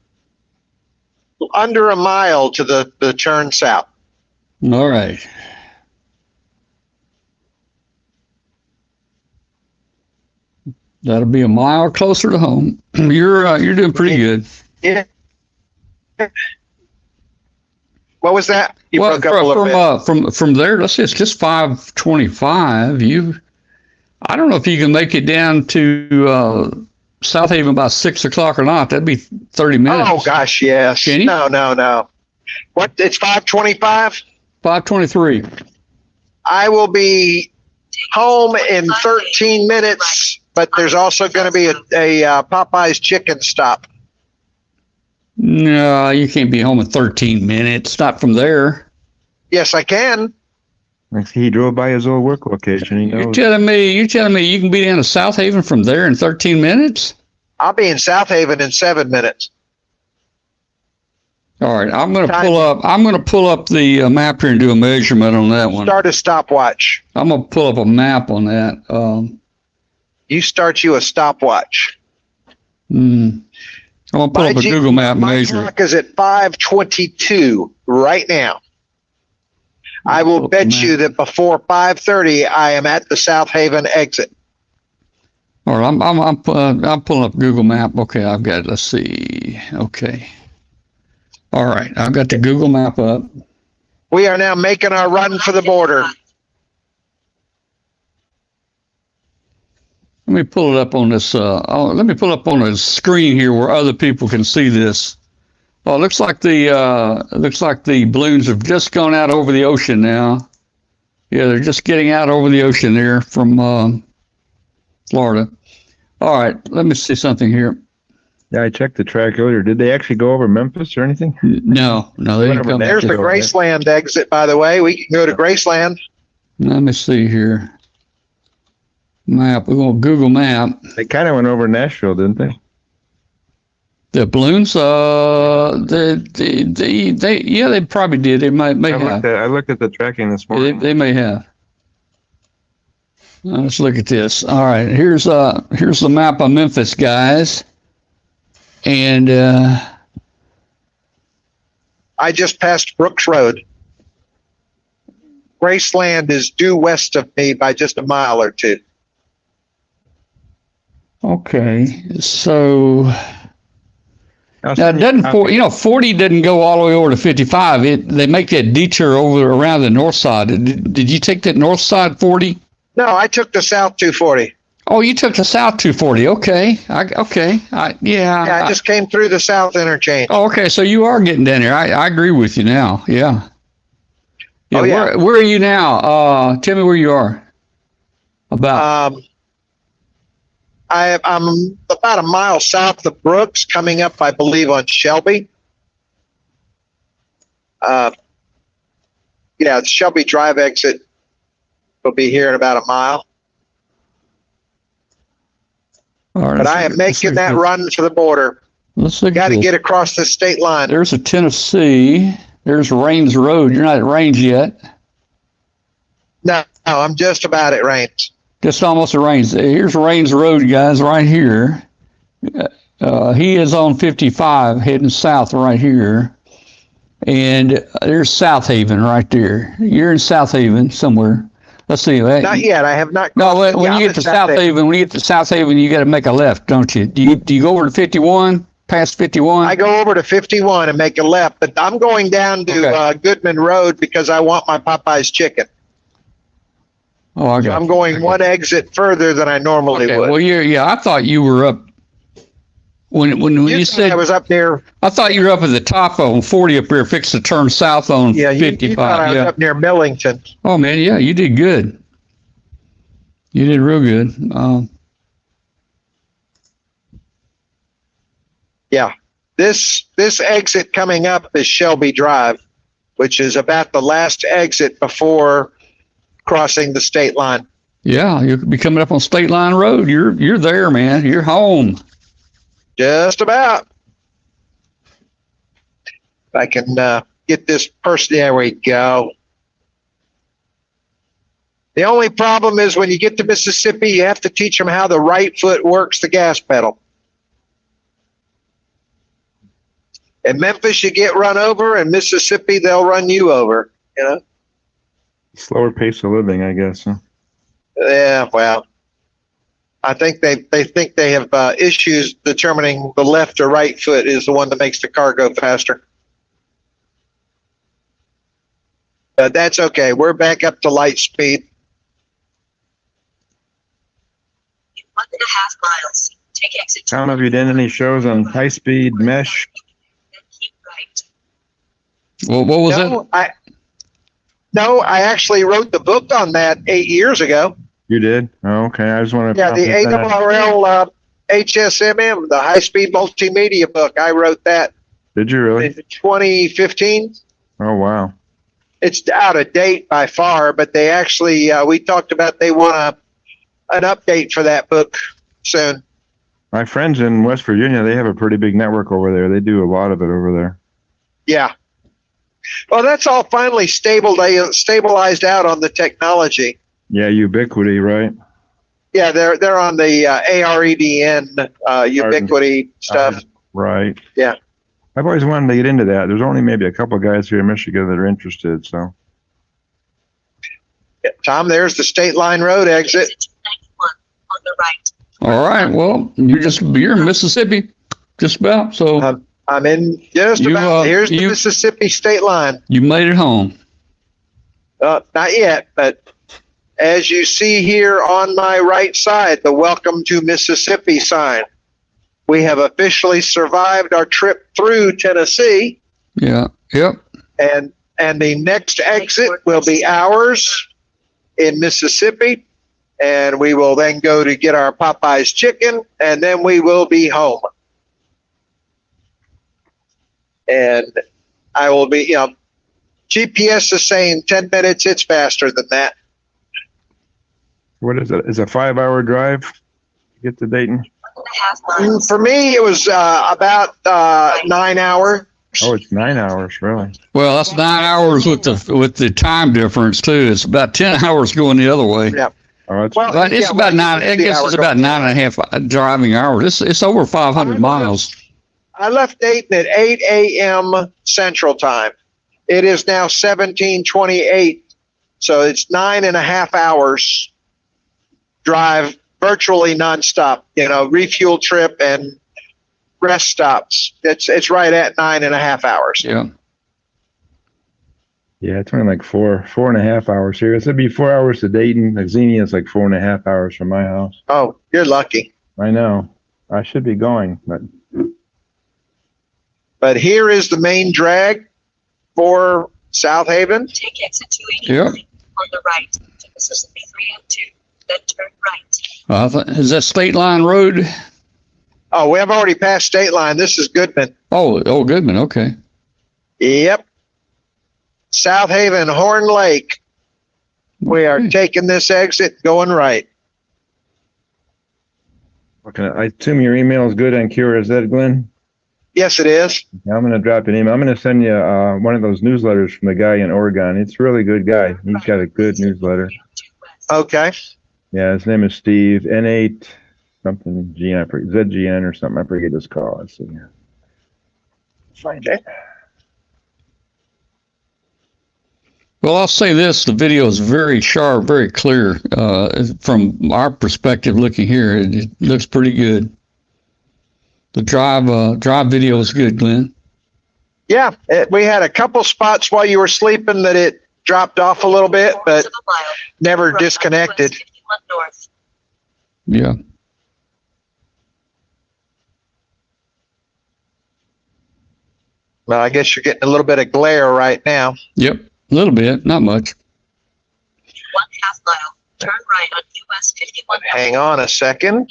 under a mile to the turn south. All right. That'll be a mile closer to home. You're doing pretty good. Yeah. What was that? You broke up a little bit. From there, let's say it's just 5:25. I don't know if you can make it down to South Haven by 6 o'clock or not. That'd be 30 minutes. Oh gosh, yes. Can you? No. What? It's 5:25. 5:23. I will be home in 13 minutes, but there's also going to be a Popeye's chicken stop. No, you can't be home in 13 minutes. Not from there. Yes, I can. He drove by his old work location. He knows. You're telling me you can be down to South Haven from there in 13 minutes? I'll be in South Haven in 7 minutes. All right, I'm going to pull up the map here and do a measurement on that one. Start a stopwatch. I'm going to pull up a map on that. You start you a stopwatch. I'm going to pull up a Google map measure. My clock is at 5:22 right now. I will bet you that before 5:30, I am at the South Haven exit. All right, I'm pulling up Google Map. Okay, I've got it. Let's see. Okay. All right, I've got the Google Map up. We are now making our run for the border. Let me pull it up on this. Let me pull up on a screen here where other people can see this. Oh, it looks like the balloons have just gone out over the ocean now. Yeah, they're just getting out over the ocean there from Florida. All right, let me see something here. Yeah, I checked the track earlier. Did they actually go over Memphis or anything? No, they didn't come. There's the Graceland exit, by the way. We can go to Graceland. Let me see here. Map. We're going to Google Map. They kind of went over Nashville, didn't they? The balloons, yeah, they probably did. They may have. I looked at the tracking this morning. They may have. Let's look at this. All right, here's the map of Memphis, guys, and I just passed Brooks Road. Graceland is due west of me by just a mile or two. okay, so. Now, it doesn't 40 didn't go all the way over to 55. They make that detour over around the north side. Did you take that north side 40? No, I took the south 240. Oh, you took the south 240. Okay. I just came through the south interchange. Oh, okay. So you are getting down there. I agree with you now. Yeah. Oh, yeah. Where are you now? Tell me where you are. About. I'm about a mile south of Brooks, coming up, I believe, on Shelby. The Shelby Drive exit will be here in about a mile. All right, but I am making that run for the border. Let's look. Got to get across the state line. There's a Tennessee. There's Rains Road. You're not at Rains yet. No, I'm just about at Rains. Just almost at Rains. Here's Rains Road, guys, right here. He is on 55, heading south right here. And there's South Haven right there. You're in South Haven somewhere. Let's see. Not yet. I have not. No, when you get to South Haven, you got to make a left, don't you? Do you go over to 51, past 51? I go over to 51 and make a left, but I'm going down to Goodman Road because I want my Popeye's chicken. Oh, I got I'm going one exit further than I normally would. Well, I thought you were up. When you said I was up near, I thought you were up at the top on 40 up there, fixed to turn south on 55. You thought I was up near Millington. Oh man, yeah, you did good. You did real good. This exit coming up is Shelby Drive, which is about the last exit before crossing the state line. Yeah, you'll be coming up on State Line Road. You're there, man. You're home. Just about. If I can get this person. There we go. The only problem is when you get to Mississippi, you have to teach them how the right foot works the gas pedal. In Memphis, you get run over. In Mississippi, they'll run you over. You know. Slower pace of living, I guess. Huh? Yeah, well, I think they think they have issues determining the left or right foot is the one that makes the car go faster. That's okay. We're back up to light speed. In 1.5 miles, take exit. I don't know if you did any shows on high-speed mesh. Then keep right. Well, what was it? No, I actually wrote the book on that 8 years ago. You did? Oh, okay. I just want to. Yeah, the ARRL HSMM, the high-speed multimedia book. I wrote that. Did you really? In 2015. Oh, wow. It's out of date by far, but they actually, we talked about they want an update for that book soon. My friends in West Virginia, they have a pretty big network over there. They do a lot of it over there. Yeah. Well, that's all finally stabilized out on the technology. Yeah, Ubiquity, right? Yeah, they're on the AREDN Ubiquity stuff. Right. Yeah. I've always wanted to get into that. There's only maybe a couple of guys here in Michigan that are interested. So, Tom, there's the State Line Road exit. Exit 91 on the right. All right. Well, you're in Mississippi, just about. So I'm in just You, about. Here's the you- Mississippi state line. you made it home. Not yet, but as you see here on my right side, the Welcome to Mississippi sign. We have officially survived our trip through Tennessee, Yeah. Yep. and the next exit will be ours in Mississippi, and we will then go to get our Popeyes chicken, and then we will be home. And I will be, GPS is saying 10 minutes. It's faster than that. What is it? Is a 5-hour drive to get to Dayton? 1.5 miles. For me, it was about 9 hours. Oh, it's 9 hours, really. Well, that's 9 hours with the time difference too. It's about 10 hours going the other way. Yeah. Oh, it's, Well, But it's yeah, about well, 9. I guess it's about 9.5 driving hours. It's over 500 miles. I left Dayton at 8 a.m. Central Time. It is now 17:28, so it's 9.5 hours drive, virtually nonstop. Refuel trip and rest stops. It's right at 9.5 hours. Yeah. yeah, it's only like 4.5 hours here. It'd be 4 hours to Dayton. Xenia is like 4.5 hours from my house. Oh, you're lucky. I know. I should be going, But here is the main drag for South Haven. Take exit 289 on the right to Mississippi 302. Then turn right. Is that State Line Road? Oh, we have already passed state line. This is Goodman. Oh, Goodman. Okay. Yep. South Haven, Horn Lake. We are taking this exit going right. okay. I assume your email is good on Cura. Is that Glenn? Yes, it is. Yeah, I'm going to drop an email. I'm going to send you one of those newsletters from the guy in Oregon. It's a really good guy. He's got a good newsletter. Okay. Yeah, his name is Steve. N8 something G. I forget, ZGN or something. I forget his call. Let's see here. Find it. Well, I'll say this: the video is very sharp, very clear. From our perspective, looking here, it looks pretty good. The drive video is good, Glenn. Yeah, we had a couple spots while you were sleeping that it dropped off a little bit, but 1/4 mile. never Right on disconnected. US 51 north. Yeah. Well, I guess you're getting a little bit of glare right now. Yep. A little bit, not much. 1/2 mile. Turn right on US 51 north. Hang on a second,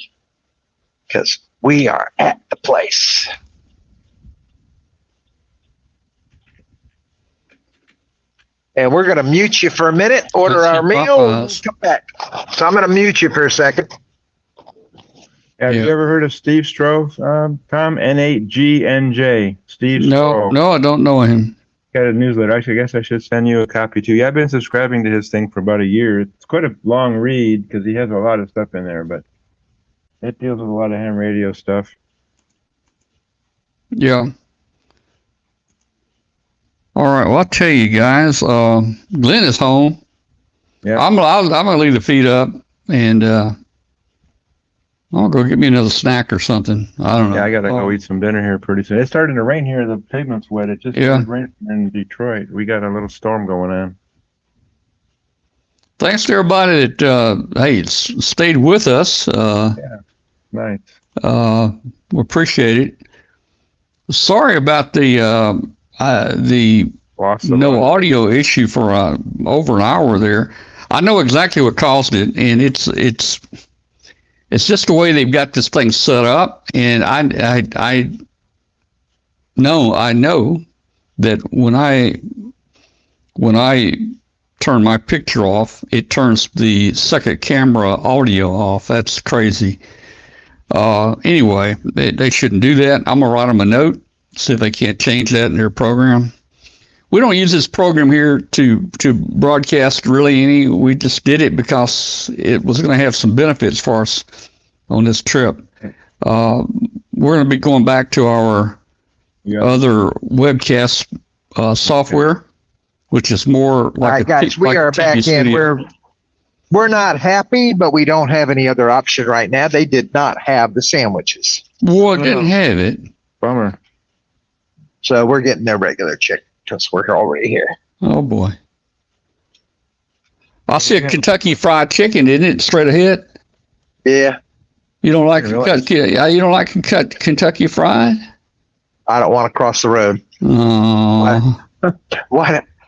because we are at the place. And we're going to mute you for a minute, order Let's our see, meal, and Popeyes. come back. So I'm going to mute you for a second. Have Yeah. you ever heard of Steve Stroh, Tom? N8GNJ. Steve Stroh. No, I don't know him. Got a newsletter. Actually, I guess I should send you a copy too. Yeah, I've been subscribing to his thing for about a year. It's quite a long read because he has a lot of stuff in there, but it deals with a lot of ham radio stuff. Yeah. All right. Well, I'll tell you guys. Glenn is home. Yeah. I'm gonna leave the feed up, and I'll go get me another snack or something. I don't know. Yeah, I gotta go eat some dinner here pretty soon. It's starting to rain here. The pavement's wet. It just Yeah. started raining in Detroit. We got a little storm going on. Thanks to everybody that stayed with us. Nice. We appreciate it. Sorry about the Lost no audio issue for over an hour there. I know exactly what caused it, and it's just the way they've got this thing set up. And I know that when I turn my picture off, it turns the second camera audio off. That's crazy. Anyway, they shouldn't do that. I'm gonna write them a note, see if they can't change that in their program. We don't use this program here to broadcast really any. We just did it because it was going to have some benefits for us on this trip. We're going to be going back to our other webcast software, which is more like All right, guys, we like are a TV back in. studio. We're not happy, but we don't have any other option right now. They did not have the sandwiches. Boy, didn't have it. Bummer. So we're getting their regular chicken because we're already here. Oh boy. I see a Kentucky Fried Chicken, isn't it? Straight ahead. Yeah. You don't like Really? you don't like Kentucky Fried? I don't want to cross the road. Oh.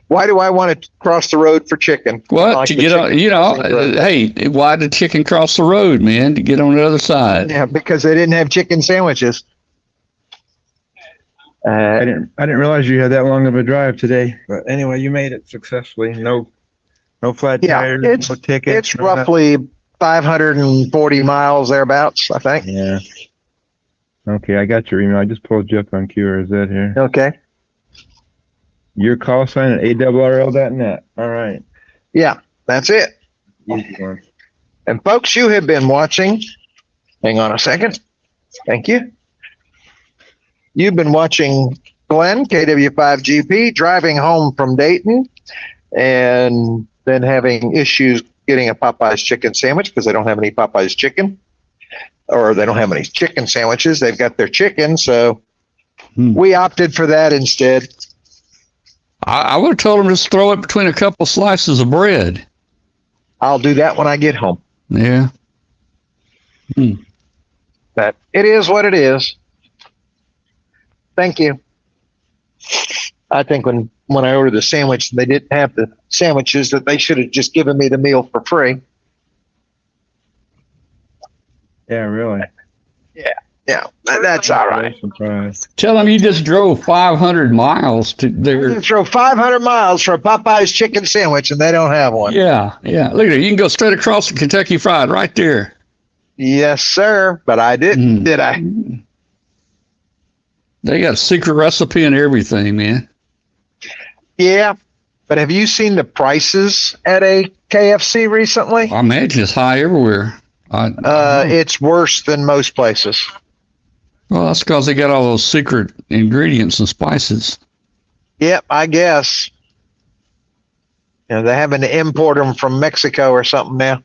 Why do I want to cross the road for chicken? What? Like To the get on, chicken crossing the road. hey, why did chicken cross the road, man? To get on the other side. Yeah, because they didn't have chicken sandwiches. I didn't realize you had that long of a drive today. But anyway, you made it successfully. No flat Yeah, tires, no tickets. It's no nothing. roughly 540 miles thereabouts, I think. Yeah. Okay, I got your email. I just pulled you up on QRZ here. Okay. Your call sign at awrl.net. All right. Yeah, that's it. Easy one. And folks, you have been watching. Hang on a second. Thank you. You've been watching Glenn, KW5GP, driving home from Dayton and then having issues getting a Popeye's chicken sandwich because they don't have any Popeye's chicken, or they don't have any chicken sandwiches. They've got their chicken, so we opted for that instead. I would have told him just throw it between a couple slices of bread. I'll do that when I get home. Yeah. But it is what it is. Thank you. I think when I ordered the sandwich, they didn't have the sandwiches, that they should have just given me the meal for free. Yeah, really. Yeah, that's all right. Surprise. Tell him you just drove 500 miles to You there. can throw 500 miles for a Popeye's chicken sandwich, and they don't have one. Yeah. Look at it. You can go straight across the Kentucky Fried right there. Yes, sir. But I didn't, did I? They got a secret recipe and everything, man. Yeah. But have you seen the prices at a KFC recently? I imagine it's high everywhere. It's worse than most places. Well, that's because they got all those secret ingredients and spices. Yep, I guess. You know, they're having to import them from Mexico or something now.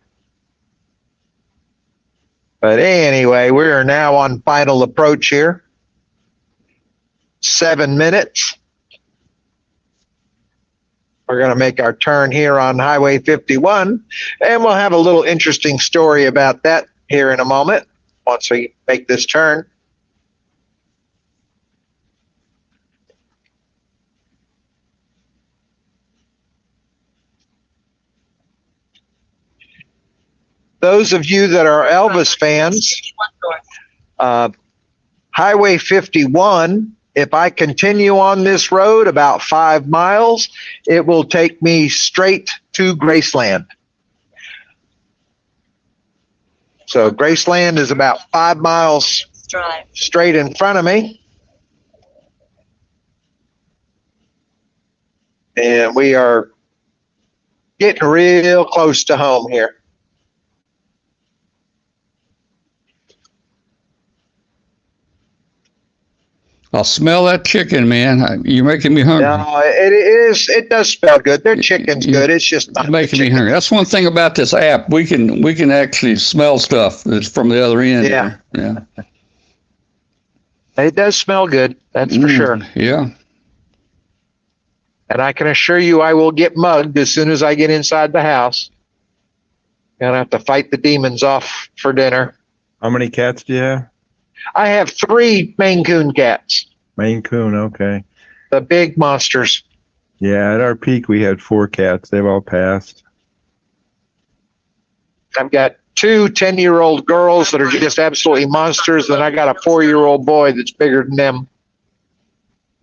But anyway, we are now on final approach here. 7 minutes. We're going to make our turn here on Highway 51, and we'll have a little interesting story about that here in a moment once we make this turn. Those of you that are Elvis fans, 61 north. Highway 51, if I continue on this road about 5 miles, it will take me straight to Graceland. So Graceland is about 5 miles Drive. straight in front of me. And we are getting real close to home here. I'll smell that chicken, man. You're making me hungry. No, it does smell good. Their chicken's good. It's just not You're making the me chicken. hungry. That's one thing about this app. We can actually smell stuff that's from the other end. Yeah. Yeah. It does smell good. That's for sure. Yeah. And I can assure you I will get mugged as soon as I get inside the house. Gonna have to fight the demons off for dinner. How many cats do you have? I have 3 Maine Coon cats, Maine Coon, okay. the big monsters. Yeah, at our peak we had 4 cats. They've all passed. I've got 2 10-year-old girls that are just absolutely monsters, and I got a 4-year-old boy that's bigger than them.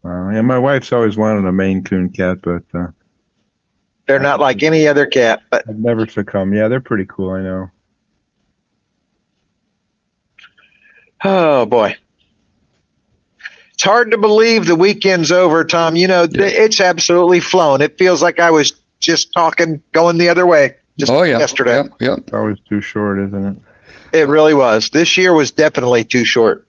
Yeah, my wife's always wanted a Maine Coon cat, but They're not like any other cat, but I've never succumbed. Yeah, they're pretty cool, I know. oh boy. It's hard to believe the weekend's over, Tom. You know, it's absolutely flown. It feels like I was just talking, going the other way just yesterday. Yep. It's always too short, isn't it? It really was. This year was definitely too short.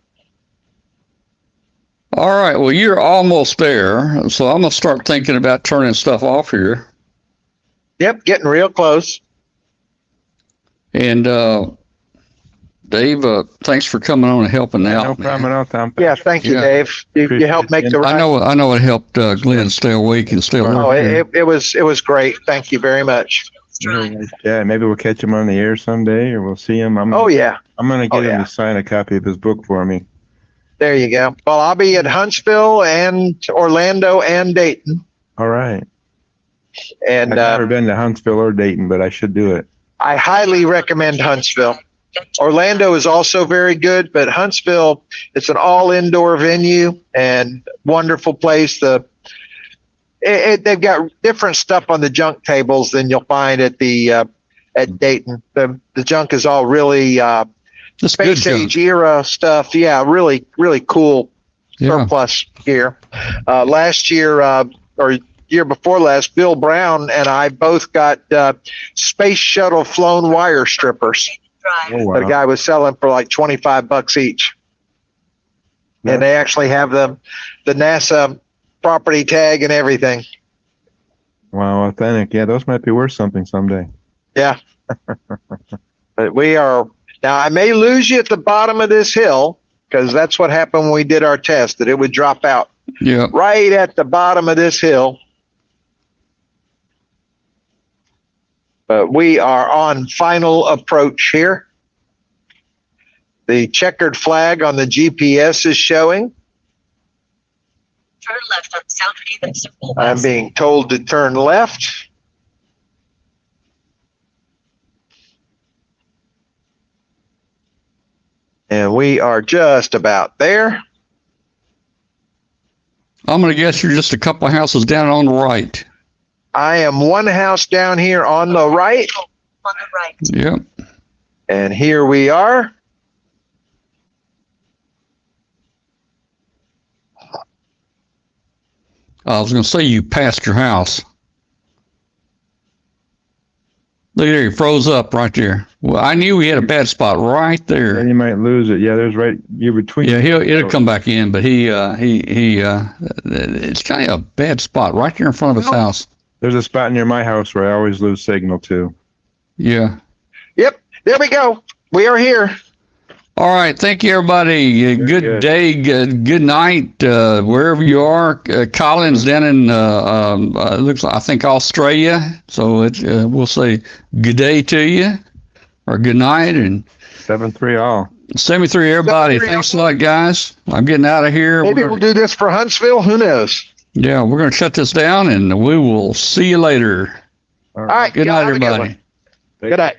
All right. Well, you're almost there. So I'm going to start thinking about turning stuff off here. Yep, getting real close. And Dave, thanks for coming on and helping out. No problem at all, Tom. Yeah, thank you, Yeah. Dave. You helped make the right. I know it helped Glenn stay awake and stay alert. Oh, it was great. Thank you very much. Yeah, maybe we'll catch him on the air someday, or we'll see him. Oh yeah, I'm gonna get him yeah. to sign a copy of his book for me. there you go. Well, I'll be at Huntsville and Orlando and Dayton, All right. and I've never been to Huntsville or Dayton, but I should do it. I highly recommend Huntsville. Orlando is also very good, but Huntsville, it's an all indoor venue and wonderful place. They've got different stuff on the junk tables than you'll find at Dayton. The junk is all really That's good space junk. age era stuff. Yeah, really, really cool surplus gear. Last year or year before last, Bill Brown and I both got space shuttle flown wire strippers. Drive. Oh, wow. That a guy was selling for like $25 each. Yeah. And they actually have the NASA property tag and everything. Wow, authentic. Yeah, those might be worth something someday. Yeah. But we are now, I may lose you at the bottom of this hill because that's what happened when we did our test, that it would drop out Yeah. right at the bottom of this hill. But we are on final approach here. The checkered flag on the GPS is showing. Turn left on South Stevenson. I'm being told to turn left. And we are just about there. I'm going to guess you're just a couple of houses down on the right. I am one house down here on the right. On the right. Yep. And here we are. I was going to say you passed your house. Look there, he froze up right there. Well, I knew we had a bad spot right Then there. you might lose it. Yeah, there's right. You're between. Yeah, it'll come back in, but it's kind of a bad spot right there in front of his house. There's a spot near my house where I always lose signal too. Yeah. Yep, there we go. We are here. All right. Thank you, everybody. Good good. day. Good night, wherever you are. Colin's down in looks like I think Australia. So we'll say good day to you, or good night, and 7-3 all. 73 everybody. 7-3 Thanks a lot, guys. I'm getting out of here. Maybe we'll do this for Huntsville. Who knows? Yeah, we're going to shut this down, and we will see you later. All right. Good y'all night, have a good everybody. one. Good night.